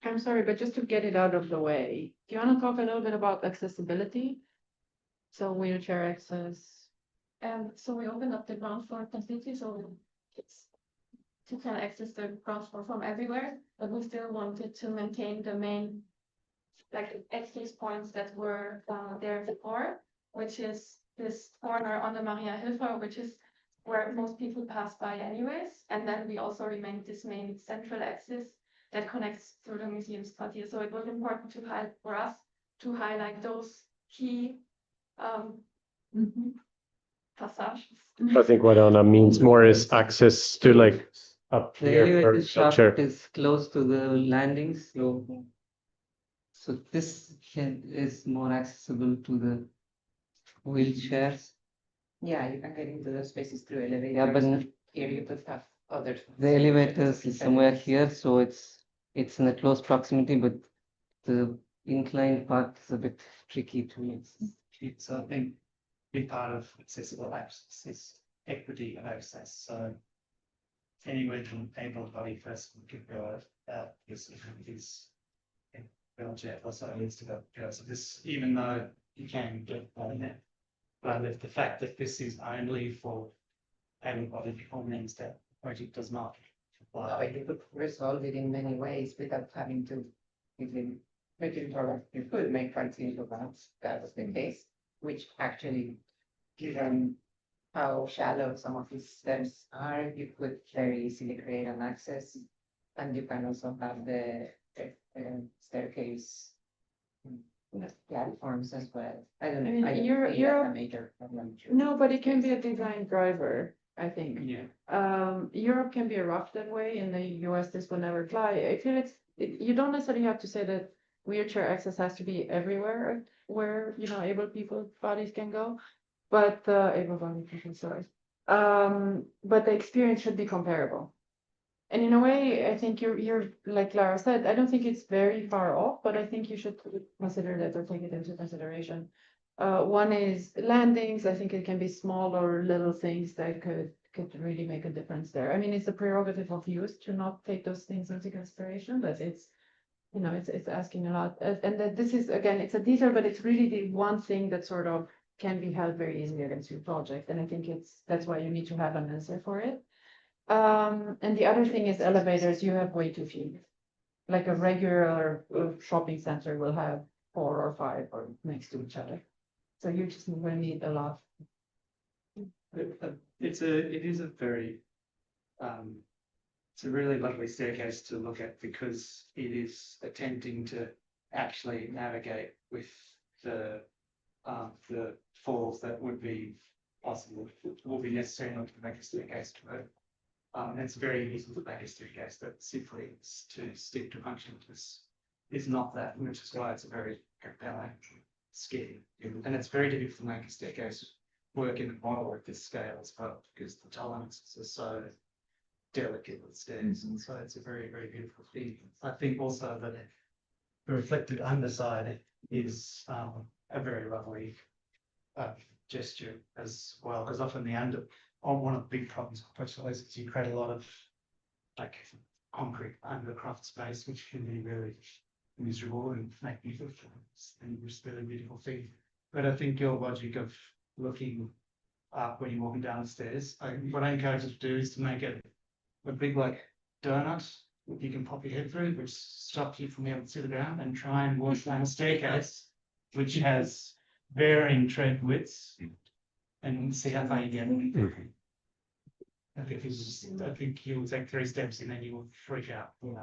I'm sorry, but just to get it out of the way, do you want to talk a little bit about accessibility? So wheelchair access. So we opened up the ground floor completely, so it's you can access the ground floor from everywhere, but we still wanted to maintain the main like access points that were there before, which is this corner on the Maria Hilfer, which is where most people pass by anyways. And then we also remained this main central axis that connects through the museum's quartier. So it was important to for us to highlight those key passages. I think what Anna means more is access to like up The here. elevator for shaft wheelchair. is close to the landings, so this is more accessible to the wheelchairs. Yeah, you can get into the spaces through elevators. Yeah, but Here you could have other. the elevators is somewhere here, so it's in a close proximity, but the inclined part is a bit tricky to. It's I think big part of accessible access is equity of access. So anyone from able-bodied person could go out this is wheelchair also needs to go. So this, even though you can get on that, but if the fact that this is only for able-bodied people means that the project does not apply. No, you could resolve it in many ways without having to even make it or you could make frontier events, that was the case, which actually, given how shallow some of these steps are, you could very easily create an access. And you can also have the staircase platforms as well. I don't know. I don't see that a major problem. No, but it can be a design driver, I think. Yeah. Europe can be rough that way. In the US, this will never fly. I feel you don't necessarily have to say that wheelchair access has to be everywhere where, able people bodies can go, but able-bodied people, sorry. But the experience should be comparable. And in a way, I think you're like Lara said, I don't think it's very far off, but I think you should consider that or take it into consideration. One is landings. I think it can be small or little things that could really make a difference there. I mean, it's a prerogative of use to not take those things into consideration, but it's asking a lot. And that this is, again, it's a detail, but it's really the one thing that sort of can be held very easily against your project. And I think that's why you need to have an answer for it. And the other thing is elevators, you have way too few. Like a regular shopping center will have 4 or 5 or next to each other. So you just will need a lot. It is a very, it's a really lovely staircase to look at because it is attempting to actually navigate with the falls that would be possible, will be necessary not to make a staircase to it. It's very easy to make a staircase that simply to stick to function is not that, which is why it's a very compelling scheme. And it's very difficult to make a staircase work in a model at this scale as well, because the tolerances are so delicate with stairs, and so it's a very, very beautiful thing. I think also that the reflected underside is a very lovely gesture as well, because often one of the big problems with portfolios is you create a lot of like concrete under craft space, which can be really miserable and make beautiful and just really beautiful thing. But I think your logic of looking up when you're walking down the stairs, what I encourage you to do is to make it a big like donut you can pop your head through, which stops you from being able to see the ground, and try and walk down a staircase which has varying tread widths and see how far you get. I think you'll take 3 steps and then you will freak out. And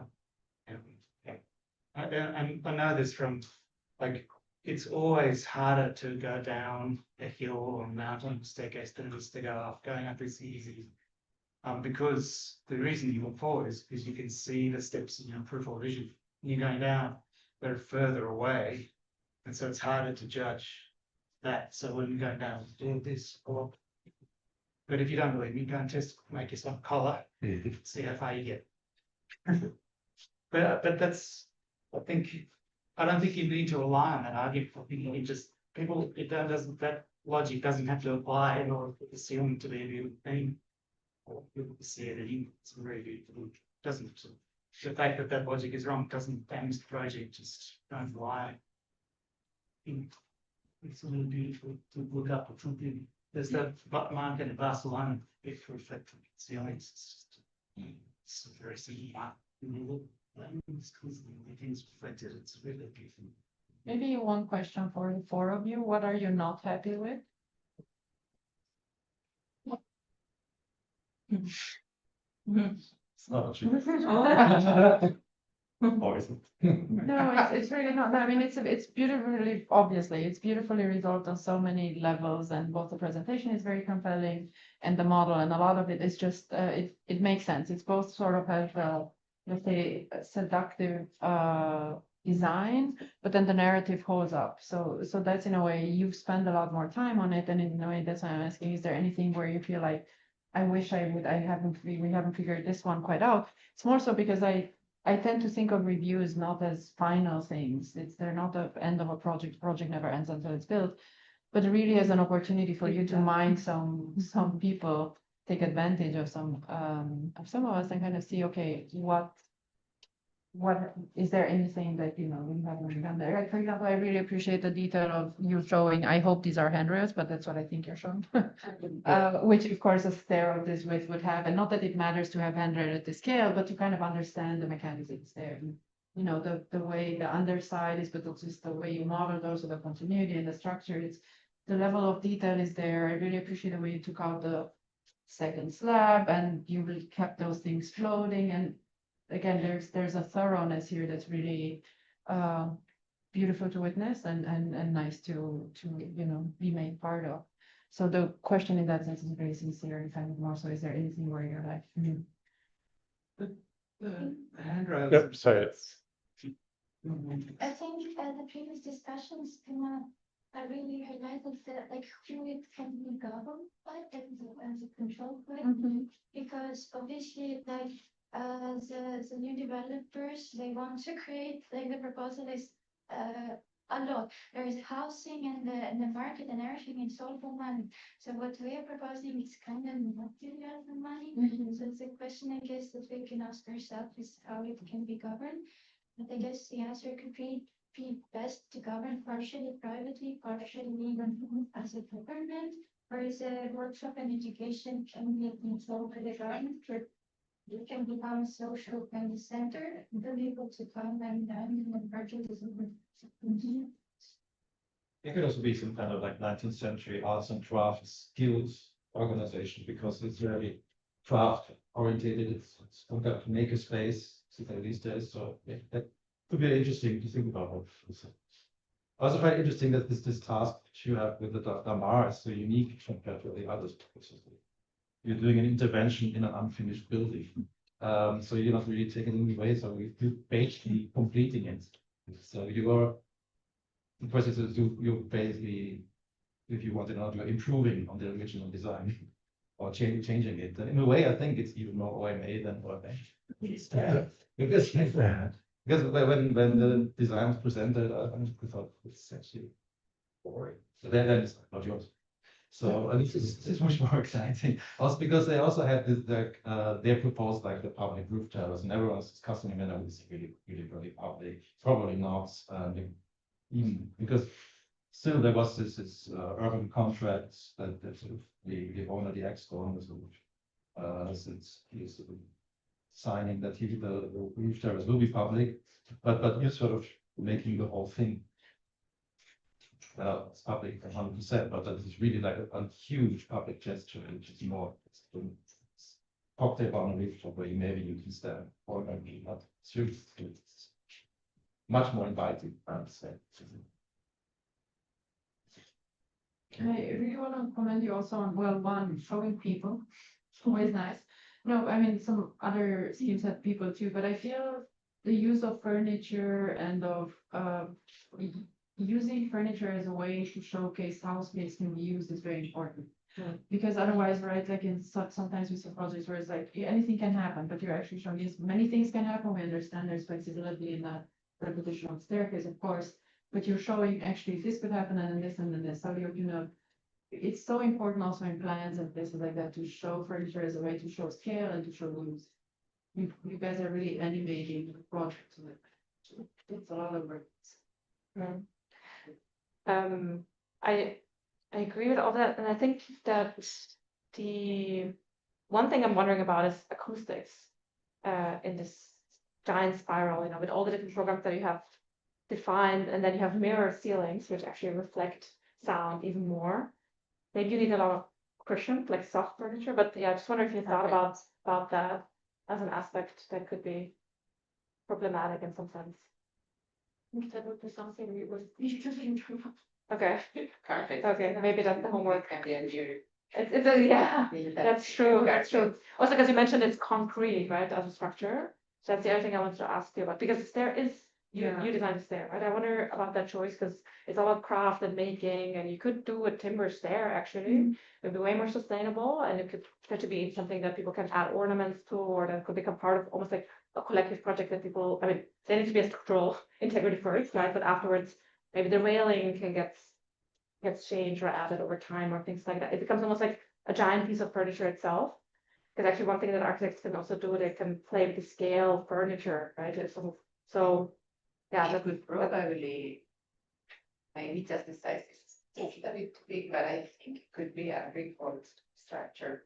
I know this from like it's always harder to go down a hill or mountain staircase than it is to go up. Going up is easy. Because the reason you look forward is because you can see the steps in your peripheral vision. And you're going down, they're further away. And so it's harder to judge that. So when you're going down, do this or but if you don't believe me, go and make yourself collar, see how far you get. But that's I don't think you need to rely on that argument. I think you just that logic doesn't have to apply in order for the ceiling to be a beautiful thing. Or people to see it in some very beautiful. Doesn't the fact that that logic is wrong doesn't damage the project. Just don't lie. It's really beautiful to look up at something. There's that market in Barcelona, if reflected ceilings. It's a very simple market. It's reflected. It's really beautiful. Maybe one question for the 4 of you. What are you not happy with? It's not true. Or is it? No, it's really not. I mean, it's beautifully, obviously, it's beautifully resolved on so many levels, and both the presentation is very compelling and the model, and a lot of it is just, it makes sense. It's both sort of has let's say, seductive design, but then the narrative holds up. So that's in a way, you've spent a lot more time on it, and in a way, that's why I'm asking, is there anything where you feel like, I wish we haven't figured this one quite out? It's more so because I tend to think of reviews not as final things. They're not the end of a project. Project never ends until it's built, but really as an opportunity for you to mind some people, take advantage of some of us, and kind of see, okay, what is there anything that we haven't done there? Like, for example, I really appreciate the detail of you showing. I hope these are handrails, but that's what I think you're showing. Which of course a stair of this width would have, and not that it matters to have handrail at this scale, but to kind of understand the mechanics there. The way the underside is, but also just the way you model those, the continuity and the structure. It's the level of detail is there. I really appreciate the way you took out the second slab and you really kept those things floating. And again, there's a thoroughness here that's really beautiful to witness and nice to be made part of. So the question in that sense is very sincere and kind of more so, is there anything where you're like, The handrails. Yep, sorry. I think the previous discussions really highlighted that who it can be governed by as a control point, because obviously the new developers, they want to create, the proposal is a lot. There is housing and the market and everything, it's all for money. So what we are proposing is kind of not really all for money. So it's a question, I guess, that we can ask ourselves is how it can be governed. But I guess the answer could be best to govern partially privately, partially as a government, or is a workshop and education can be controlled by the government. You can become a social kind of center, and be able to come and purchase. It could also be some kind of like 19th century arts and crafts guilds organization, because it's very craft oriented. It's some kind of maker space these days. So yeah, that could be interesting to think about. I also find it interesting that this task that you have with the Damar is so unique compared to the others. You're doing an intervention in an unfinished building. So you're not really taking it away, so you're basically completing it. So the question is, you're basically if you want to know, you're improving on the original design or changing it. And in a way, I think it's even more OMA than OMA. Because when the design was presented, I thought it's actually boring. So then it's not yours. So and this is much more exciting. Also because they also had this, they proposed like the public roof terrace, and everyone's discussing it, and it's really public. Probably not even because still there was this urban contract that sort of the owner, the ex-owner, since he's signing that the roof terrace will be public, but you're sort of making the whole thing. Well, it's public 100%, but that is really like a huge public gesture, which is more cocktail on a rooftop where maybe you can stand or maybe not. It's much more inviting, I would say. I really want to commend you also on, well, one, showing people, always nice. No, I mean, some other schemes have people too, but I feel the use of furniture and of using furniture as a way to showcase how space can be used is very important. Because otherwise, right, like sometimes we see projects where it's like anything can happen, but you're actually showing yes, many things can happen. We understand there's flexibility in that repetition of staircase, of course, but you're showing actually this could happen and then this and then this. So you know, it's so important also in plans and places like that to show furniture as a way to show scale and to show use. You guys are really animating the project. It's a lot of work. I agree with all that, and I think that the one thing I'm wondering about is acoustics in this giant spiral, you know, with all the different programs that you have defined, and then you have mirror ceilings, which actually reflect sound even more. Maybe you need a lot of cushion, like soft furniture, but yeah, I just wonder if you thought about that as an aspect that could be problematic in some sense. That would be something we would need to improve. Okay. Carpet. Okay, maybe that's the homework. Can be engineered. Yeah, that's true, that's true. Also, because you mentioned it's concrete, right, as a structure. So that's the other thing I wanted to ask you about, because the stair is, you designed the stair, right? I wonder about that choice, because it's all about craft and making, and you could do a timber stair, actually. It'd be way more sustainable, and it could potentially be something that people can add ornaments to, or that could become part of almost like a collective project that people, I mean, there needs to be a structural integrity first, right? But afterwards, maybe the railing can gets changed or added over time or things like that. It becomes almost like a giant piece of furniture itself. Because actually one thing that architects can also do, they can play with the scale of furniture, right? So yeah, that would probably maybe just the size is a bit too big, but I think it could be a reinforced structure.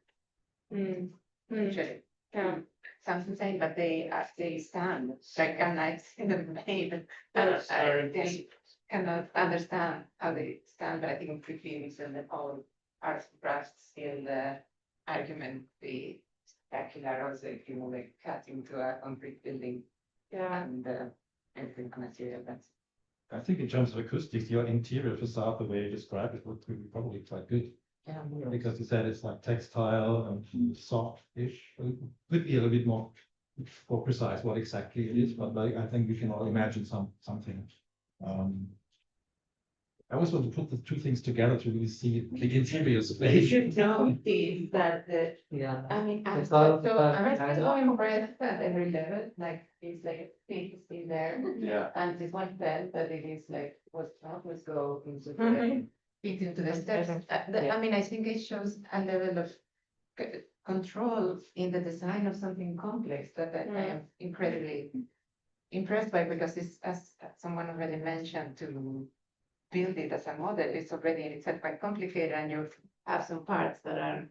Actually. Yeah. Sounds insane, but they stand like a nice in the main. They cannot understand how they stand, but I think previous and the whole arts and crafts in the argument be spectacular also if you move a cut into a concrete building. Yeah. And everything on material that's I think in terms of acoustics, your interior facade, the way you described it, would be probably quite good. Yeah. Because you said it's like textile and soft-ish. Could be a little bit more precise what exactly it is, but like, I think we can all imagine something. I always want to put the two things together to really see the interior space. You notice that I mean, I'm so impressed at every level, like it's like things in there. Yeah. And this one felt that it is like was go into the into the steps. I mean, I think it shows a level of control in the design of something complex that I am incredibly impressed by, because it's, as someone already mentioned, to build it as a model, it's already in itself quite complicated, and you have some parts that are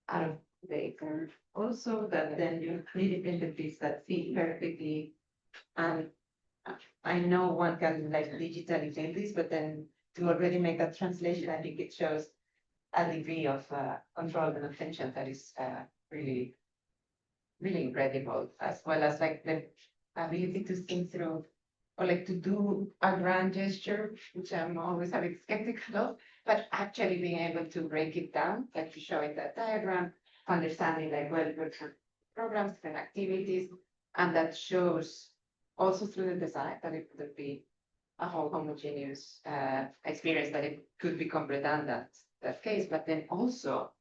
out of the curve also, that then you need build a piece that fit perfectly. And I know one can like digitally build this, but then to already make that translation, I think it shows a degree of control and attention that is really, really incredible, as well as like the ability to think through or like to do a grand gesture, which I'm always a bit skeptical of, but actually being able to break it down, like to show in that diagram, understanding like, well, different programs and activities, and that shows also through the design that it could be a whole homogeneous experience, that it could become redundant, that case, but then also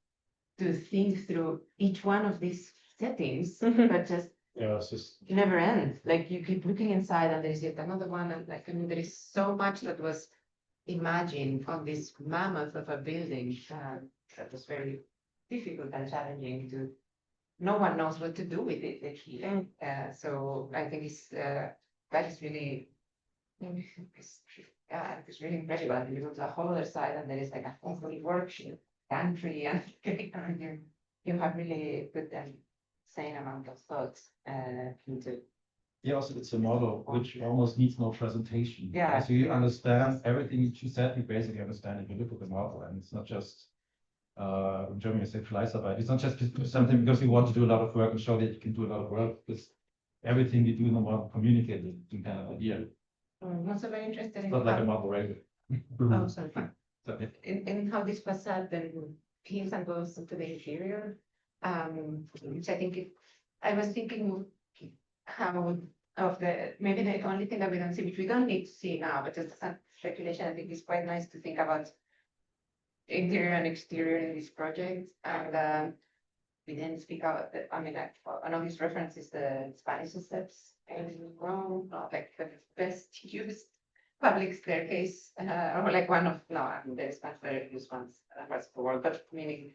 to think through each one of these settings that just Yeah, it's just. never end. Like you keep looking inside and there's yet another one, and like, I mean, there is so much that was imagined on this mammoth of a building that was very difficult and challenging to. No one knows what to do with it actually. So I think that is really, it's really incredible. And you go to the whole other side and there is like a complete workshop, pantry, and you have really put an insane amount of thoughts into. Yeah, also it's a model which almost needs no presentation. Yeah. So you understand everything you said, you basically understand if you look at the model, and it's not just in German you say Fleißarbeit. It's not just something because you want to do a lot of work and show that you can do a lot of work, because everything you do in the model communicated some kind of idea. I'm also very interested in It's not like how- a model regular. Oh, sorry. So, yeah. In how this facade then peels and goes into the interior, which I think I was thinking how of maybe the only thing that we don't see, which we don't need to see now, but just as a speculation, I think it's quite nice to think about interior and exterior in this project. And we then speak out, I mean, an obvious reference is the Spanish steps in Rome, like the best used public staircase, or like one of, no, I mean, there's much better used ones across the world, but meaning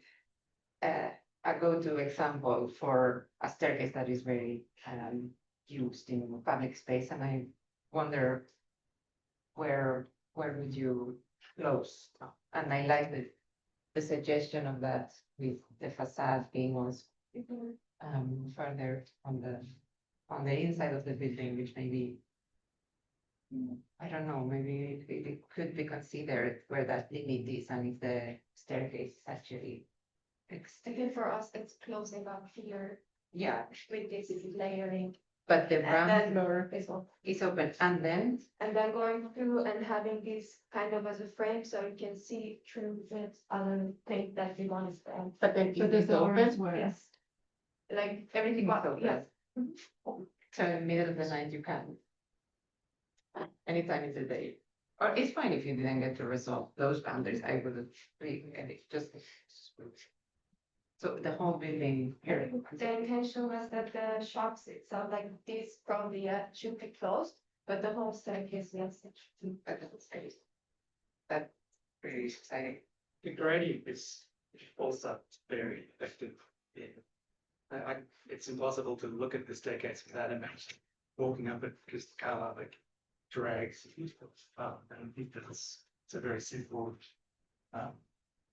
a go-to example for a staircase that is very used in public space. And I wonder where would you close? And I like the suggestion of that with the facade being also further on the inside of the building, which maybe, I don't know, maybe it could be considered where that limit is, and if the staircase is actually Again, for us, it's closing up here. Yeah. With this layering. But the And ground then floor is open. is open, and then going through and having this kind of as a frame, so you can see through it other things that you want to spend. But then So it there's is the orange open? one. Yes. Like everything is Well, open. yes. So in the middle of the night, you can. Anytime in the day. Or it's fine if you didn't get to resolve those boundaries. I wouldn't really, and it's just. So the whole building here. The intention was that the shops itself, like this probably should be closed, but the whole staircase, yes. That's pretty exciting. The gradient is also very effective. It's impossible to look at the staircase without imagining walking up it, because the car like drags up, and I think it's a very simple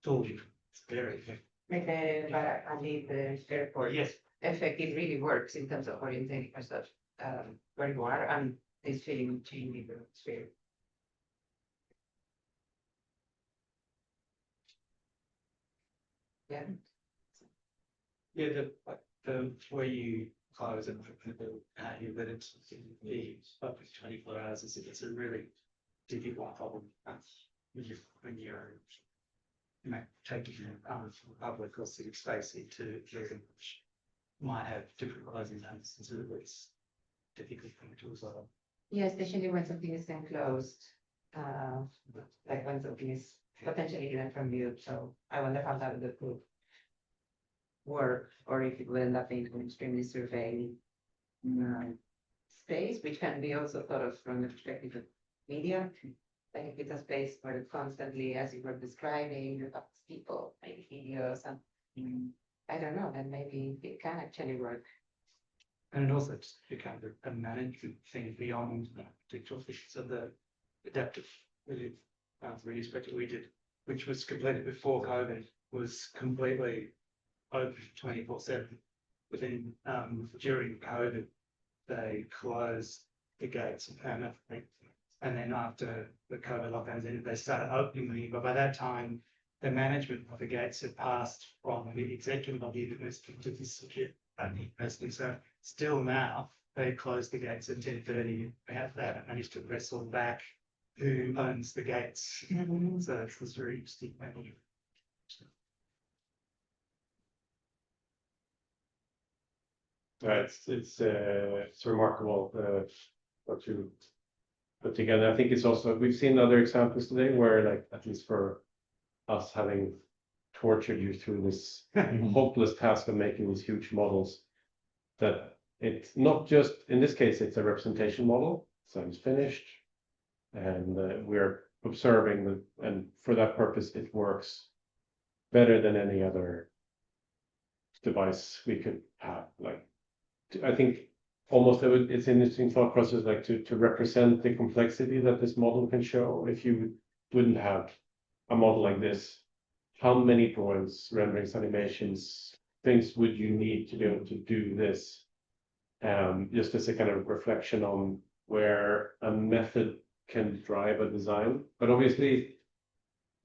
tool. It's very effective. Like the airport. Yes. Effect, it really works in terms of orienting yourself where you are, and this feeling of changing the sphere. Yeah. Yeah, the way you close and how you let it be up to 24 hours it's a really difficult problem. When you're taking public or city space into areas which might have different closing times, it's difficult thing to resolve. Yeah, especially when something is enclosed, like when something is potentially hidden from view. So I wonder how that would work, or if it will end up being an extremely surveyed space, which can be also thought of from the perspective of media. Like if it's a space where constantly, as you were describing, you have people, maybe videos, and I don't know, then maybe it can actually work. And it also just became a management thing beyond the architectural features of the adaptive really spectrum we did, which was completed before COVID, was completely open 24/7. Within during COVID, they closed the gates permanently, and then after the COVID lockdowns ended, they started opening them. But by that time, the management of the gates had passed from the executive of the university to the security at the university. So still now, they close the gates at 10:30. After that, I managed to wrestle back who owns the gates. So it's this very interesting matter. It's remarkable what you put together. I think it's also, we've seen other examples today where like, at least for us having tortured you through this hopeless task of making these huge models, that it's not just, in this case, it's a representation model, so it's finished. And we're observing that, and for that purpose, it works better than any other device we could have. Like, I think almost it's an interesting thought process, like to represent the complexity that this model can show. If you wouldn't have a model like this, how many drawings, renderings, animations, things would you need to be able to do this? Just as a kind of reflection on where a method can drive a design. But obviously,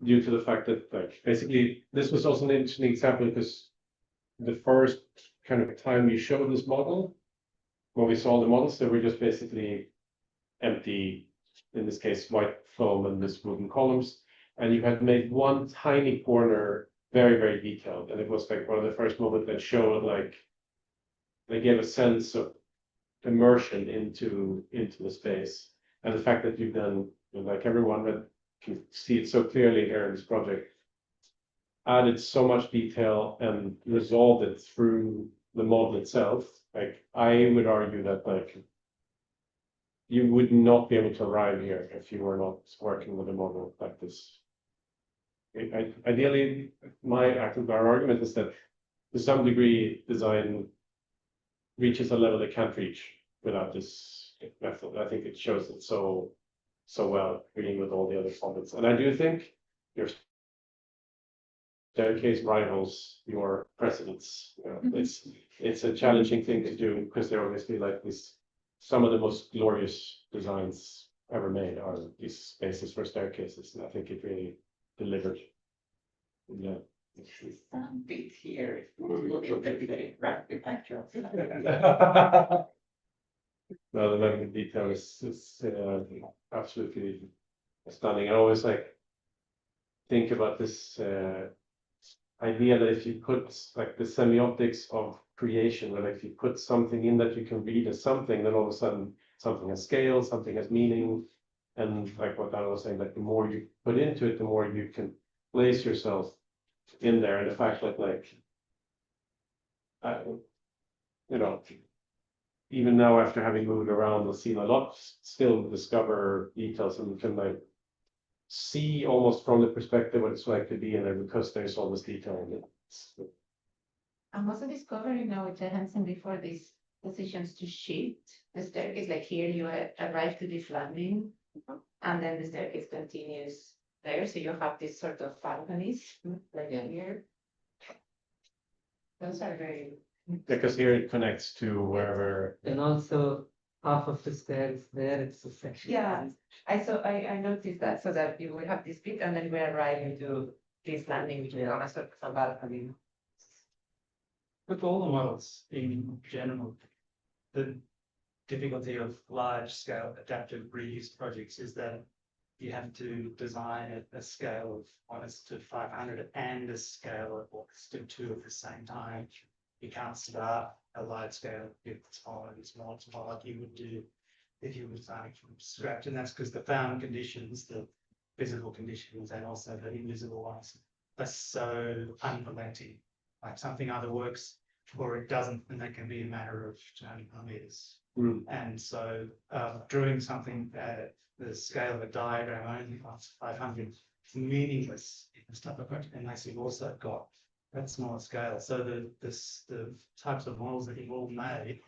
due to the fact that like basically this was also an interesting example because the first kind of time you showed this model, when we saw the models, they were just basically empty, in this case, white foam and this wooden columns. And you had made one tiny corner very, very detailed. And it was like one of the first moments that showed like, they gave a sense of immersion into the space. And the fact that you've done, like everyone that can see it so clearly here in this project, added so much detail and resolved it through the model itself. Like, I would argue that like, you would not be able to arrive here if you were not working with a model like this. Ideally, our argument is that to some degree, design reaches a level it can't reach without this method. I think it shows it so well, agreeing with all the other comments. And I do think your staircase rivals your precedents. You know, it's a challenging thing to do because they're obviously like this. Some of the most glorious designs ever made are these spaces for staircases, and I think it really delivered. Yeah. Some bit here. Look at the graphic actual. No, the level of detail is absolutely stunning. I always like think about this idea that if you put like the semiotics of creation, where like if you put something in that you can read as something, then all of a sudden something has scale, something has meaning. And like what Dan was saying, like the more you put into it, the more you can place yourself in there. And the fact that like, you know, even now after having moved around the scene a lot, still discover details and can like see almost from the perspective what it's like to be in there because there's all this detail in it. I'm also discovering now with Johansson before these decisions to shift the staircase, like here you arrive to this landing and then the staircase continues there. So you have this sort of balconies like here. Those are very. Because here it connects to wherever. And also half of the stairs there, it's a section. Yeah, I noticed that, so that you will have this bit and then we arrive into this landing, which is on a sort of balcony. With all the models in general, the difficulty of large scale adaptive reuse projects is that you have to design at a scale of 1:500 and a scale of 1:2 at the same time. You can't start a large scale if it's smaller like you would do if you were starting from scratch. And that's because the found conditions, the physical conditions, and also the invisible ones are so unrelenting. Like something either works or it doesn't, and that can be a matter of 200 millimeters. And so drawing something at the scale of a diagram only 500 is meaningless in this type of project unless you've also got that smaller scale. So the types of models that you've all made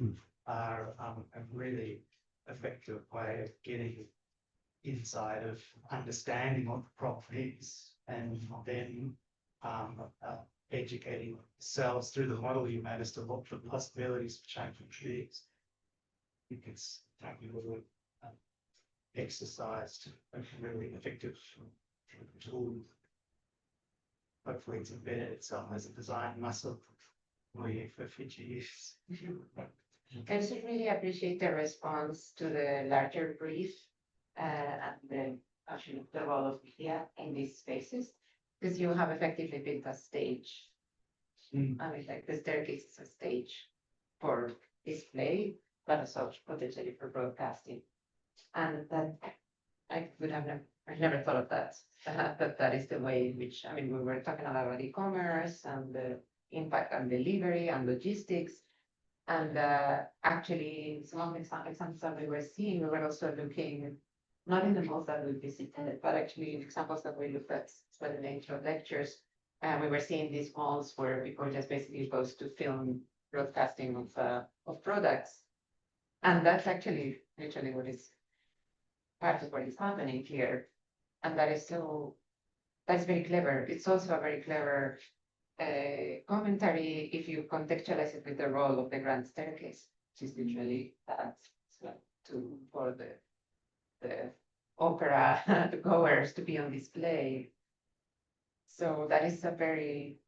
are a really effective way of getting inside of understanding what the problem is and then educating yourselves through the model you made as to what the possibilities of changing is. I think it's a little exercised and really effective tool. Hopefully it's embedded itself as a design muscle for future use. I just really appreciate the response to the larger brief and the role of media in these spaces, because you have effectively built a stage. I mean, like the staircase is a stage for display, but also potentially for broadcasting. And that I would have never, I never thought of that, that is the way in which, I mean, we were talking a lot about e-commerce and the impact on delivery and logistics. And actually, some of the examples that we were seeing, we were also looking, not in the malls that we visited, but actually in examples that we looked at for the nature of lectures. We were seeing these malls where people just basically goes to film broadcasting of products. And that's actually literally what is part of what is happening here. And that is that's very clever. It's also a very clever commentary if you contextualize it with the role of the grand staircase, which is literally that for the opera goers to be on display. So that is a very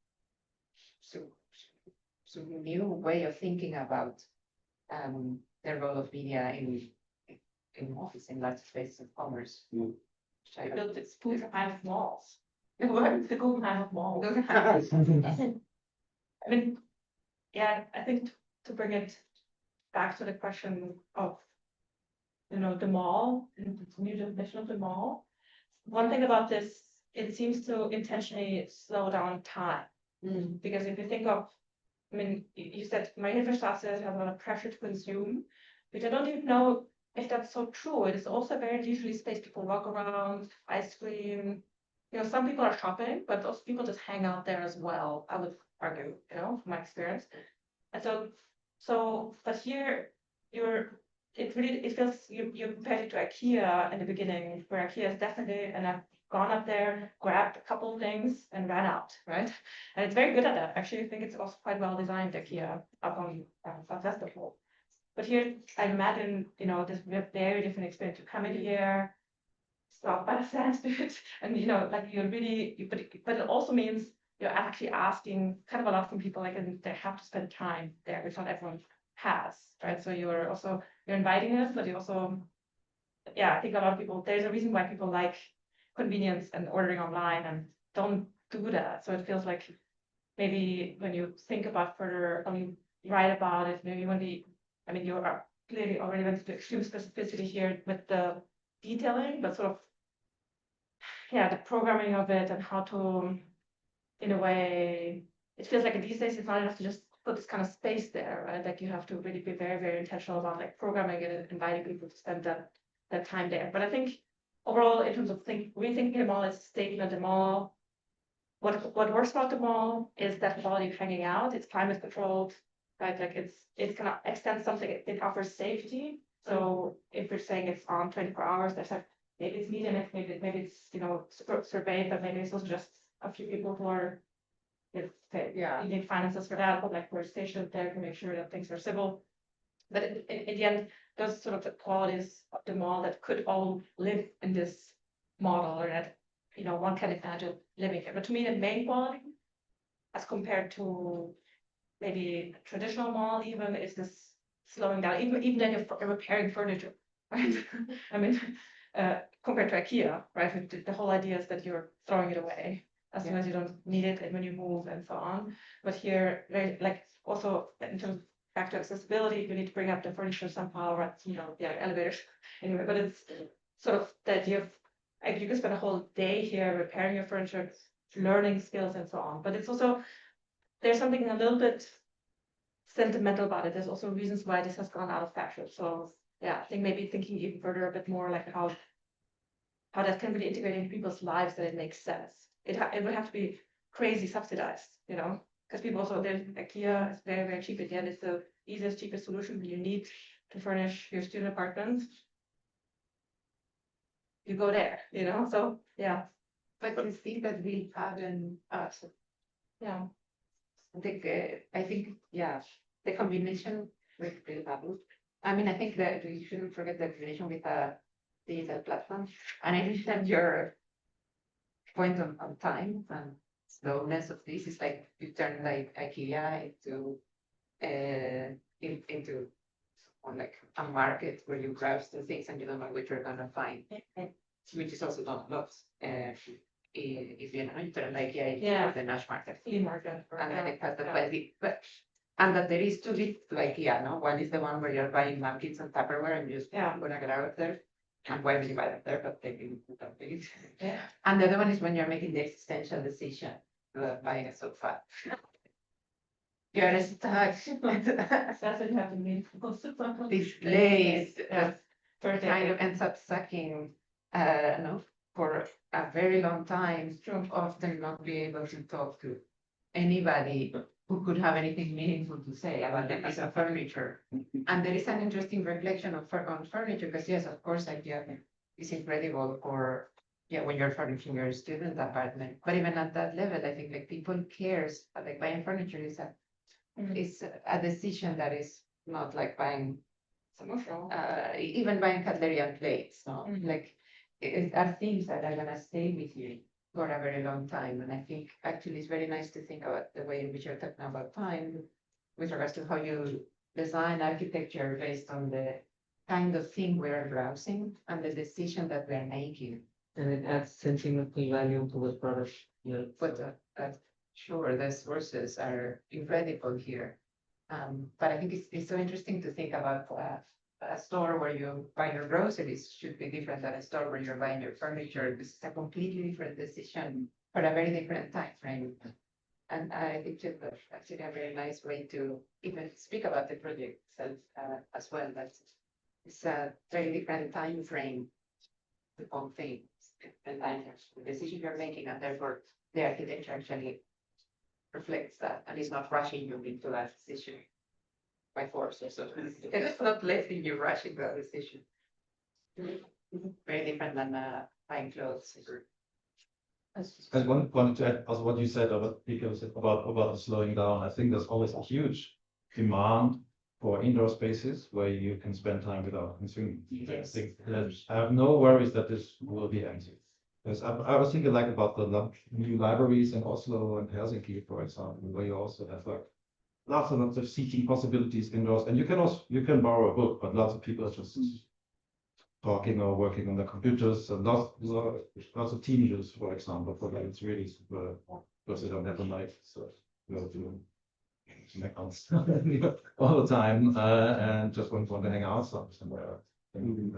new way of thinking about the role of media in office, in large spaces of commerce. I built this kind of malls. The Guggenheim of malls. I mean, yeah, I think to bring it back to the question of, the mall and the new definition of the mall. One thing about this, it seems to intentionally slow down time. Because if you think of, I mean, you said Marienstraße has a lot of pressure to consume, which I don't even know if that's so true. It is also a very leisurely space. People walk around, ice cream. Some people are shopping, but those people just hang out there as well, I would argue, from my experience. And but here it feels you compared it to IKEA in the beginning, where IKEA is definitely, and I've gone up there, grabbed a couple of things and ran out, right? And it's very good at that. Actually, I think it's also quite well designed, IKEA, up on Festival. But here, I imagine, this very different experience. You come in here, stop by the sandspit, and you're really, but it also means you're actually asking kind of a lot from people, and they have to spend time there, which not everyone has, right? So you're inviting us, but you also, I think a lot of people, there's a reason why people like convenience and ordering online and don't do that. So it feels like maybe when you think about further, write about it, maybe you are clearly already went to extreme specificity here with the detailing, but sort of, the programming of it and how to, in a way, it feels like these days it's not enough to just put this kind of space there, right? Like you have to really be very, very intentional about programming it and inviting people to spend that time there. But I think overall, in terms of rethinking the mall, it's stating at the mall. What works about the mall is that quality of hanging out. It's climate controlled, right? Like it's gonna extend something. It offers safety. So if you're saying it's on 24 hours, there's maybe it's medium, maybe it's surveyed, but maybe it's also just a few people who are you need finances for that, but we're stationed there to make sure that things are civil. But in the end, those sort of the qualities of the mall that could all live in this model, or that one can imagine living here. But to me, the main quality, as compared to maybe a traditional mall, even is this slowing down. Even then you're repairing furniture, right? I mean, compared to IKEA, right? The whole idea is that you're throwing it away as soon as you don't need it, and when you move and so on. But here, also in terms of back to accessibility, you need to bring up the furniture somehow, right? Elevators. Anyway, but it's sort of the idea of you can spend a whole day here repairing your furniture, learning skills and so on. But it's also, there's something a little bit sentimental about it. There's also reasons why this has gone out of fashion. So I think maybe thinking even further a bit more like how that can really integrate into people's lives, that it makes sense. It would have to be crazy subsidized, because people also, there's IKEA is very, very cheap. At the end, it's the easiest, cheapest solution you need to furnish your student apartment. You go there, so But you think that we haven't, I think the combination with the bubble. I mean, I think that we shouldn't forget the combination with a digital platform. And I understand your point on time and slowness of this is like you turn like IKEA into like a market where you browse the things and you don't know what you're gonna find, which is also not lost. If you turn like IKEA, the Nash market, flea market, and then it has the quality, but and that there is two bits to IKEA, no? One is the one where you're buying napkins and Tupperware and you're just gonna get out of there. And why we buy them there, but they didn't put that big. And the other one is when you're making the existential decision of buying a sofa. You're stuck. That's what happened to me. This place kind of ends up sucking, no, for a very long time, often not be able to talk to anybody who could have anything meaningful to say about the piece of furniture. And there is an interesting reflection on furniture, because yes, of course, IKEA is incredible for, yeah, when you're furnishing your student apartment. But even at that level, I think like people cares, like buying furniture is a decision that is not like buying even buying cutlery and plates, no? Like it are things that are gonna stay with you for a very long time. And I think actually it's very nice to think about the way in which you're talking about time with regards to how you design architecture based on the kind of thing we're browsing and the decision that we're making. And it adds sentimental value to the product. Yeah. But sure, the sources are incredible here. But I think it's so interesting to think about a store where you buy your groceries should be different than a store where you're buying your furniture. This is a completely different decision for a very different time frame. And I think that's actually a very nice way to even speak about the project itself as well. That's it's a very different time frame on things and the decision you're making, and therefore the architecture actually reflects that and is not rushing you into that decision by force or so. It's not letting you rush into that decision. Very different than buying clothes. I wanted to add also what you said about the slowing down. I think there's always a huge demand for indoor spaces where you can spend time without consuming. Yes. I have no worries that this will be empty. Because I was thinking like about the new libraries in Oslo and Helsinki, for example, where you also have like lots and lots of seating possibilities indoors. And you can borrow a book, but lots of people are just talking or working on their computers, and lots of teenagers, for example, for them it's really super because they don't have a life, so go to McDonald's all the time and just want to hang out somewhere. And,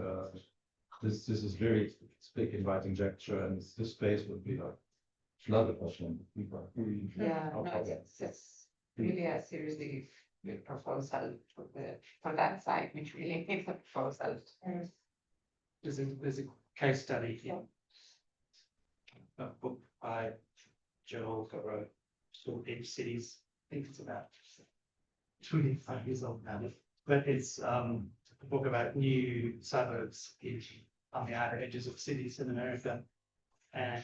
this is very big inviting gesture, and this space would be like flooded with people. Yeah, no, it's really a seriously good proposal for that side, which really needs a proposal. There's a case study in a book by Joel Garreau called Edge Cities. I think it's about 25 years old now, but it's a book about new suburbs on the outer edges of cities in America. And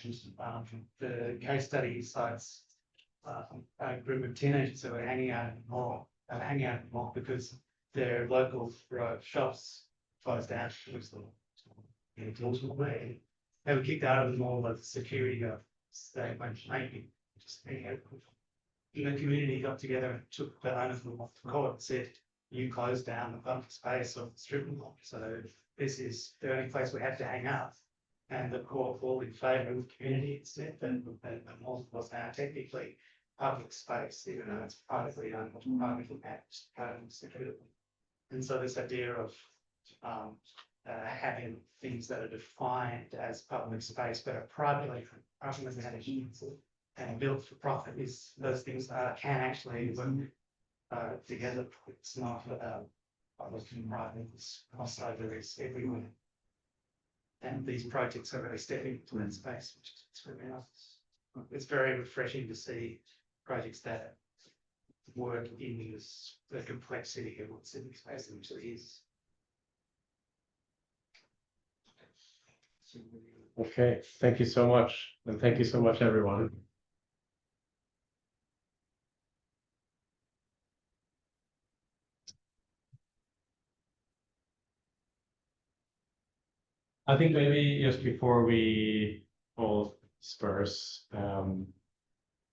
the case study cites a group of teenagers who were hanging out in the mall because their local shops closed down. They were kicked out of the mall by the security guard. They went maybe just the community got together and took the owner of the mall to court and said, "You closed down the public space of the strip mall, so this is the only place we have to hang out." And the court ruled in favour of the community and said that the mall was now technically public space, even though it's privately owned, privately managed. And so this idea of having things that are defined as public space but are privately managed and built for profit is those things can actually work together. It's not public and private, it's crossover, it's everywhere. And these projects are really stepping into that space, which is really nice. It's very refreshing to see projects that work in the complexity of what civic space actually is. Okay, thank you so much, and thank you so much, everyone. I think maybe just before we all disperse,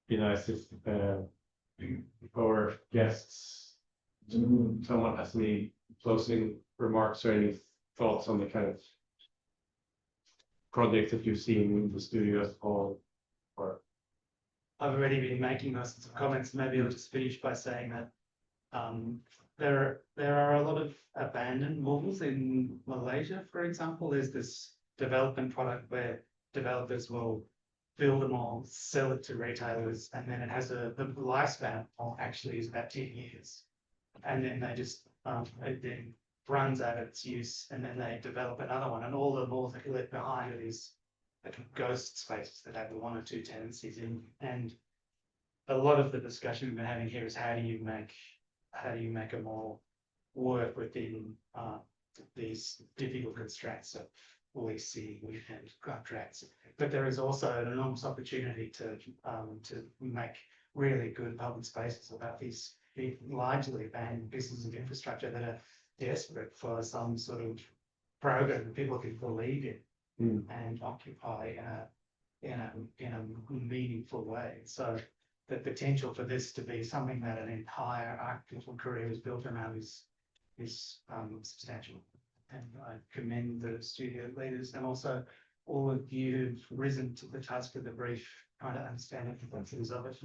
be nice if our guests, someone has any closing remarks or any thoughts on the kind of projects that you've seen in the studio as a whole, or I've already been making most of the comments. Maybe I'll just finish by saying that There are a lot of abandoned malls in Malaysia, for example. There's this development product where developers will build a mall, sell it to retailers, and then it has the lifespan of actually is about 10 years. And then they just, it then runs out of its use, and then they develop another one, and all the malls that are left behind are these like ghost spaces that have one or two tenancies in. And a lot of the discussion we've been having here is how do you make a mall work within these difficult constraints of leasing and contracts. But there is also an enormous opportunity to make really good public spaces about these largely abandoned pieces of infrastructure that are desperate for some sort of program that people can believe in and occupy in a meaningful way. So the potential for this to be something that an entire architectural career is built around is substantial. And I commend the studio leaders and also all of you who've risen to the task of the brief, trying to understand the complexities of it,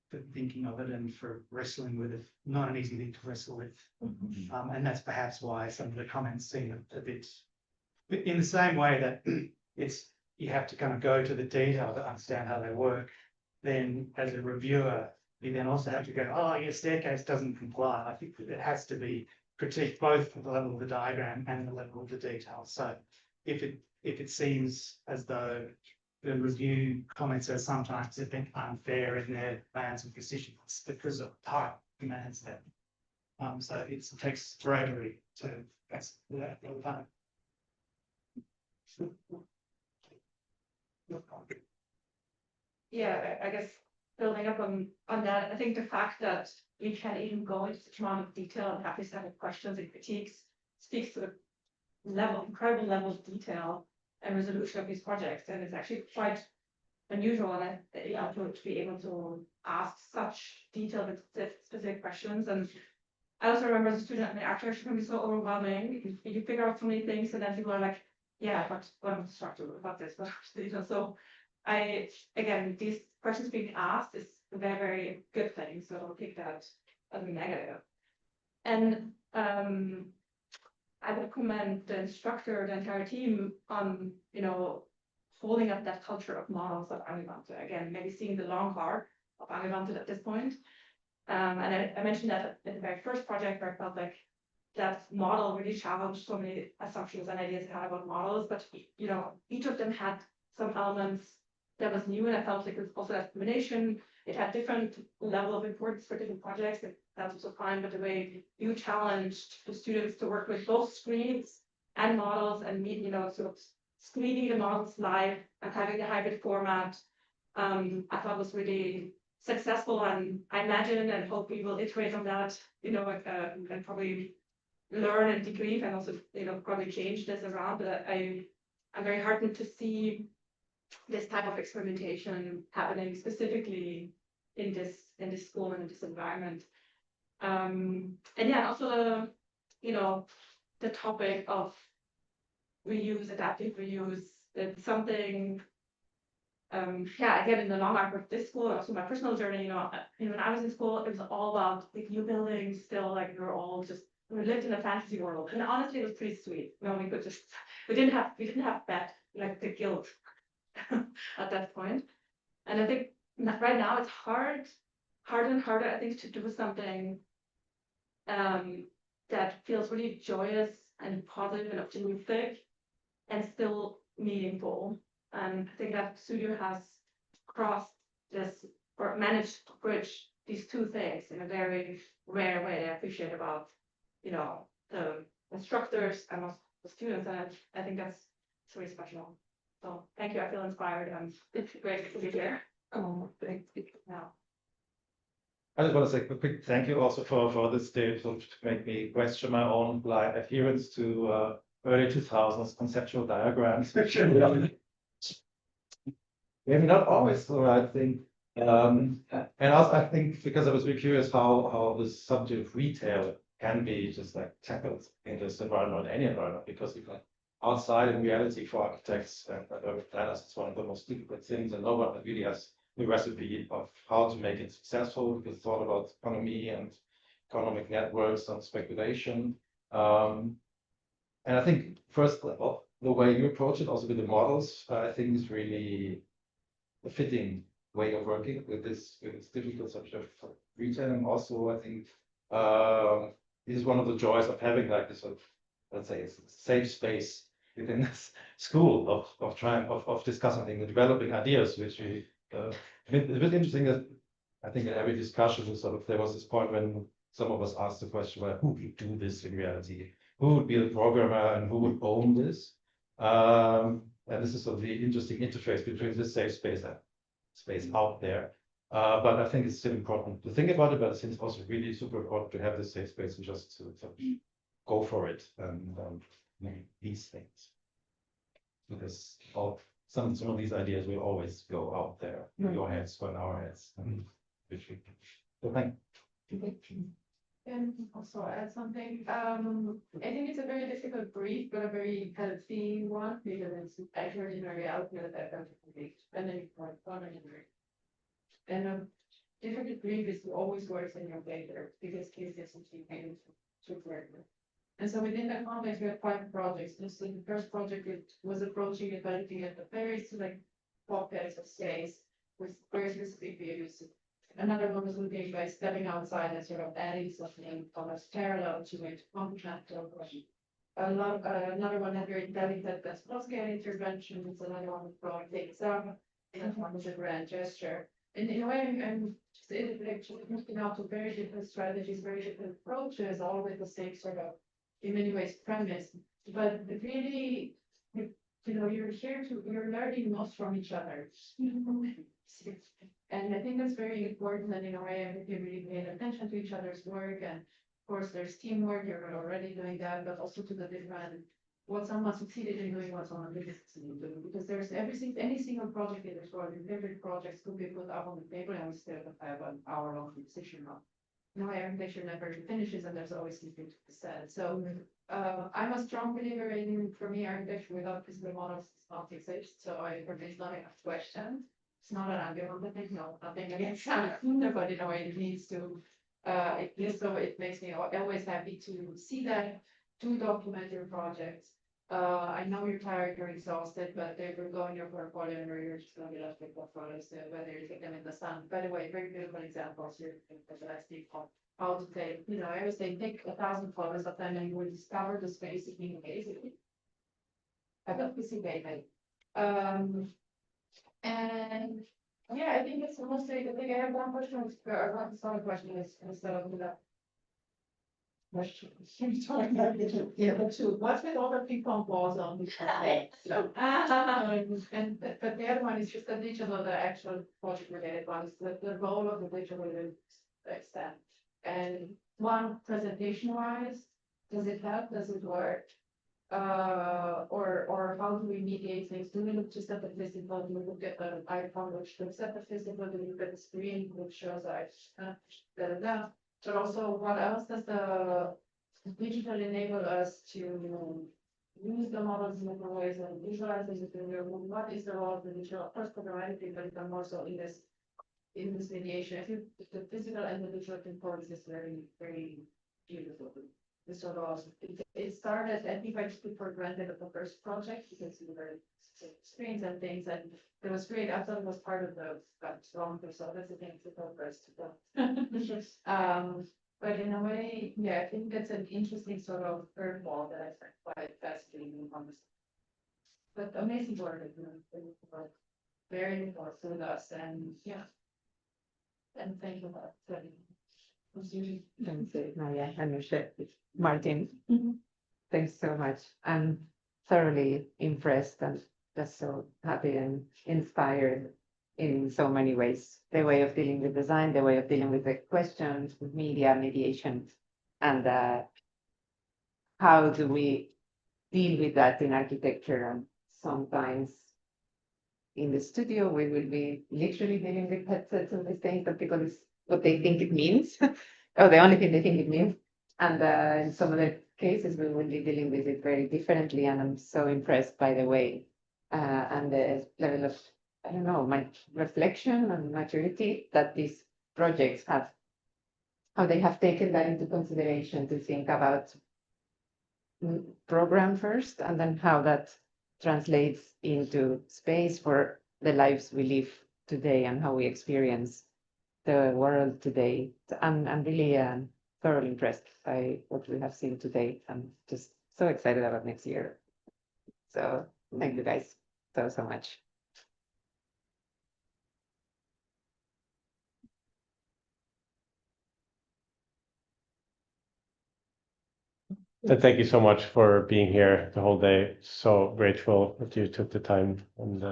for thinking of it and for wrestling with it. Not an easy thing to wrestle with. And that's perhaps why some of the comments seem a bit, in the same way that you have to kind of go to the detail to understand how they work. Then as a reviewer, you then also have to go, oh, your staircase doesn't comply. I think that it has to be critiqued both at the level of the diagram and the level of the detail. So if it seems as though the review comments are sometimes a bit unfair in their demands and precision, it's because of type demands that. So it takes bravery to that's that all the time. Yeah, I guess building up on that, I think the fact that we can even go into such amount of detail and have this set of questions and critiques speaks to the incredible level of detail and resolution of these projects. And it's actually quite unusual to be able to ask such detailed and specific questions. And I also remember as a student, I mean, architecture can be so overwhelming. You figure out so many things, and then people are like, yeah, but what about the structure, about this, what about the detail? So again, these questions being asked is a very, very good thing. So I'll take that as a negative. And I would commend the instructor, the entire team on, holding up that culture of models of Angewandte. Again, maybe seeing the long part of Angewandte at this point. And I mentioned that in the very first project where I felt like that model really challenged so many assumptions and ideas I had about models, but each of them had some elements that was new, and I felt like it was also that combination. It had different level of importance for different projects, and that's also fine. But the way you challenged the students to work with both screens and models and meet, sort of screening the models live and having the hybrid format, I thought was really successful. And I imagine and hope we will iterate on that, and probably learn and debrief and also, probably change this around. But I'm very heartened to see this type of experimentation happening specifically in this school and in this environment. And yeah, also the topic of reuse, adaptive reuse, it's something again in the long arc of this school, also my personal journey, when I was in school, it was all about like new buildings, still like we lived in a fantasy world. And honestly it was pretty sweet. We didn't have that, like the guilt at that point. And I think right now it's harder and harder, I think, to do something that feels really joyous and positive and optimistic and still meaningful. And I think that studio has crossed this or managed to bridge these two things in a very rare way. I appreciate about the instructors and also the students, and I think that's really special. So thank you. I feel inspired and it's great to be here. Oh, thank you. Now. I just want to say a quick thank you also for this day to make me question my own adherence to early 2000s conceptual diagrams. Maybe not always the right thing. And also I think because I was really curious how this subject of retail can be just like tackled in this environment, any environment, because you can outside in reality for architects and urban planners, it's one of the most difficult things, and no one really has the recipe of how to make it successful, because it's all about economy and economic networks, on speculation. And I think first, the way you approach it, also with the models, I think is really a fitting way of working with this difficult subject of retail. And also, I think this is one of the joys of having like this sort of, let's say, it's a safe space within this school of trying of discussing and developing ideas, which we it's a bit interesting that I think in every discussion was sort of there was this point when some of us asked the question, well, who would do this in reality? Who would be the programmer and who would own this? And this is sort of the interesting interface between this safe space and space out there. But I think it's still important to think about it, but I think it's also really super important to have this safe space and just to go for it and make these things. Because some of these ideas will always go out there in your heads or in our heads. So thank you. And also add something, I think it's a very difficult brief, but a very healthy one, because it's actually in a reality that I don't think, and then point on it. And a difficult brief is always works in your favor, because kids is something to work with. And so within that context, we had 5 projects. This is the first project it was approaching it by looking at the very like pockets of space with very specific views. Another one was looking by stepping outside and sort of adding something almost parallel to it, complementary. Another one had very delicate small scale interventions, another one was blowing things up, and one was a grand gesture. And in a way, I'm just looking out to very different strategies, very different approaches, all with the same sort of, in many ways, premise. But really, you're learning most from each other. And I think that's very important, and in a way, I think you really paying attention to each other's work, and of course, there's teamwork, you're already doing that, but also to the different, what someone succeeded in doing, what someone didn't succeed in doing, because there's any single project in this world, different projects could be put up on the table, and we still have an hour-long decision on. No, architecture never finishes, and there's always something to be said. So I'm a strong believer in, for me, architecture without physical models does not exist. So for me, it's not a question. It's not an argument. I think no, nothing against that, but in a way, it needs to. So it makes me always happy to see that, to document your projects. I know you're tired, you're exhausted, but they will go in your portfolio, and you're just going to be left with portfolios, whether you take them in the sun. By the way, very beautiful examples here that I speak of how to take. I always say take 1,000 photos of them, and you will discover the space in basically. I got this maybe. And yeah, I think it's mostly. I think I have one question, or one solid question is instead of that. Yeah, but two. What's with all the ping pong balls on the and but the other one is just the digital, the actual project related one is the role of the digital extent. And one, presentation wise, does it help? Does it work? Or how do we mediate things? Do we look just at the physical? Do we look at the icon which looks at the physical? Do we look at the screen which shows But also, what else does the digital enable us to use the models in different ways and visualize it in your room? What is the role of the digital? Of course, programmatically, but even more so in this mediation. I think the physical and the digital can coexist very, very beautifully. This sort of it started, I think I just took for granted of the first project because we were screens and things, and it was great. I thought it was part of the long so that's the thing to progress to but in a way, yeah, I think that's an interesting sort of curveball that I find quite fascinating on this. But amazing work, very important with us, and yeah. And thank you for that. Maria and Martin, thanks so much. I'm thoroughly impressed and just so happy and inspired in so many ways. The way of dealing with design, the way of dealing with the questions, with media, mediation, and how do we deal with that in architecture. And sometimes in the studio, we will be literally dealing with headsets and these things that people is what they think it means, or the only thing they think it means. And in some other cases, we will be dealing with it very differently. And I'm so impressed by the way and the level of, I don't know, my reflection and maturity that these projects have how they have taken that into consideration to think about program first, and then how that translates into space for the lives we live today and how we experience the world today. I'm really thoroughly impressed by what we have seen today. I'm just so excited about next year. So thank you guys so much. And thank you so much for being here the whole day. So grateful that you took the time and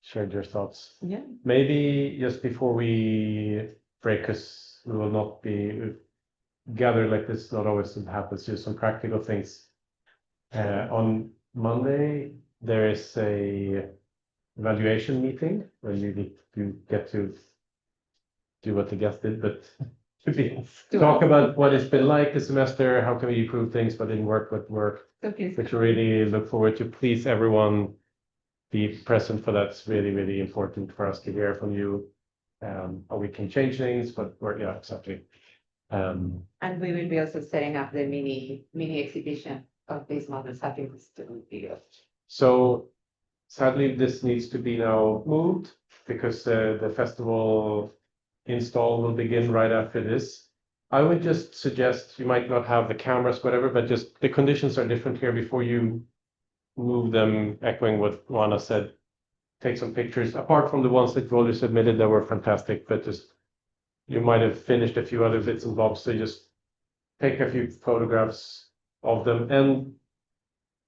shared your thoughts. Yeah. Maybe just before we break, because we will not be gathered like this, not always happens, just some practical things. On Monday, there is a evaluation meeting where you get to do what the guest did, but talk about what it's been like this semester, how can we improve things, what didn't work, what worked, Okay. which we really look forward to. Please, everyone, be present for that. It's really, really important for us to hear from you, how we can change things, but yeah, exactly. And we will be also setting up the mini exhibition of these models having this video. So sadly, this needs to be now moved because the festival install will begin right after this. I would just suggest, you might not have the cameras, whatever, but just the conditions are different here before you move them, echoing what Juana said. Take some pictures, apart from the ones that you already submitted that were fantastic, but just, you might have finished a few other bits and bobs, so just take a few photographs of them. And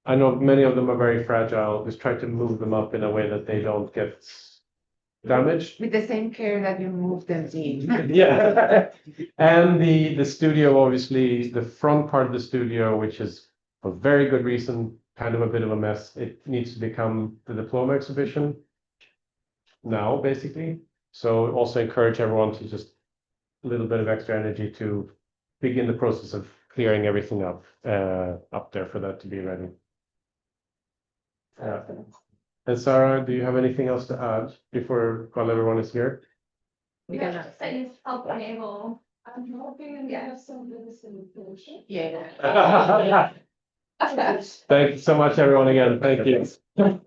I know many of them are very fragile, just try to move them up in a way that they don't get damaged. With the same care that you move them in. Yeah. And the studio, obviously, the front part of the studio, which is for very good reason, kind of a bit of a mess. It needs to become the diploma exhibition now, basically. So also encourage everyone to just a little bit of extra energy to begin the process of clearing everything up there for that to be ready. And Sarah, do you have anything else to add while everyone is here? Yeah, it's helpful. I'm hoping we have some medicine information. Yeah. Thanks so much, everyone, again. Thank you.